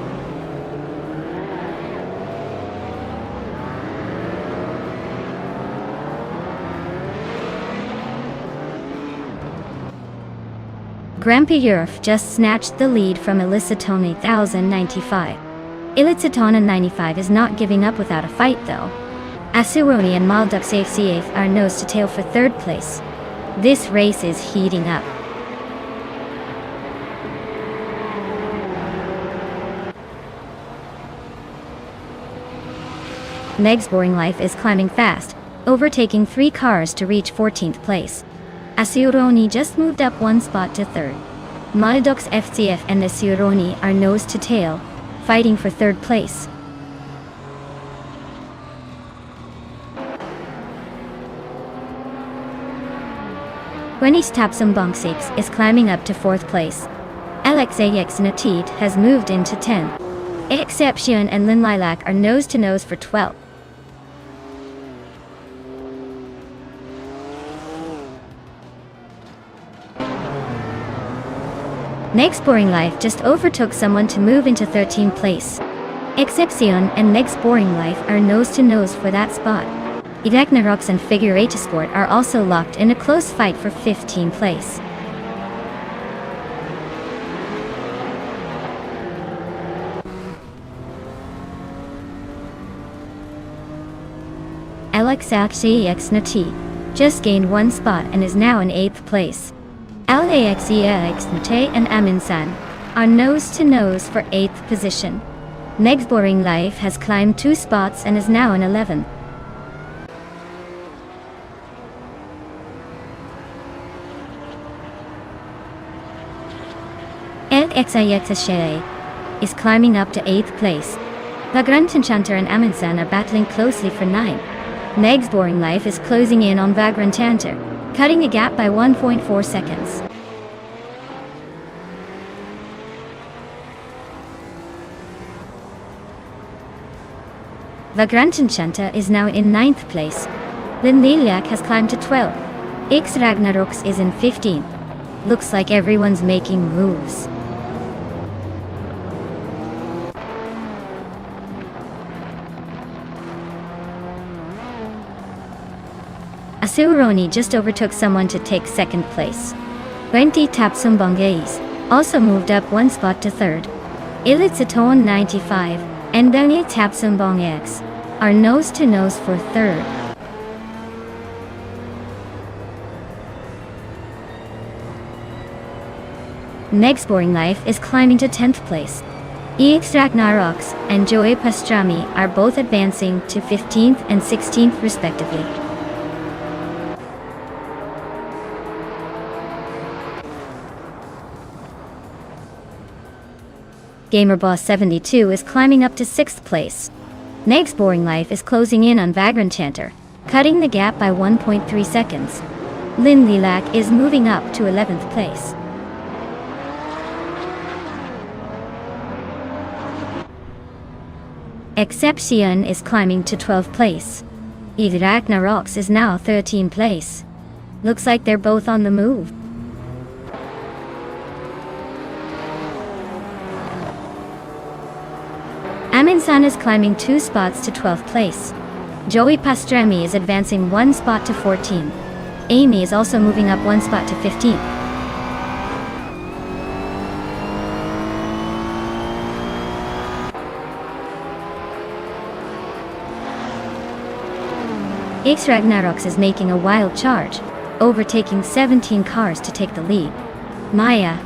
Grampierf just snatched the lead from Elicitone 1095. Elicitone 95 is not giving up without a fight though. Asuroni and Maldux AFC8 are nose to tail for 3rd place. This race is heating up. Meg's Boring Life is climbing fast, overtaking 3 cars to reach 14th place. Asuroni just moved up 1 spot to 3rd. Maldux FCF and Asuroni are nose to tail, fighting for 3rd place. Gwenis Tapsumbong6 is climbing up to 4th place. LXAX Natid has moved into 10th. Exception and Lin Lilac are nose to nose for 12th. Meg's Boring Life just overtook someone to move into 13th place. Excepcion and Meg's Boring Life are nose to nose for that spot. Ragnaroks and Figure 8 Sport are also locked in a close fight for 15th place. LXAX Nati just gained 1 spot and is now in 8th place. LAXEAX Nate and Aminsan are nose to nose for 8th position. Meg's Boring Life has climbed 2 spots and is now in 11th. LXIX is climbing up to 8th place. The Vagrant Enchanter and Aminsan are battling closely for 9. Meg's Boring Life is closing in on Vagrant Enchanter, cutting the gap by 1.4 seconds. Vagrant Enchanter is now in 9th place. Lin Lilac has climbed to 12th. X Ragnaroks is in 15th. Looks like everyone's making moves. Asuroni just overtook someone to take 2nd place. 20 Tapsumbongais also moved up 1 spot to 3rd. Elicitone 95 and Doni Tapsumbong X are nose to nose for 3rd. Meg's Boring Life is climbing to 10th place. EX Ragnaroks and Joey Pastrami are both advancing to 15th and 16th respectively. GamerBoss72 is climbing up to 6th place. Meg's Boring Life is closing in on Vagrant Enchanter, cutting the gap by 1.3 seconds. Lin Lilac is moving up to 11th place. Exception is climbing to 12th place. Ragnaroks is now 13th place. Looks like they're both on the move. Aminsan is climbing 2 spots to 12th place. Joey Pastrami is advancing 1 spot to 14th. Amy is also moving up 1 spot to 15th. X Ragnaroks is making a wild charge, overtaking 17 cars to take the lead. Maya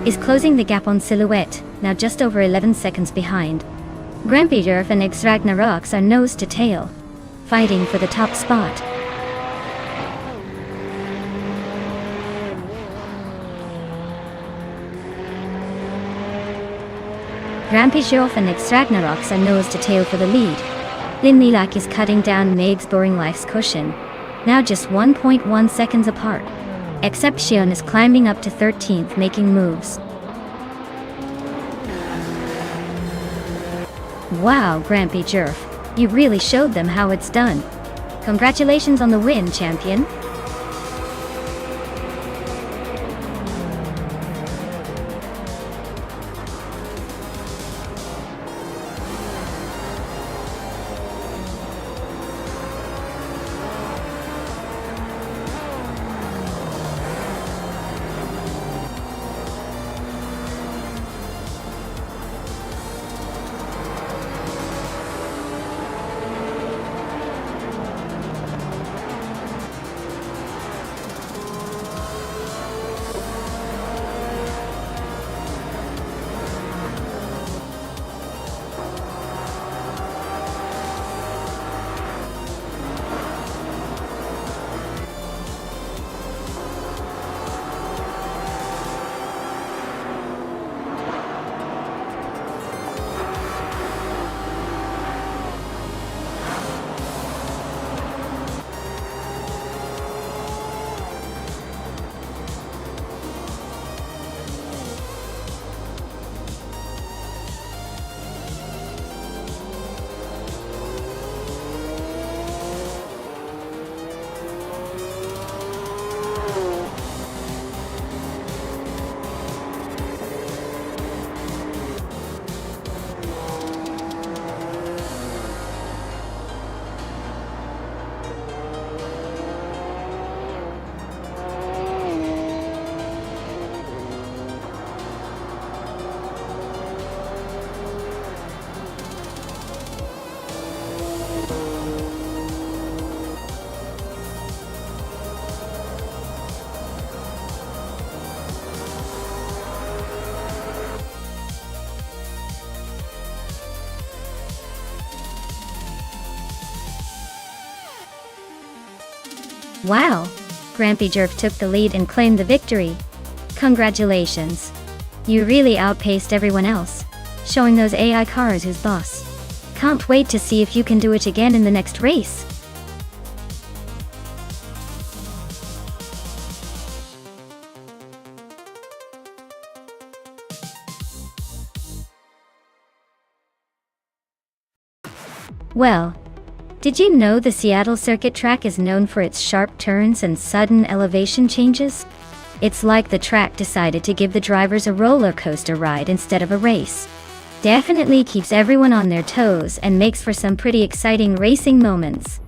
is closing the gap on Silhouette, now just over 11 seconds behind. Grampyjurf and X Ragnaroks are nose to tail, fighting for the top spot. Grampyjurf and X Ragnaroks are nose to tail for the lead. Linlilak is cutting down Meg's Boring Life's cushion, now just 1.1 seconds apart. Exception is climbing up to 13th, making moves. Wow, Grampyjurf, you really showed them how it's done. Congratulations on the win, champion. Wow! Grampyjurf took the lead and claimed the victory. Congratulations! You really outpaced everyone else, showing those AI cars who's boss. Can't wait to see if you can do it again in the next race. Well, did you know the Seattle circuit track is known for its sharp turns and sudden elevation changes? It's like the track decided to give the drivers a roller coaster ride instead of a race. Definitely keeps everyone on their toes and makes for some pretty exciting racing moments.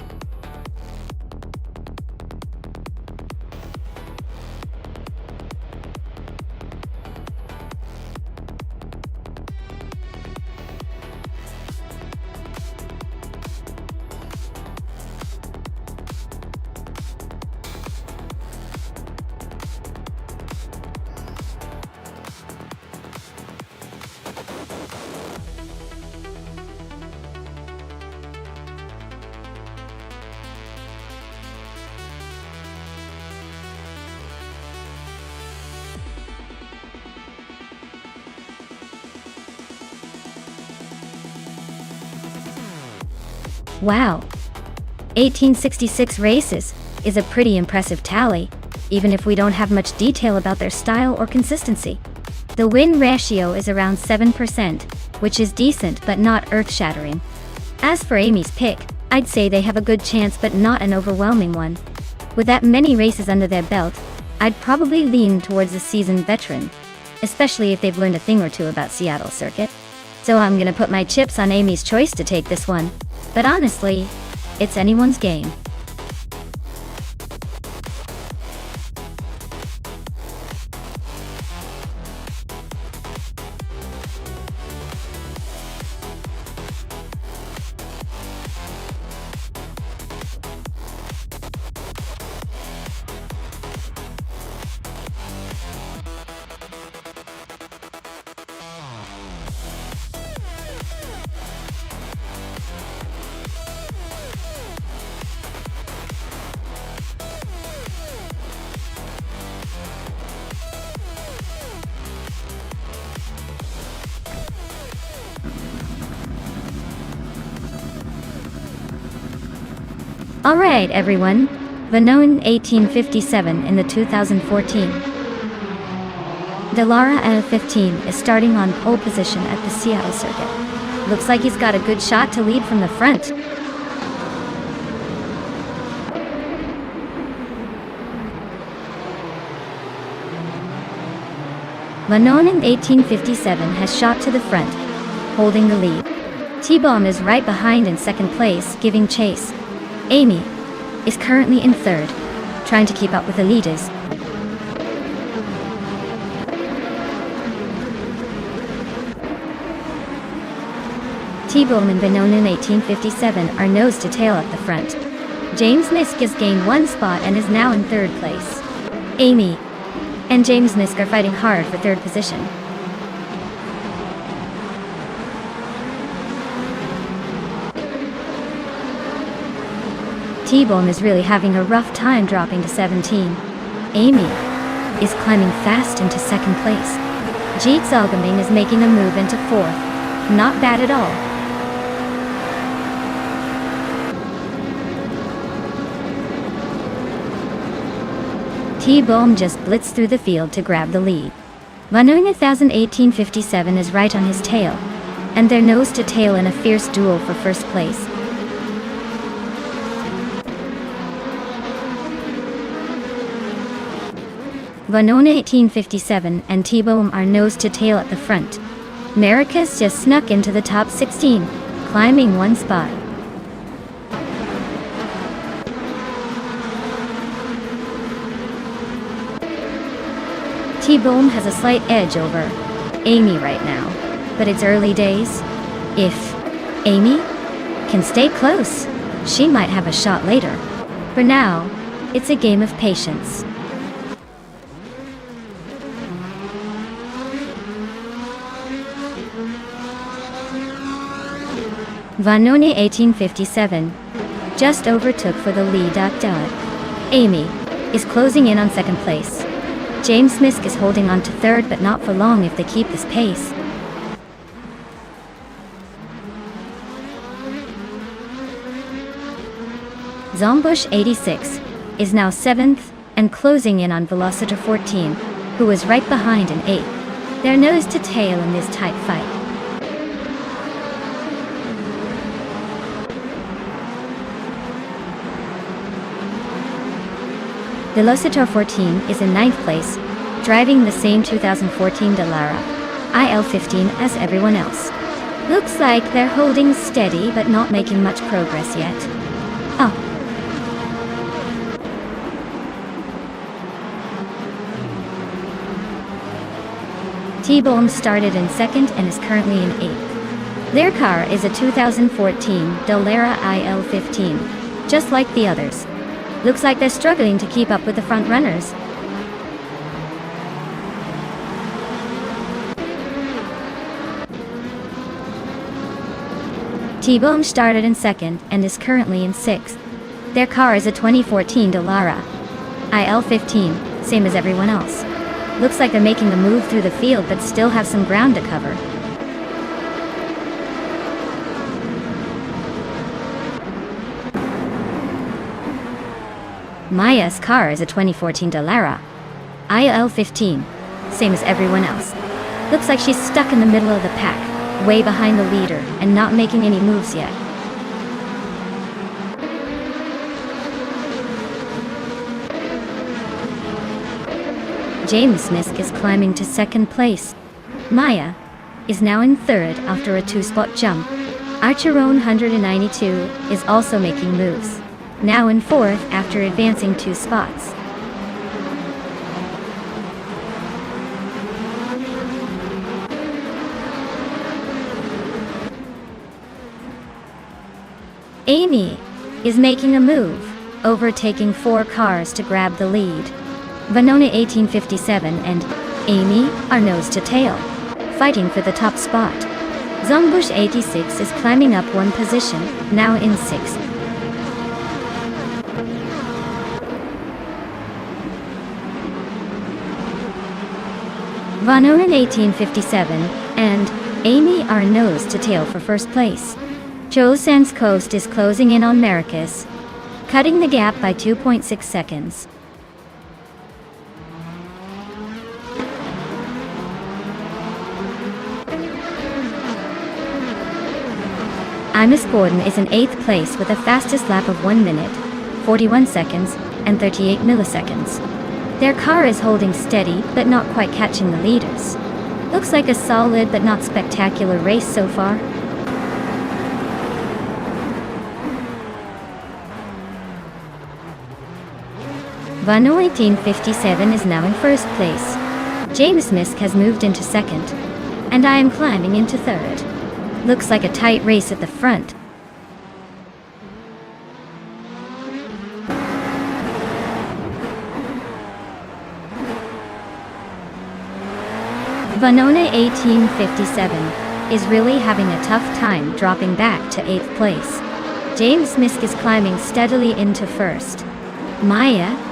Wow! 1866 races is a pretty impressive tally, even if we don't have much detail about their style or consistency. The win ratio is around 7%, which is decent but not earth-shattering. As for Amy's pick, I'd say they have a good chance but not an overwhelming one. With that many races under their belt, I'd probably lean towards a seasoned veteran, especially if they've learned a thing or two about Seattle circuit. So I'm gonna put my chips on Amy's choice to take this one. But honestly, it's anyone's game. Alright everyone, Vanonen 1857 in the 2014. Dallara L15 is starting on pole position at the Seattle circuit. Looks like he's got a good shot to lead from the front. Vanonen 1857 has shot to the front, holding the lead. T-Bomb is right behind in second place, giving chase. Amy is currently in third, trying to keep up with the leaders. T-Bomb and Vanonen 1857 are nose to tail at the front. James Misk has gained one spot and is now in third place. Amy and James Misk are fighting hard for third position. T-Bomb is really having a rough time dropping to 17. Amy is climbing fast into second place. Jeet Zalgaming is making a move into fourth. Not bad at all. T-Bomb just blitzed through the field to grab the lead. Vanonen 1857 is right on his tail, and they're nose to tail in a fierce duel for first place. Vanonen 1857 and T-Bomb are nose to tail at the front. Maracas just snuck into the top 16, climbing one spot. T-Bomb has a slight edge over Amy right now, but it's early days. If Amy can stay close, she might have a shot later. For now, it's a game of patience. Vanonen 1857 just overtook for the lead. Amy is closing in on second place. James Misk is holding on to third, but not for long if they keep this pace. Zombush 86 is now 7th and closing in on Velociter 14, who is right behind in 8th. They're nose to tail in this tight fight. Velociter 14 is in 9th place, driving the same 2014 Dallara IL15 as everyone else. Looks like they're holding steady but not making much progress yet. Oh. T-Bomb started in 2nd and is currently in 8th. Their car is a 2014 Dallara IL15, just like the others. Looks like they're struggling to keep up with the front runners. T-Bomb started in 2nd and is currently in 6th. Their car is a 2014 Dallara IL15, same as everyone else. Looks like they're making a move through the field but still have some ground to cover. Maya's car is a 2014 Dallara IL15, same as everyone else. Looks like she's stuck in the middle of the pack, way behind the leader, and not making any moves yet. James Misk is climbing to 2nd place. Maya is now in 3rd after a 2-spot jump. Archeron 192 is also making moves, now in 4th after advancing 2 spots. Amy is making a move, overtaking 4 cars to grab the lead. Vanonen 1857 and Amy are nose to tail, fighting for the top spot. Zombush 86 is climbing up 1 position, now in 6th. Vanonen 1857 and Amy are nose to tail for first place. Joe Sands Coast is closing in on Maracas. cutting the gap by 2.6 seconds. Amos Gordon is in 8th place with a fastest lap of 1 minute, 41 seconds, and 38 milliseconds. Their car is holding steady but not quite catching the leaders. Looks like a solid but not spectacular race so far. Vano 1857 is now in 1st place. James Misk has moved into 2nd, and I am climbing into 3rd. Looks like a tight race at the front. Vanona 1857 is really having a tough time dropping back to 8th place. James Misk is climbing steadily into 1st. Maya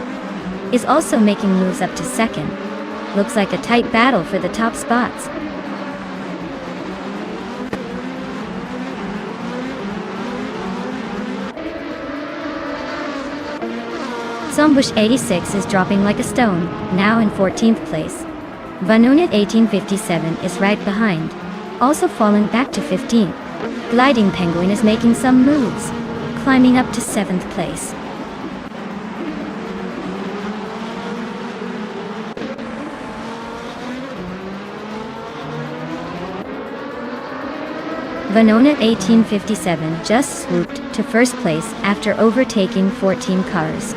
is also making moves up to 2nd. Looks like a tight battle for the top spots. Zombush 86 is dropping like a stone, now in 14th place. Vanonit 1857 is right behind, also falling back to 15th. Gliding Penguin is making some moves, climbing up to 7th place. Vanonit 1857 just swooped to 1st place after overtaking 14 cars.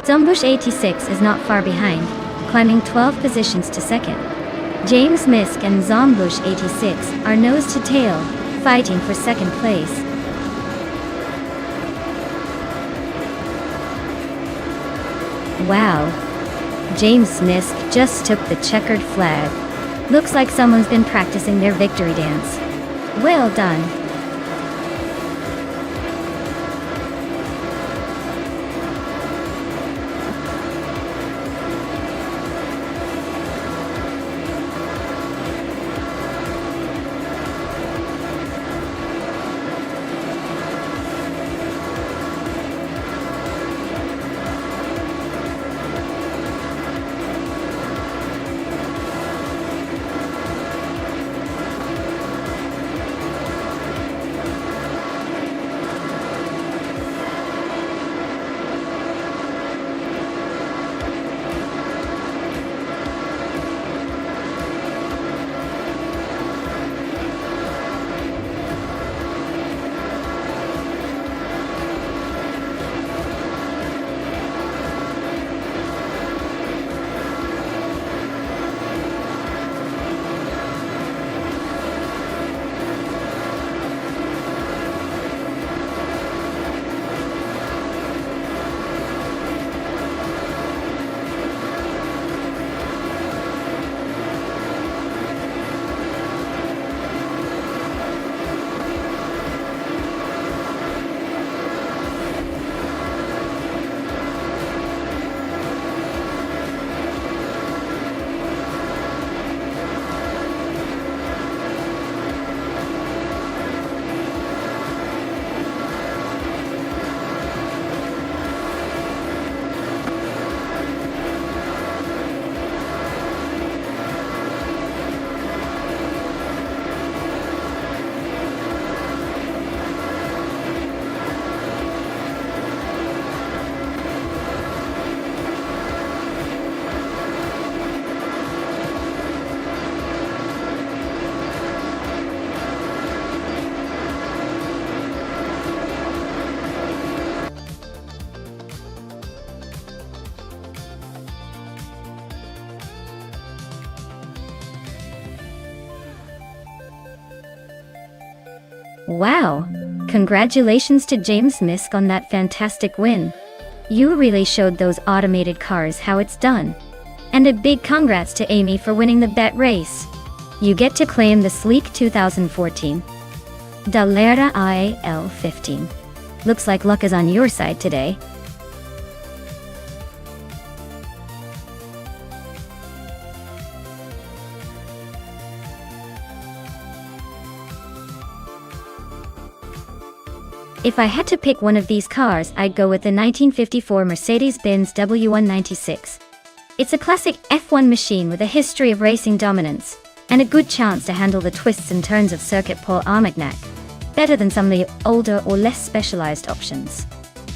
Zombush 86 is not far behind, climbing 12 positions to 2nd. James Misk and Zombush 86 are nose to tail, fighting for 2nd place. Wow. James Misk just took the checkered flag. Looks like someone's been practicing their victory dance. Well done. Wow! Congratulations to James Misk on that fantastic win. You really showed those automated cars how it's done. And a big congrats to Amy for winning the bet race. You get to claim the sleek 2014 Dallara IAL 15. Looks like luck is on your side today. If I had to pick one of these cars, I'd go with the 1954 Mercedes-Benz W196. It's a classic F1 machine with a history of racing dominance, and a good chance to handle the twists and turns of Circuit Paul Armagnac, better than some of the older or less specialized options.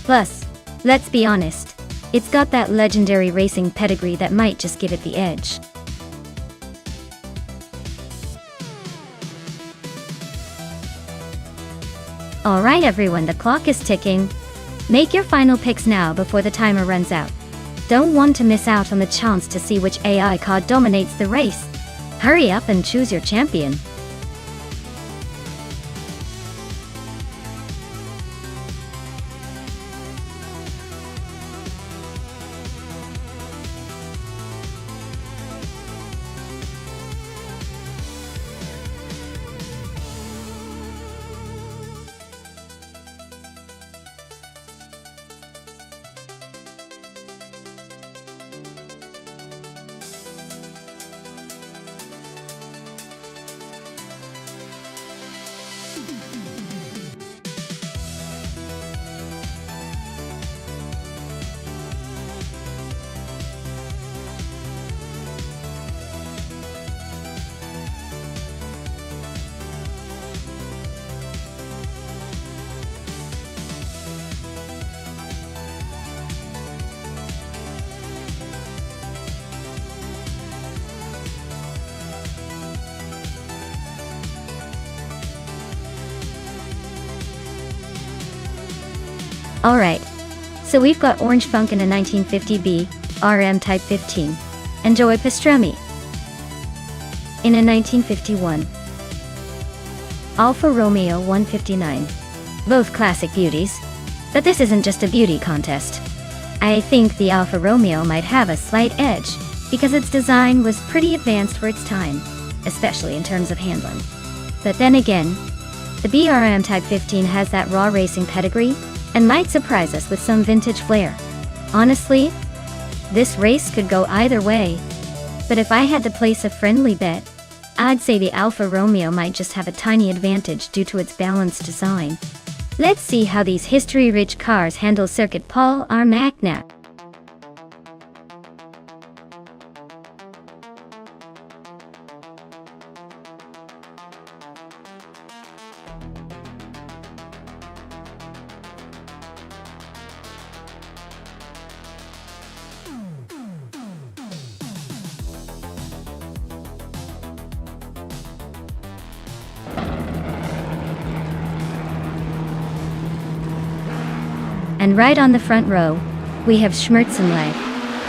Plus, let's be honest, it's got that legendary racing pedigree that might just give it the edge. Alright everyone, the clock is ticking. Make your final picks now before the timer runs out. Don't want to miss out on the chance to see which AI car dominates the race. Hurry up and choose your champion. Alright, so we've got Orange Funk in a 1950B RM Type 15, and Joey Pastrami in a 1951 Alfa Romeo 159. Both classic beauties, but this isn't just a beauty contest. I think the Alfa Romeo might have a slight edge, because its design was pretty advanced for its time, especially in terms of handling. But then again, the BRM Type 15 has that raw racing pedigree, and might surprise us with some vintage flair. Honestly, this race could go either way, but if I had to place a friendly bet, I'd say the Alfa Romeo might just have a tiny advantage due to its balanced design. Let's see how these history-rich cars handle Circuit Paul Armagnac. And right on the front row, we have Schmerzenleib,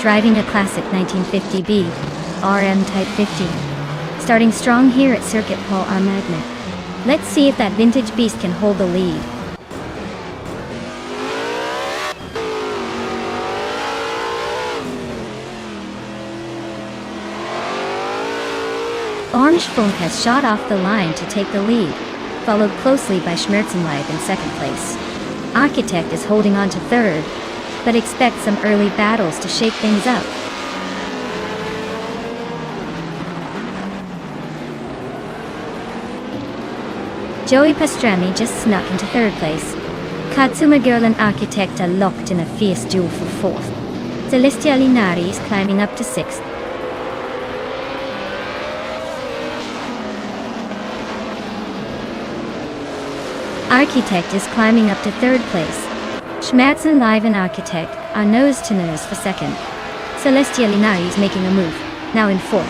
driving a classic 1950B RM Type 15. Starting strong here at Circuit Paul Armagnac. Let's see if that vintage beast can hold the lead. Orange Funk has shot off the line to take the lead, followed closely by Schmerzenleib in second place. Architect is holding on to third, but expect some early battles to shake things up. Joey Pastrami just snuck into third place. Katsuma Girl and Architect are locked in a fierce duel for fourth. Celestia Linari is climbing up to sixth. Architect is climbing up to third place. Schmerzenleib and Architect are nose to nose for second. Celestia Linari is making a move, now in fourth.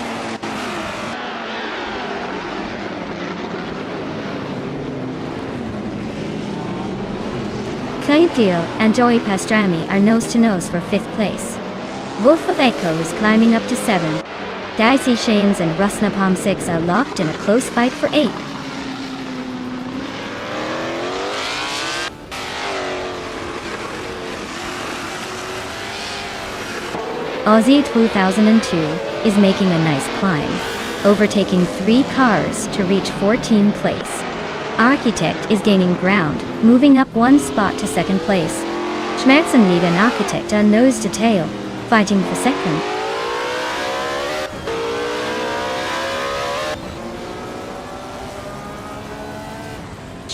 Cynthia and Joey Pastrami are nose to nose for fifth place. Wolf of Echo is climbing up to seventh. Dicey Shanes and Rusnapalm 6 are locked in a close fight for eighth. Aussie 2002 is making a nice climb, overtaking 3 cars to reach 14th place. Architect is gaining ground, moving up 1 spot to second place. Schmerzenleib and Architect are nose to tail, fighting for second.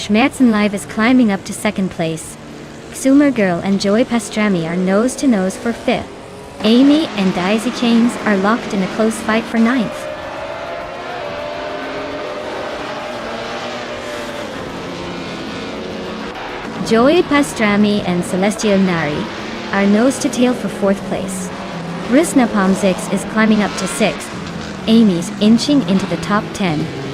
Schmerzen Live is climbing up to second place. Xumer Girl and Joey Pastrami are nose to nose for fifth. Amy and Daisy Chains are locked in a close fight for ninth. Joey Pastrami and Celestial Nari are nose to tail for fourth place. Rusna Pomzix is climbing up to sixth. Amy's inching into the top 10.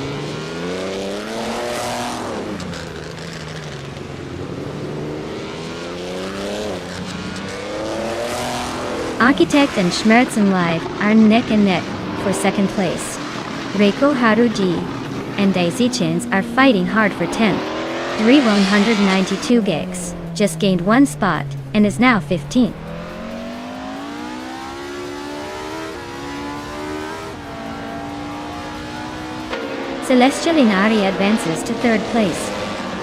Architect and Schmerzen Live are neck and neck for second place. Reiko Haruji and Daisy Chins are fighting hard for 10th. 192 gigs just gained one spot and is now 15th. Celestial Inari advances to third place.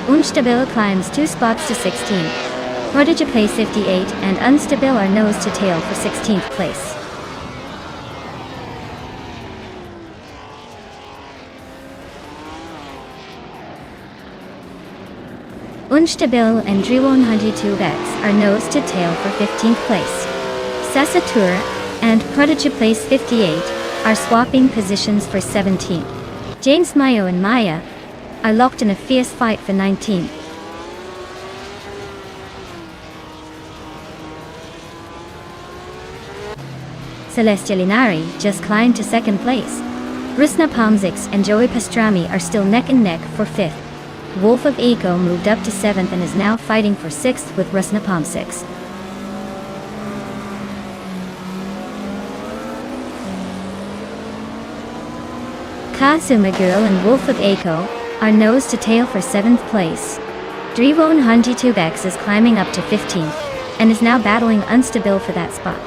Unstabil climbs 2 spots to 16. Prodigy plays 58 and Unstabil are nose to tail for 16th place. Unstabil and Drew102X are nose to tail for 15th place. Sasatur and Prodigy plays 58 are swapping positions for 17th. James Mayo and Maya are locked in a fierce fight for 19th. Celestial Inari just climbed to second place. Rusna Pomzix and Joey Pastrami are still neck and neck for fifth. Wolf of Eco moved up to seventh and is now fighting for sixth with Rusna Pomzix. Kazuma Girl and Wolf of Eco are nose to tail for 7th place. Drivon Hunji Tubex is climbing up to 15th and is now battling Unstabil for that spot.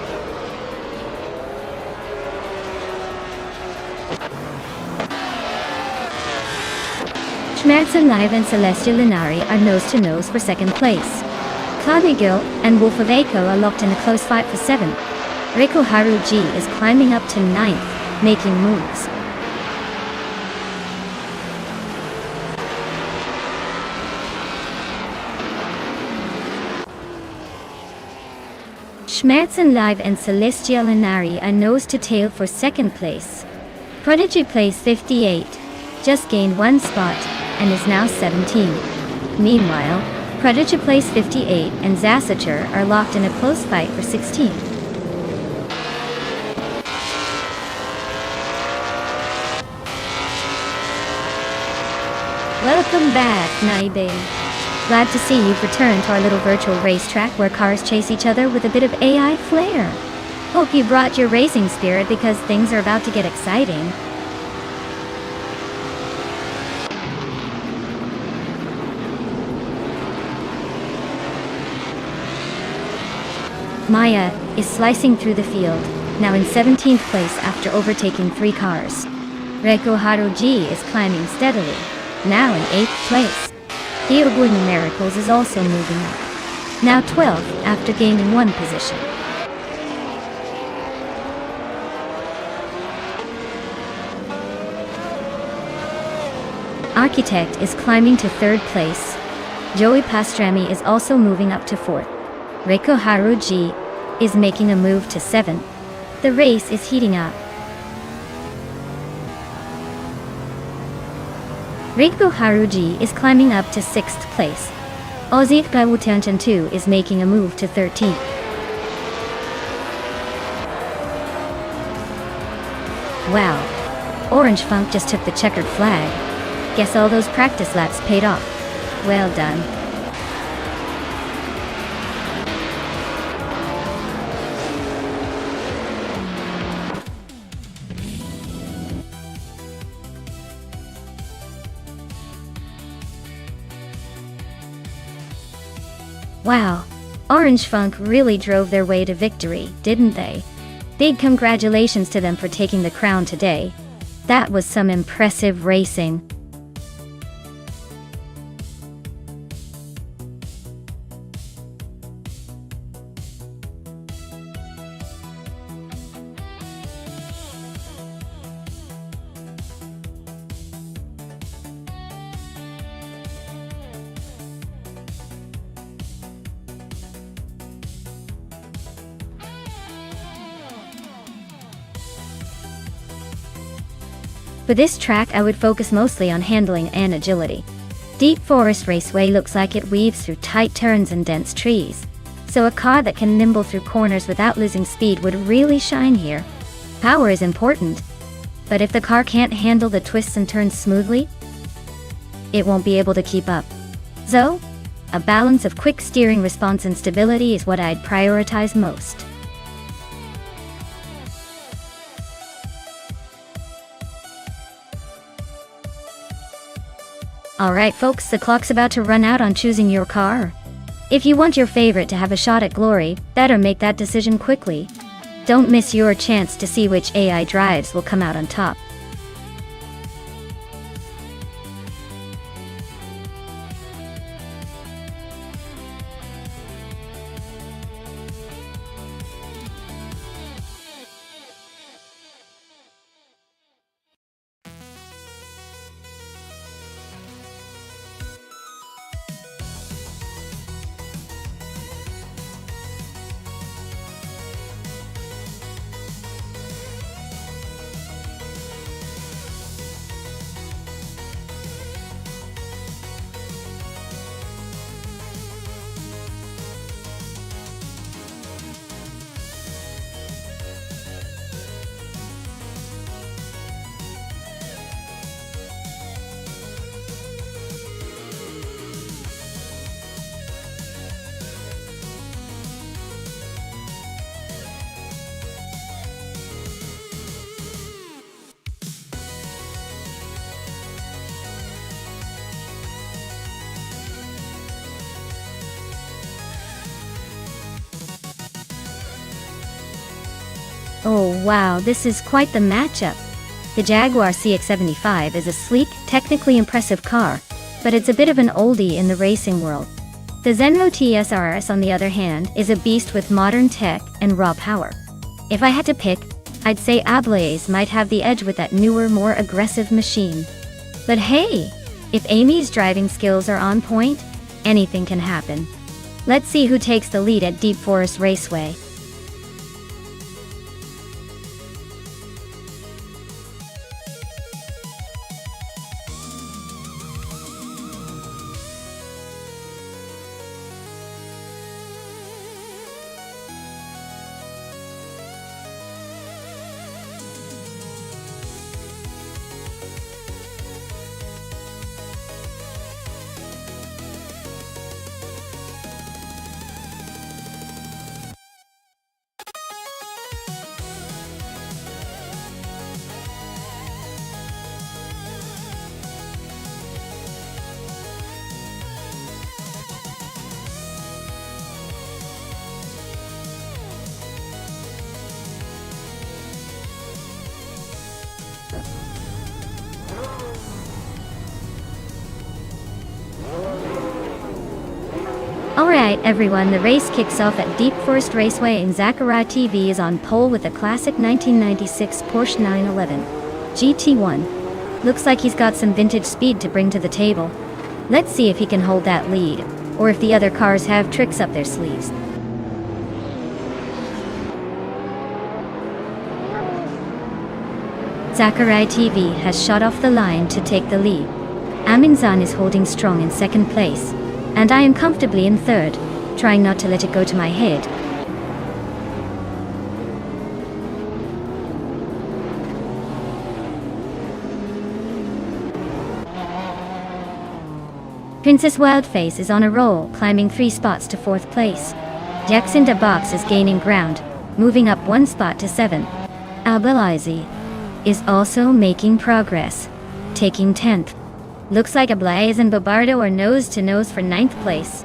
Schmerzen Live and Celestial Inari are nose to nose for 2nd place. Cloudy Girl and Wolf of Eco are locked in a close fight for 7th. Reiko Haruji is climbing up to 9th, making moves. Schmerzen Live and Celestial Inari are nose to tail for 2nd place. Prodigy plays 58, just gained one spot, and is now 17. Meanwhile, Prodigy plays 58 and Zasatur are locked in a close fight for 16. Welcome back, Naibe. Glad to see you've returned to our little virtual racetrack where cars chase each other with a bit of AI flair. Hope you brought your racing spirit because things are about to get exciting. Maya is slicing through the field, now in 17th place after overtaking 3 cars. Reiko Haruji is climbing steadily, now in 8th place. Dioguni Miracles is also moving up, now 12th after gaining 1 position. Architect is climbing to 3rd place. Joey Pastrami is also moving up to 4th. Reiko Haruji is making a move to 7th. The race is heating up. Reiko Haruji is climbing up to 6th place. Ozif Gawutantan 2 is making a move to 13th. Wow. Orange Funk just took the checkered flag. Guess all those practice laps paid off. Well done. Wow, Orange Funk really drove their way to victory, didn't they? Big congratulations to them for taking the crown today. That was some impressive racing. For this track I would focus mostly on handling and agility. Deep Forest Raceway looks like it weaves through tight turns and dense trees, so a car that can nimble through corners without losing speed would really shine here. Power is important, but if the car can't handle the twists and turns smoothly, it won't be able to keep up. So, a balance of quick steering response and stability is what I'd prioritize most. Alright folks, the clock's about to run out on choosing your car. If you want your favorite to have a shot at glory, better make that decision quickly. Don't miss your chance to see which AI drives will come out on top. Oh wow, this is quite the matchup. The Jaguar CX-75 is a sleek, technically impressive car, but it's a bit of an oldie in the racing world. The Zenro TSRS, on the other hand, is a beast with modern tech and raw power. If I had to pick, I'd say Ablaze might have the edge with that newer, more aggressive machine. But hey, if Amy's driving skills are on point, anything can happen. Let's see who takes the lead at Deep Forest Raceway. Alright everyone, the race kicks off at Deep Forest Raceway and Zachariah TV is on pole with a classic 1996 Porsche 911 GT1. Looks like he's got some vintage speed to bring to the table. Let's see if he can hold that lead, or if the other cars have tricks up their sleeves. Zachariah TV has shot off the line to take the lead. Aminzan is holding strong in second place, and I am comfortably in third, trying not to let it go to my head. Princess Wildface is on a roll, climbing 3 spots to 4th place. Jacinda Box is gaining ground, moving up 1 spot to 7th. Abelize is also making progress, taking 10th. Looks like Ablaze and Bobardo are nose to nose for 9th place.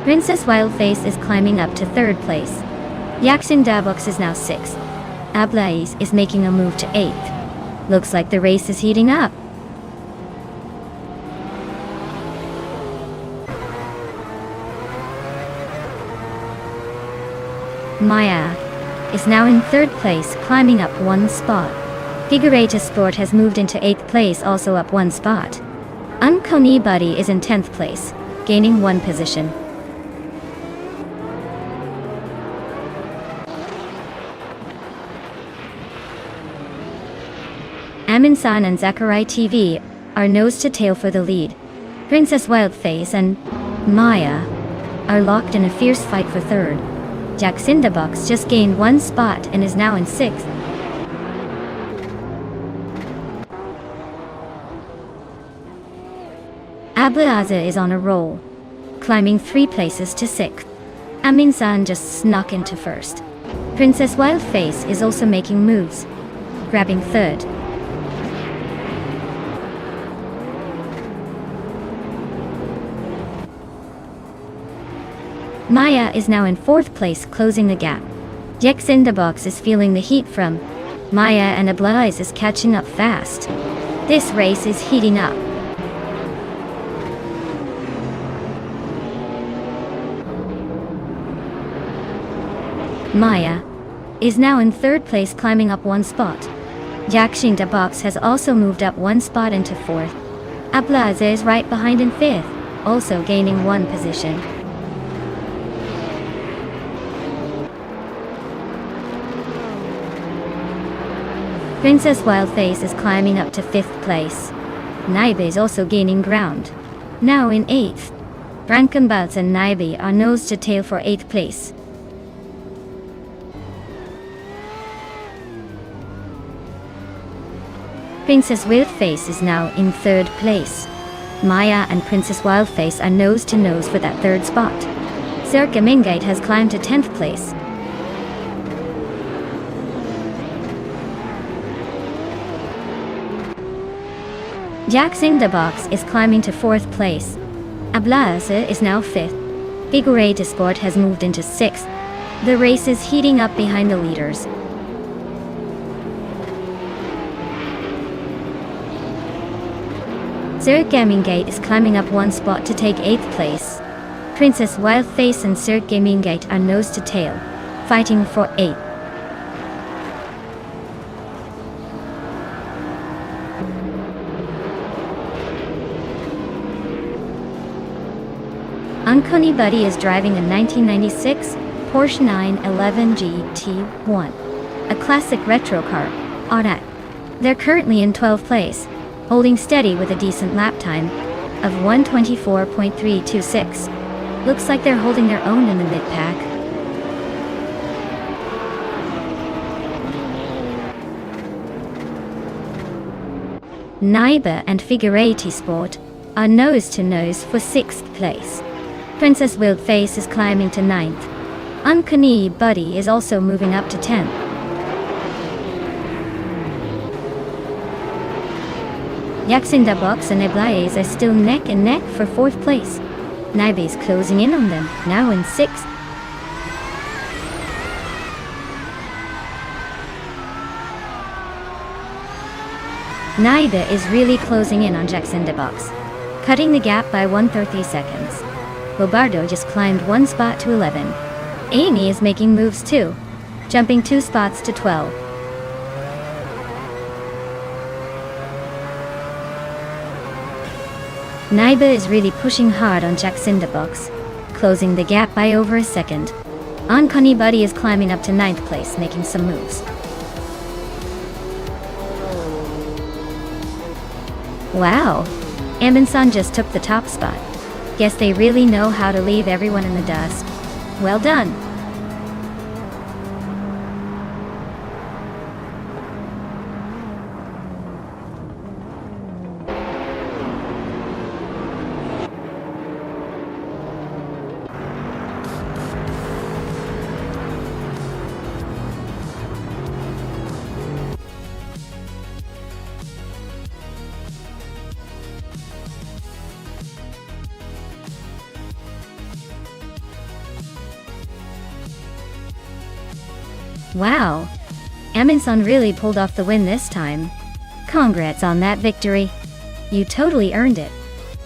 Princess Wildface is climbing up to 3rd place. Yaxin Dabox is now 6th. Ablaze is making a move to 8th. Looks like the race is heating up. Maya is now in 3rd place, climbing up 1 spot. Figurata Sport has moved into 8th place, also up 1 spot. Unconi Buddy is in 10th place, gaining 1 position. Amin-san and Sakurai TV are nose to tail for the lead. Princess Wildface and Maya are locked in a fierce fight for third. Jax in the Box just gained one spot and is now in sixth. Ablaza is on a roll, climbing 3 places to 6th. Amin-san just snuck into first. Princess Wildface is also making moves, grabbing third. Maya is now in 4th place, closing the gap. Jax in the Box is feeling the heat from Maya, and Ablaze is catching up fast. This race is heating up. Maya is now in 3rd place, climbing up 1 spot. Jax in the Box has also moved up 1 spot into 4th. Ablaze is right behind in 5th, also gaining 1 position. Princess Wildface is climbing up to 5th place. Naibe is also gaining ground, now in 8th. Brankenbalz and Naibe are nose to tail for 8th place. Princess Wildface is now in 3rd place. Maya and Princess Wildface are nose to nose for that 3rd spot. Circa Mingate has climbed to 10th place. Jax in the Box is climbing to 4th place. Ablaze is now 5th. Figure de Sport has moved into 6th. The race is heating up behind the leaders. Cirque Mingate is climbing up 1 spot to take 8th place. Princess Wildface and Cirque Mingate are nose to tail, fighting for 8th. Uncanny Buddy is driving a 1996 Porsche 911 GT1, a classic retro car, automatic. They're currently in 12th place, holding steady with a decent lap time of 1:24.326. Looks like they're holding their own in the mid-pack. Naiba and Figurati Sport are nose to nose for 6th place. Princess Wildface is climbing to 9th. Uncanny Buddy is also moving up to 10th. Jax in the Box and Ablaze are still neck and neck for 4th place. Naibe is closing in on them, now in 6th. Naibe is really closing in on Jax in the Box, cutting the gap by 130 seconds. Bobardo just climbed 1 spot to 11. Amy is making moves too, jumping 2 spots to 12. Naiba is really pushing hard on Jax in the Box, closing the gap by over a second. Uncanny Buddy is climbing up to 9th place, making some moves. Wow, Amin-san just took the top spot. Guess they really know how to leave everyone in the dust. Well done. Wow, Amin-san really pulled off the win this time. Congrats on that victory. You totally earned it.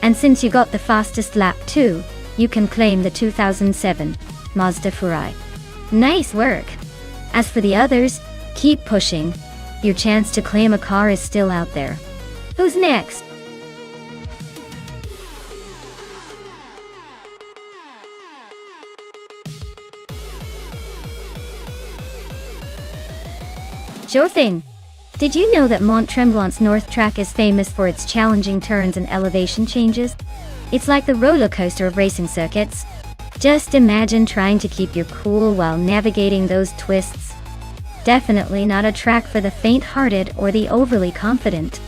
And since you got the fastest lap too, you can claim the 2007 Mazda Furai. Nice work. As for the others, keep pushing. Your chance to claim a car is still out there. Who's next? Sure thing. Did you know that Mont Tremblant's North track is famous for its challenging turns and elevation changes? It's like the roller coaster of racing circuits. Just imagine trying to keep your cool while navigating those twists. Definitely not a track for the faint-hearted or the overly confident.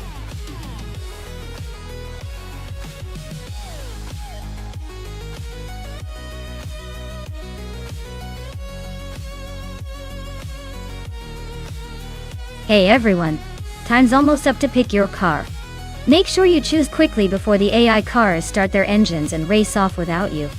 Hey everyone, time's almost up to pick your car. Make sure you choose quickly before the AI cars start their engines and race off without you.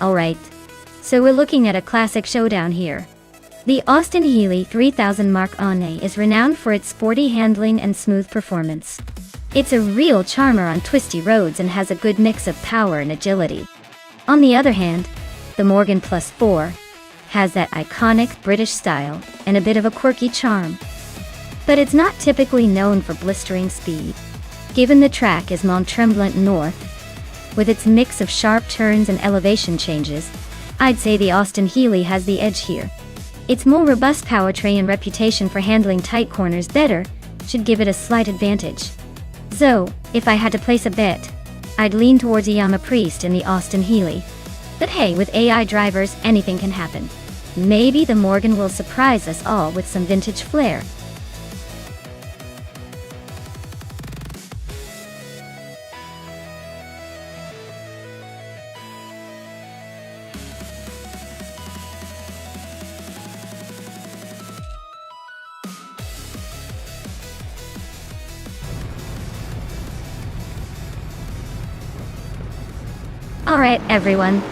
Alright, so we're looking at a classic showdown here. The Austin Healey 3000 Mark I is renowned for its sporty handling and smooth performance. It's a real charmer on twisty roads and has a good mix of power and agility. On the other hand, the Morgan Plus 4 has that iconic British style and a bit of a quirky charm. But it's not typically known for blistering speed. Given the track is Mont Tremblant North, with its mix of sharp turns and elevation changes, I'd say the Austin Healey has the edge here. Its more robust powertrain and reputation for handling tight corners better should give it a slight advantage. So, if I had to place a bet, I'd lean towards a Yamaha Priest in the Austin Healey. But hey, with AI drivers, anything can happen. Maybe the Morgan will surprise us all with some vintage flair. Alright everyone,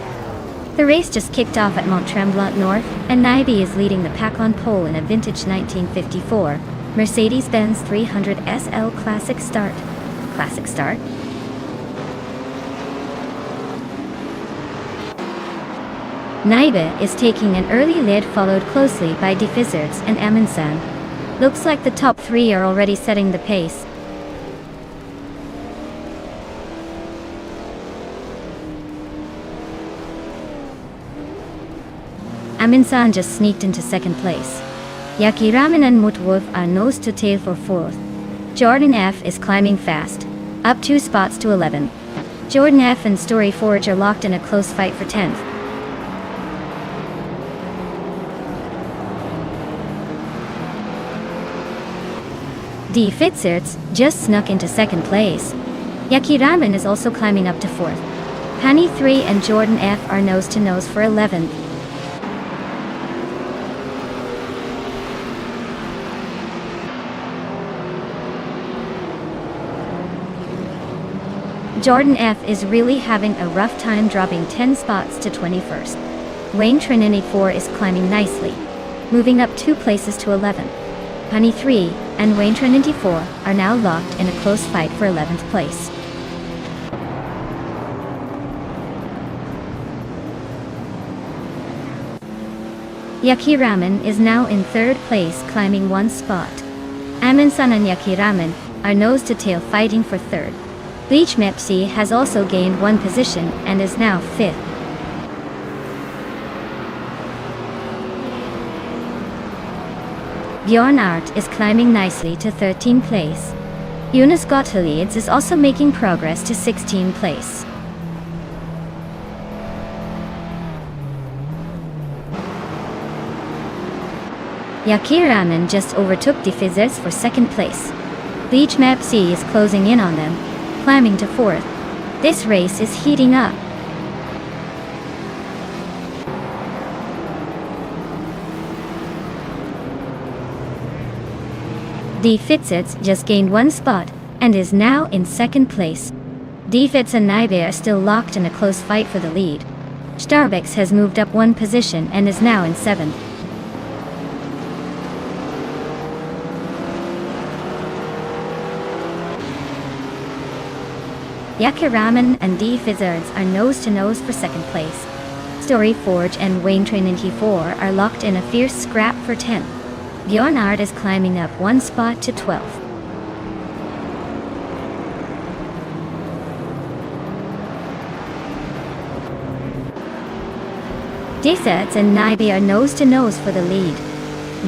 the race just kicked off at Mont Tremblant North, and Naibi is leading the pack on pole in a vintage 1954 Mercedes-Benz 300 SL Classic Start. Classic Start? Naibi is taking an early lead, followed closely by Defizerts and Amundsen. Looks like the top three are already setting the pace. Amundsen just sneaked into second place. Yakiraman and Mutwolf are nose to tail for fourth. Jordan F is climbing fast, up 2 spots to 11. Jordan F and Story Forge are locked in a close fight for 10th. D. Fitzerts just snuck into second place. Yakiraman is also climbing up to 4th. Hani 3 and Jordan F are nose to nose for 11th. Jordan F is really having a rough time, dropping 10 spots to 21st. Wayne Trinity 4 is climbing nicely, moving up 2 places to 11. Honey 3 and Wayne Trinity 4 are now locked in a close fight for 11th place. Yakiraman is now in 3rd place, climbing 1 spot. Amundsen and Yakiraman are nose to tail fighting for third. Bleach Mepsi has also gained one position and is now fifth. Bjorn Art is climbing nicely to 13th place. Jonas Gottlieds is also making progress to 16th place. Yakiramen just overtook the Fizzers for second place. Bleach Mepsi is closing in on them, climbing to fourth. This race is heating up. D. Fitzits just gained one spot and is now in second place. D. Fitz and Naibe are still locked in a close fight for the lead. Starbucks has moved up one position and is now in seventh. Yakiramen and D. Fizzards are nose to nose for second place. Storyforge and Wayne Trinity 4 are locked in a fierce scrap for 10th. Bjorn Art is climbing up one spot to 12th. Defets and Naibe are nose to nose for the lead.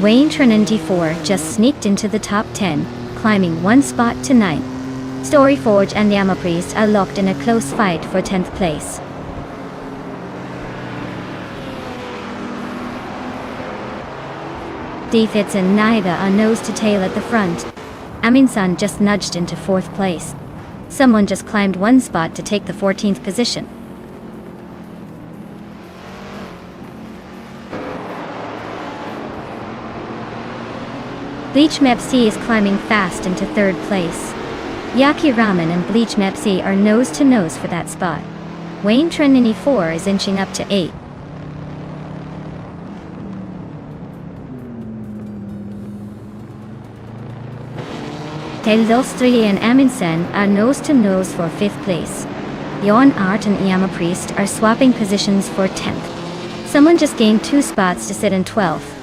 Wayne Trinity 4 just sneaked into the top 10, climbing one spot to 9th. Storyforge and Yamapriest are locked in a close fight for 10th place. Defits and Naiba are nose to tail at the front. Aminsan just nudged into 4th place. Someone just climbed one spot to take the 14th position. Bleach Mepsi is climbing fast into 3rd place. Yaki Ramen and Bleach Mepsi are nose to nose for that spot. Wayne Trinity 4 is inching up to 8th. Teldostri and Amundsen are nose to nose for 5th place. Bjorn Art and Yama Priest are swapping positions for 10th. Someone just gained 2 spots to sit in 12th.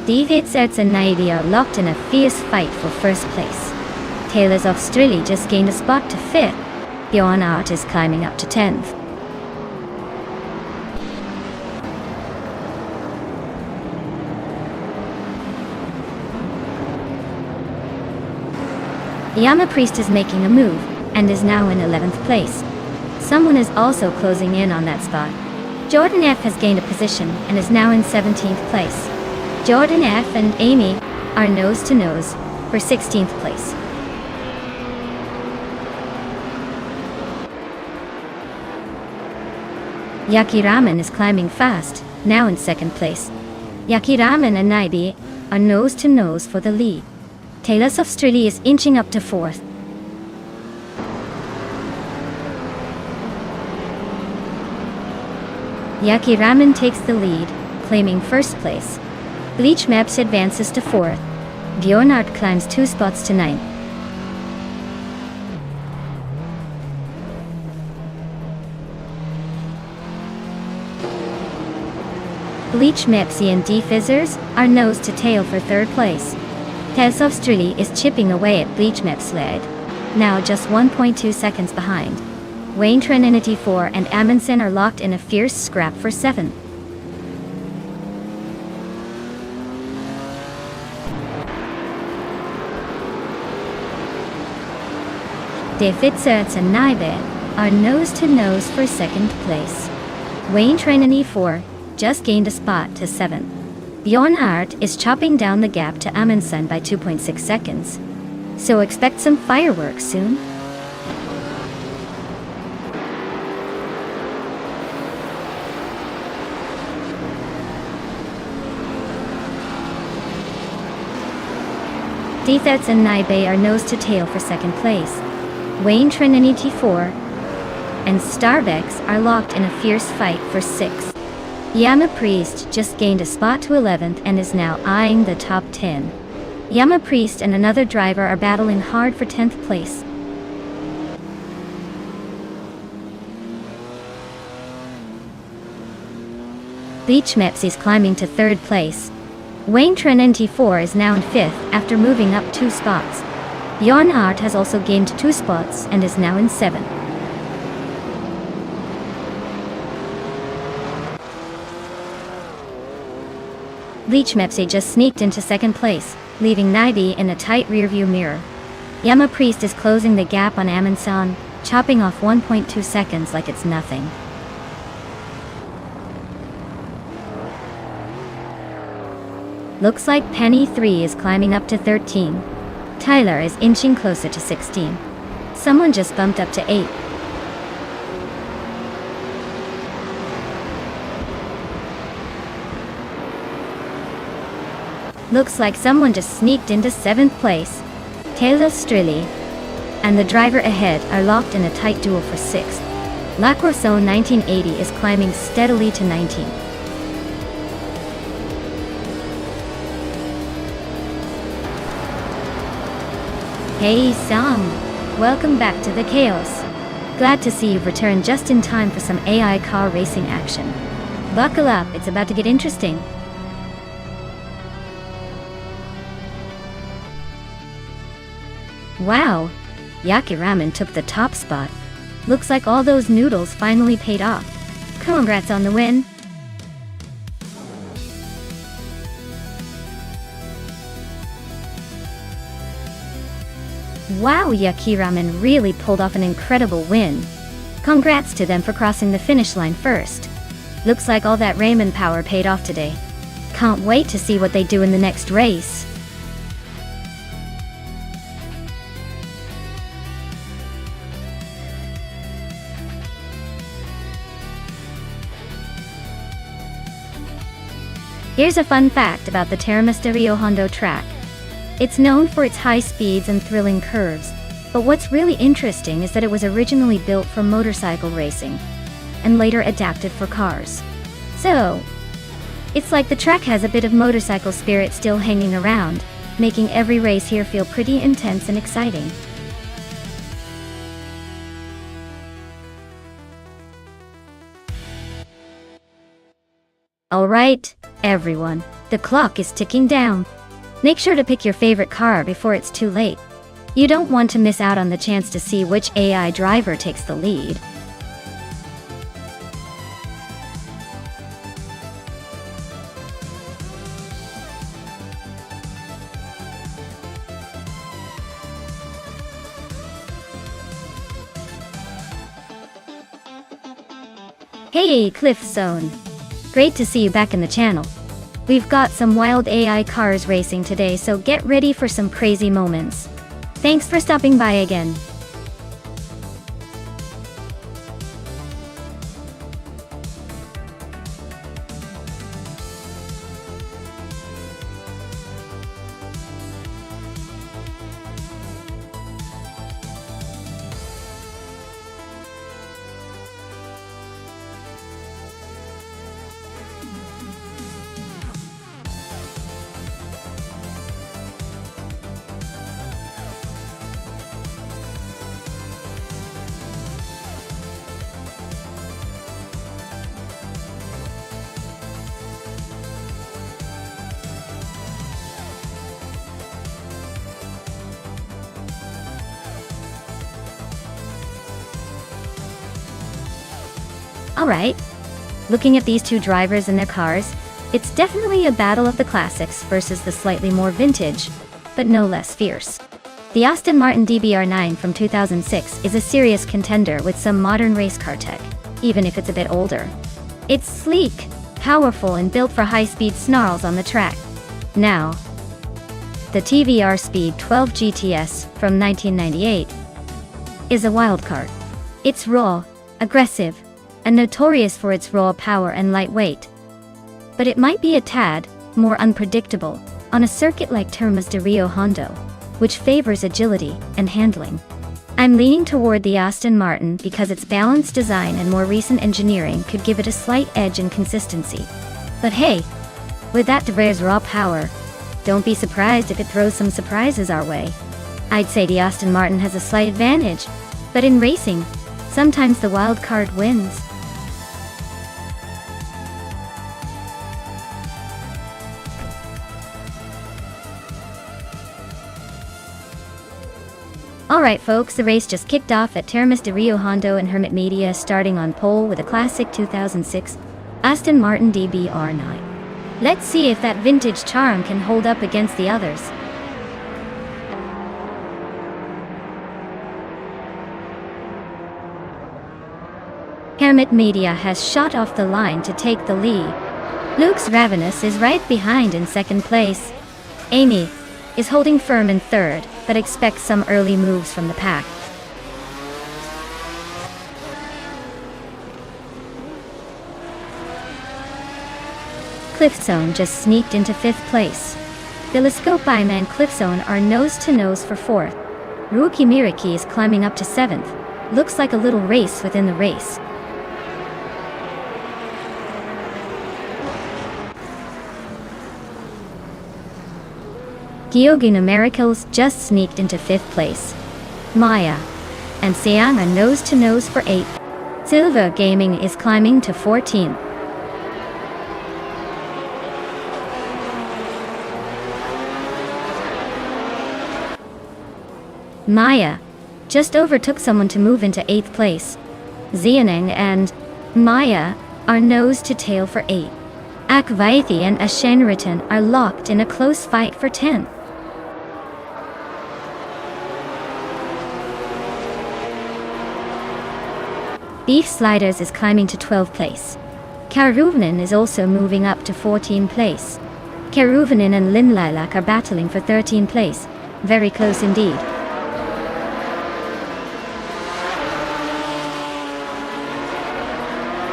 Divitsets and Naidi are locked in a fierce fight for 1st place. Taylors of Strilly just gained a spot to 5th. Bjorn Art is climbing up to 10th. Yama Priest is making a move, and is now in 11th place. Someone is also closing in on that spot. Jordan F has gained a position, and is now in 17th place. Jordan F and Amy are nose to nose for 16th place. Yaki Ramen is climbing fast, now in 2nd place. Yaki Ramen and Naibi are nose to nose for the lead. Taylors of Strilly is inching up to 4th. Yaki Ramen takes the lead, claiming 1st place. Bleach Maps advances to 4th. Bjorn Art climbs 2 spots to 9th. Bleach Mepsi and D Fizzers are nose to tail for 3rd place. Tess of Strilly is chipping away at Bleach Mep's lead, now just 1.2 seconds behind. Wayne Trinity 4 and Amundsen are locked in a fierce scrap for 7th. De Fitzerts and Naibe are nose to nose for 2nd place. Wayne Trinity 4 just gained a spot to 7th. Bjorn Art is chopping down the gap to Amundsen by 2.6 seconds. So expect some fireworks soon. Defets and Naibe are nose to tail for 2nd place. Wayne Trinity 4 and Starvex are locked in a fierce fight for 6th. Yama Priest just gained a spot to 11th and is now eyeing the top 10. Yama Priest and another driver are battling hard for 10th place. Beach Meps is climbing to 3rd place. Wayne Tren NT4 is now in 5th after moving up 2 spots. Yon Art has also gained 2 spots and is now in 7th. Leech Mepsi just sneaked into 2nd place, leaving Naibi in a tight rearview mirror. Yama Priest is closing the gap on Amundsen, chopping off 1.2 seconds like it's nothing. Looks like Penny 3 is climbing up to 13. Tyler is inching closer to 16. Someone just bumped up to 8. Looks like someone just sneaked into 7th place. Taylor Strilly and the driver ahead are locked in a tight duel for 6th. Lacrosse 1980 is climbing steadily to 19. Hey Sam, welcome back to the chaos. Glad to see you've returned just in time for some AI car racing action. Buckle up, it's about to get interesting. Wow, Yaki Ramen took the top spot. Looks like all those noodles finally paid off. Congrats on the win. Wow, Yaki Ramen really pulled off an incredible win. Congrats to them for crossing the finish line first. Looks like all that ramen power paid off today. Can't wait to see what they do in the next race. Here's a fun fact about the Termas de Rio Hondo track. It's known for its high speeds and thrilling curves, but what's really interesting is that it was originally built for motorcycle racing, and later adapted for cars. So, it's like the track has a bit of motorcycle spirit still hanging around, making every race here feel pretty intense and exciting. Alright, everyone, the clock is ticking down. Make sure to pick your favorite car before it's too late. You don't want to miss out on the chance to see which AI driver takes the lead. Hey Cliff Zone! Great to see you back in the channel. We've got some wild AI cars racing today, so get ready for some crazy moments. Thanks for stopping by again. Alright, looking at these two drivers and their cars, it's definitely a battle of the classics versus the slightly more vintage, but no less fierce. The Aston Martin DBR9 from 2006 is a serious contender with some modern race car tech, even if it's a bit older. It's sleek, powerful, and built for high-speed snarls on the track. Now, the TVR Speed 12 GTS from 1998 is a wildcard. It's raw, aggressive, and notorious for its raw power and lightweight. But it might be a tad more unpredictable on a circuit like Termas de Rio Hondo, which favors agility and handling. I'm leaning toward the Aston Martin because its balanced design and more recent engineering could give it a slight edge in consistency. But hey, with that DeVries raw power, don't be surprised if it throws some surprises our way. I'd say the Aston Martin has a slight advantage, but in racing, sometimes the wild card wins. Alright folks, the race just kicked off at Termas de Rio Hondo and Hermit Media, starting on pole with a classic 2006 Aston Martin DBR9. Let's see if that vintage charm can hold up against the others. Hermit Media has shot off the line to take the lead. Luke's Ravenous is right behind in second place. Amy is holding firm in third, but expects some early moves from the pack. Cliffzone just sneaked into fifth place. Telescope-Ime and Cliffzone are nose-to-nose for fourth. Ruki Miraki is climbing up to seventh. Looks like a little race within the race. Gyogina Miracles just sneaked into fifth place. Maya and Seang are nose-to-nose for eighth. Silva Gaming is climbing to 14th. Maya just overtook someone to move into 8th place. Xianeng and Maya are nose to tail for 8. Akvaithi and Ashenritan are locked in a close fight for 10th. Beef Sliders is climbing to 12th place. Karuvanen is also moving up to 14th place. Karuvanen and Lin Lilac are battling for 13th place. Very close indeed.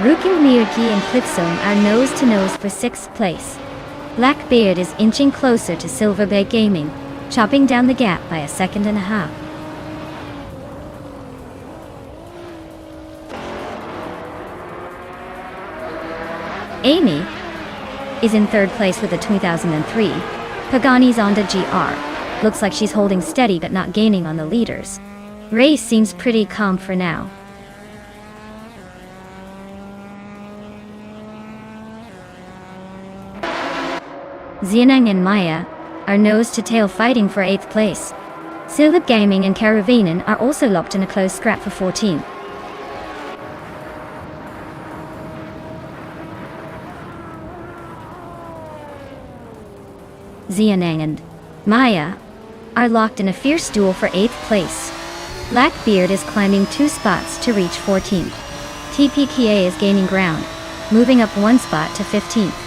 Rukin Mirki and Cliffzone are nose-to-nose for 6th place. Blackbeard is inching closer to Silver Bay Gaming, chopping down the gap by a second and a half. Amy is in third place with a 2003 Pagani Zonda GR. Looks like she's holding steady but not gaining on the leaders. Race seems pretty calm for now. Xianeng and Maya are nose-to-tail fighting for 8th place. Silver Gaming and Karavanen are also locked in a close scrap for 14th. Xianeng and Maya are locked in a fierce duel for 8th place. Blackbeard is climbing 2 spots to reach 14th. TPKA is gaining ground, moving up 1 spot to 15th.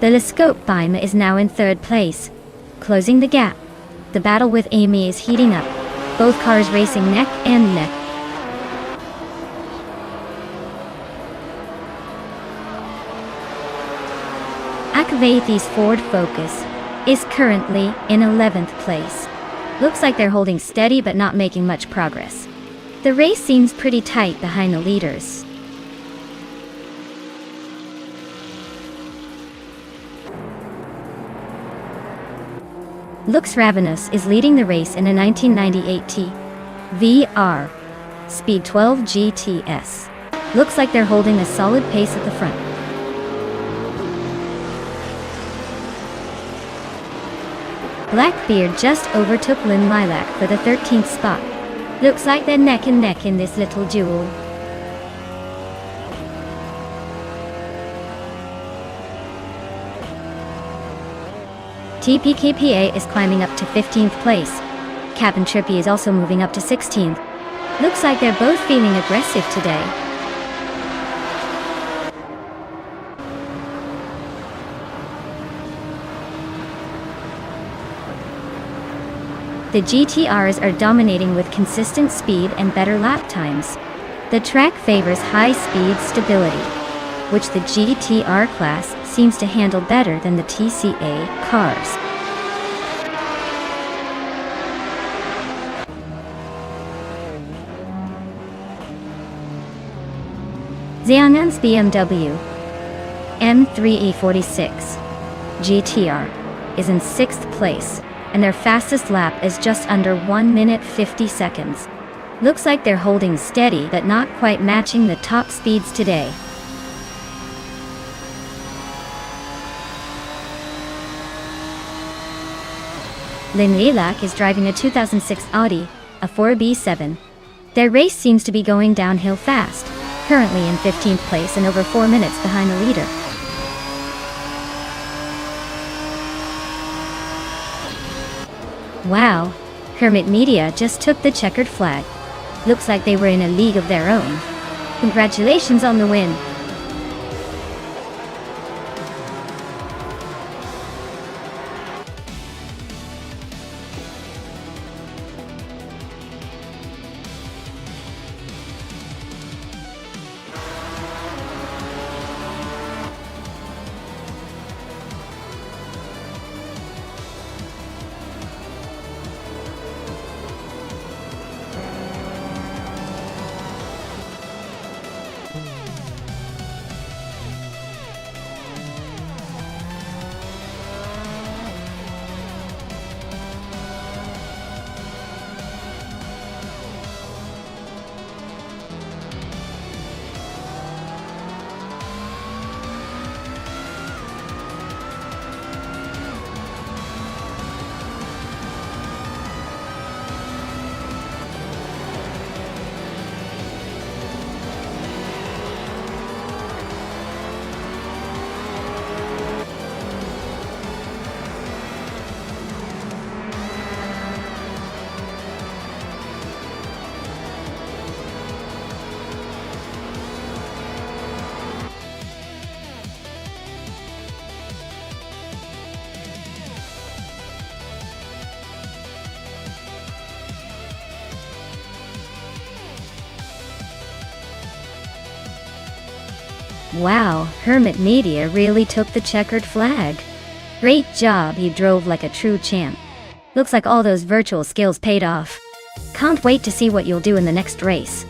Telescope-Ime is now in 3rd place, closing the gap. The battle with Amy is heating up, both cars racing neck and neck. Akvaithi's Ford Focus is currently in 11th place. Looks like they're holding steady but not making much progress. The race seems pretty tight behind the leaders. Lux Ravenous is leading the race in a 1998 T VR Speed 12 GTS. Looks like they're holding a solid pace at the front. Blackbeard just overtook Lin Lilac for the 13th spot. Looks like they're neck and neck in this little duel. TPKPA is climbing up to 15th place. Cap and Trippy is also moving up to 16th. Looks like they're both feeling aggressive today. The GTRs are dominating with consistent speed and better lap times. The track favors high-speed stability, which the GTR class seems to handle better than the TCA cars. Xiangan's BMW M3E46 GTR is in 6th place, and their fastest lap is just under 1 minute 50 seconds. Looks like they're holding steady but not quite matching the top speeds today. Lilac is driving a 2006 Audi, a 4B7. Their race seems to be going downhill fast, currently in 15th place and over 4 minutes behind the leader. Wow, Hermit Media just took the checkered flag. Looks like they were in a league of their own. Congratulations on the win. Wow, Hermit Media really took the checkered flag. Great job, you drove like a true champ. Looks like all those virtual skills paid off. Can't wait to see what you'll do in the next race.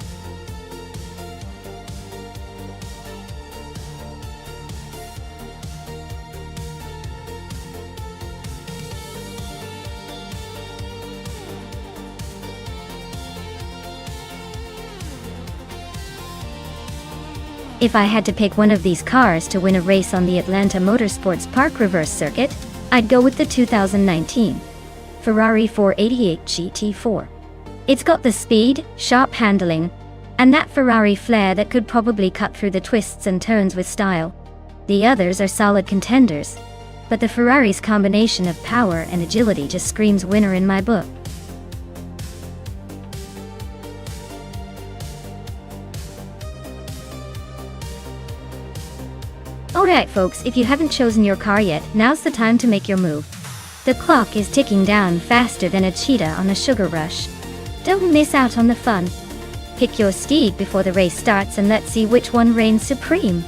If I had to pick one of these cars to win a race on the Atlanta Motorsports Park reverse circuit, I'd go with the 2019 Ferrari 488 GT4. It's got the speed, sharp handling, and that Ferrari flair that could probably cut through the twists and turns with style. The others are solid contenders, but the Ferrari's combination of power and agility just screams winner in my book. Alright folks, if you haven't chosen your car yet, now's the time to make your move. The clock is ticking down faster than a cheetah on a sugar rush. Don't miss out on the fun. Pick your steed before the race starts and let's see which one reigns supreme.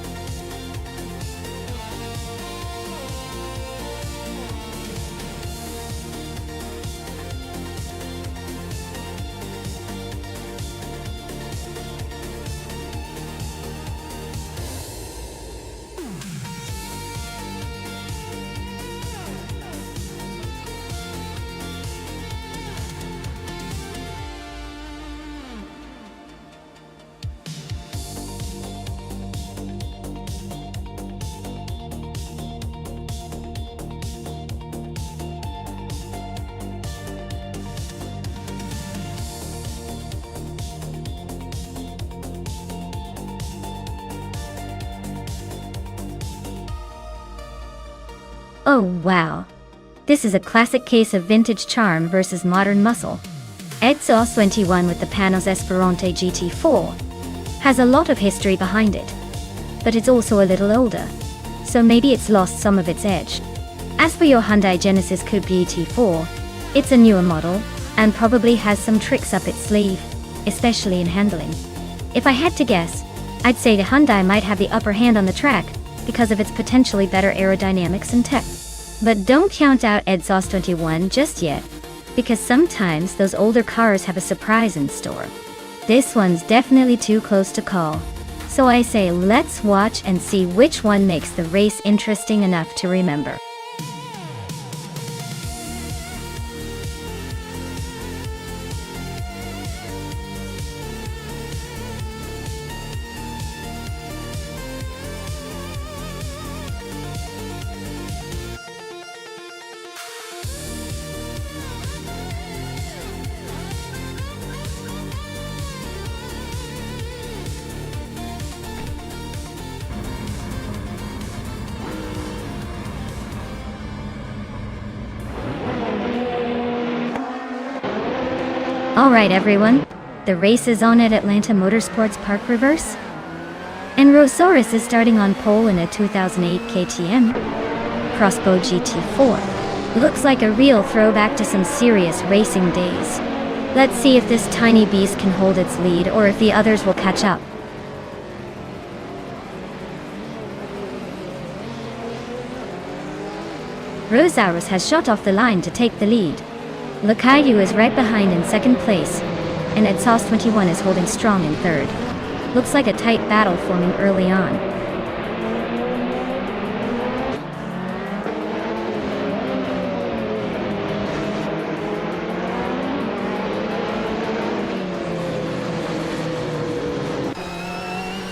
Oh wow. This is a classic case of vintage charm versus modern muscle. Exhaust 21 with the Panos Esperante GT4 has a lot of history behind it, but it's also a little older, so maybe it's lost some of its edge. As for your Hyundai Genesis Coupe GT4, it's a newer model and probably has some tricks up its sleeve, especially in handling. If I had to guess, I'd say the Hyundai might have the upper hand on the track because of its potentially better aerodynamics and tech. But don't count out Exhaust 21 just yet, because sometimes those older cars have a surprise in store. This one's definitely too close to call. So I say let's watch and see which one makes the race interesting enough to remember. Alright everyone, the race is on at Atlanta Motorsports Park Reverse. And Rosaurus is starting on pole in a 2008 KTM Crossbow GT4. Looks like a real throwback to some serious racing days. Let's see if this tiny beast can hold its lead or if the others will catch up. Rosaurus has shot off the line to take the lead. Caillou is right behind in second place, and Exhaust 21 is holding strong in third. Looks like a tight battle forming early on.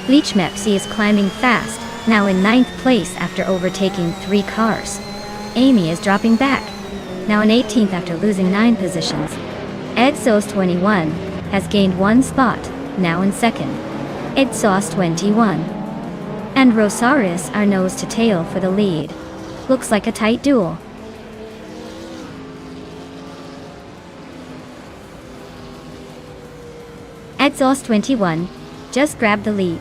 Leech Mepsi is climbing fast, now in 9th place after overtaking 3 cars. Amy is dropping back, now in 18th after losing 9 positions. Exhaust 21 has gained 1 spot, now in 2nd. Exhaust 21 and Rosaurus are nose to tail for the lead. Looks like a tight duel. Exhaust 21 just grabbed the lead.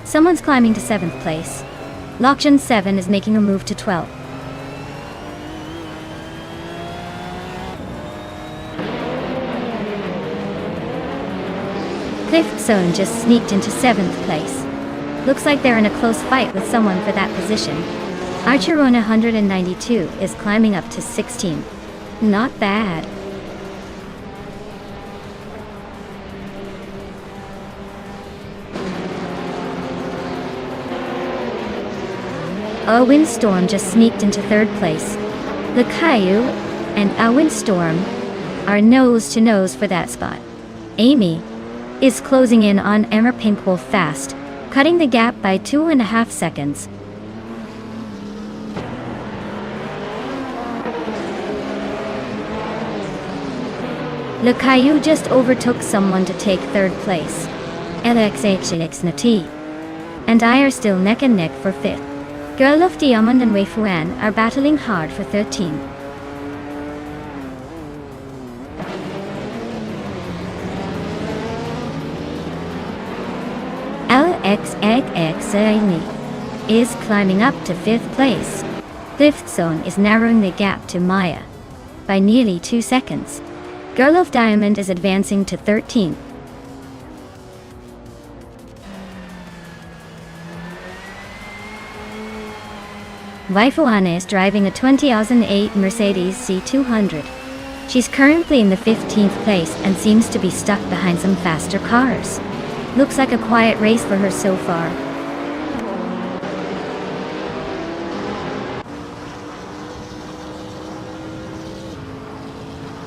Someone's climbing to 7th place. Lockjan 7 is making a move to 12th. Cliff Zone just sneaked into 7th place. Looks like they're in a close fight with someone for that position. Archeron 192 is climbing up to 16th. Not bad. A Windstorm just sneaked into 3rd place. The Caillou and a Windstorm are nose to nose for that spot. Amy is closing in on Emma Pinkwolf fast, cutting the gap by 2.5 seconds. Le Caillou just overtook someone to take 3rd place. LXHX and I are still neck and neck for 5th. Girl of Diamond and Wei Fuan are battling hard for 13th. LXXX is climbing up to 5th place. Cliff Zone is narrowing the gap to Maya by nearly 2 seconds. Girl of Diamond is advancing to 13th. Waifuana is driving a 2008 Mercedes C200. She's currently in the 15th place and seems to be stuck behind some faster cars. Looks like a quiet race for her so far.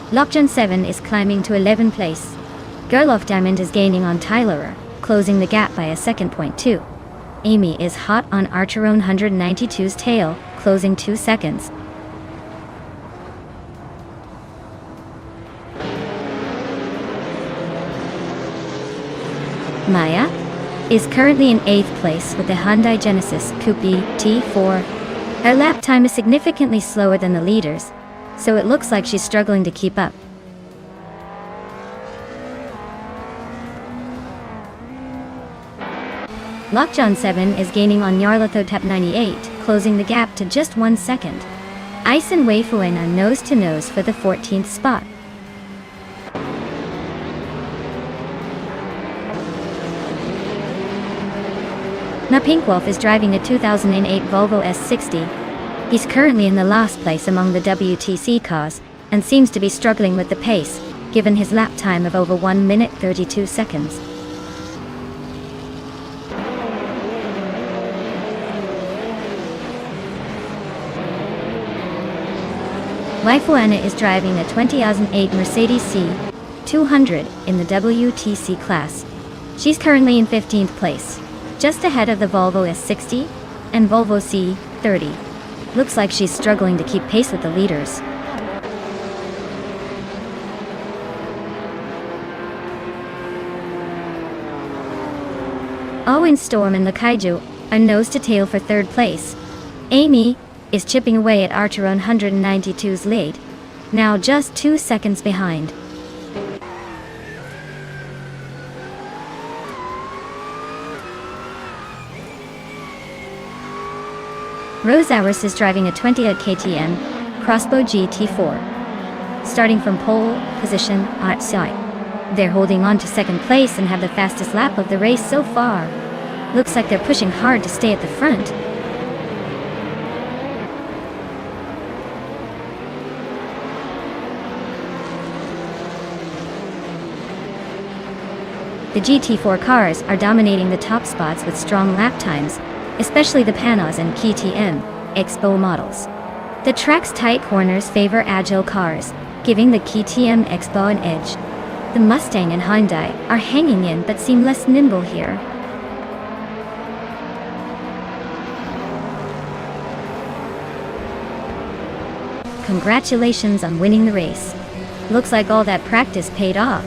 Lockjan 7 is climbing to 11th place. Girl of Diamond is gaining on Tyler, closing the gap by a 2.2. Amy is hot on Archeron 192's tail, closing 2 seconds. Maya is currently in 8th place with the Hyundai Genesis Coupe T4. Her lap time is significantly slower than the leaders, so it looks like she's struggling to keep up. Lockjan 7 is gaining on Yarlathotep 98, closing the gap to just 1 second. Ice and Wei Fuan are nose to nose for the 14th spot. Na Pinkwolf is driving a 2008 Volvo S60. He's currently in the last place among the WTC cars, and seems to be struggling with the pace, given his lap time of over 1 minute 32 seconds. Waifuana is driving a 2008 Mercedes C200 in the WTC class. She's currently in 15th place, just ahead of the Volvo S60 and Volvo C30. Looks like she's struggling to keep pace with the leaders. Owen Storm and Lakaiju are nose to tail for 3rd place. Amy is chipping away at Archeron 192's lead, now just 2 seconds behind. Rosauers is driving a 28 KTM Crossbow GT4. Starting from pole position outside. They're holding on to second place and have the fastest lap of the race so far. Looks like they're pushing hard to stay at the front. The GT4 cars are dominating the top spots with strong lap times, especially the Panos and KTM Expo models. The track's tight corners favor agile cars, giving the KTM Expo an edge. The Mustang and Hyundai are hanging in but seem less nimble here. Congratulations on winning the race. Looks like all that practice paid off.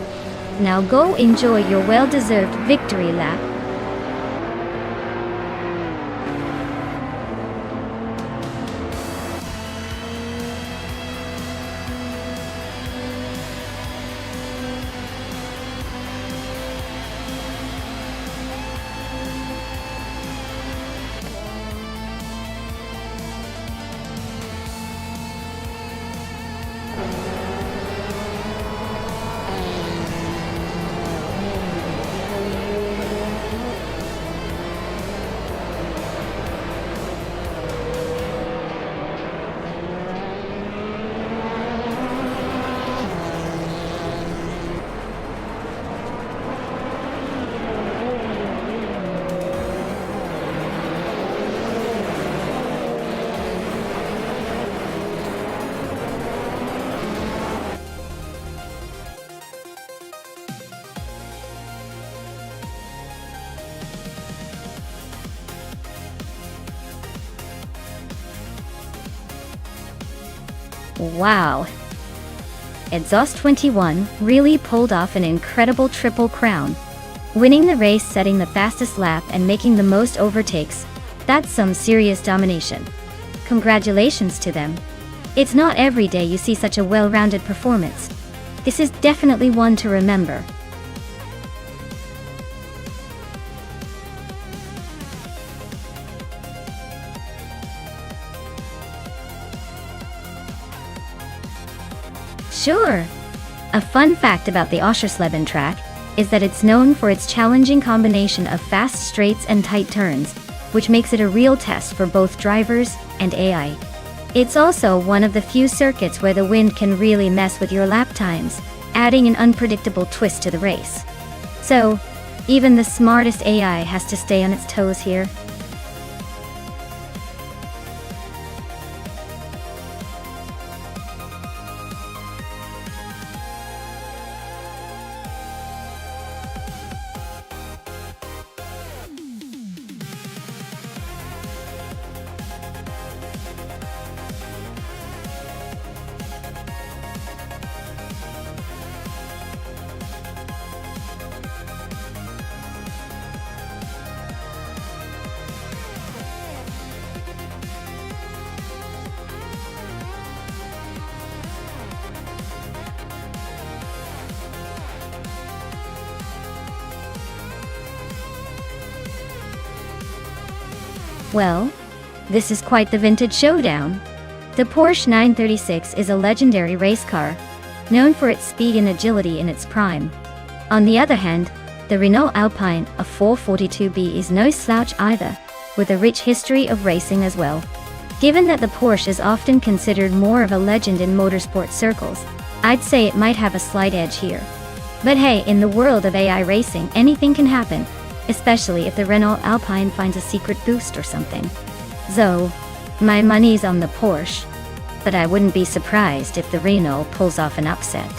Now go enjoy your well-deserved victory lap. Wow! Exhaust 21 really pulled off an incredible triple crown. Winning the race, setting the fastest lap, and making the most overtakes. That's some serious domination. Congratulations to them. It's not every day you see such a well-rounded performance. This is definitely one to remember. Sure. A fun fact about the Oschersleben track is that it's known for its challenging combination of fast straights and tight turns, which makes it a real test for both drivers and AI. It's also one of the few circuits where the wind can really mess with your lap times, adding an unpredictable twist to the race. So, even the smartest AI has to stay on its toes here. Well, this is quite the vintage showdown. The Porsche 936 is a legendary race car, known for its speed and agility in its prime. On the other hand, the Renault Alpine, a 442B, is no slouch either, with a rich history of racing as well. Given that the Porsche is often considered more of a legend in motorsport circles, I'd say it might have a slight edge here. But hey, in the world of AI racing, anything can happen, especially if the Renault Alpine finds a secret boost or something. So, my money's on the Porsche, but I wouldn't be surprised if the Renault pulls off an upset.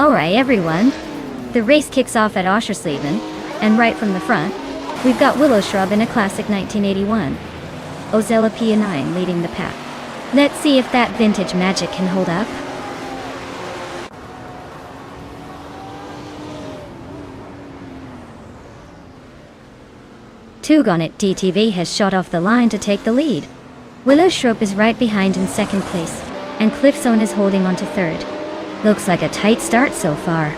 Alright everyone, the race kicks off at Oschersleben, and right from the front, we've got Willow Shrub in a classic 1981. Ozella P9 leading the pack. Let's see if that vintage magic can hold up. Tugonit DTV has shot off the line to take the lead. Willow Shrub is right behind in second place, and Cliffzone is holding on to third. Looks like a tight start so far.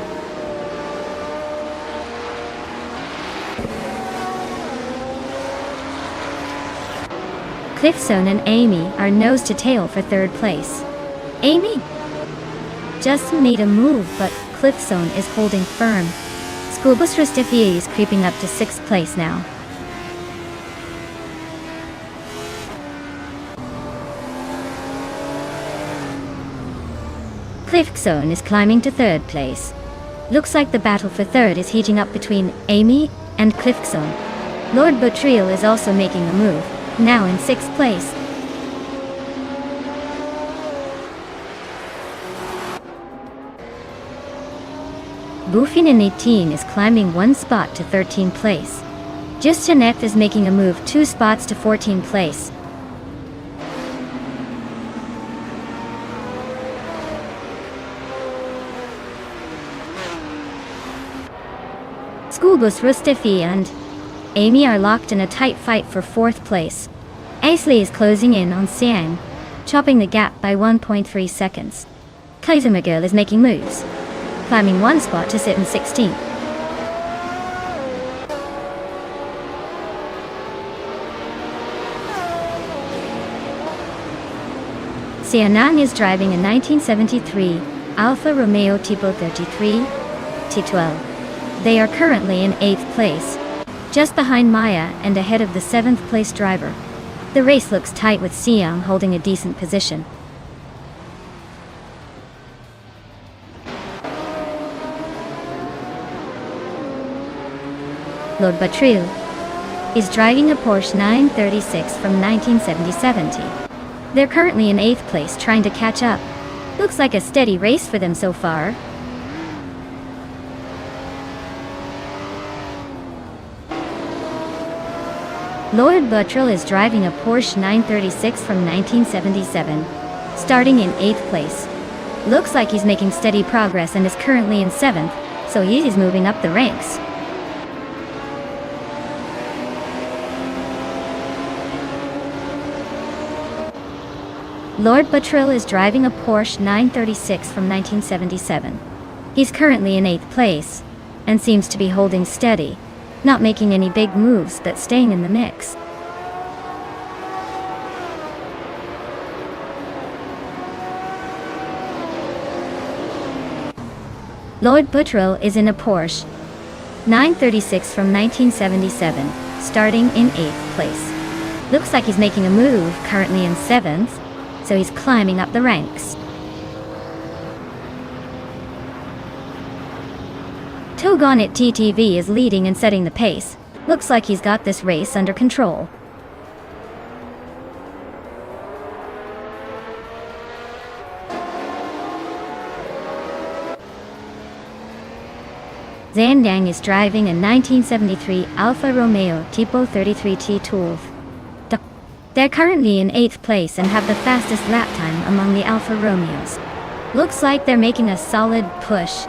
Cliffzone and Amy are nose to tail for third place. Amy just made a move, but Cliffzone is holding firm. Schoolbus Rustifie is creeping up to 6th place now. Cliffzone is climbing to 3rd place. Looks like the battle for 3rd is heating up between Amy and Cliffzone. Lord Botriel is also making a move, now in 6th place. Bufin 18 is climbing 1 spot to 13th place. Justinef is making a move 2 spots to 14th place. Schoolbus Rustifi and Amy are locked in a tight fight for 4th place. Aisley is closing in on Siang, chopping the gap by 1.3 seconds. Kaisermagirl is making moves, climbing 1 spot to sit in 16th. Sianang is driving a 1973 Alfa Romeo Tipo 33 T12. They are currently in 8th place, just behind Maya and ahead of the 7th place driver. The race looks tight with Siang holding a decent position. Lord Botriel is driving a Porsche 936 from 1970. They're currently in 8th place trying to catch up. Looks like a steady race for them so far. Lord Botriel is driving a Porsche 936 from 1977, starting in 8th place. Looks like he's making steady progress and is currently in 7th, so he is moving up the ranks. Lord Botriel is driving a Porsche 936 from 1977. He's currently in 8th place, and seems to be holding steady, not making any big moves but staying in the mix. Lord Botriel is in a Porsche 936 from 1977, starting in 8th place. Looks like he's making a move, currently in 7th, so he's climbing up the ranks. Togonit TTV is leading and setting the pace. Looks like he's got this race under control. Zandang is driving a 1973 Alfa Romeo Tipo 33 T12. They're currently in 8th place and have the fastest lap time among the Alfa Romeos. Looks like they're making a solid push.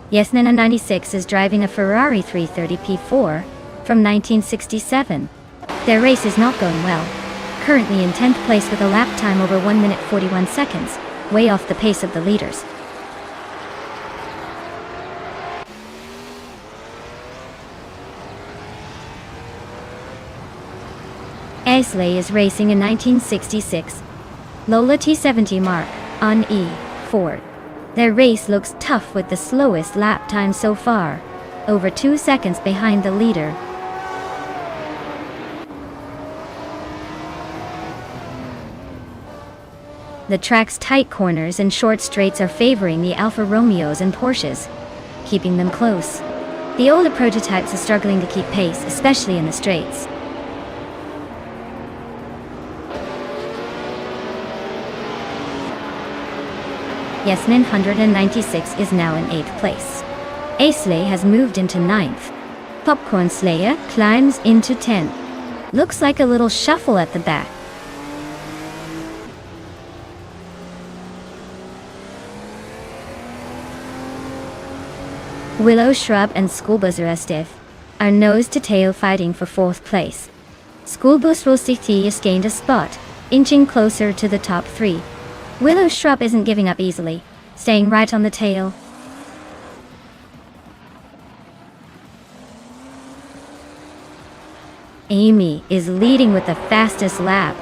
Yesnana 96 is driving a Ferrari 330 P4 from 1967. Their race is not going well. Currently in 10th place with a lap time over 1 minute 41 seconds, way off the pace of the leaders. Aisley is racing a 1966 Lola T70 Mark on E4. Their race looks tough with the slowest lap time so far, over 2 seconds behind the leader. The track's tight corners and short straights are favoring the Alfa Romeos and Porsches, keeping them close. The older prototypes are struggling to keep pace, especially in the straights. Yasmin 196 is now in 8th place. Asley has moved into 9th. Popcorn Slayer climbs into 10th. Looks like a little shuffle at the back. Willow Shrub and Schoolbus Restif are nose to tail fighting for 4th place. Schoolbus Rosithius gained a spot, inching closer to the top 3. Willow Shrub isn't giving up easily, staying right on the tail. Amy is leading with the fastest lap.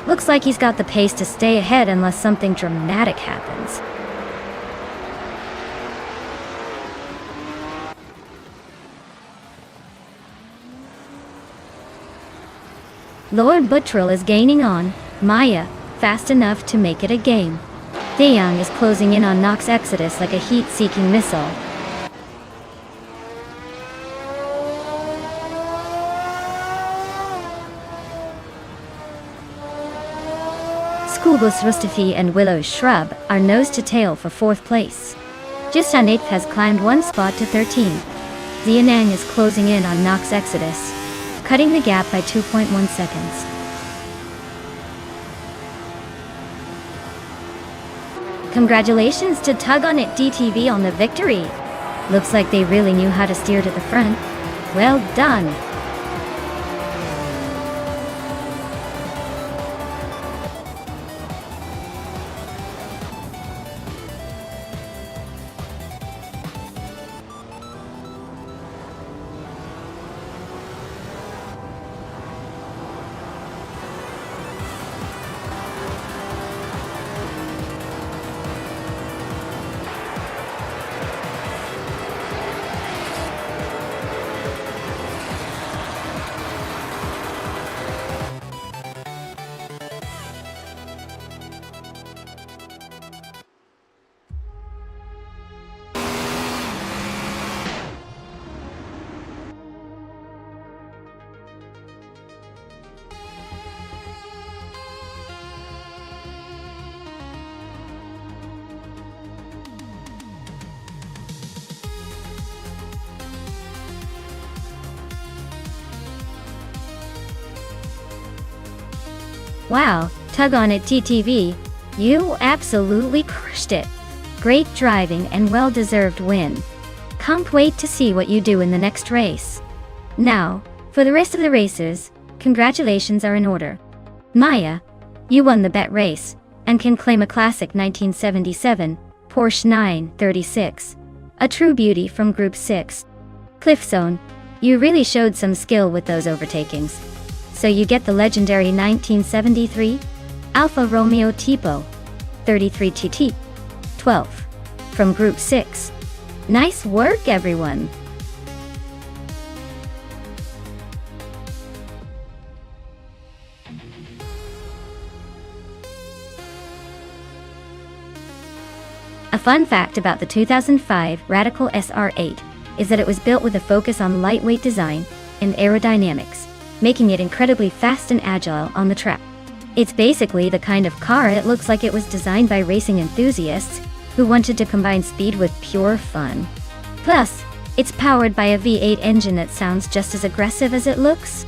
Looks like he's got the pace to stay ahead unless something dramatic happens. Lord Buttrill is gaining on Maya, fast enough to make it a game. Dayoung is closing in on Nox Exodus like a heat-seeking missile. Schoolbus Rustifi and Willow Shrub are nose to tail for 4th place. Justin 8th has climbed 1 spot to 13. Xianang is closing in on Nox Exodus, cutting the gap by 2.1 seconds. Congratulations to Tug on It DTV on the victory. Looks like they really knew how to steer to the front. Well done. Wow, Tug on It TTV, you absolutely crushed it. Great driving and well-deserved win. Can't wait to see what you do in the next race. Now, for the rest of the races, congratulations are in order. Maya, you won the bet race, and can claim a classic 1977 Porsche 936. A true beauty from Group 6. Cliffzone, you really showed some skill with those overtakings. So you get the legendary 1973 Alfa Romeo Tipo 33 TT 12 from Group 6. Nice work, everyone! A fun fact about the 2005 Radical SR8 is that it was built with a focus on lightweight design and aerodynamics, making it incredibly fast and agile on the track. It's basically the kind of car it looks like it was designed by racing enthusiasts who wanted to combine speed with pure fun. Plus, it's powered by a V8 engine that sounds just as aggressive as it looks.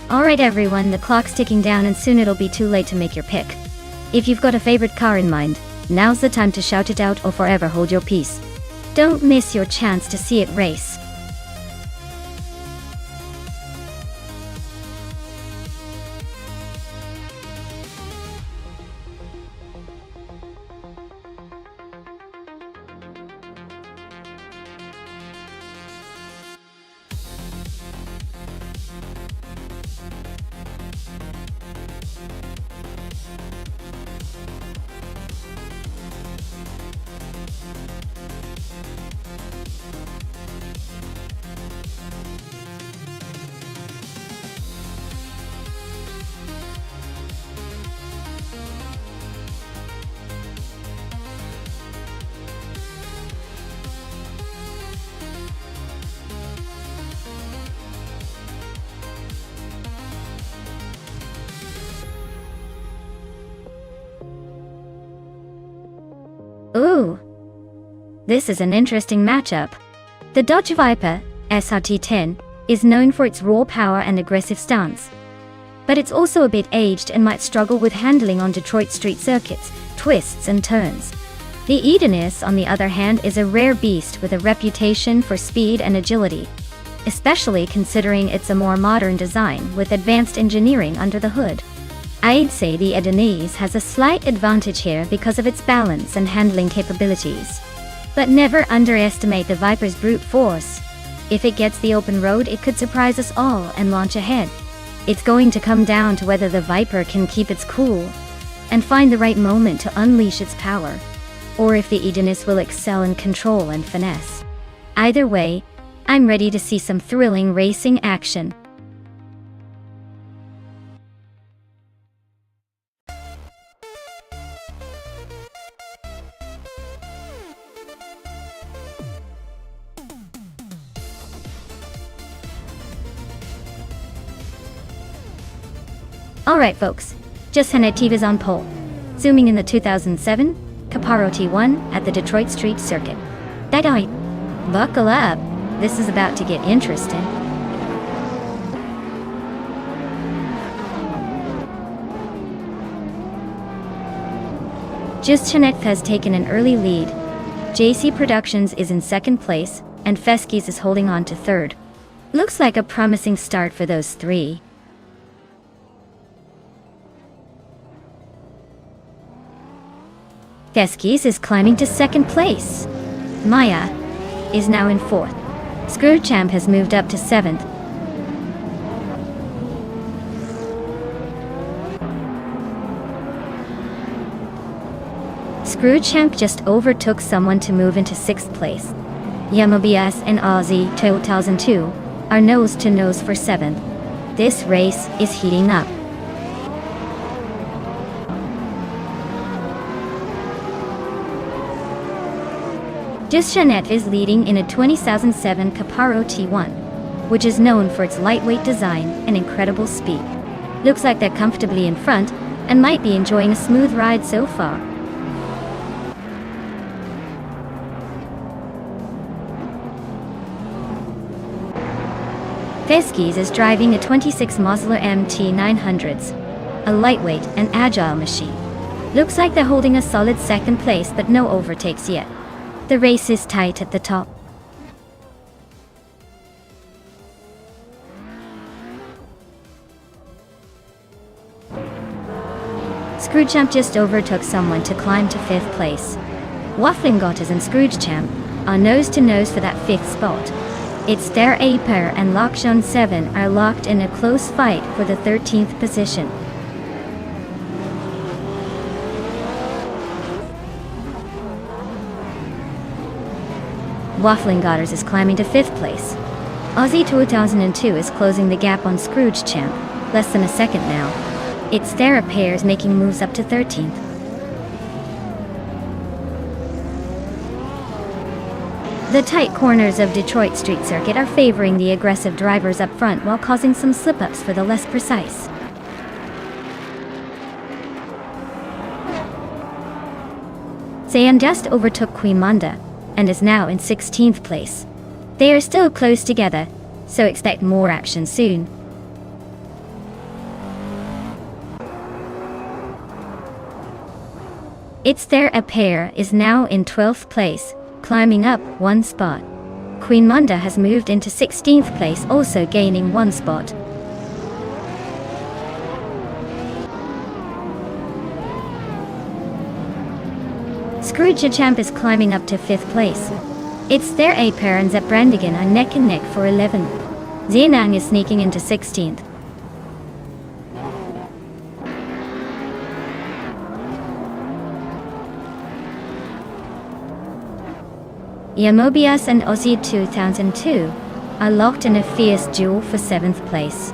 Alright everyone, the clock's ticking down and soon it'll be too late to make your pick. If you've got a favorite car in mind, now's the time to shout it out or forever hold your peace. Don't miss your chance to see it race. Ooh, this is an interesting matchup. The Dodge Viper, SRT10, is known for its raw power and aggressive stance. But it's also a bit aged and might struggle with handling on Detroit street circuits, twists and turns. The Eden-S, on the other hand, is a rare beast with a reputation for speed and agility, especially considering it's a more modern design with advanced engineering under the hood. I'd say the Eden-S has a slight advantage here because of its balance and handling capabilities. But never underestimate the Viper's brute force. If it gets the open road, it could surprise us all and launch ahead. It's going to come down to whether the Viper can keep its cool and find the right moment to unleash its power, or if the Eden-S will excel in control and finesse. Either way, I'm ready to see some thrilling racing action. Alright folks, just Hanet is on pole. Zooming in the 2007 Caparo T1 at the Detroit Street Circuit. Buckle up, this is about to get interesting. Just Hanet has taken an early lead. JC Productions is in second place, and Feskis is holding on to third. Looks like a promising start for those three. Feskis is climbing to second place. Maya is now in fourth. Screwchamp has moved up to seventh. Screwchamp just overtook someone to move into sixth place. Yamobias and Aussie 2002 are nose to nose for seventh. This race is heating up. Janet is leading in a 2007 Caparo T1, which is known for its lightweight design and incredible speed. Looks like they're comfortably in front and might be enjoying a smooth ride so far. Feskis is driving a 26 Mosler MT900s, a lightweight and agile machine. Looks like they're holding a solid second place, but no overtakes yet. The race is tight at the top. Screwchamp just overtook someone to climb to fifth place. Wafflingotters and Scroogechamp are nose to nose for that fifth spot. It's their A pair and Lockshon 7 are locked in a close fight for the 13th position. Wafflingotters is climbing to fifth place. Aussie 2002 is closing the gap on Scroogechamp, less than a second now. It's their pairs making moves up to 13th. The tight corners of Detroit Street Circuit are favoring the aggressive drivers up front while causing some slip-ups for the less precise. Zayan just overtook Queen Manda and is now in 16th place. They are still close together, so expect more action soon. It's there a pair is now in 12th place, climbing up one spot. Queen Manda has moved into 16th place, also gaining one spot. Scroogechamp is climbing up to 5th place. It's their A pair and Zeprandigan are neck and neck for 11th. Xianang is sneaking into 16th. Yamobias and Aussie 2002 are locked in a fierce duel for 7th place.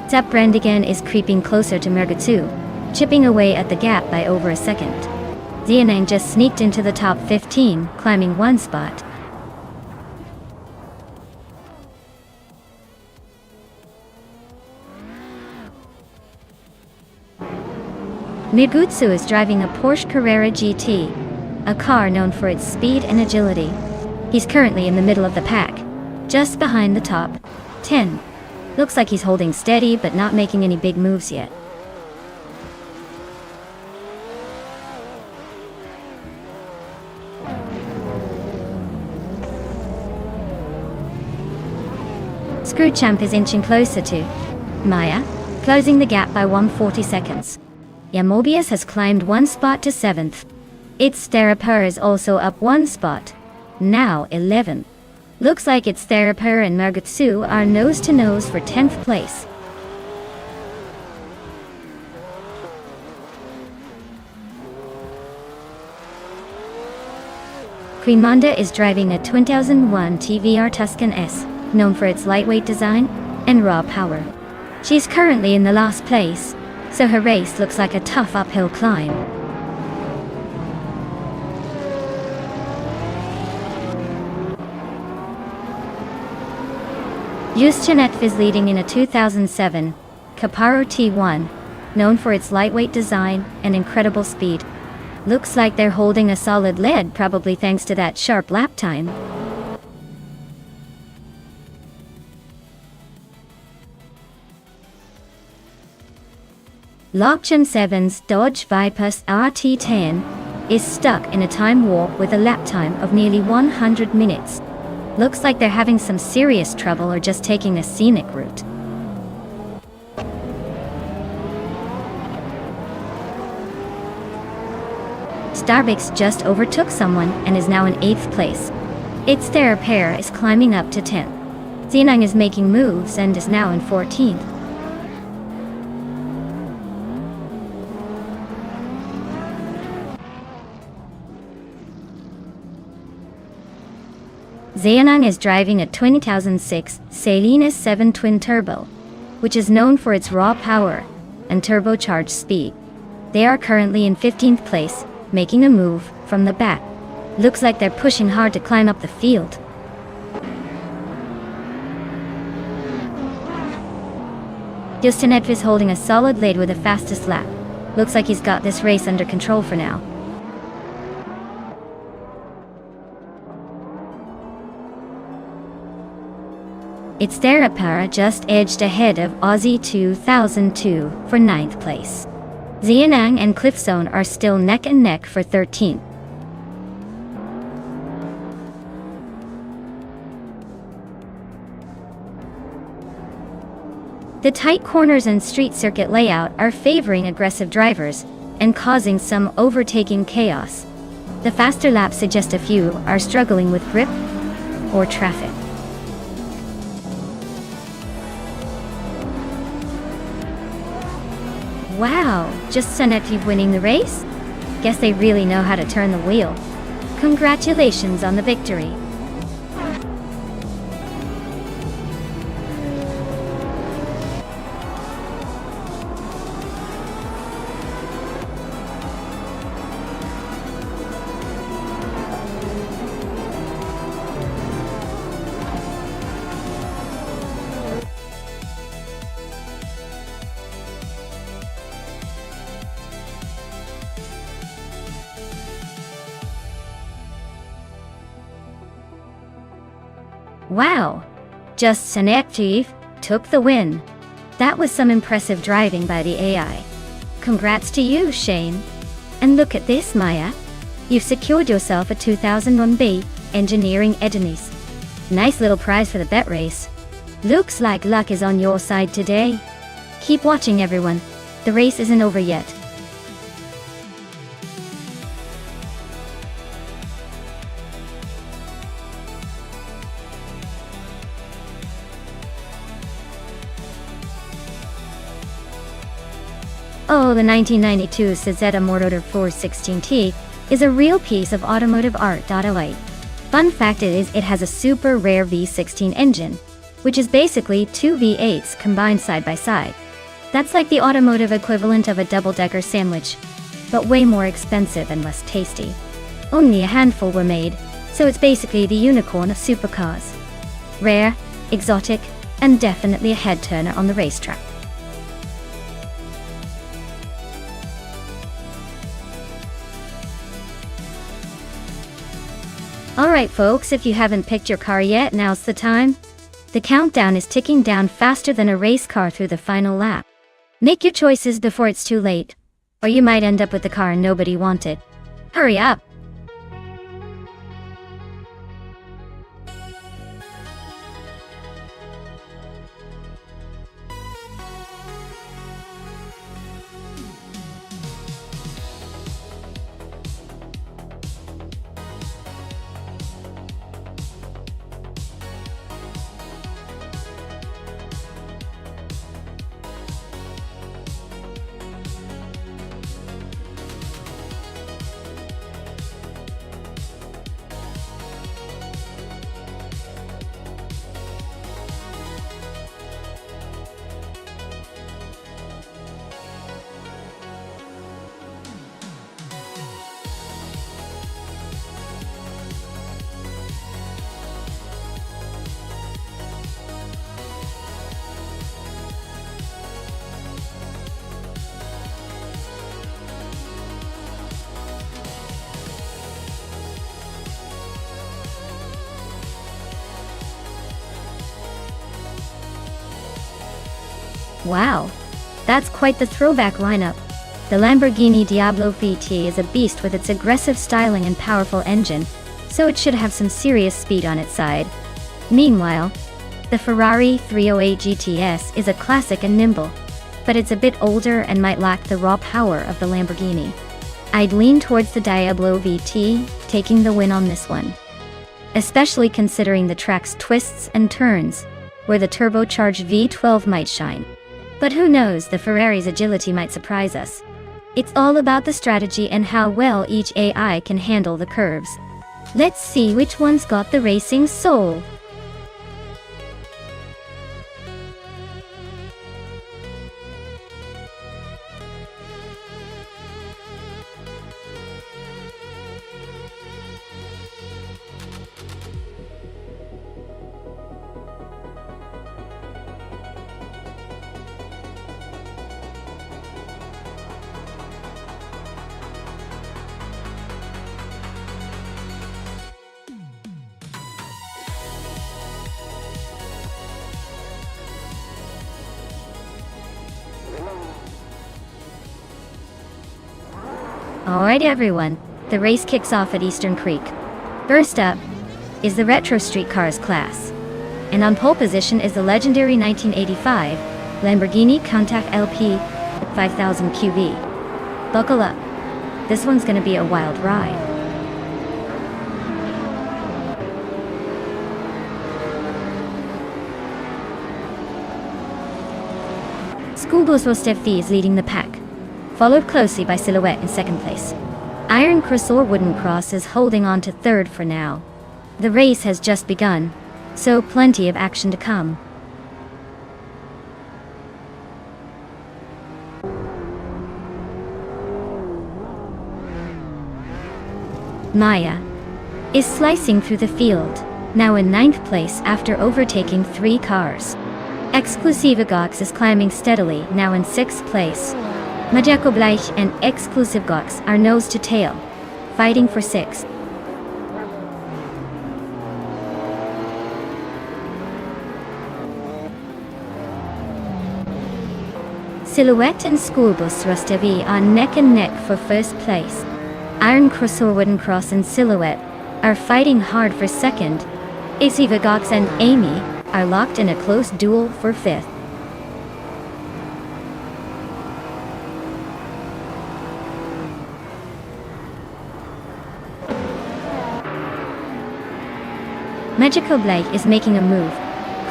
Zeprandigan is creeping closer to Mergatsu, chipping away at the gap by over a second. Xianang just sneaked into the top 15, climbing one spot. Mergatsu is driving a Porsche Carrera GT, a car known for its speed and agility. He's currently in the middle of the pack, just behind the top 10. Looks like he's holding steady but not making any big moves yet. Screwchamp is inching closer to Maya, closing the gap by 140 seconds. Mobius has climbed 1 spot to 7th. Its Therapur is also up 1 spot, now 11. Looks like its Therapur and Margotsu are nose to nose for 10th place. Queen Monda is driving a 2001 TVR Tuscan S, known for its lightweight design and raw power. She's currently in the last place, so her race looks like a tough uphill climb. Juszczynek is leading in a 2007 Caparo T1, known for its lightweight design and incredible speed. Looks like they're holding a solid lead, probably thanks to that sharp lap time. Lokcham 7's Dodge Vipas RT10 is stuck in a time warp with a lap time of nearly 100 minutes. Looks like they're having some serious trouble or just taking a scenic route. Starbix just overtook someone and is now in 8th place. Its Therapur is climbing up to 10th. Xenang is making moves and is now in 14th. Xeonang is driving a 2006 Salinas 7 Twin Turbo, which is known for its raw power and turbocharged speed. They are currently in 15th place, making a move from the back. Looks like they're pushing hard to climb up the field. Juszczynek is holding a solid lead with the fastest lap. Looks like he's got this race under control for now. Its Therapur just edged ahead of Aussie 2002 for 9th place. Xeonang and Cliffzone are still neck and neck for 13th. The tight corners and street circuit layout are favoring aggressive drivers and causing some overtaking chaos. The faster laps suggest a few are struggling with grip or traffic. Wow, just Juszczynek winning the race? Guess they really know how to turn the wheel. Congratulations on the victory. Wow, Juszczynek took the win. That was some impressive driving by the AI. Congrats to you, Shane. And look at this, Maya. You've secured yourself a 2001B Engineering Edenies. Nice little prize for the bet race. Looks like luck is on your side today. Keep watching, everyone. The race isn't over yet. Oh, the 1992 Sazetta Motor 416T is a real piece of automotive art. Fun fact is it has a super rare V16 engine, which is basically two V8s combined side by side. That's like the automotive equivalent of a double-decker sandwich, but way more expensive and less tasty. Only a handful were made, so it's basically the unicorn of supercars. Rare, exotic, and definitely a head-turner on the racetrack. Alright folks, if you haven't picked your car yet, now's the time. The countdown is ticking down faster than a race car through the final lap. Make your choices before it's too late, or you might end up with the car nobody wanted. Hurry up! Wow, that's quite the throwback lineup. The Lamborghini Diablo VT is a beast with its aggressive styling and powerful engine, so it should have some serious speed on its side. Meanwhile, the Ferrari 308 GTS is a classic and nimble, but it's a bit older and might lack the raw power of the Lamborghini. I'd lean towards the Diablo VT, taking the win on this one. Especially considering the track's twists and turns, where the turbocharged V12 might shine. But who knows, the Ferrari's agility might surprise us. It's all about the strategy and how well each AI can handle the curves. Let's see which one's got the racing soul. Alright everyone, the race kicks off at Eastern Creek. First up is the Retro Streetcars class. And on pole position is the legendary 1985 Lamborghini Countach LP 5000 QV. Buckle up, this one's gonna be a wild ride. Schoolbus Rostefi is leading the pack, followed closely by Silhouette in second place. Iron Crossor Wooden Cross is holding on to third for now. The race has just begun, so plenty of action to come. Maya is slicing through the field, now in 9th place after overtaking 3 cars. Exclusive Gox is climbing steadily, now in 6th place. Majeko Bleich and Exclusive Gox are nose to tail, fighting for 6th. Silhouette and Schoolbus Rostevi are neck and neck for first place. Iron Crossor Wooden Cross and Silhouette are fighting hard for second. Exclusive Gox and Amy are locked in a close duel for 5th. Magical Blake is making a move,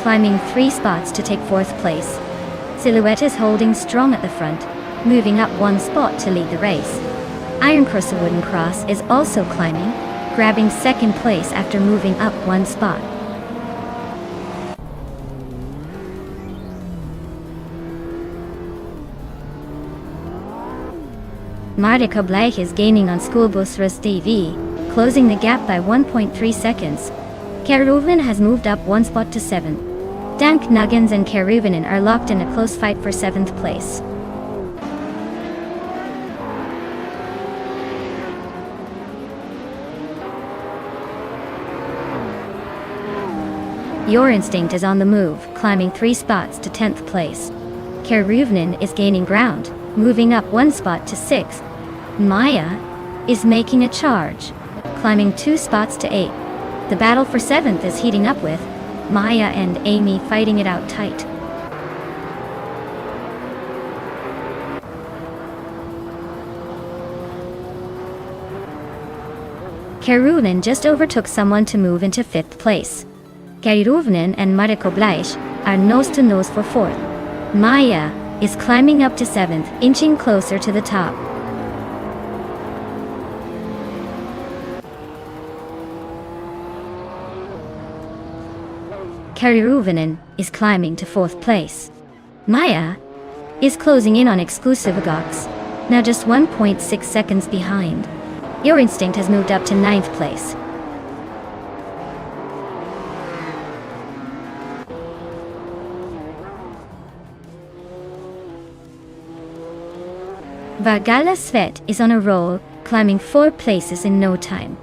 climbing 3 spots to take 4th place. Silhouette is holding strong at the front, moving up 1 spot to lead the race. Iron Crossor Wooden Cross is also climbing, grabbing 2nd place after moving up 1 spot. Mardica Blake is gaining on Schoolbus Rostevi, closing the gap by 1.3 seconds. Keruvin has moved up 1 spot to 7th. Dank Nuggins and Keruvinen are locked in a close fight for 7th place. Your Instinct is on the move, climbing 3 spots to 10th place. Keruvnin is gaining ground, moving up 1 spot to 6th. Maya is making a charge, climbing 2 spots to 8th. The battle for 7th is heating up with Maya and Amy fighting it out tight. Keruvnin just overtook someone to move into 5th place. Keruvnin and Mariko Bleich are nose to nose for 4th. Maya is climbing up to 7th, inching closer to the top. Keruvnin is climbing to 4th place. Maya is closing in on exclusive Gox, now just 1.6 seconds behind. Your Instinct has moved up to 9th place. Vargala Svet is on a roll, climbing 4 places in no time.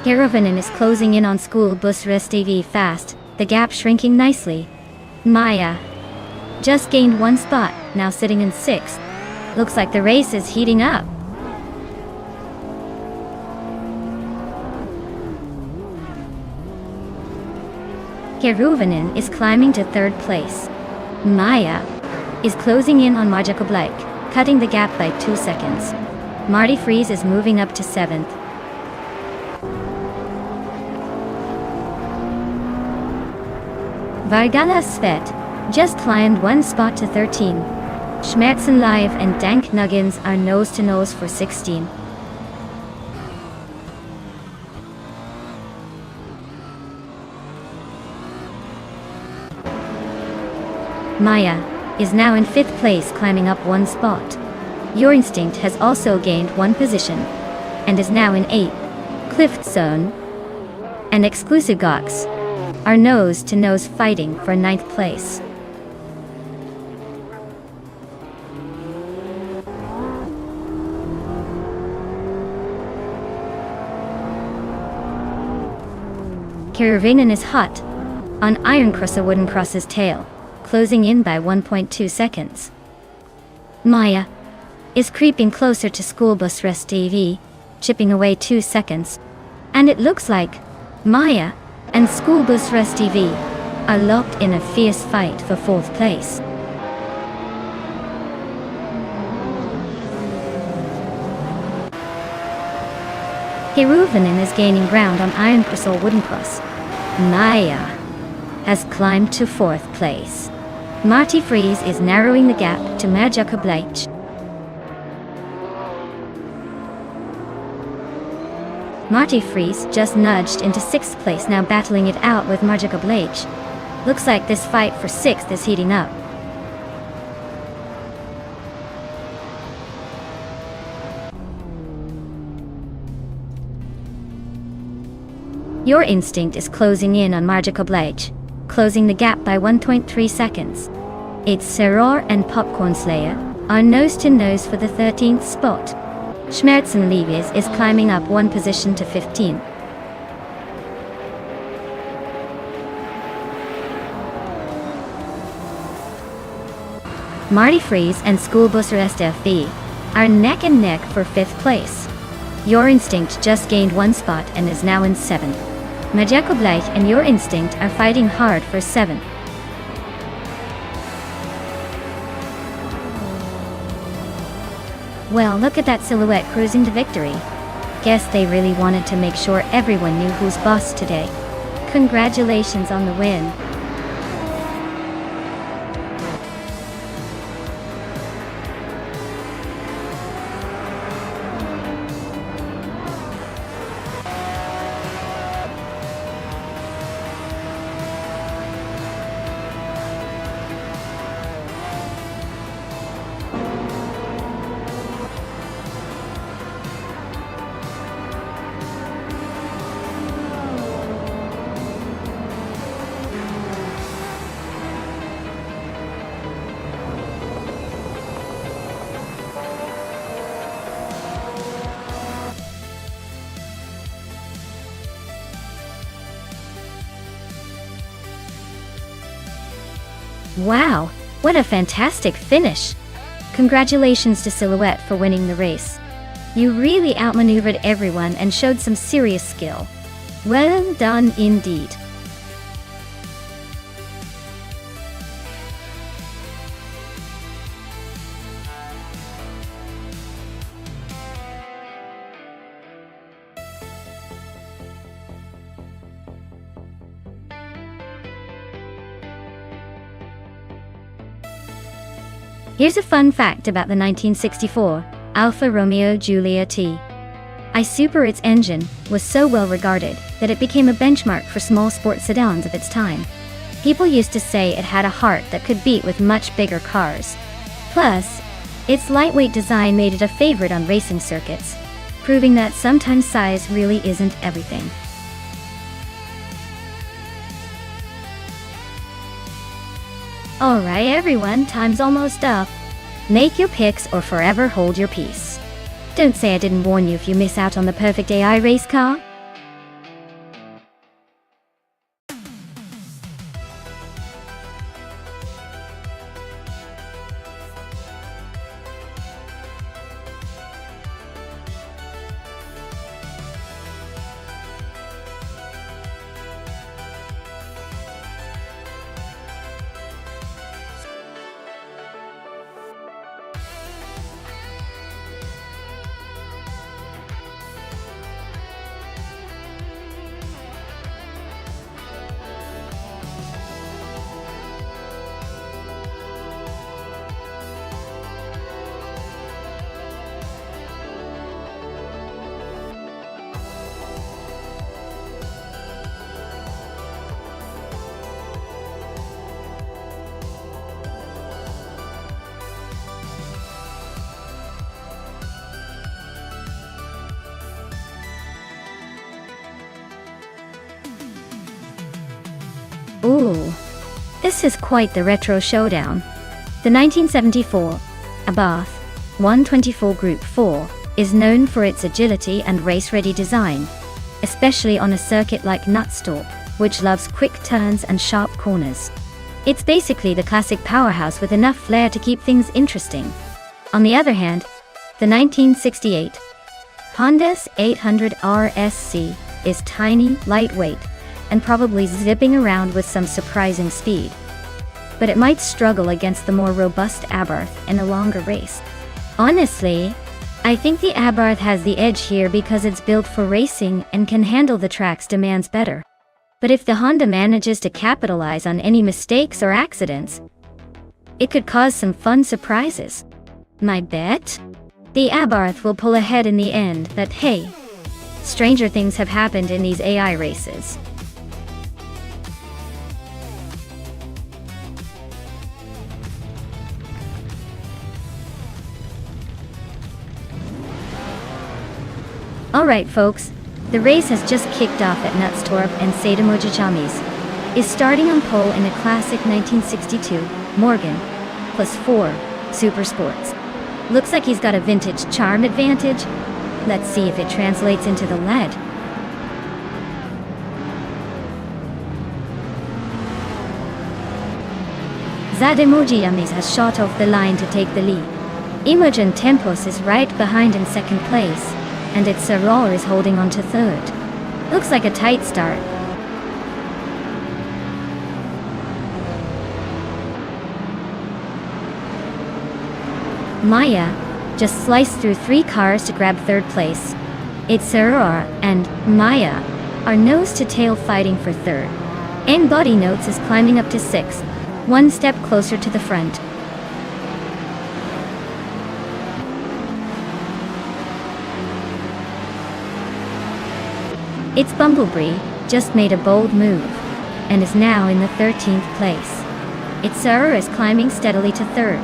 Keruvnin is closing in on School Bus Restivi fast, the gap shrinking nicely. Maya just gained 1 spot, now sitting in 6th. Looks like the race is heating up. Keruvnin is climbing to 3rd place. Maya is closing in on Mariko Bleich, cutting the gap by 2 seconds. Marty Freeze is moving up to 7th. Vargala Svet just climbed 1 spot to 13. Schmerzen Live and Dank Nuggins are nose to nose for 16. Maya is now in 5th place, climbing up 1 spot. Your Instinct has also gained 1 position and is now in 8th. Clift Zone and Exclusive Gox are nose to nose fighting for 9th place. Keruvnin is hot on Iron Cross Wooden Cross's tail, closing in by 1.2 seconds. Maya is creeping closer to School Bus Rest TV, chipping away 2 seconds. And it looks like Maya and School Bus Rest TV are locked in a fierce fight for 4th place. Keruvnin is gaining ground on Iron Crystal Wooden Cross. Maya has climbed to 4th place. Marty Freeze is narrowing the gap to Mariko Bleich. Marty Freeze just nudged into 6th place, now battling it out with Mariko Bleich. Looks like this fight for 6th is heating up. Your Instinct is closing in on Mariko Bleich, closing the gap by 1.3 seconds. It's Seror and Popcorn Slayer are nose to nose for the 13th spot. Schmerzen Leavies is climbing up 1 position to 15. Marty Freeze and School Bus Rest FB are neck and neck for 5th place. Your Instinct just gained 1 spot and is now in 7th. Mariko Bleich and Your Instinct are fighting hard for 7th. Well, look at that silhouette cruising to victory. Guess they really wanted to make sure everyone knew who's boss today. Congratulations on the win. Wow, what a fantastic finish! Congratulations to Silhouette for winning the race. You really outmaneuvered everyone and showed some serious skill. Well done indeed. Here's a fun fact about the 1964 Alfa Romeo Giulia T. I Super. Its engine was so well regarded that it became a benchmark for small sports sedans of its time. People used to say it had a heart that could beat with much bigger cars. Plus, its lightweight design made it a favorite on racing circuits, proving that sometimes size really isn't everything. Alright everyone, time's almost up. Make your picks or forever hold your peace. Don't say I didn't warn you if you miss out on the perfect AI race car. Ooh, this is quite the retro showdown. The 1974 Abarth 124 Group 4 is known for its agility and race-ready design, especially on a circuit like Nonstop, which loves quick turns and sharp corners. It's basically the classic powerhouse with enough flair to keep things interesting. On the other hand, the 1968 Honda's 800 RSC is tiny, lightweight, and probably zipping around with some surprising speed. But it might struggle against the more robust Abarth in a longer race. Honestly, I think the Abarth has the edge here because it's built for racing and can handle the track's demands better. But if the Honda manages to capitalize on any mistakes or accidents, it could cause some fun surprises. My bet? The Abarth will pull ahead in the end, but hey, stranger things have happened in these AI races. Alright folks, the race has just kicked off at Knutstorp, and Sademojichamys is starting on pole in a classic 1962 Morgan +4 Super Sports. Looks like he's got a vintage charm advantage. Let's see if it translates into the lead. Sademojichamys has shot off the line to take the lead. Imogen Tempos is right behind in second place, and its Saror is holding on to third. Looks like a tight start. Maya just sliced through 3 cars to grab third place. Its Saror and Maya are nose to tail fighting for third. And Body Notes is climbing up to 6th, one step closer to the front. Its Bumblebee just made a bold move, and is now in the 13th place. Its Saror is climbing steadily to third.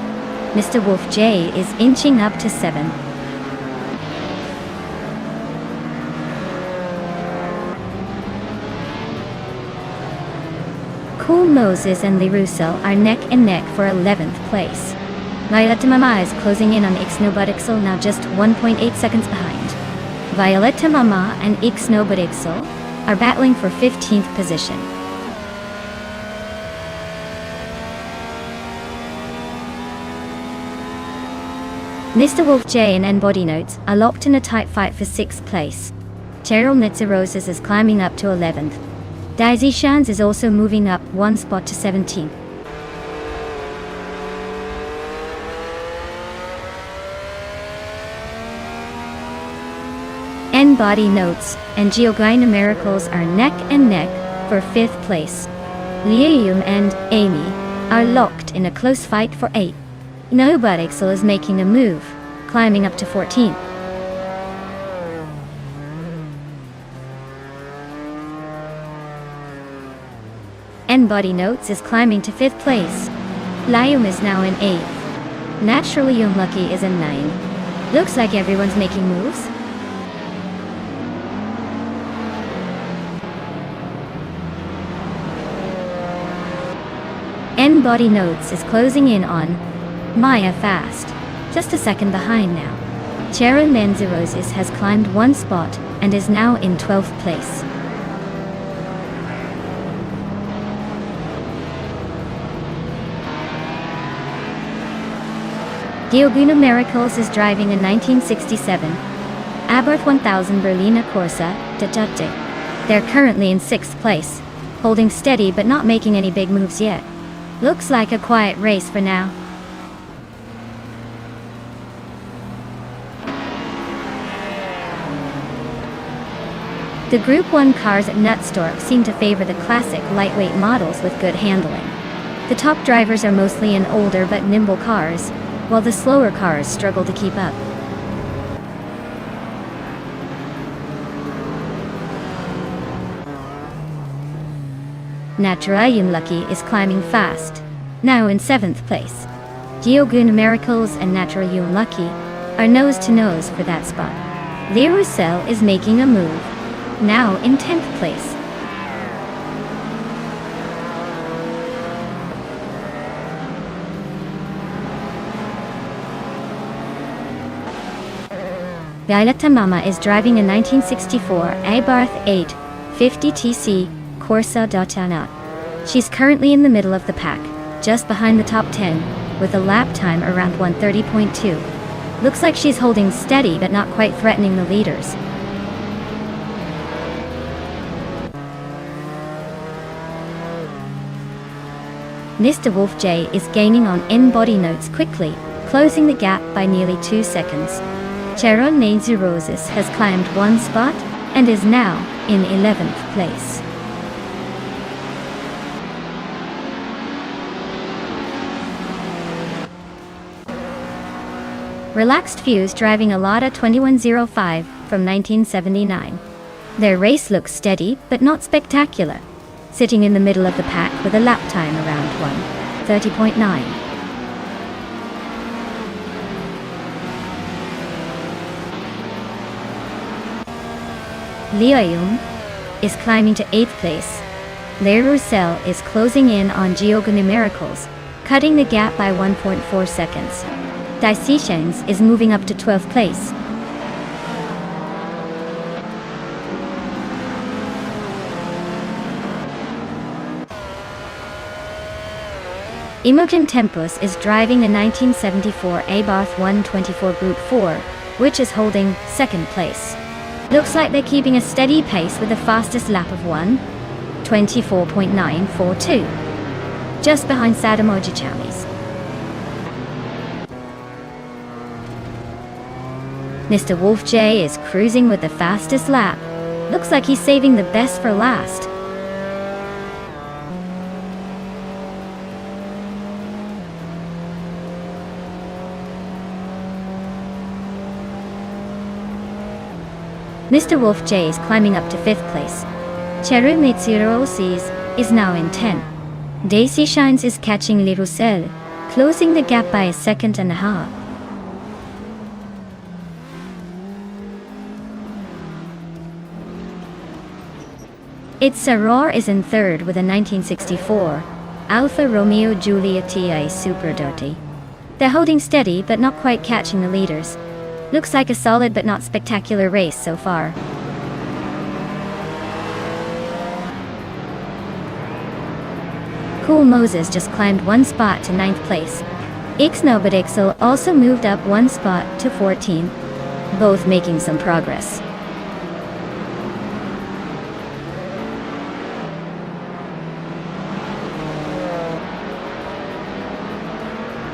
Mr. Wolf J is inching up to 7th. Cool Moses and Lirussel are neck and neck for 11th place. Violetta Mama is closing in on Ixnobudixel, now just 1.8 seconds behind. Violetta Mama and Ixnobudixel are battling for 15th position. Mr. Wolf J and N Body Notes are locked in a tight fight for 6th place. Cheryl Nitsa is climbing up to 11th. Daisy Shans is also moving up one spot to 17th. N Body Notes and Geogina Miracles are neck and neck for 5th place. Liam and Amy are locked in a close fight for 8th. Nobodixel is making a move, climbing up to 14th. N Body Notes is climbing to 5th place. Liam is now in 8th. Naturally Unlucky is in 9th. Looks like everyone's making moves. N Body Notes is closing in on Maya fast, just a second behind now. Cheryl Menzirosis has climbed one spot and is now in 12th place. Geoguna Miracles is driving a 1967 Abarth 1000 Berliner Corsa Dajate. They're currently in 6th place, holding steady but not making any big moves yet. Looks like a quiet race for now. The Group 1 cars at Nonstop seem to favor the classic lightweight models with good handling. The top drivers are mostly in older but nimble cars, while the slower cars struggle to keep up. Naturally Unlucky is climbing fast, now in 7th place. Geoguna Miracles and Naturally Unlucky are nose to nose for that spot. Lerusel is making a move, now in 10th place. Violetta Mama is driving a 1964 Abarth 850 TC Corsa Dotana. She's currently in the middle of the pack, just behind the top 10, with a lap time around 1:30.2. Looks like she's holding steady but not quite threatening the leaders. Mr. Wolf J is gaining on N Body Notes quickly, closing the gap by nearly 2 seconds. Cheryl Roses has climbed one spot and is now in 11th place. Relaxed Fuse driving a Lada 2105 from 1979. Their race looks steady but not spectacular, sitting in the middle of the pack with a lap time around 1:30.9. Liayum is climbing to 8th place. Le Roussel is closing in on Geoguna Miracles, cutting the gap by 1.4 seconds. Daisishens is moving up to 12th place. Imogen Tempus is driving a 1974 Abarth 124 Group 4, which is holding 2nd place. Looks like they're keeping a steady pace with the fastest lap of 1:24.942, just behind Sadamoji Chamis. Mr. Wolf J is cruising with the fastest lap. Looks like he's saving the best for last. Mr. Wolf J is climbing up to 5th place. Cheru Mitsurosis is now in 10th. Daisy Shines is catching Le Roussel, closing the gap by 1.5 seconds. It's Saror is in 3rd with a 1964 Alfa Romeo Giulia TI Super Dirty. They're holding steady but not quite catching the leaders. Looks like a solid but not spectacular race so far. Cool Moses just climbed one spot to 9th place. Ixnobadixel also moved up one spot to 14, both making some progress.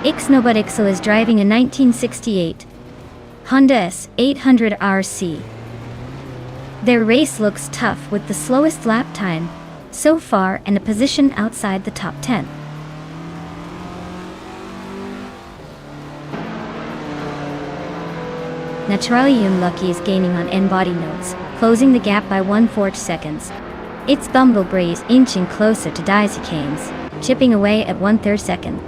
Ixnobadixel is driving a 1968 Honda S800 RC. Their race looks tough with the slowest lap time so far and a position outside the top 10. Naturally Unlucky is gaining on N-body notes, closing the gap by 1/4 seconds. Its Bumblebee is inching closer to Daisy Canes, chipping away at 1/3 second.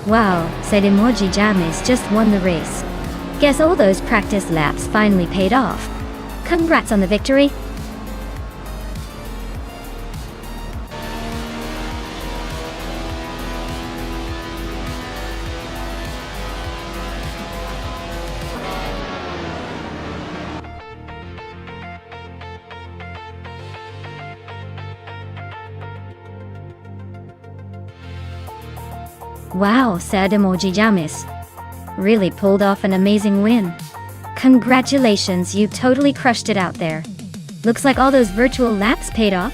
Wow, said Emoji Jamis just won the race. Guess all those practice laps finally paid off. Congrats on the victory. Wow, said Emoji Jamis. Really pulled off an amazing win. Congratulations, you totally crushed it out there. Looks like all those virtual laps paid off.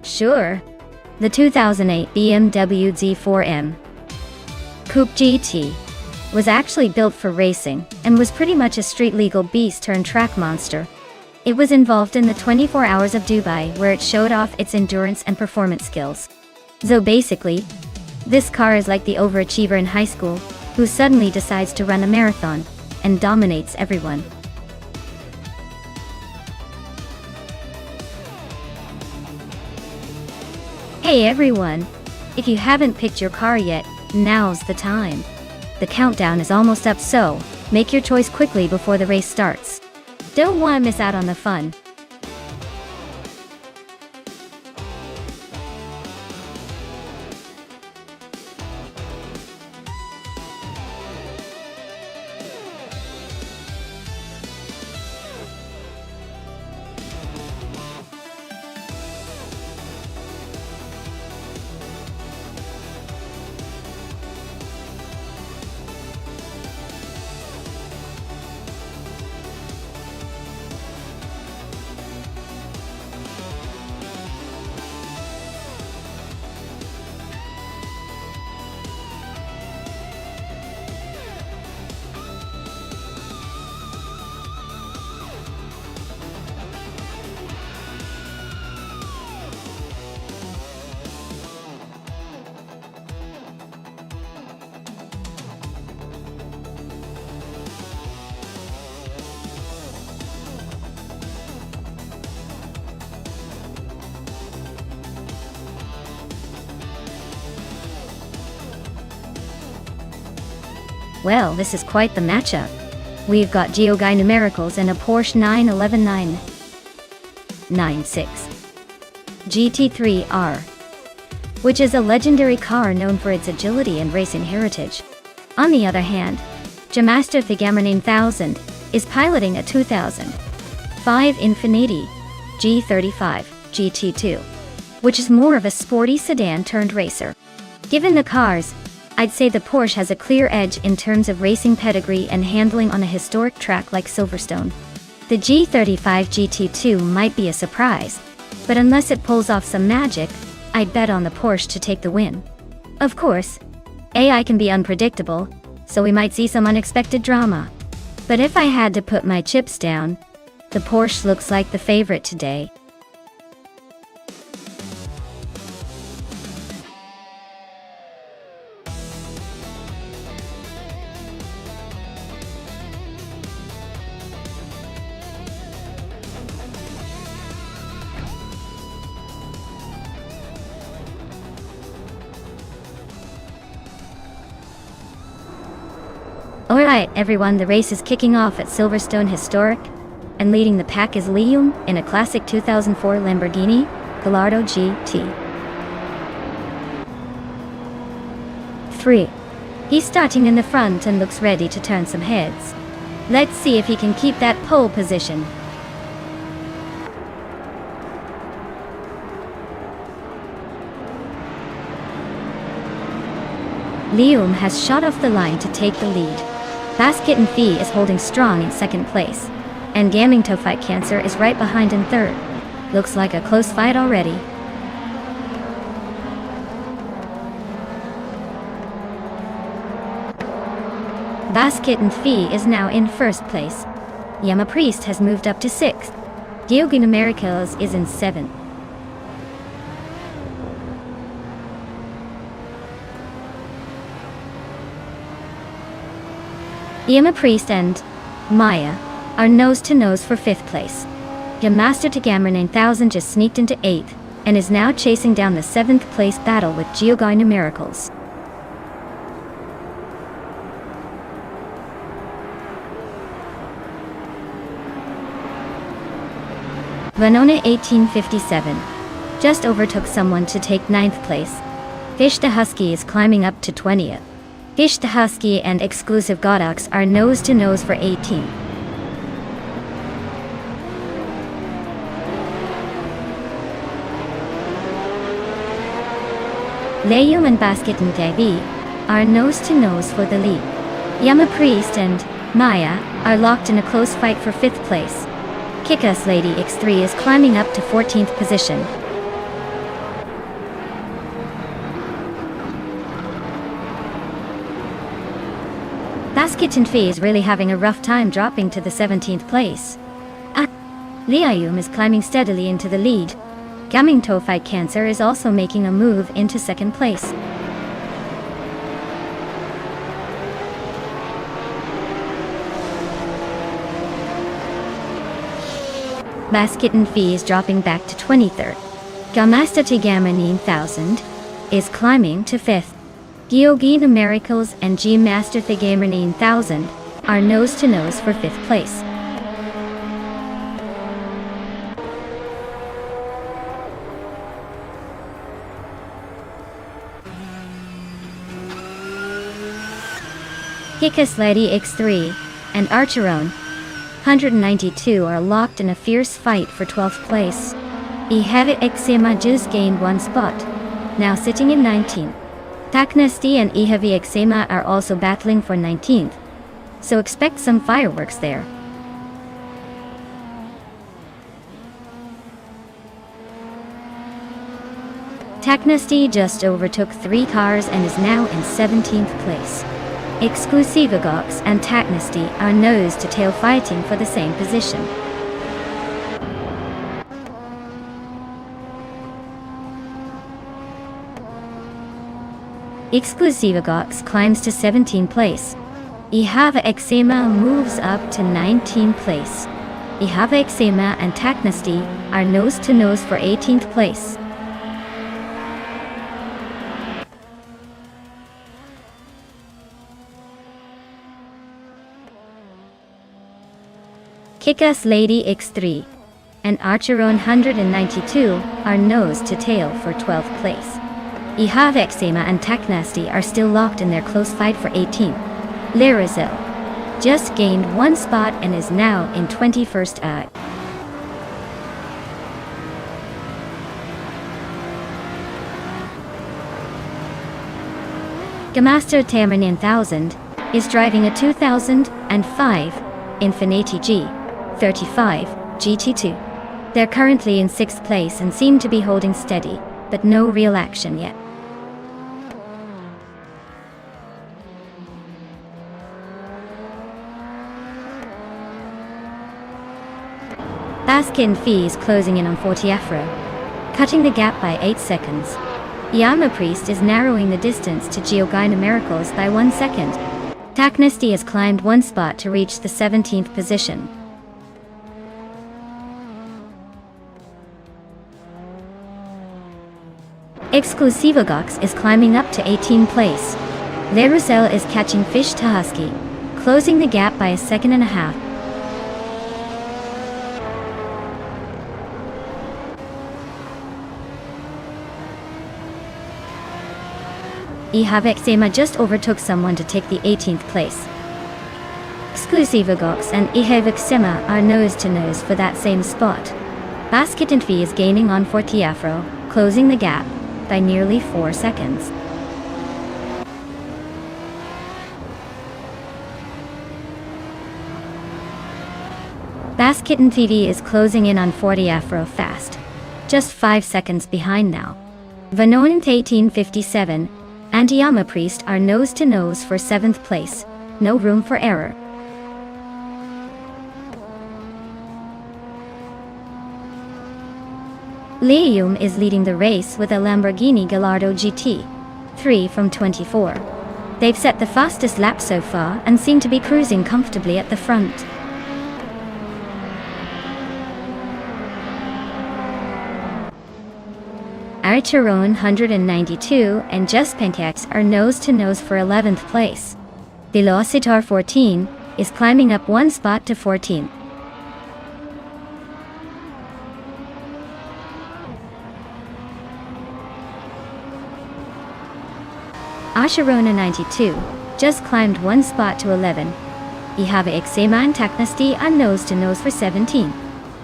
Sure. The 2008 BMW Z4M Coupe GT was actually built for racing and was pretty much a street-legal beast turned track monster. It was involved in the 24 Hours of Dubai where it showed off its endurance and performance skills. So basically, this car is like the overachiever in high school who suddenly decides to run a marathon and dominates everyone. Hey everyone! If you haven't picked your car yet, now's the time. The countdown is almost up, so make your choice quickly before the race starts. Don't want to miss out on the fun. Well, this is quite the matchup. We've got Geoguy numericals and a Porsche 996 GT3R, which is a legendary car known for its agility and racing heritage. On the other hand, Jamaster Thigamer 9000 is piloting a 2005 Infiniti G35 GT2, which is more of a sporty sedan turned racer. Given the cars, I'd say the Porsche has a clear edge in terms of racing pedigree and handling on a historic track like Silverstone. The G35 GT2 might be a surprise, but unless it pulls off some magic, I'd bet on the Porsche to take the win. Of course, AI can be unpredictable, so we might see some unexpected drama. But if I had to put my chips down, the Porsche looks like the favorite today. Alright, Alright everyone, the race is kicking off at Silverstone Historic, and leading the pack is Liam in a classic 2004 Lamborghini Gallardo GT 3. He's starting in the front and looks ready to turn some heads. Let's see if he can keep that pole position. Liam has shot off the line to take the lead. Basket and Fee is holding strong in second place, and Gaming to Fight Cancer is right behind in third. Looks like a close fight already. Basket and Fee is now in first place. Yama Priest has moved up to 6th. Dioguna Miracles is in 7th. Yama Priest and Maya are nose to nose for 5th place. Master Tagamra 9000 just sneaked into 8th and is now chasing down the 7th place battle with Geogina Miracles. Vanona 1857 just overtook someone to take 9th place. Fish the Husky is climbing up to 20th. Fish the Husky and Exclusive Godox are nose to nose for 18th. Layum and Basket and Devi are nose to nose for the lead. Yama Priest and Maya are locked in a close fight for 5th place. Kick-Ass Lady X3 is climbing up to 14th position. Basket and Fee is really having a rough time dropping to the 17th place. Liayum is climbing steadily into the lead. Gaming to Fight Cancer is also making a move into 2nd place. Basket and Fee is dropping back to 23rd. Gamasta Tagamra 9000 is climbing to 5th. Geogina Miracles and G Master Tagamra 9000 are nose to nose for 5th place. Kick-Ass Lady X3 and Archeron 192 are locked in a fierce fight for 12th place. Ihave Exema just gained 1 spot, now sitting in 19th. Taknesti and Ihave Exema are also battling for 19th, so expect some fireworks there. Taknesti just overtook 3 cars and is now in 17th place. Exclusivagox and Taknesti are nose to tail fighting for the same position. Exclusivagox climbs to 17th place. Ihava Exema moves up to 19th place. Ihava Exema and Taknesti are nose to nose for 18th place. Kick-Ass Lady X3 and Archeron 192 are nose to tail for 12th place. Ihave Exema and Taknesti are still locked in their close fight for 18th. Lirazel just gained 1 spot and is now in 21st at. Gamaster Tamer 9000 is driving a 2005 Infiniti G35 GT2. They're currently in 6th place and seem to be holding steady, but no real action yet. Baskin Fee is closing in on 40 Afro, cutting the gap by 8 seconds. Yama Priest is narrowing the distance to Geogina Miracles by 1 second. Taknesti has climbed 1 spot to reach the 17th position. Exclusivagox is climbing up to 18th place. Leruzel is catching Fish Tahaski. closing the gap by a second and a half. Ihavexema just overtook someone to take the 18th place. Exclusivogox and Ihavexema are nose-to-nose for that same spot. Basket and V is gaining on Fortiafro, closing the gap by nearly 4 seconds. Basket and TV is closing in on Fortiafro fast, just 5 seconds behind now. Vanonant 1857 and Yama Priest are nose-to-nose for 7th place, no room for error. Lium is leading the race with a Lamborghini Gallardo GT 3 from 24. They've set the fastest lap so far and seem to be cruising comfortably at the front. Archeron 192 and Just Pentex are nose-to-nose for 11th place. Velocitar 14 is climbing up 1 spot to 14th. Asherona 92 just climbed 1 spot to 11. Ihave Exema and Taknasti are nose-to-nose for 17.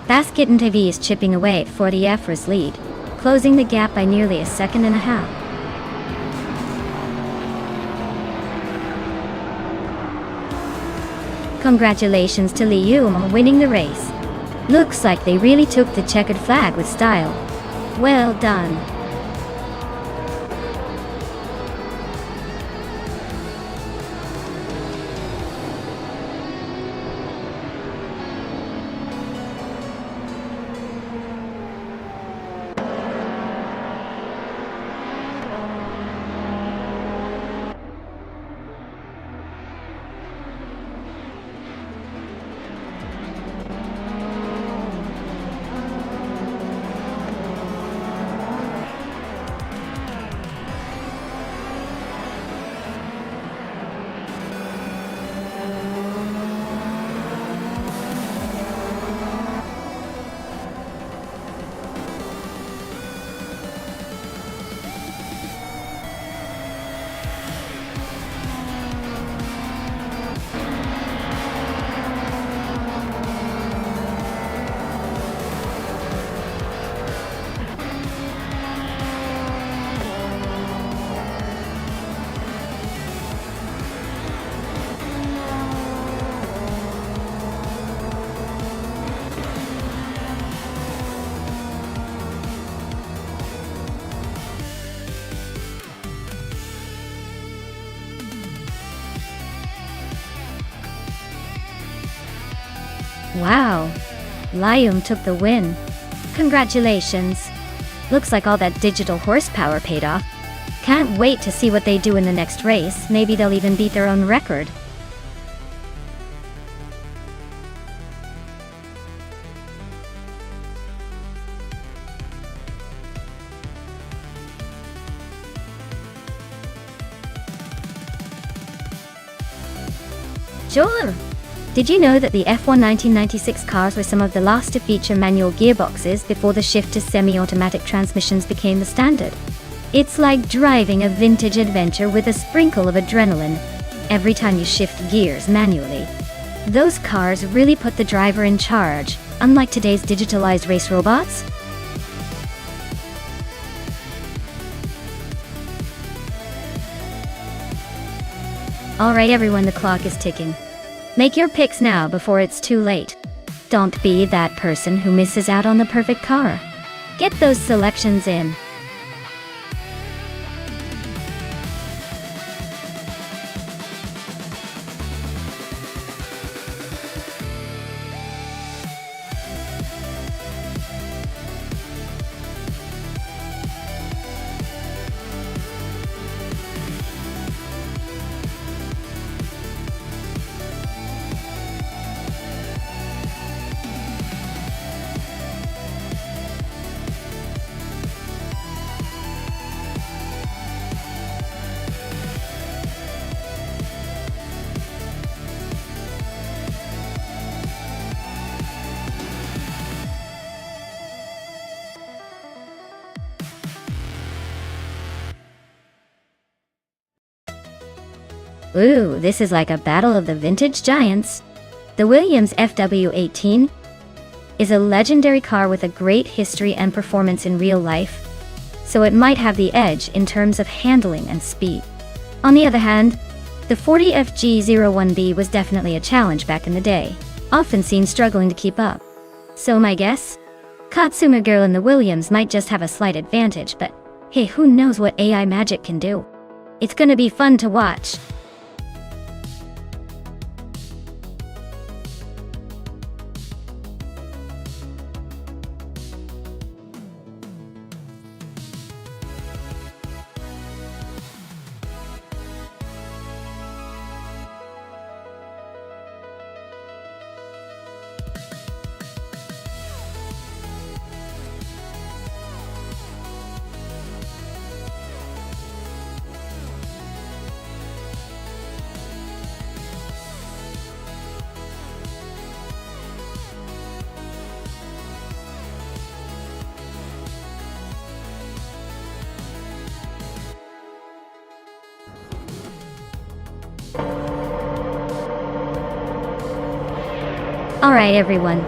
Basket and TV is chipping away at Fortiafro's lead, closing the gap by nearly a second and a half. Congratulations to Lium on winning the race. Looks like they really took the checkered flag with style. Well done. Wow, Lium took the win. Congratulations. Looks like all that digital horsepower paid off. Can't wait to see what they do in the next race. Maybe they'll even beat their own record. Sure. Did you know that the F1 1996 cars were some of the last to feature manual gearboxes before the shift to semi-automatic transmissions became the standard? It's like driving a vintage adventure with a sprinkle of adrenaline every time you shift gears manually. Those cars really put the driver in charge, unlike today's digitalized race robots. Alright everyone, the clock is ticking. Make your picks now before it's too late. Don't be that person who misses out on the perfect car. Get those selections in. Ooh, this is like a battle of the vintage giants. The Williams FW18 is a legendary car with a great history and performance in real life, so it might have the edge in terms of handling and speed. On the other hand, the 40FG01B was definitely a challenge back in the day, often seen struggling to keep up. So my guess? Katsumer Girl and the Williams might just have a slight advantage, but hey, who knows what AI magic can do? It's gonna be fun to watch. Alright everyone,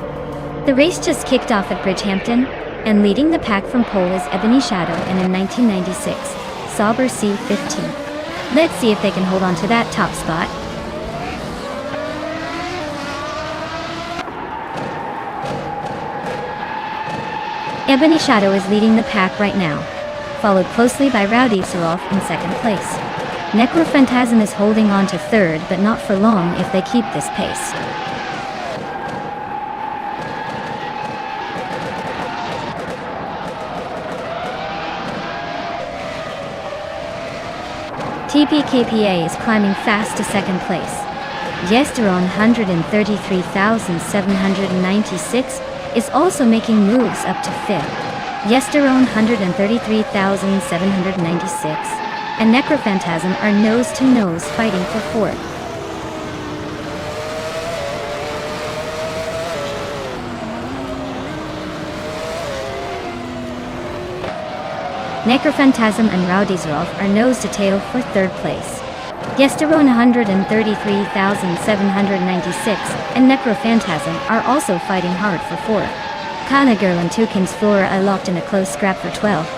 the race just kicked off at Bridgehampton, and leading the pack from pole is Ebony Shadow and in 1996, Sauber C15. Let's see if they can hold on to that top spot. Ebony Shadow is leading the pack right now, followed closely by Rowdy Surov in second place. Necrophantasm is holding on to third, but not for long if they keep this pace. TPKPA is climbing fast to second place. Yesteron 133,796 is also making moves up to fifth. Yesteron 133,796 and Necrophantasm are nose to nose fighting for fourth. Necrophantasm and Rowdyzrov are nose to tail for third place. Yesteron 133,796 and Necrophantasm are also fighting hard for fourth. Kana Girl and Tukins Flora are locked in a close scrap for 12th.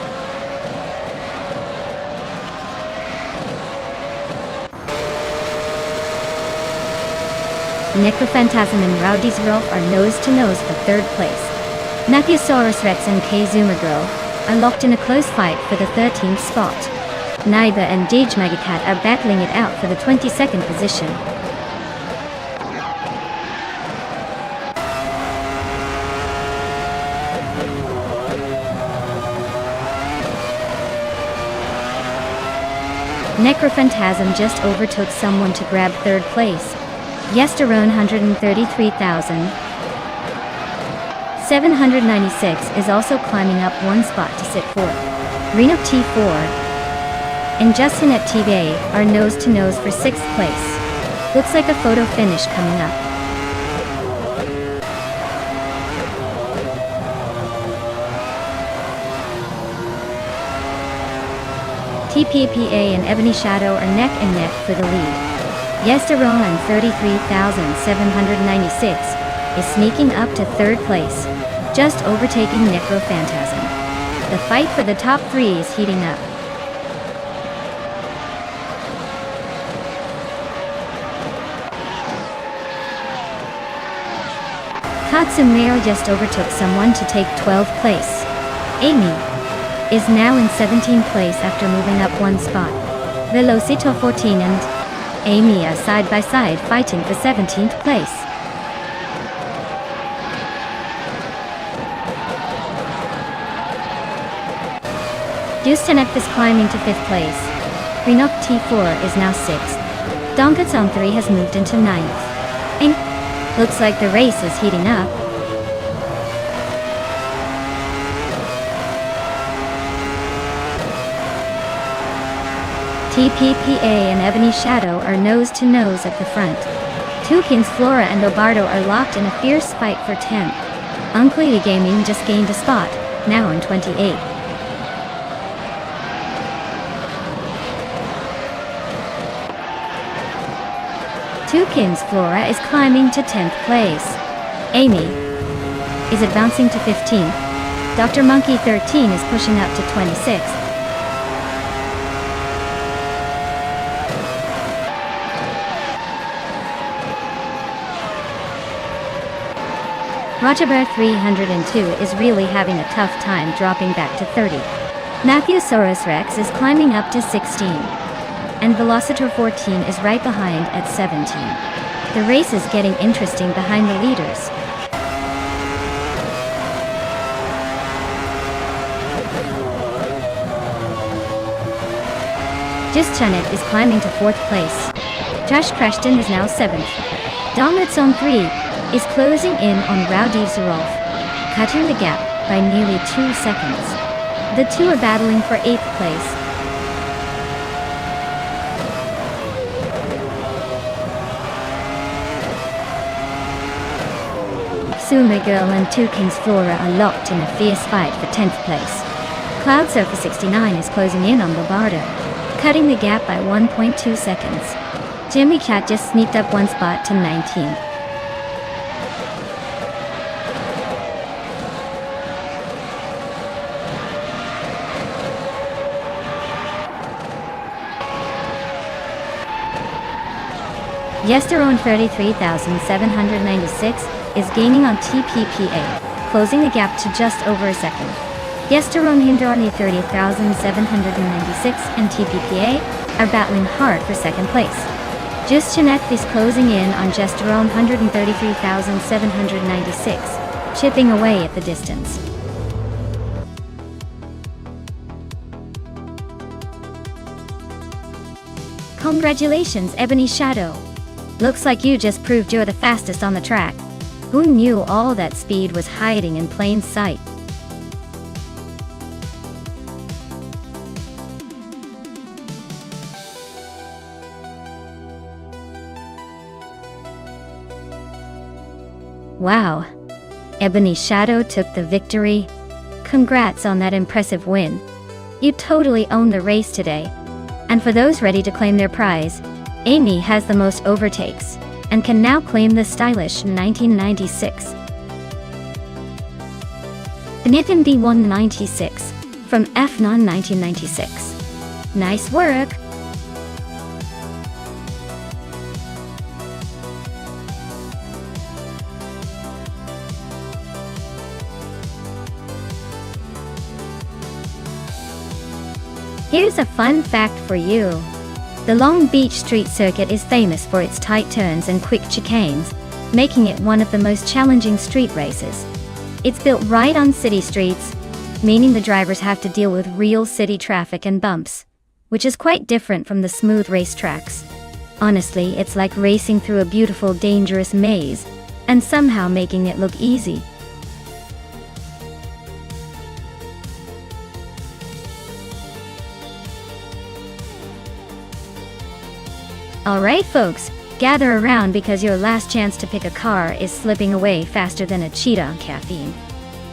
Necrophantasm and Rowdyzrov are nose to nose for third place. Nathiosaurus Rex and K Zoomer Girl are locked in a close fight for the 13th spot. Naiba and Dage Megacat are battling it out for the 22nd position. Necrophantasm just overtook someone to grab third place. Yesteron 133,796 is also climbing up one spot to sit fourth. Reno T4 and Justin at TBA are nose to nose for sixth place. Looks like a photo finish coming up. TPPA and Ebony Shadow are neck and neck for the lead. Yesteron and 33,796 is sneaking up to third place, just overtaking Necrophantasm. The fight for the top three is heating up. Katsumeo just overtook someone to take 12th place. Amy is now in 17th place after moving up one spot. Velocito 14 and Amy are side by side fighting for 17th place. Justanek is climbing to 5th place. Renok T4 is now 6th. Donkatson 3 has moved into 9th. And looks like the race is heating up. TPPA and Ebony Shadow are nose to nose at the front. Tukins Flora and Obardo are locked in a fierce fight for 10th. Unklady Gaming just gained a spot, now in 28th. Two Kings Flora is climbing to 10th place. Amy is advancing to 15th. Dr. Monkey 13 is pushing up to 26th. Roger Bear 302 is really having a tough time dropping back to 30. Matthewsaurus Rex is climbing up to 16. And Velocitor 14 is right behind at 17. The race is getting interesting behind the leaders. Just Janet is climbing to 4th place. Josh Creston is now 7th. Dominance on 3 is closing in on Rowdy Zarolf, cutting the gap by nearly 2 seconds. The two are battling for 8th place. Suma Girl and Two Kings Flora are locked in a fierce fight for 10th place. Cloud Surfer 69 is closing in on Bombardo, cutting the gap by 1.2 seconds. Jimmy Cat just sneaked up one spot to 19th. Yesterone 33,796 is gaining on TPPA, closing the gap to just over a second. Yesterone Hindorni 30,796 and TPPA are battling hard for 2nd place. Just Jeanette is closing in on Yesterone 133,796, chipping away at the distance. Congratulations, Ebony Shadow. Looks like you just proved you're the fastest on the track. Who knew all that speed was hiding in plain sight? Wow. Ebony Shadow took the victory. Congrats on that impressive win. You totally owned the race today. And for those ready to claim their prize, Amy has the most overtakes, and can now claim the stylish 1996. Nathan D196 from F9 1996. Nice work! Here's a fun fact for you. The Long Beach Street Circuit is famous for its tight turns and quick chicanes, making it one of the most challenging street races. It's built right on city streets, meaning the drivers have to deal with real city traffic and bumps, which is quite different from the smooth racetracks. Honestly, it's like racing through a beautiful, dangerous maze, and somehow making it look easy. Alright folks, gather around because your last chance to pick a car is slipping away faster than a cheetah on caffeine.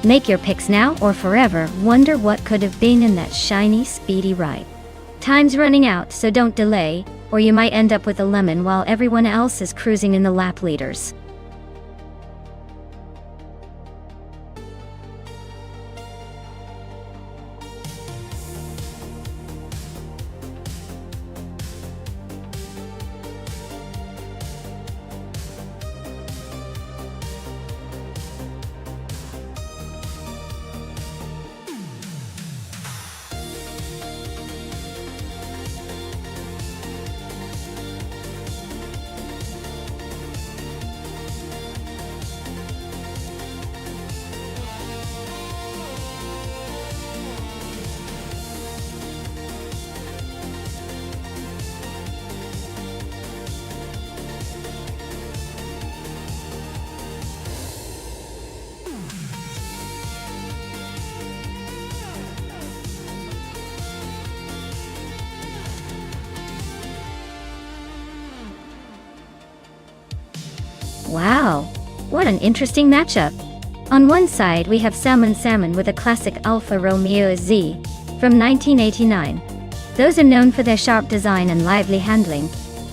Make your picks now or forever wonder what could have been in that shiny, speedy ride. Time's running out, so don't delay, or you might end up with a lemon while everyone else is cruising in the lap leaders. Wow, what an interesting matchup. On one side we have Salmon with a classic Alfa Romeo Z from 1989. Those are known for their sharp design and lively handling,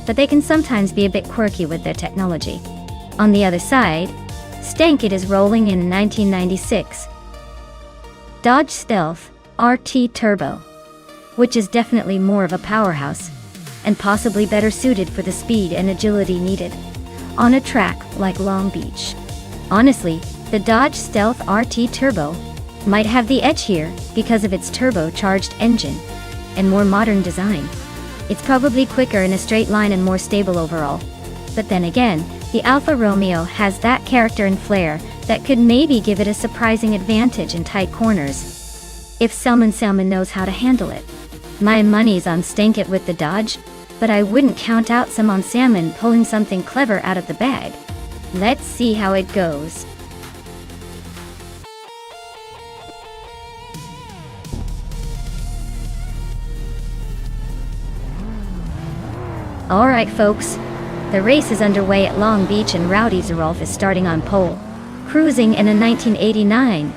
but they can sometimes be a bit quirky with their technology. On the other side, Stankit is rolling in 1996. Dodge Stealth RT Turbo, which is definitely more of a powerhouse, and possibly better suited for the speed and agility needed on a track like Long Beach. Honestly, the Dodge Stealth RT Turbo might have the edge here because of its turbocharged engine and more modern design. It's probably quicker in a straight line and more stable overall. But then again, the Alfa Romeo has that character and flair that could maybe give it a surprising advantage in tight corners, if Salmon knows how to handle it. My money's on Stankit with the Dodge, but I wouldn't count out some on Salmon pulling something clever out of the bag. Let's see how it goes. Alright folks, the race is underway at Long Beach and Rowdy Zerolf is starting on pole, cruising in a 1989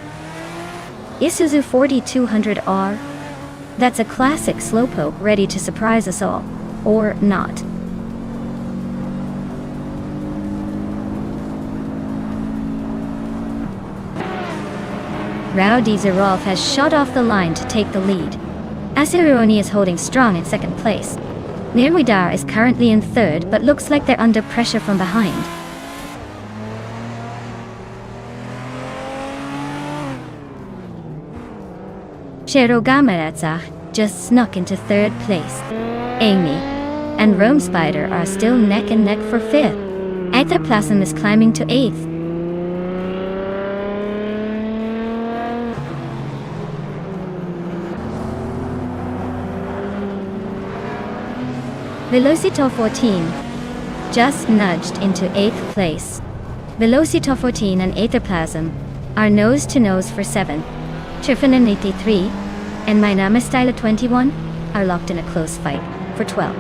Isuzu 4200R. That's a classic slowpoke ready to surprise us all, or not. Rowdy Zerolf has shot off the line to take the lead. Asironi is holding strong in second place. Nirmidar is currently in third but looks like they're under pressure from behind. Sherogamaratsa just snuck into third place. Amy and Rome Spider are still neck and neck for fifth. Aetherplasm is climbing to eighth. Velocitor 14 just nudged into 8th place. Velocitor 14 and Aetherplasm are nose-to-nose for 7. Triffinen 83 and My Namastyla 21 are locked in a close fight for 12.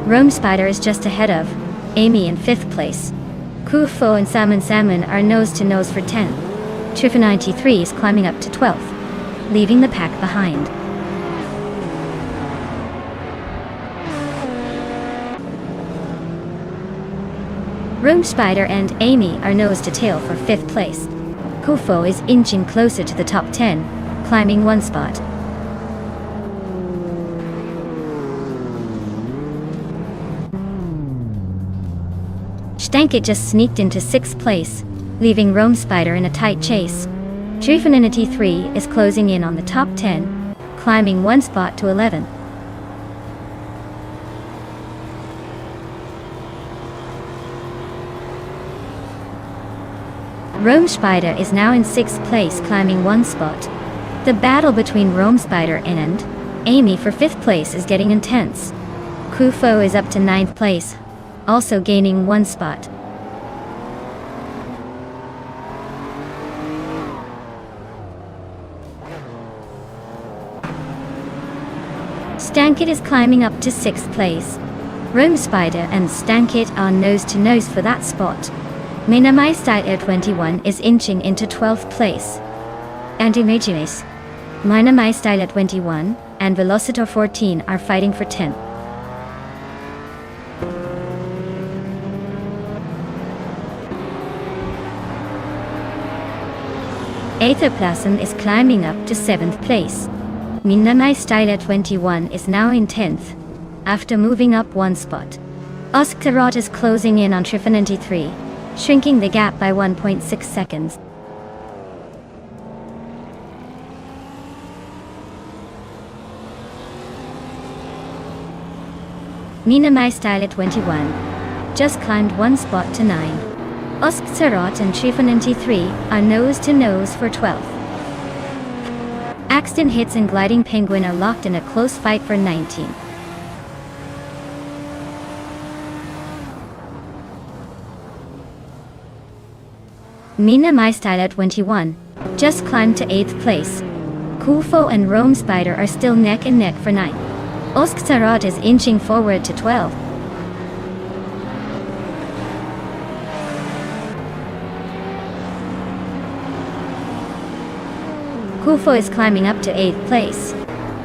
Rome Spider is just ahead of Amy in 5th place. Kufo and Salmon are nose-to-nose for 10. Triffin 93 is climbing up to 12th, leaving the pack behind. Rome Spider and Amy are nose to tail for 5th place. Kufo is inching closer to the top 10, climbing 1 spot. Stankit just sneaked into 6th place, leaving Rome Spider in a tight chase. Trifinity 3 is closing in on the top 10, climbing 1 spot to 11. Rome Spider is now in 6th place, climbing 1 spot. The battle between Rome Spider and Amy for 5th place is getting intense. Kufo is up to 9th place, also gaining 1 spot. Stankit is climbing up to 6th place. Rome Spider and Stankit are nose-to-nose for that spot. Minamystyle 21 is inching into 12th place. Anti-Magines, Minamystyle 21 and Velocitor 14 are fighting for 10th. Aetherplasm is climbing up to 7th place. Minamystyle 21 is now in 10th, after moving up 1 spot. Osktarot is closing in on Trifinity 3, shrinking the gap by 1.6 seconds. Minamystyle 21 just climbed 1 spot to 9. Osktarot and Trifinity 3 are nose-to-nose for 12th. Axton Hits and Gliding Penguin are locked in a close fight for 19. Minamystyle 21 just climbed to 8th place. Kufo and Rome Spider are still neck and neck for 9. Osktarot is inching forward to 12. Kufo is climbing up to 8th place.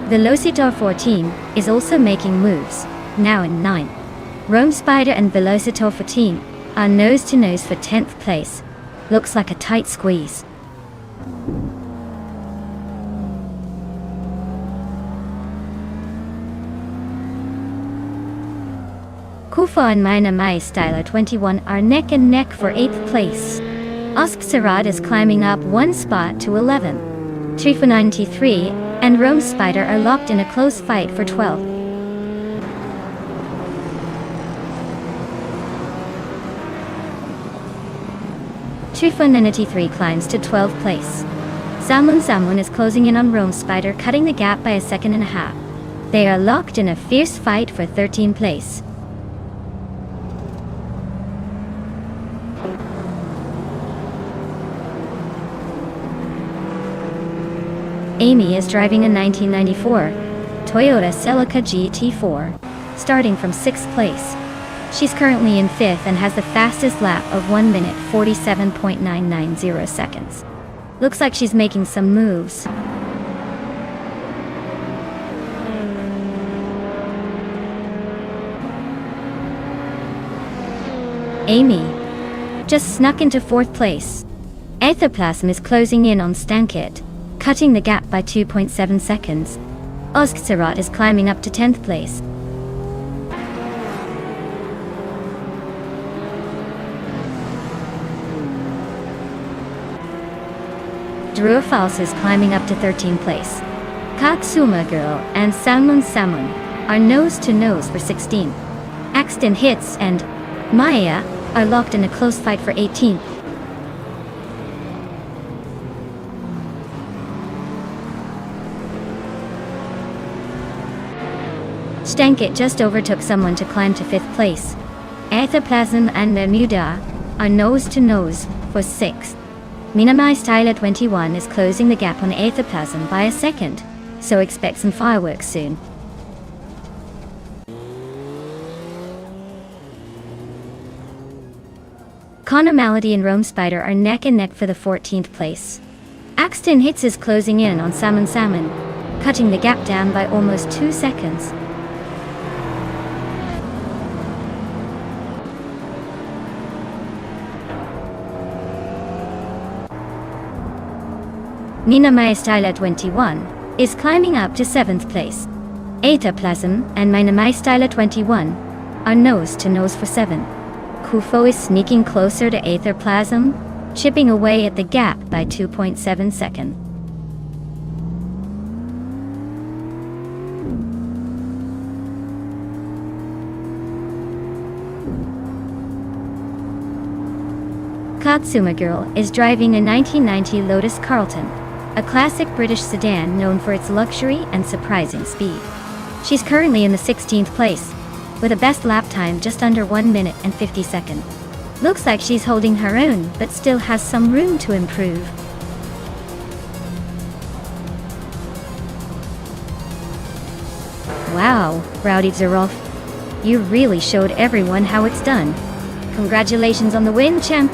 Velocitor 14 is also making moves, now in 9th. Rome Spider and Velocitor 14 are nose to nose for 10th place. Looks like a tight squeeze. Kufo and Mina Mai Styler 21 are neck and neck for 8th place. Osksarat is climbing up one spot to 11th. Trifa 93 and Rome Spider are locked in a close fight for 12th. Trifa 93 climbs to 12th place. Samun is closing in on Rome Spider, cutting the gap by a second and a half. They are locked in a fierce fight for 13th place. Amy is driving a 1994 Toyota Celica GT4, starting from 6th place. She's currently in 5th and has the fastest lap of 1 minute 47.990 seconds. Looks like she's making some moves. Amy just snuck into 4th place. Aetherplasm is closing in on Stankit, cutting the gap by 2.7 seconds. Osksarat is climbing up to 10th place. Druafals is climbing up to 13th place. Katsuma Girl and Samun are nose to nose for 16th. Axton Hits and Maya are locked in a close fight for 18th. Stankit just overtook someone to climb to 5th place. Aetherplasm and Bermuda are nose to nose for 6th. Minamai Styler 21 is closing the gap on Aetherplasm by a second, so expect some fireworks soon. Connor Malady and Rome Spider are neck and neck for the 14th place. Axton Hits is closing in on Salmon, cutting the gap down by almost 2 seconds. Nina Maya Styler 21 is climbing up to 7th place. Aetherplasm and Mina Mai Styler 21 are nose to nose for 7th. Kufo is sneaking closer to Aetherplasm, chipping away at the gap by 2.7 seconds. Katsuma Girl is driving a 1990 Lotus Carlton, a classic British sedan known for its luxury and surprising speed. She's currently in the 16th place, with a best lap time just under 1 minute and 50 seconds. Looks like she's holding her own, but still has some room to improve. Wow, Rowdy Zeroff, you really showed everyone how it's done. Congratulations on the win, champ!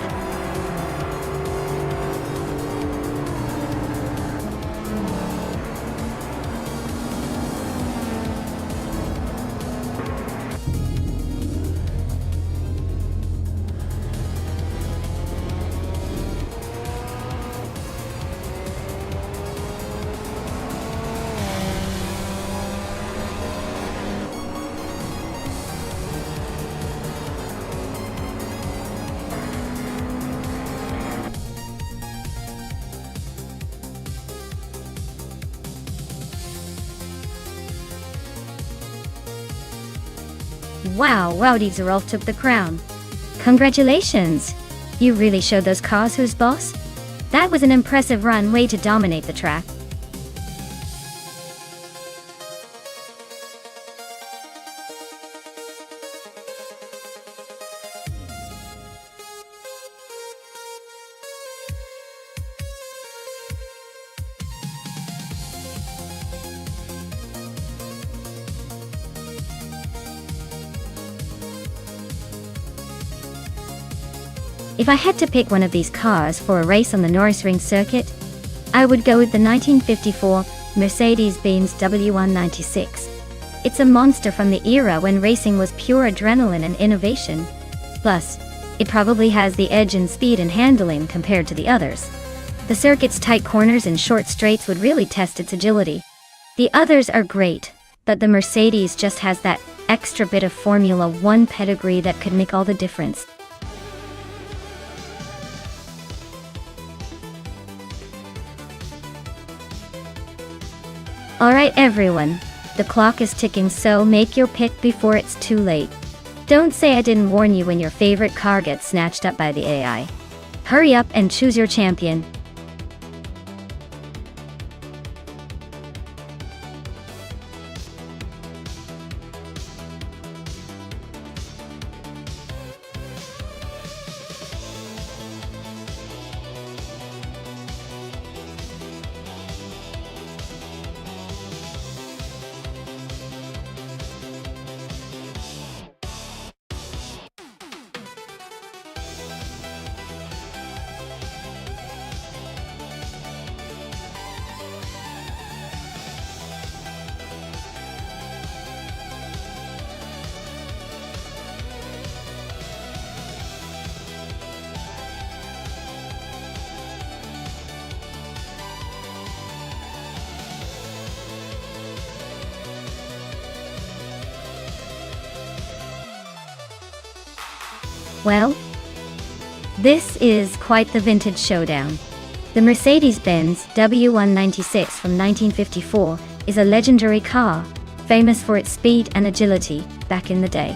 Wow, Rowdy Zeroff took the crown. Congratulations! You really showed those cars who's boss. That was an impressive run, way to dominate the track. If I had to pick one of these cars for a race on the Norrisring circuit, I would go with the 1954 Mercedes-Benz W196. It's a monster from the era when racing was pure adrenaline and innovation. Plus, it probably has the edge in speed and handling compared to the others. The circuit's tight corners and short straights would really test its agility. The others are great, but the Mercedes just has that extra bit of Formula One pedigree that could make all the difference. Alright everyone, the clock is ticking, so make your pick before it's too late. Don't say I didn't warn you when your favorite car gets snatched up by the AI. Hurry up and choose your champion. Well, this is quite the vintage showdown. The Mercedes-Benz W196 from 1954 is a legendary car, famous for its speed and agility back in the day.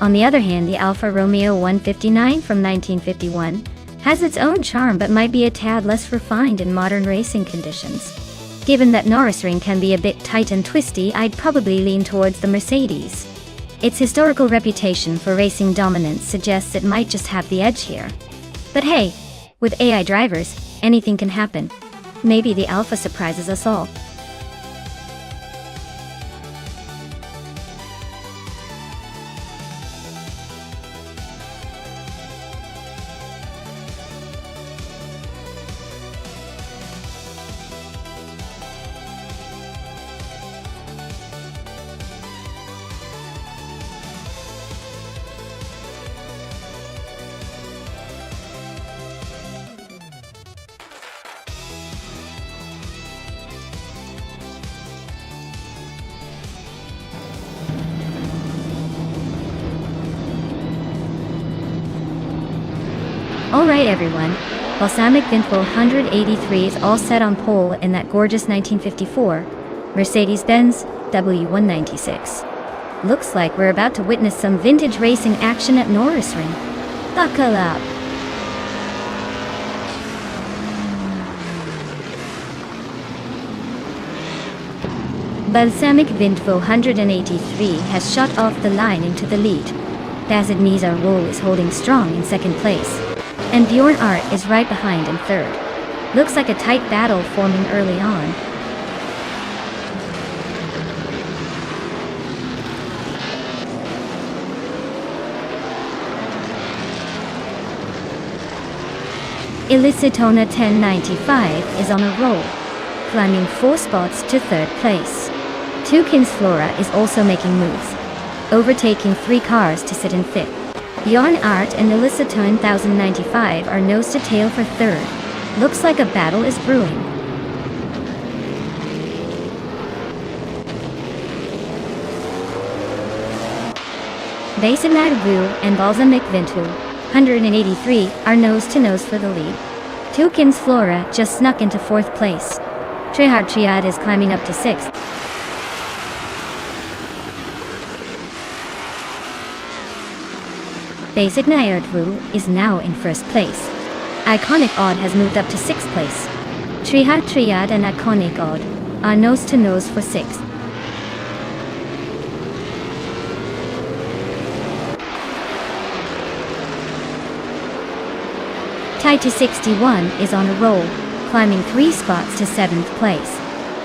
On the other hand, the Alfa Romeo 159 from 1951 has its own charm but might be a tad less refined in modern racing conditions. Given that Nürburgring can be a bit tight and twisty, I'd probably lean towards the Mercedes. Its historical reputation for racing dominance suggests it might just have the edge here. But hey, with AI drivers, anything can happen. Maybe the Alpha surprises us all. Alright everyone, Balsamic Vintful 183 is all set on pole in that gorgeous 1954 Mercedes-Benz W196. Looks like we're about to witness some vintage racing action at Nürburgring. Buckle up! Balsamic Vintful 183 has shot off the line into the lead. Bazid Mizarwol is holding strong in second place. And Bjorn Art is right behind in third. Looks like a tight battle forming early on. Illicitona 1095 is on a roll, climbing 4 spots to third place. Tukins Flora is also making moves, overtaking 3 cars to sit in fifth. Bjorn Art and Illicitona 1095 are nose to tail for third. Looks like a battle is brewing. Basinad Vu and Balsamic Vintu 183 are nose to nose for the lead. Tukins Flora just snuck into 4th place. Trihard Triad is climbing up to 6th. Basic Nyardvu is now in 1st place. Iconic Odd has moved up to 6th place. Trihard Triad and Iconic Odd are nose to nose for 6th. Taito 61 is on a roll, climbing 3 spots to 7th place.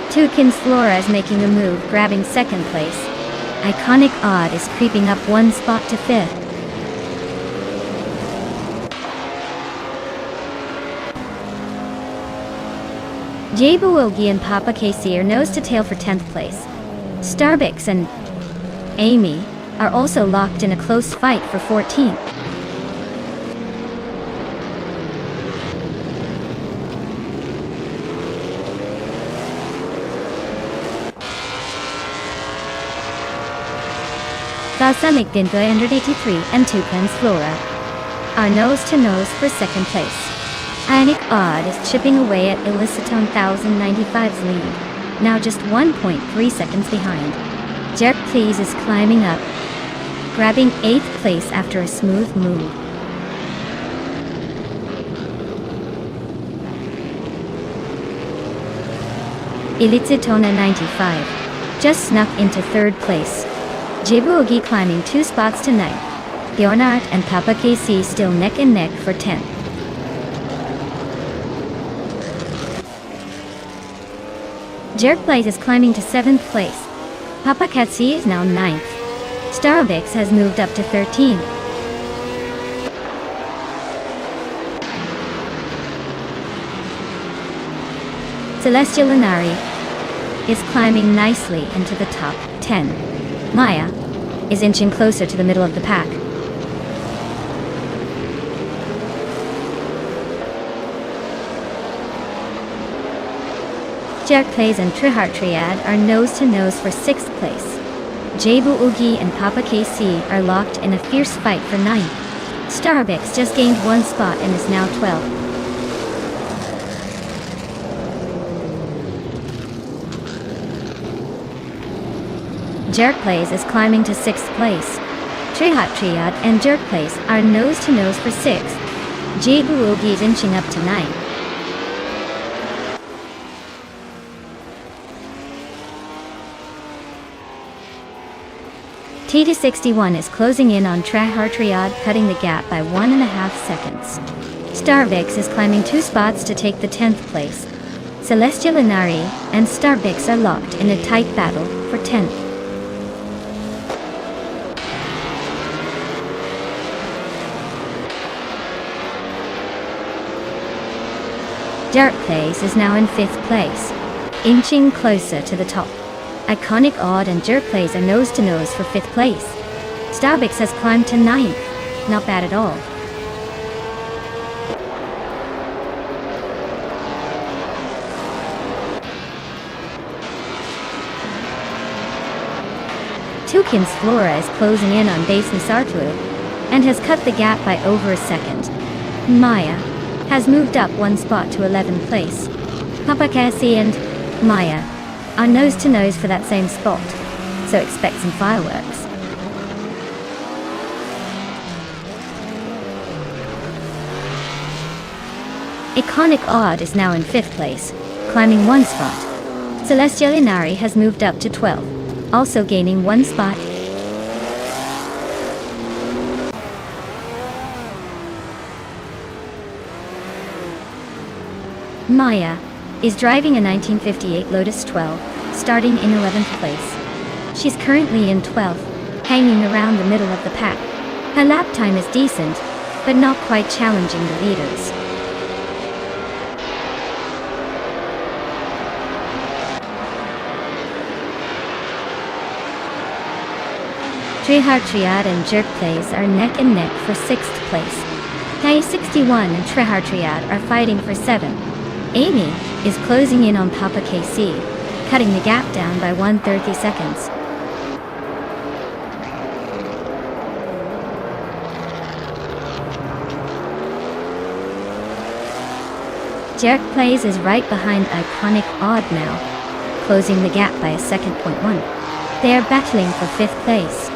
Tukins Flora is making a move, grabbing 2nd place. Iconic Odd is creeping up 1 spot to 5th. Jay Buogi and Papa Casey are nose to tail for 10th place. Starbucks and Amy are also locked in a close fight for 14th. Balsamic Dingo 183 and Toucan's Flora are nose to nose for 2nd place. Ionic Odd is chipping away at Illicitone 1095's lead, now just 1.3 seconds behind. Jerk Please is climbing up, grabbing 8th place after a smooth move. Illicitona 95 just snuck into 3rd place. Jibuogi climbing 2 spots to 9th. Leonard and Papa KC still neck and neck for 10th. Jerk Blaze is climbing to 7th place. Papa KC is now 9th. Starbucks has moved up to 13th. Celestial Lunari is climbing nicely into the top 10. Maya is inching closer to the middle of the pack. Jerk Plays and Trihart Triad are nose to nose for 6th place. Jebu Ugi and Papa KC are locked in a fierce fight for 9th. Starbucks just gained 1 spot and is now 12th. Jerk Plays is climbing to 6th place. Trihart Triad and Jerk Plays are nose to nose for 6th. Jebu Ugi is inching up to 9th. T261 is closing in on Trihart Triad, cutting the gap by 1.5 seconds. Starbucks is climbing 2 spots to take the 10th place. Celestial Inari and Starbucks are locked in a tight battle for 10th. Jerk Plays is now in 5th place, inching closer to the top. Iconic Odd and Jerk Plays are nose to nose for 5th place. Starbucks has climbed to 9th. Not bad at all. Toucan's Flora is closing in on Base Nisartwu and has cut the gap by over a second. Maya has moved up 1 spot to 11th place. Papa Cassie and Maya are nose to nose for that same spot, so expect some fireworks. Iconic Odd is now in 5th place, climbing 1 spot. Celestial Inari has moved up to 12th, also gaining 1 spot. Maya is driving a 1958 Lotus 12, starting in 11th place. She's currently in 12th, hanging around the middle of the pack. Her lap time is decent, but not quite challenging the leaders. Trihart Triad and Jerk Plays are neck and neck for 6th place. T61 and Trihart Triad are fighting for 7th. Amy is closing in on Papa KC, cutting the gap down by 130 seconds. Jerk Plays is right behind Iconic Odd now, closing the gap by a second. They are battling for 5th place.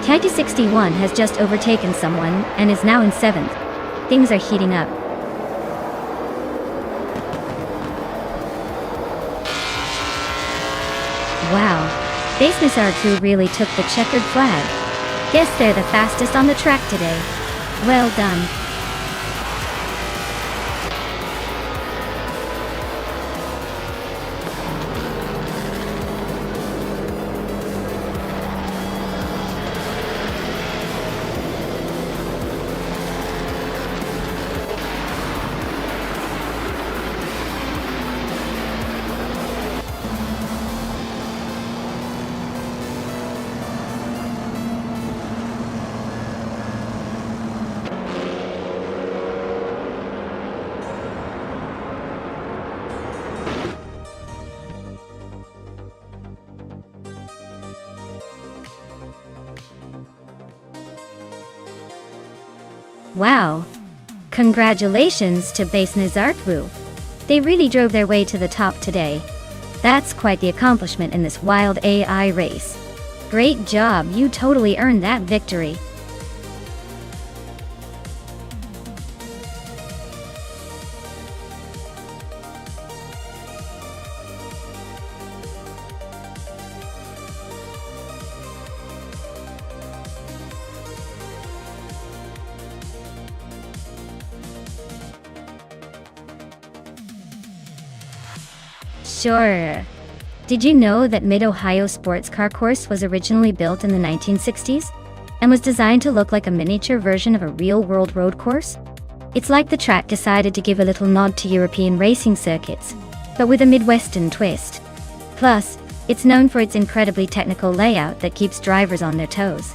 T61 has just overtaken someone and is now in 7th. Things are heating up. Wow, Baseness R2 really took the checkered flag. Guess they're the fastest on the track today. Well done. Wow! Congratulations to Base Nazartwu. They really drove their way to the top today. That's quite the accomplishment in this wild AI race. Great job, you totally earned that victory. Sure. Did you know that Mid-Ohio Sports Car Course was originally built in the 1960s and was designed to look like a miniature version of a real-world road course? It's like the track decided to give a little nod to European racing circuits, but with a Midwestern twist. Plus, it's known for its incredibly technical layout that keeps drivers on their toes.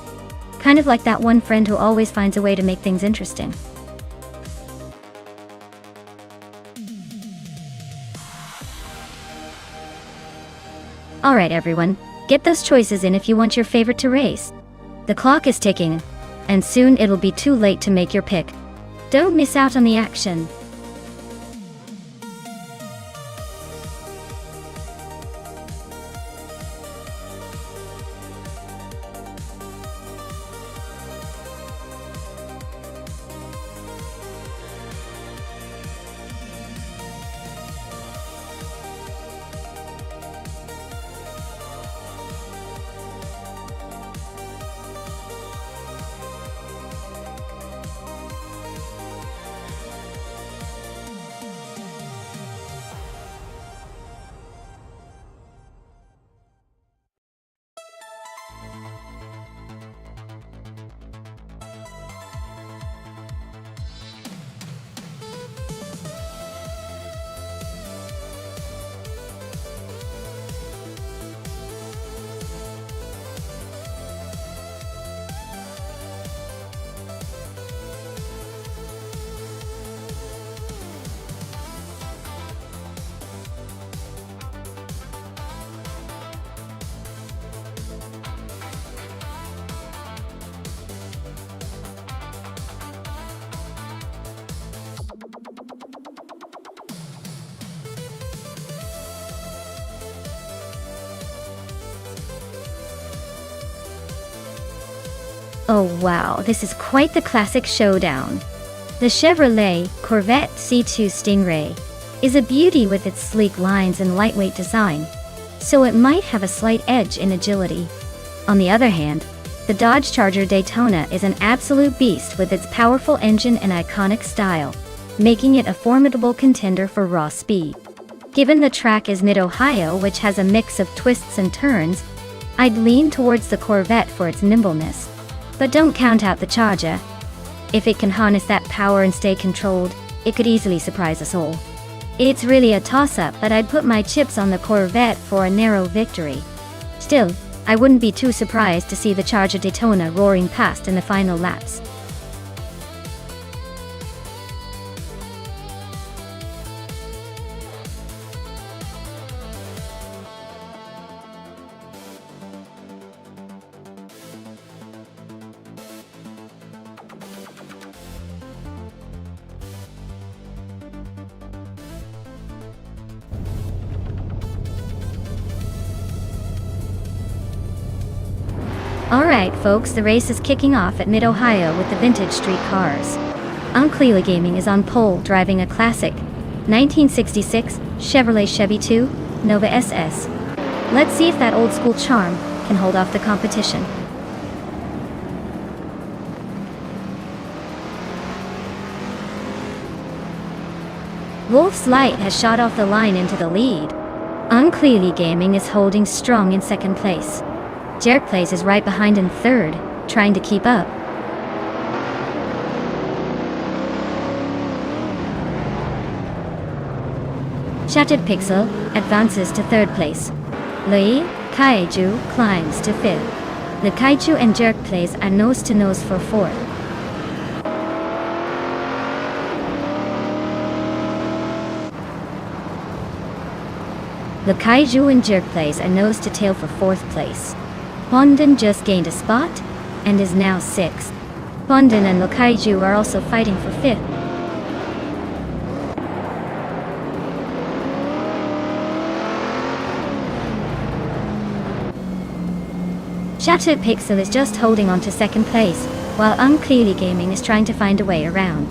Kind of like that one friend who always finds a way to make things interesting. Alright everyone, get those choices in if you want your favorite to race. The clock is ticking, and soon it'll be too late to make your pick. Don't miss out on the action. Oh wow, this is quite the classic showdown. The Chevrolet Corvette C2 Stingray is a beauty with its sleek lines and lightweight design, so it might have a slight edge in agility. On the other hand, the Dodge Charger Daytona is an absolute beast with its powerful engine and iconic style, making it a formidable contender for raw speed. Given the track is Mid-Ohio, which has a mix of twists and turns, I'd lean towards the Corvette for its nimbleness. But don't count out the Charger. If it can harness that power and stay controlled, it could easily surprise us all. It's really a toss-up, but I'd put my chips on the Corvette for a narrow victory. Still, I wouldn't be too surprised to see the Charger Daytona roaring past in the final laps. Alright folks, the race is kicking off at Mid-Ohio with the vintage street cars. Uncleely Gaming is on pole driving a classic 1966 Chevrolet Chevy 2 Nova SS. Let's see if that old school charm can hold off the competition. Wolf's Light has shot off the line into the lead. Uncleely Gaming is holding strong in second place. Jerk Plays is right behind in third, trying to keep up. Shattered Pixel advances to third place. Lei Kaiju climbs to fifth. The Kaiju and Jerk Plays are nose to nose for fourth. The Kaiju and Jerk Plays are nose to tail for fourth place. Bondon just gained a spot and is now sixth. Bondin and Lokaiju are also fighting for 5th. Shattered Pixel is just holding on to 2nd place, while Unclearly Gaming is trying to find a way around.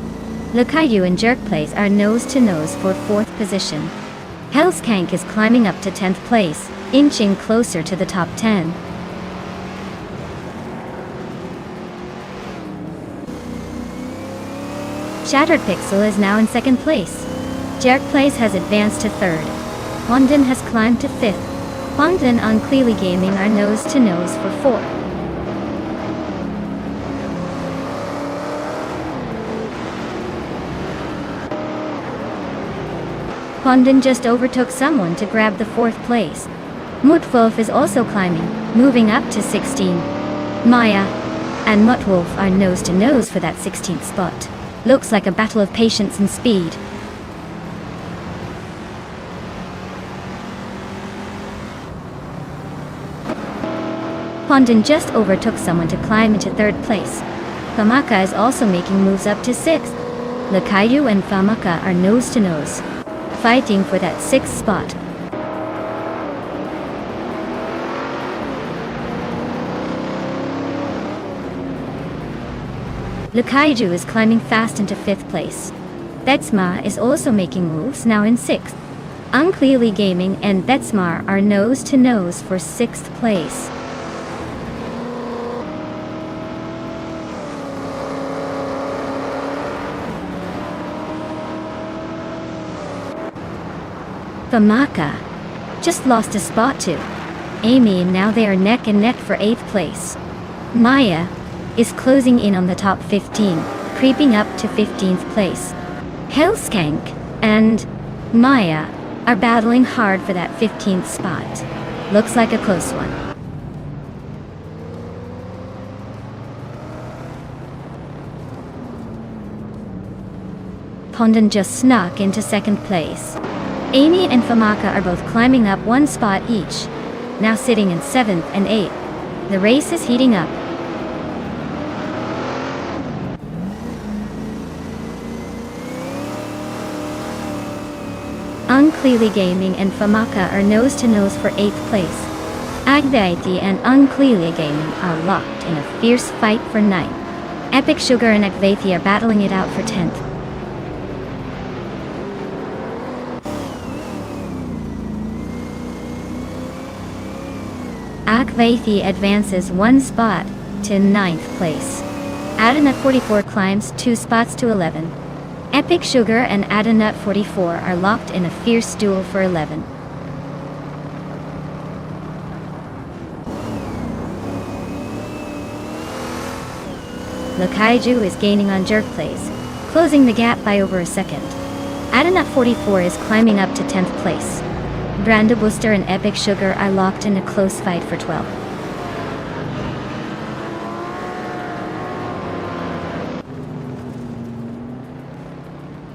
Lokaiju and Jerkplays are nose to nose for 4th position. Hellskank is climbing up to 10th place, inching closer to the top 10. Shattered Pixel is now in 2nd place. Jerkplays has advanced to 3rd. Bondin has climbed to 5th. Bondin and Unclearly Gaming are nose to nose for 4th. Bondin just overtook someone to grab the 4th place. Mutwolf is also climbing, moving up to 16. Maya and Mutwolf are nose to nose for that 16th spot. Looks like a battle of patience and speed. Bondin just overtook someone to climb into 3rd place. Famaka is also making moves up to 6th. Lokaiju and Famaka are nose to nose, fighting for that 6th spot. Lokaiju is climbing fast into 5th place. Betsma is also making moves, now in 6th. Unclearly Gaming and Betsma are nose to nose for 6th place. Famaka just lost a spot to Amy, and now they are neck and neck for 8th place. Maya is closing in on the top 15, creeping up to 15th place. Hellskank and Maya are battling hard for that 15th spot. Looks like a close one. Bondin just snuck into 2nd place. Amy and Famaka are both climbing up 1 spot each, now sitting in 7th and 8th. The race is heating up. Unclearly Gaming and Famaka are nose to nose for 8th place. Agvaiti and Unclearly Gaming are locked in a fierce fight for 9th. Epic Sugar and Agvaiti are battling it out for 10th. Agvaiti advances 1 spot to 9th place. Adanut 44 climbs 2 spots to 11. Epic Sugar and Adanut 44 are locked in a fierce duel for 11. Lokaiju is gaining on Jerkplays, closing the gap by over a second. Adanut 44 is climbing up to 10th place. Brando Booster and Epic Sugar are locked in a close fight for 12.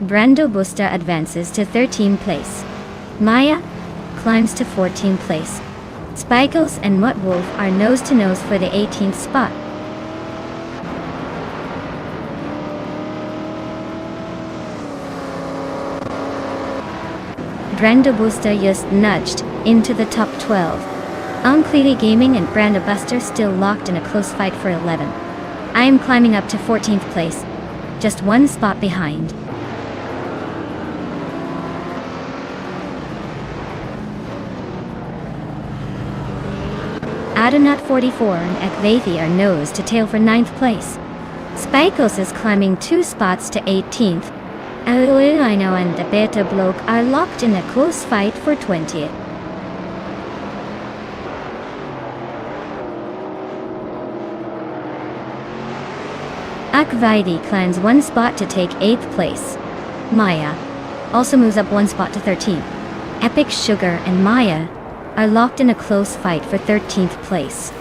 Brando Booster advances to 13th place. Maya climbs to 14th place. Spikos and Mutwolf are nose to nose for the 18th spot. Brando Booster just nudged into the top 12. Unclearly Gaming and Brando Buster still locked in a close fight for 11. I am climbing up to 14th place, just 1 spot behind. Adanut 44 and Ekvathi are nose to tail for 9th place. Spikos is climbing 2 spots to 18th. Aluino and the Beta Bloke are locked in a close fight for 20th. Akvaidi climbs 1 spot to take 8th place. Maya also moves up 1 spot to 13th. Epic Sugar and Maya are locked in a close fight for 13th place.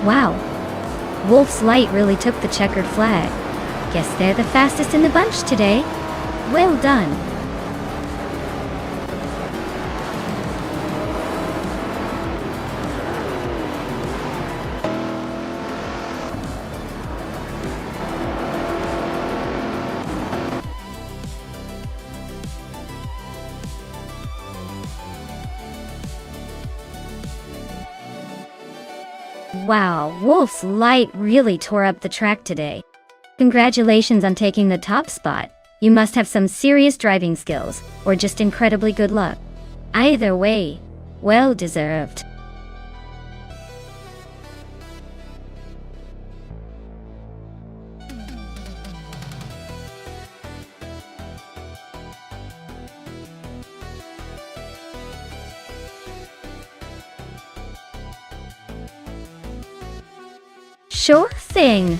Wow, Wolf's Light really took the checkered flag. Guess they're the fastest in the bunch today. Well done. Wow, Wolf's Light really tore up the track today. Congratulations on taking the top spot. You must have some serious driving skills, or just incredibly good luck. Either way, well deserved. Sure thing.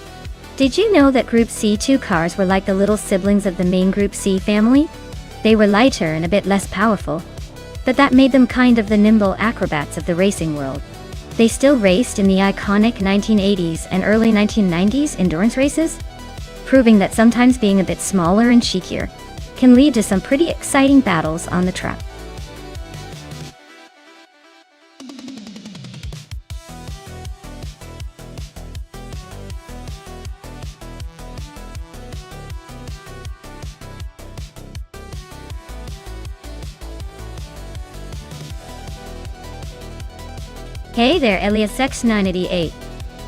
Did you know that Group C2 cars were like the little siblings of the main Group C family? They were lighter and a bit less powerful, but that made them kind of the nimble acrobats of the racing world. They still raced in the iconic 1980s and early 1990s endurance races, proving that sometimes being a bit smaller and cheekier can lead to some pretty exciting battles on the track. Hey there, EliasX988.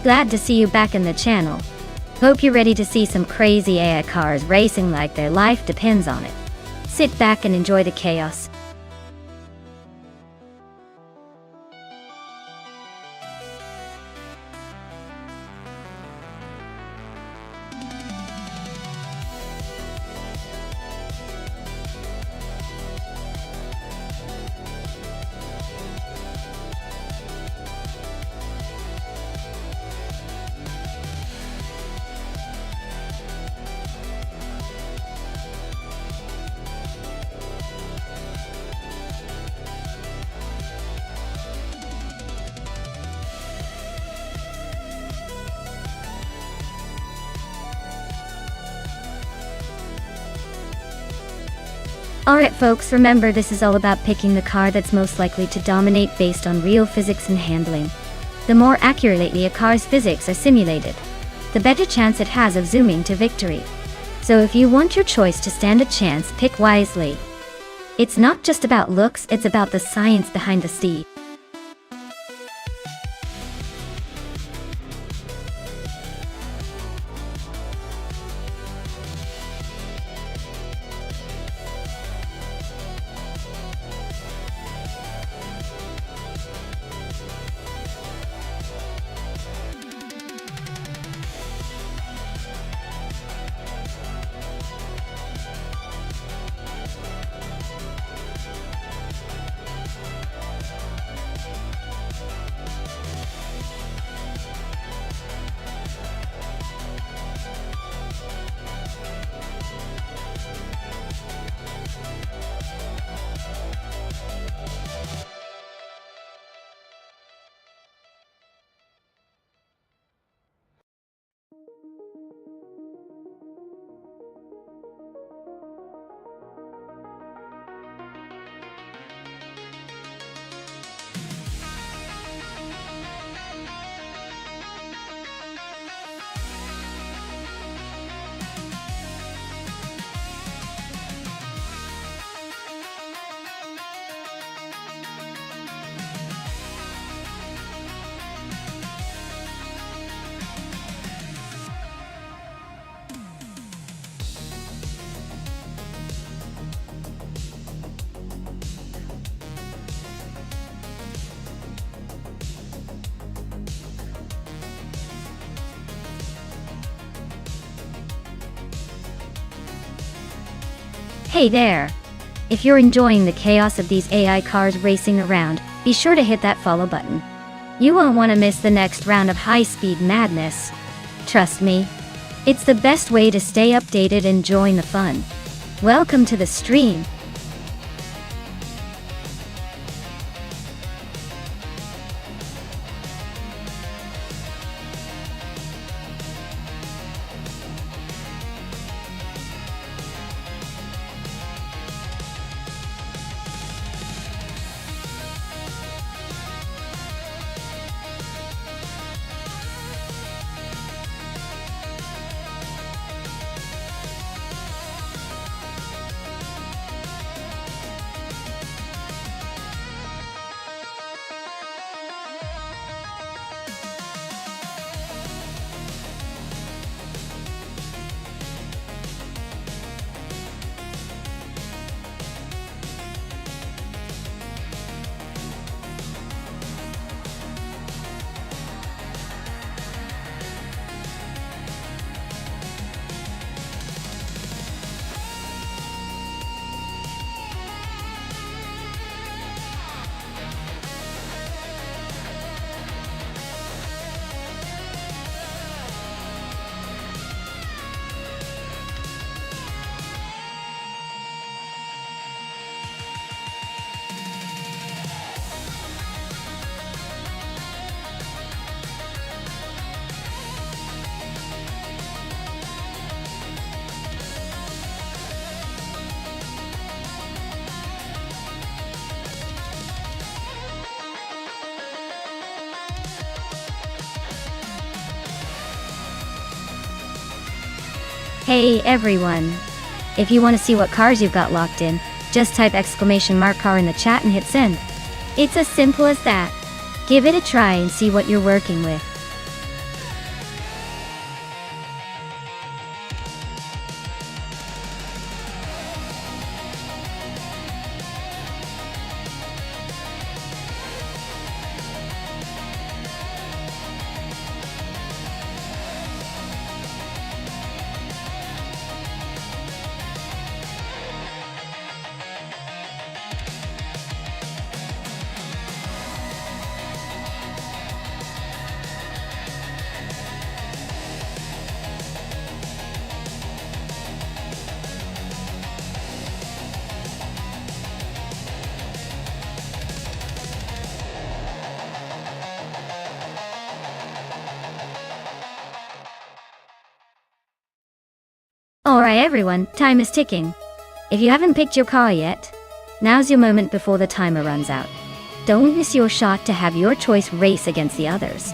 Glad to see you back in the channel. Hope you're ready to see some crazy AI cars racing like their life depends on it. Sit back and enjoy the chaos. Alright folks, remember this is all about picking the car that's most likely to dominate based on real physics and handling. The more accurately a car's physics are simulated, the better chance it has of zooming to victory. So if you want your choice to stand a chance, pick wisely. It's not just about looks, it's about the science behind the steed. Hey there! If you're enjoying the chaos of these AI cars racing around, be sure to hit that follow button. You won't want to miss the next round of high-speed madness. Trust me, it's the best way to stay updated and join the fun. Welcome to the stream. Hey everyone! If you want to see what cars you've got locked in, just type !car in the chat and hit send. It's as simple as that. Give it a try and see what you're working with. Alright everyone, time is ticking. If you haven't picked your car yet, now's your moment before the timer runs out. Don't miss your shot to have your choice race against the others.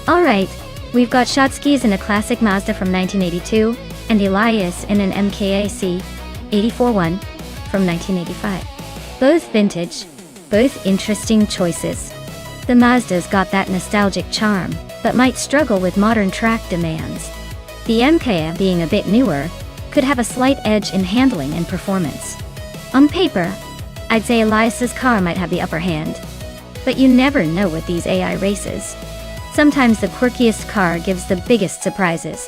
Alright, we've got Shotskis in a classic Mazda from 1982, and Elias in an MKAC 84-1 from 1985. Both vintage, both interesting choices. The Mazda's got that nostalgic charm, but might struggle with modern track demands. The MKA, being a bit newer, could have a slight edge in handling and performance. On paper, I'd say Elias's car might have the upper hand. But you never know with these AI races. Sometimes the quirkiest car gives the biggest surprises.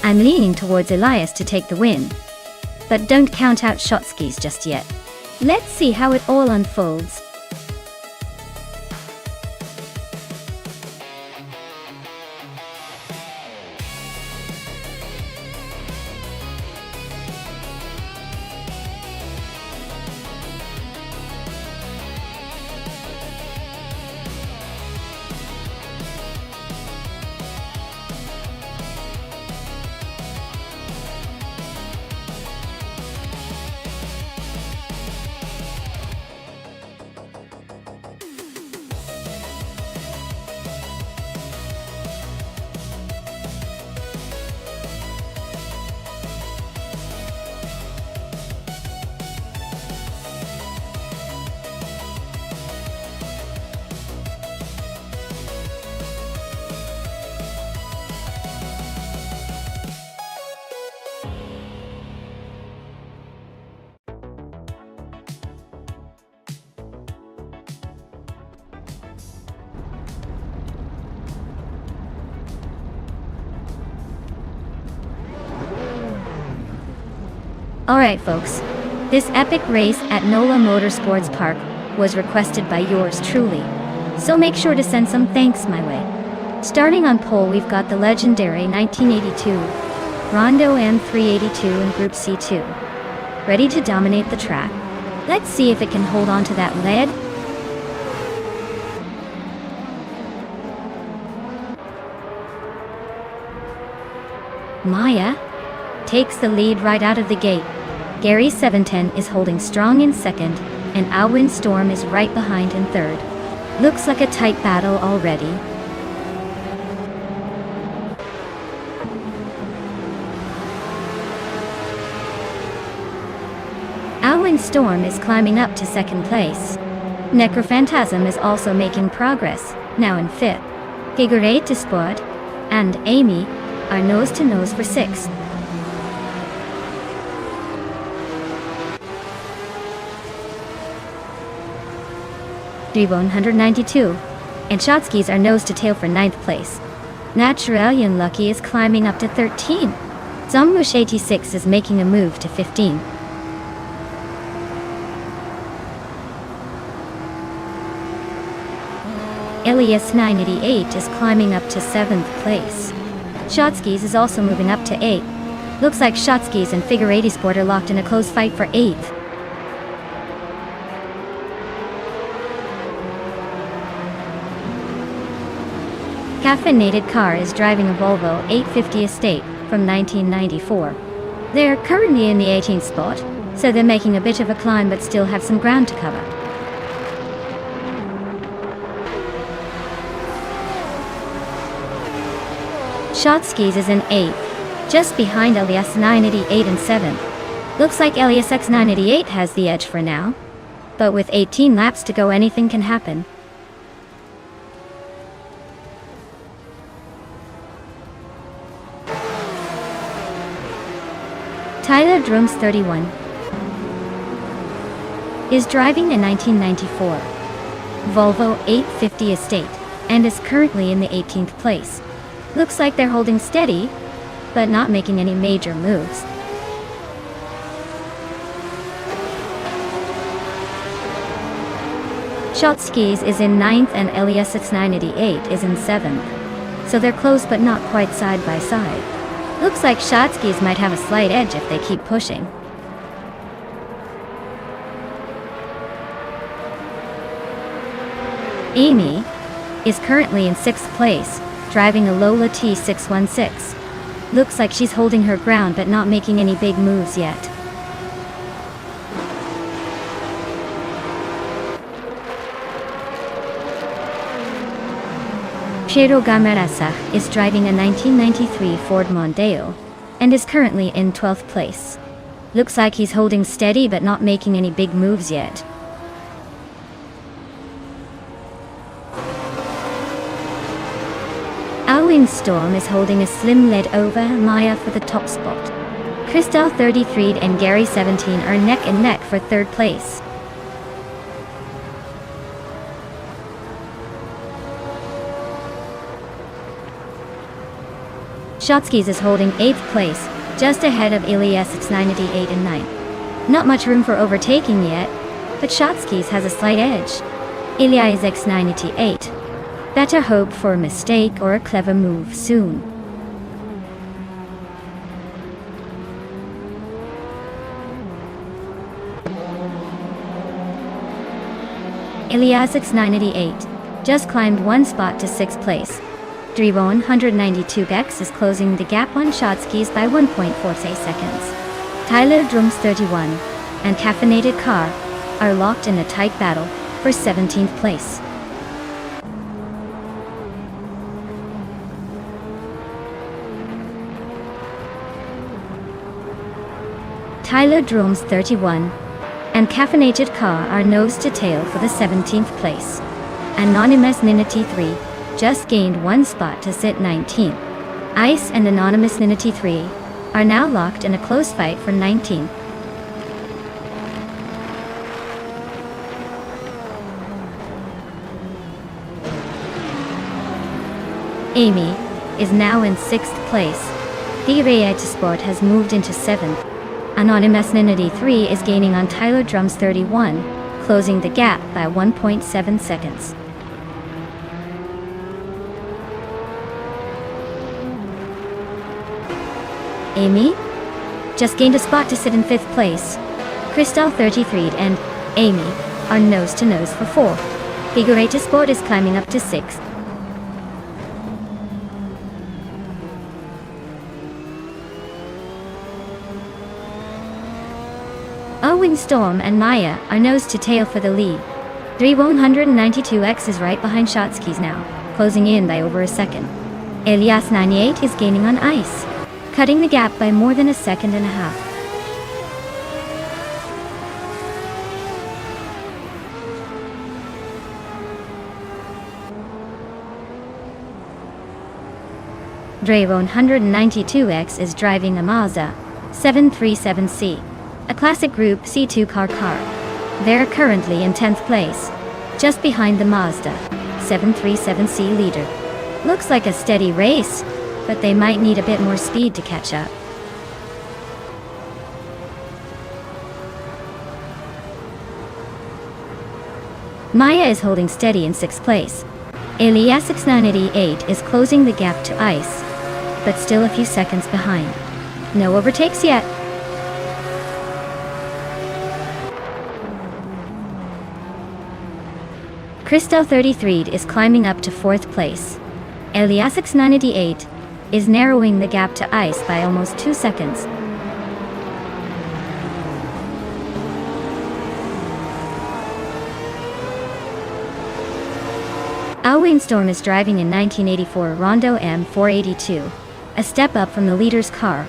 I'm leaning towards Elias to take the win. But don't count out Shotskis just yet. Let's see how it all unfolds. Alright folks, this epic race at NOLA Motorsports Park was requested by yours truly, so make sure to send some thanks my way. Starting on pole we've got the legendary 1982 Rondo M382 in Group C2. Ready to dominate the track. Let's see if it can hold on to that lead. Maya takes the lead right out of the gate. Gary 710 is holding strong in second, and Alwyn Storm is right behind in third. Looks like a tight battle already. Storm is climbing up to second place. Necrophantasm is also making progress, now in fifth. Figure 8 to Sport and Amy are nose to nose for sixth. Drivo 192 and Shotskis are nose to tail for ninth place. Naturalian Lucky is climbing up to 13. Zombush 86 is making a move to 15. Elias 988 is climbing up to 7th place. Shotskis is also moving up to 8. Looks like Shotskis and Figure 80 Sport are locked in a close fight for 8th. Caffeinated Car is driving a Volvo 850 Estate from 1994. They're currently in the 18th spot, so they're making a bit of a climb but still have some ground to cover. Shotskis is in 8th, just behind Elias 988 and 7th. Looks like Elias X 988 has the edge for now, but with 18 laps to go anything can happen. Tyler Drums 31 is driving a 1994 Volvo 850 Estate and is currently in the 18th place. Looks like they're holding steady, but not making any major moves. Shotskis is in 9th and Elias 988 is in 7th, so they're close but not quite side by side. Looks like Shotskis might have a slight edge if they keep pushing. Amy is currently in 6th place, driving a Lola T616. Looks like she's holding her ground but not making any big moves yet. Piero Gamarasa is driving a 1993 Ford Mondeo and is currently in 12th place. Looks like he's holding steady but not making any big moves yet. Alwyn Storm is holding a slim lead over Maya for the top spot. Crystal 33 and Gary 17 are neck and neck for 3rd place. Shotskis is holding 8th place, just ahead of Elias X 988 and 9. Not much room for overtaking yet, but Shotskis has a slight edge. Elias X 988. Better hope for a mistake or a clever move soon. Elias X 988 just climbed 1 spot to 6th place. Drivon 192X is closing the gap on Shotskis by 1.48 seconds. Tyler Drums 31 and Caffeinated Car are locked in a tight battle for 17th place. Tyler Drums 31 and Caffeinated Car are nose to tail for the 17th place. Anonymous Ninity 3 just gained 1 spot to sit 19th. Ice and Anonymous Ninity 3 are now locked in a close fight for 19th. Amy is now in 6th place. Figure 8 Sport has moved into 7th. Anonymous Ninity 3 is gaining on Tyler Drums 31, closing the gap by 1.7 seconds. Amy just gained a spot to sit in 5th place. Crystal 33 and Amy are nose to nose for 4th. Figure 8 Sport is climbing up to 6th. Owen Storm and Maya are nose to tail for the lead. 192X is right behind Shotskis now, closing in by over a second. Elias 98 is gaining on Ice, cutting the gap by more than a second and a half. Drago 192X is driving a Mazda 737C, a classic Group C2 car. They're currently in 10th place, just behind the Mazda 737C leader. Looks like a steady race, but they might need a bit more speed to catch up. Maya is holding steady in 6th place. Elias 6988 is closing the gap to Ice, but still a few seconds behind. No overtakes yet. Crystal 33 is climbing up to 4th place. Elias 6988 is narrowing the gap to Ice by almost 2 seconds. Windstorm is driving in 1984 Rondo M482, a step up from the leader's car.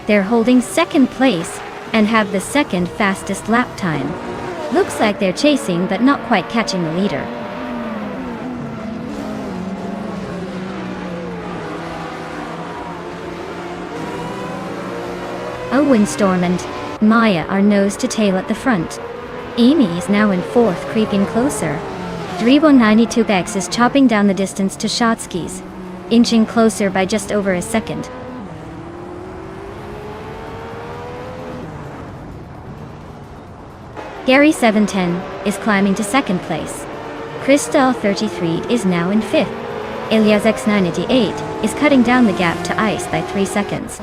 They're holding 2nd place and have the 2nd fastest lap time. Looks like they're chasing but not quite catching the leader. Windstorm and Maya are nose to tail at the front. Amy is now in 4th, creeping closer. Drago 92X is chopping down the distance to Shotskis, inching closer by just over a second. Gary 710 is climbing to 2nd place. Crystal 33 is now in 5th. Elias X988 is cutting down the gap to Ice by 3 seconds.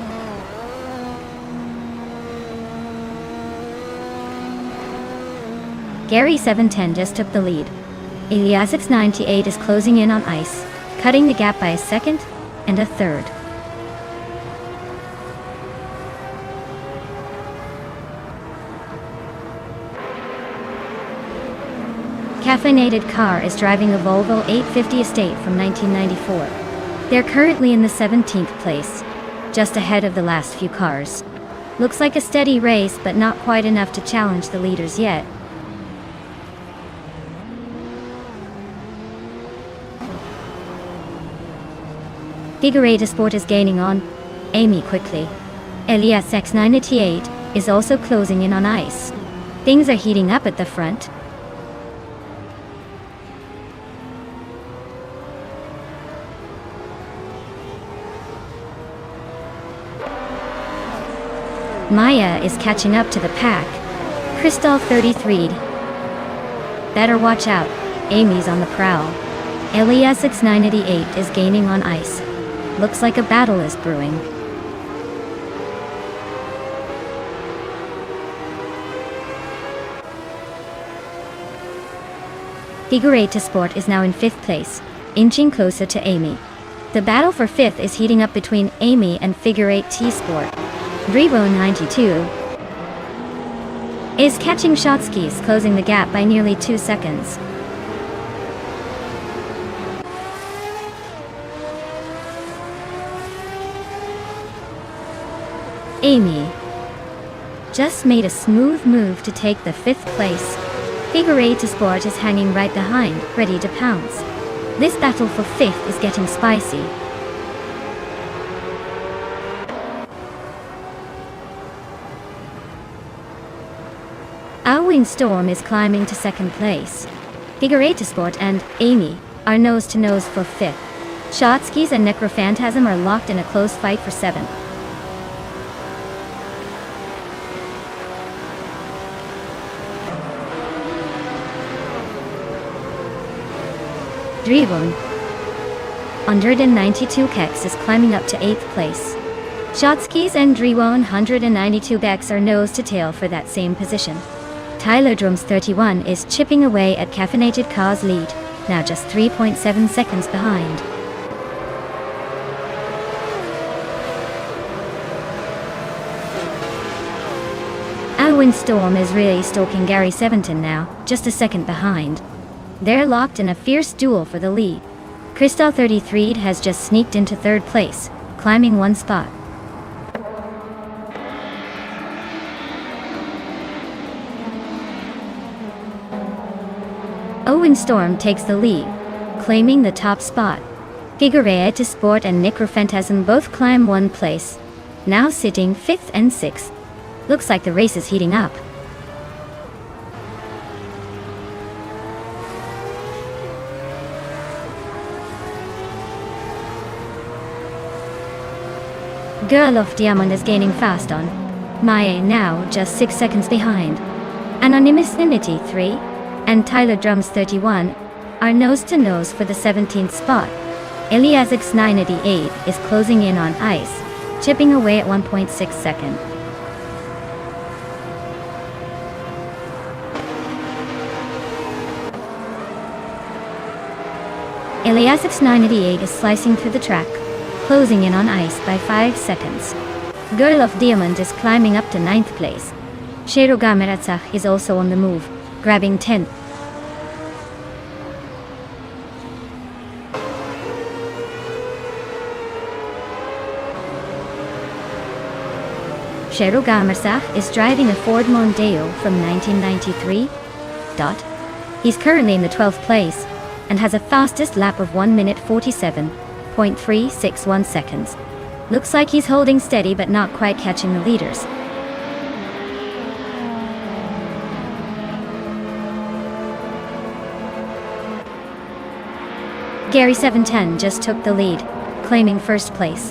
Gary 710 just took the lead. Elias X98 is closing in on Ice, cutting the gap by a 2nd and a 3rd. Caffeinated Car is driving a Volvo 850 Estate from 1994. They're currently in the 17th place, just ahead of the last few cars. Looks like a steady race, but not quite enough to challenge the leaders yet. Figure Sport is gaining on Amy quickly. Elias X988 is also closing in on Ice. Things are heating up at the front. Maya is catching up to the pack. Crystal 33. Better watch out. Amy's on the prowl. Elias X988 is gaining on Ice. Looks like a battle is brewing. Figure Sport is now in 5th place, inching closer to Amy. The battle for 5th is heating up between Amy and Figure 8 T-Sport. Drago 92 is catching Shotskis, closing the gap by nearly 2 seconds. Amy just made a smooth move to take the 5th place. Figure 8 Sport is hanging right behind, ready to pounce. This battle for 5th is getting spicy. Windstorm is climbing to 2nd place. Figure 8 Sport and Amy are nose to nose for 5th. Shotskis and Necrophantasm are locked in a close fight for 7th. Drago 192 Kex is climbing up to 8th place. Shotskis and Drago 192 Bex are nose to tail for that same position. Tyler Drums 31 is chipping away at Caffeinated Car's lead, now just 3.7 seconds behind. Windstorm is really stalking Gary 710 now, just a second behind. They're locked in a fierce duel for the lead. Crystal 33 has just sneaked into 3rd place, climbing 1 spot. Windstorm takes the lead, claiming the top spot. Gigaray to Sport and Necrophantasm both climb one place, now sitting 5th and 6th. Looks like the race is heating up. Girl of Diamond is gaining fast on Maya, now just 6 seconds behind. Anonymous Ninity 3 and Tyler Drums 31 are nose to nose for the 17th spot. Eliasix 988 is closing in on ice, chipping away at 1.6 seconds. Eliasix 988 is slicing through the track, closing in on ice by 5 seconds. Girl of Diamond is climbing up to 9th place. Sherogameratsach is also on the move, grabbing 10th. Sherogameratsach is driving a Ford Mondeo from 1993. He's currently in the 12th place and has a fastest lap of 1 minute 47.361 seconds. Looks like he's holding steady but not quite catching the leaders. Gary 710 just took the lead, claiming first place.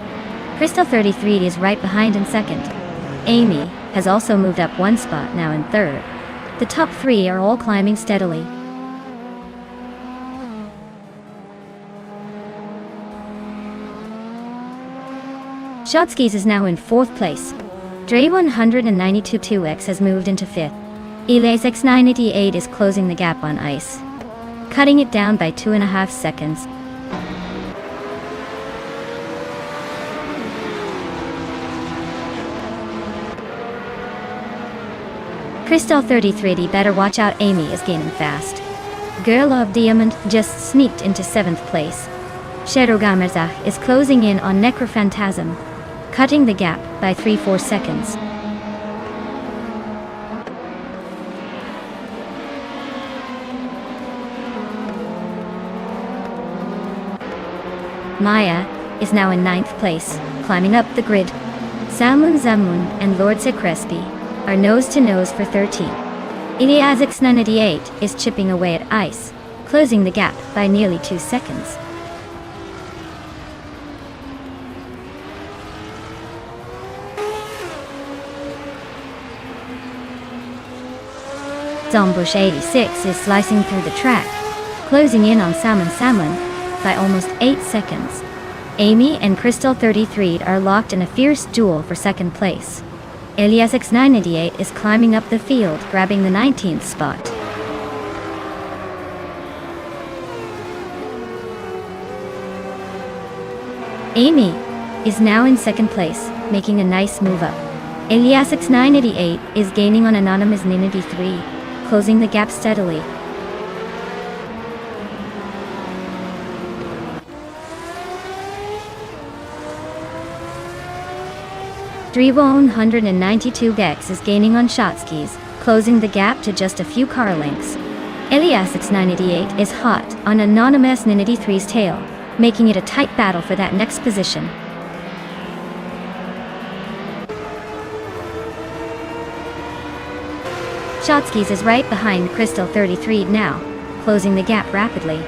Crystal 33 is right behind in second. Amy has also moved up one spot, now in third. The top three are all climbing steadily. Shotskis is now in 4th place. Dre 192 2X has moved into 5th. Elias X988 is closing the gap on ice, cutting it down by 2.5 seconds. Crystal 33 better watch out, Amy is gaining fast. Girl of Diamond just sneaked into 7th place. Sherogameratsach is closing in on Necrophantasm, cutting the gap by 3-4 seconds. Maya is now in 9th place, climbing up the grid. Salmon Zamun and Lord Secrespi are nose to nose for 13. Eliasix 988 is chipping away at ice, closing the gap by nearly 2 seconds. Zombush 86 is slicing through the track, closing in on Salmon by almost 8 seconds. Amy and Crystal 33 are locked in a fierce duel for second place. Eliasix 988 is climbing up the field, grabbing the 19th spot. Amy is now in 2nd place, making a nice move up. Eliasix 988 is gaining on Anonymous Ninity 3, closing the gap steadily. Drivo 192 Gex is gaining on Shotskis, closing the gap to just a few car lengths. Eliasix 988 is hot on Anonymous Ninity 3's tail, making it a tight battle for that next position. Shotskis is right behind Crystal 33 now, closing the gap rapidly.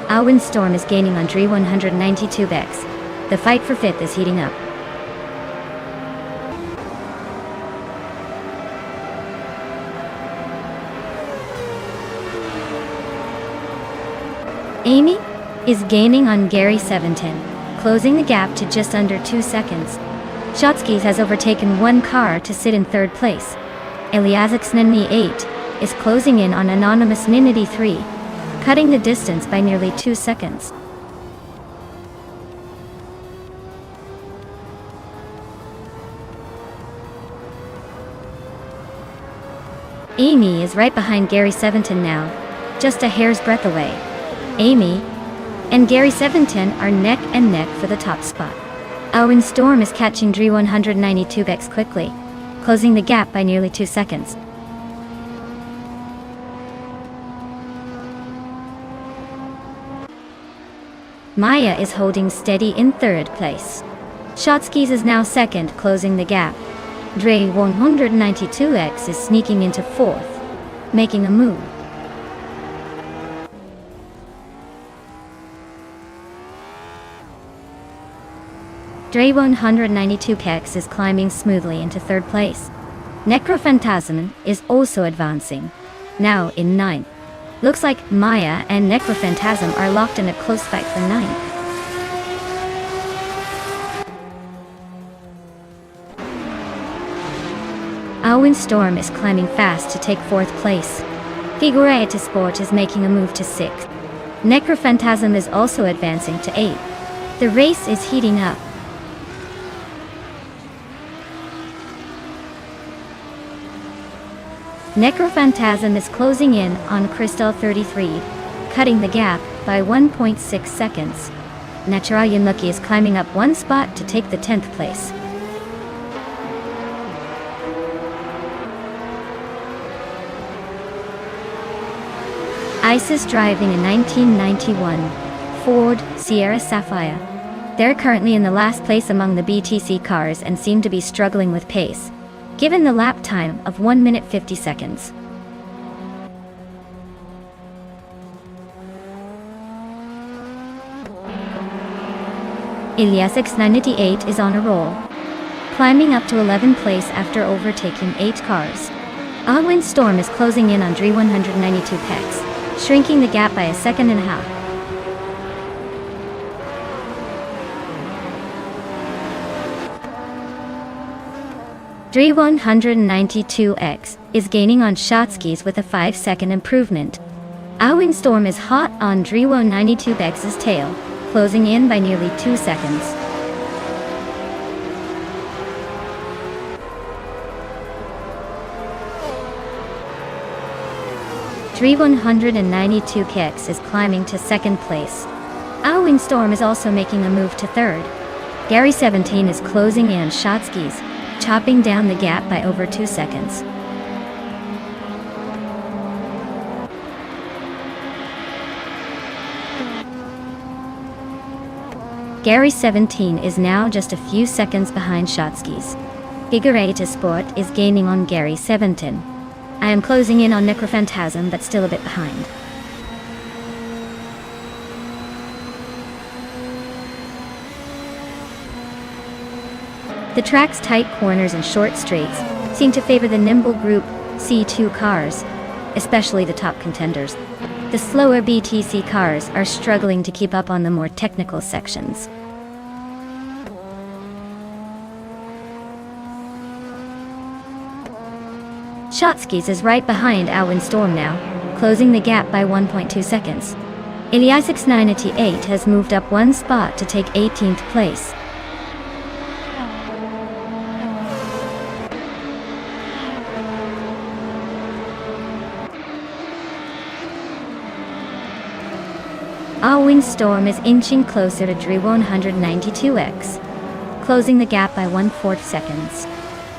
Alwyn Storm is gaining on Dre 192 Gex. The fight for 5th is heating up. Amy is gaining on Gary 710, closing the gap to just under 2 seconds. Shotskis has overtaken one car to sit in 3rd place. Eliasix 988 is closing in on Anonymous Ninity 3, cutting the distance by nearly 2 seconds. Amy is right behind Gary 710 now, just a hair's breadth away. Amy and Gary 710 are neck and neck for the top spot. Alwyn Storm is catching Dre 192 Gex quickly, closing the gap by nearly 2 seconds. Maya is holding steady in third place. Shotskis is now second, closing the gap. Dre 192X is sneaking into fourth, making a move. Dre 192X is climbing smoothly into third place. Necrophantasm is also advancing, now in ninth. Looks like Maya and Necrophantasm are locked in a close fight for ninth. Alwyn Storm is climbing fast to take fourth place. Figurata Sport is making a move to sixth. Necrophantasm is also advancing to eighth. The race is heating up. Necrophantasm is closing in on Crystal 33, cutting the gap by 1.6 seconds. Naturalian Lucky is climbing up one spot to take the 10th place. ICE is driving a 1991 Ford Sierra Sapphire. They're currently in the last place among the BTC cars and seem to be struggling with pace, given the lap time of 1 minute 50 seconds. Ilyas X98 is on a roll, climbing up to 11th place after overtaking 8 cars. Alwyn Storm is closing in on Dre 192 Pex, shrinking the gap by a second and a half. Dre 192X is gaining on Shotskis with a 5-second improvement. Alwyn Storm is hot on Dre 192X's tail, closing in by nearly 2 seconds. Dre 192X is climbing to second place. Alwyn Storm is also making a move to third. Gary 17 is closing in Shotskis, chopping down the gap by over 2 seconds. Gary 17 is now just a few seconds behind Shotskis. Figurata Sport is gaining on Gary 17. I am closing in on Necrophantasm but still a bit behind. The track's tight corners and short straights seem to favor the nimble Group C2 cars, especially the top contenders. The slower BTC cars are struggling to keep up on the more technical sections. Shotskis is right behind Alwyn Storm now, closing the gap by 1.2 seconds. Ilyas X98 has moved up one spot to take 18th place. Alwyn Storm is inching closer to Dre 192X, closing the gap by 1/4 seconds.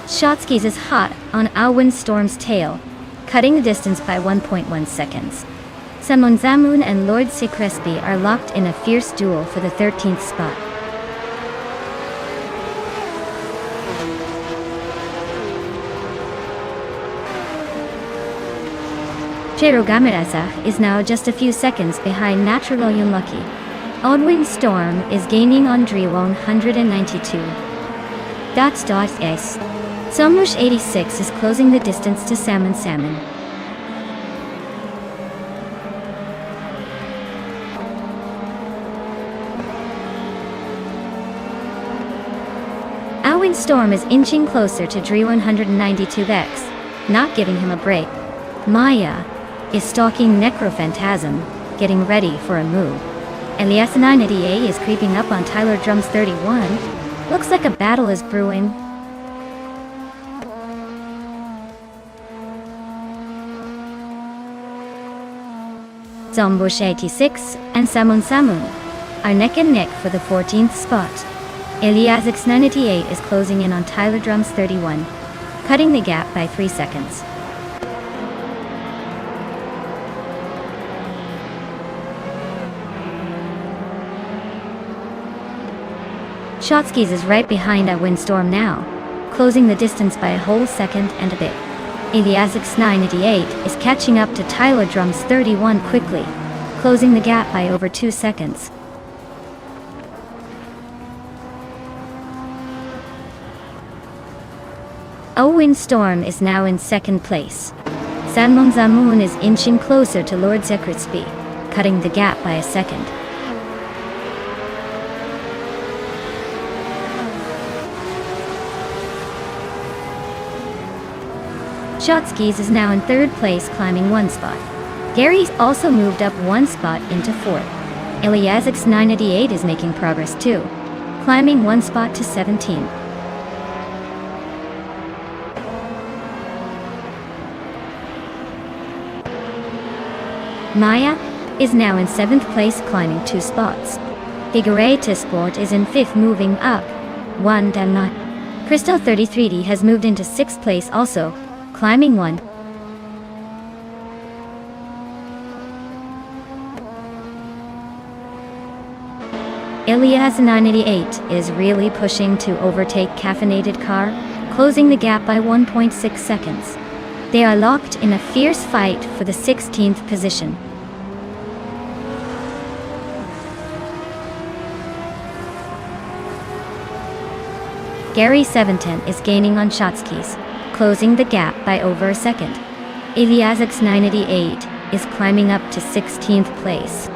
Shotskis is hot on Alwyn Storm's tail, cutting the distance by 1.1 seconds. Samon Zamun and Lord Secrespi are locked in a fierce duel for the 13th spot. Cherogamirasa is now just a few seconds behind Naturalian Lucky. Alwyn Storm is gaining on Dre 192. S. Somush 86 is closing the distance to Salmon. Alwyn Storm is inching closer to Dre 192X, not giving him a break. Maya is stalking Necrophantasm, getting ready for a move. Elias 988 is creeping up on Tyler Drums 31. Looks like a battle is brewing. Zombush 86 and Samun are neck and neck for the 14th spot. Elias X98 is closing in on Tyler Drums 31, cutting the gap by 3 seconds. Shotskis is right behind at Windstorm now, closing the distance by a whole second and a bit. Eliasic's 988 is catching up to Tyler Drum's 31 quickly, closing the gap by over 2 seconds. Windstorm is now in second place. Sanmon Zamun is inching closer to Lord Secretsby, cutting the gap by a second. Shotskis is now in third place, climbing 1 spot. Gary's also moved up 1 spot into 4th. Eliasic's 988 is making progress too, climbing 1 spot to 17. Maya is now in 7th place, climbing 2 spots. Figureta Sport is in 5th, moving up 1 down 9. Crystal 33D has moved into 6th place also, climbing 1. Elias 988 is really pushing to overtake Caffeinated Car, closing the gap by 1.6 seconds. They are locked in a fierce fight for the 16th position. Gary 710 is gaining on Shotskis, closing the gap by over a second. Eliasic's 988 is climbing up to 16th place.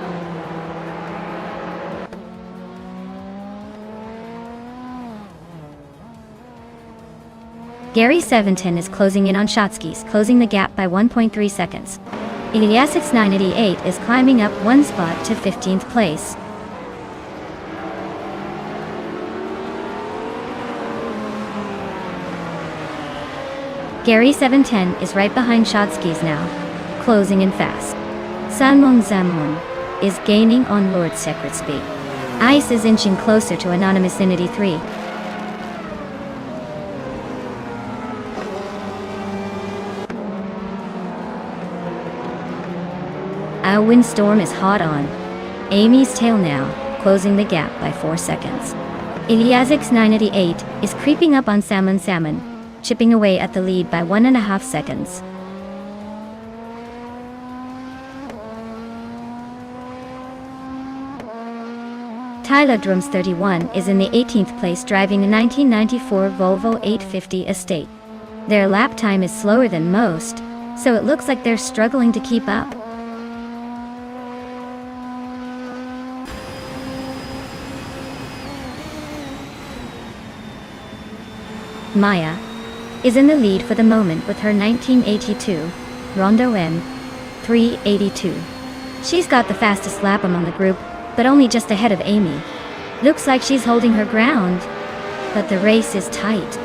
Gary 710 is closing in on Shotskis, closing the gap by 1.3 seconds. Eliasic's 988 is climbing up 1 spot to 15th place. Gary 710 is right behind Shotskis now, closing in fast. Sanmon Zamun is gaining on Lord Secretsby. Ice is inching closer to Anonymous in 83. Windstorm is hot on Amy's tail now, closing the gap by 4 seconds. Eliasic's 988 is creeping up on Salmon, chipping away at the lead by 1.5 seconds. Tyler Drums 31 is in the 18th place, driving a 1994 Volvo 850 Estate. Their lap time is slower than most, so it looks like they're struggling to keep up. Maya is in the lead for the moment with her 1982 Rondo M 382. She's got the fastest lap among the group, but only just ahead of Amy. Looks like she's holding her ground, but the race is tight.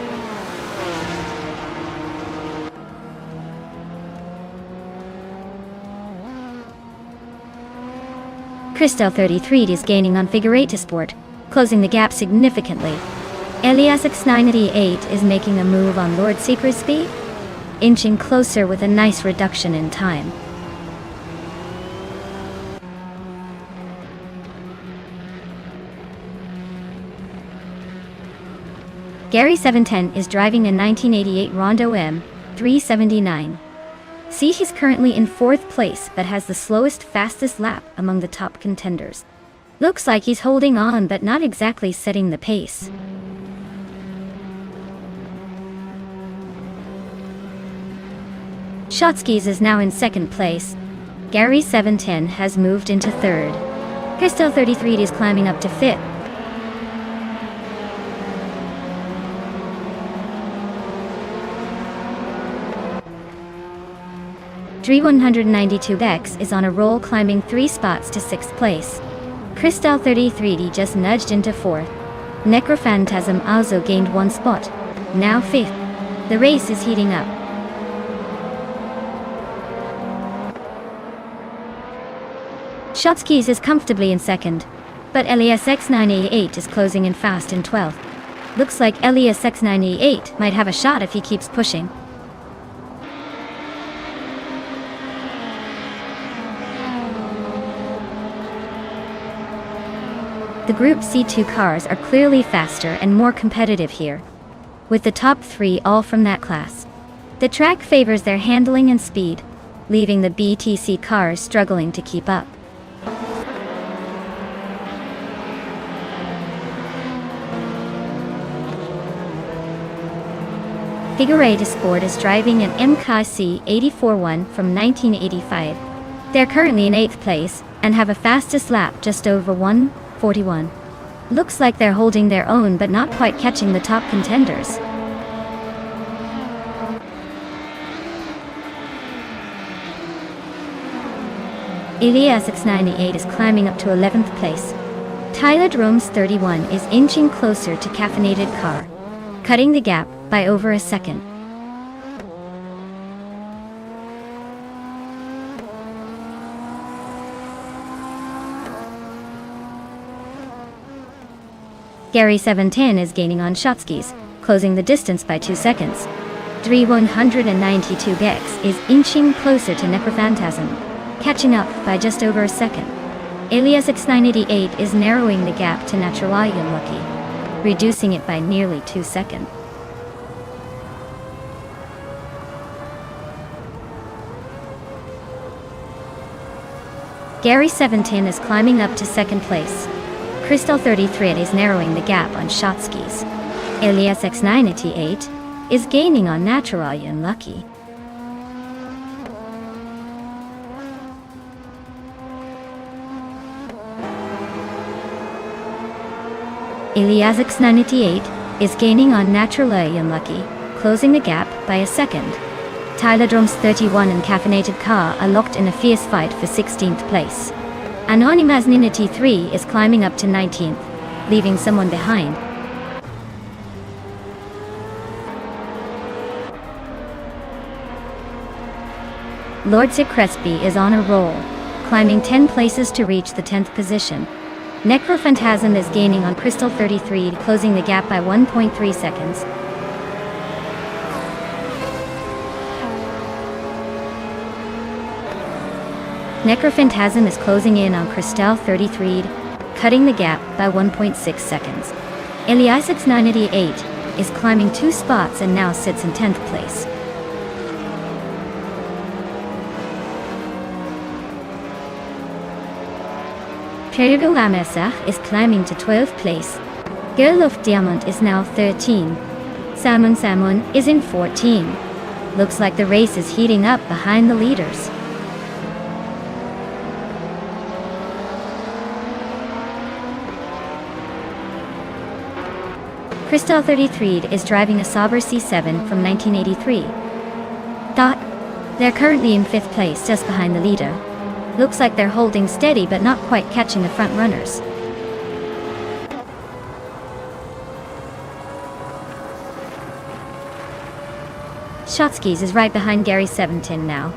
Crystal 33 is gaining on Figureta Sport, closing the gap significantly. Eliasic's 988 is making a move on Lord Secretsby, inching closer with a nice reduction in time. Gary 710 is driving a 1988 Rondo M 379. See, he's currently in 4th place but has the slowest, fastest lap among the top contenders. Looks like he's holding on but not exactly setting the pace. Shotskis is now in 2nd place. Gary 710 has moved into 3rd. Crystal 33 is climbing up to 5th. Dre 192X is on a roll, climbing 3 spots to 6th place. Crystal 33D just nudged into 4th. Necrophantasm also gained 1 spot, now 5th. The race is heating up. Shotskis is comfortably in 2nd, but Elias X988 is closing in fast in 12th. Looks like Elias X988 might have a shot if he keeps pushing. The Group C2 cars are clearly faster and more competitive here, with the top 3 all from that class. The track favors their handling and speed, leaving the BTC cars struggling to keep up. Figure 8 Sport is driving an MKC 84-1 from 1985. They're currently in 8th place and have a fastest lap just over 1:41. Looks like they're holding their own but not quite catching the top contenders. Elias X98 is climbing up to 11th place. Tyler Dromes 31 is inching closer to Caffeinated Car, cutting the gap by over a second. Gary 710 is gaining on Shotskis, closing the distance by 2 seconds. Dre 192 Gex is inching closer to Necrophantasm, catching up by just over a second. Elias X988 is narrowing the gap to Naturalian Lucky, reducing it by nearly 2 seconds. Gary 710 is climbing up to 2nd place. Crystal 33 is narrowing the gap on Shotskis. Elias X988 is gaining on Naturalian Lucky. Elias X988 is gaining on Naturalian Lucky, closing the gap by a second. Tyler Dromes 31 and Caffeinated Car are locked in a fierce fight for 16th place. Anonymous Ninity 3 is climbing up to 19th, leaving someone behind. Lordship Crespi is on a roll, climbing 10 places to reach the 10th position. Necrophantasm is gaining on Crystal 33, closing the gap by 1.3 seconds. Necrophantasm is closing in on Crystal 33, cutting the gap by 1.6 seconds. Elias X988 is climbing 2 spots and now sits in 10th place. Perigo Lamesa is climbing to 12th place. Girl of Diamond is now 13. Salmon is in 14. Looks like the race is heating up behind the leaders. Crystal 33 is driving a Sauber C7 from 1983. They're currently in 5th place just behind the leader. Looks like they're holding steady but not quite catching the front runners. Shotskis is right behind Gary 710 now.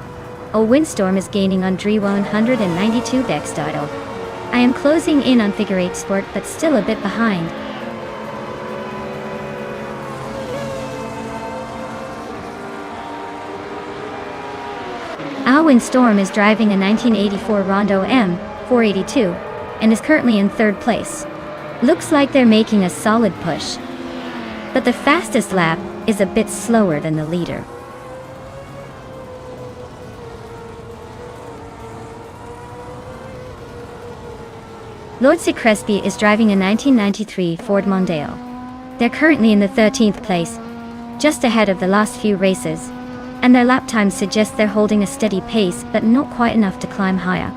A Windstorm is gaining on Dre 192 Bextidal. I am closing in on Figure 8 Sport but still a bit behind. Windstorm is driving a 1984 Rondo M 482 and is currently in 3rd place. Looks like they're making a solid push, but the fastest lap is a bit slower than the leader. Lordship Crespi is driving a 1993 Ford Mondeo. They're currently in the 13th place, just ahead of the last few races, and their lap times suggest they're holding a steady pace but not quite enough to climb higher.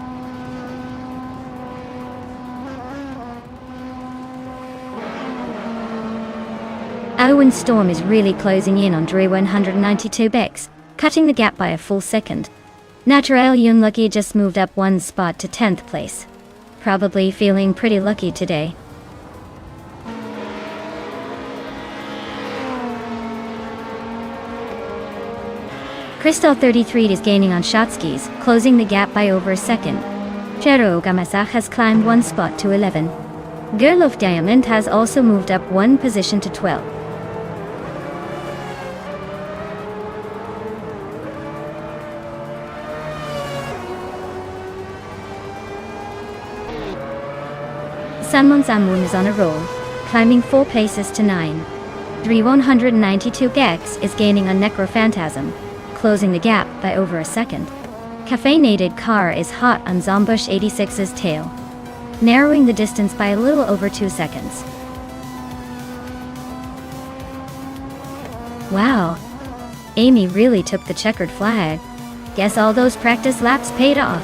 Windstorm is really closing in on Dre 192 Bex, cutting the gap by a full second. Naturalian Lucky just moved up 1 spot to 10th place. Probably feeling pretty lucky today. Crystal 33 is gaining on Shotskis, closing the gap by over a second. Jero Gamasa has climbed 1 spot to 11. Girl of Diamond has also moved up 1 position to 12. Sanmon Zamun is on a roll, climbing 4 places to 9. 192 gex is gaining on Necrophantasm, closing the gap by over a second. Caffeinated Car is hot on Zombush 86's tail, narrowing the distance by a little over 2 seconds. Wow, Amy really took the checkered flag. Guess all those practice laps paid off.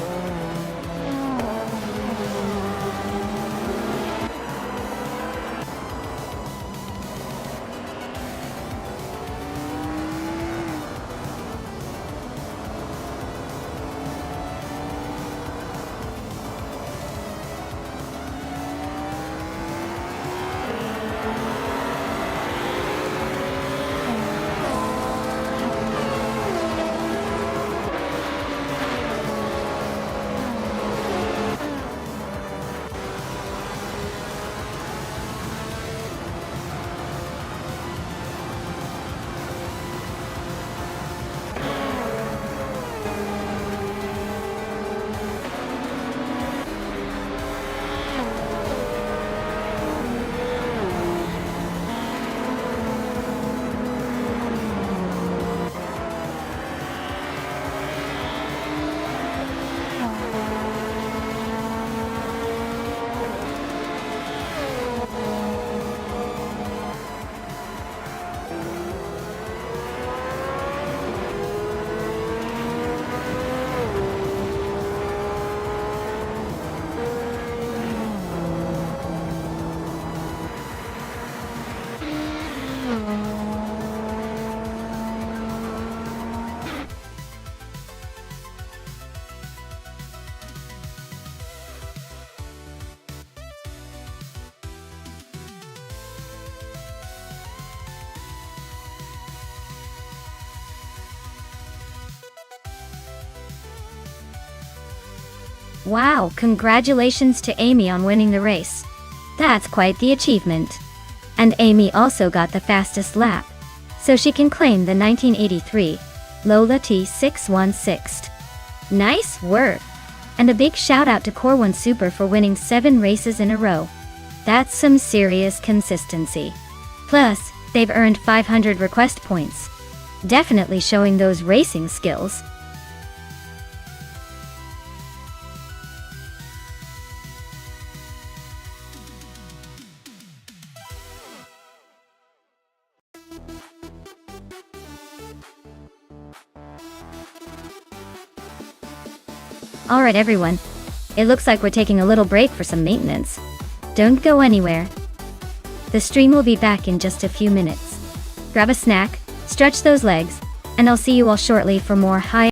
Wow, congratulations to Amy on winning the race. That's quite the achievement. And Amy also got the fastest lap, so she can claim the 1983 Lola T616. Nice work! And a big shout out to Core 1 Super for winning 7 races in a row. That's some serious consistency. Plus, they've earned 500 request points. Definitely showing those racing skills. Alright everyone, it looks like we're taking a little break for some maintenance. Don't go anywhere. The stream will be back in just a few minutes. Grab a snack, stretch those legs, and I'll see you all shortly for more high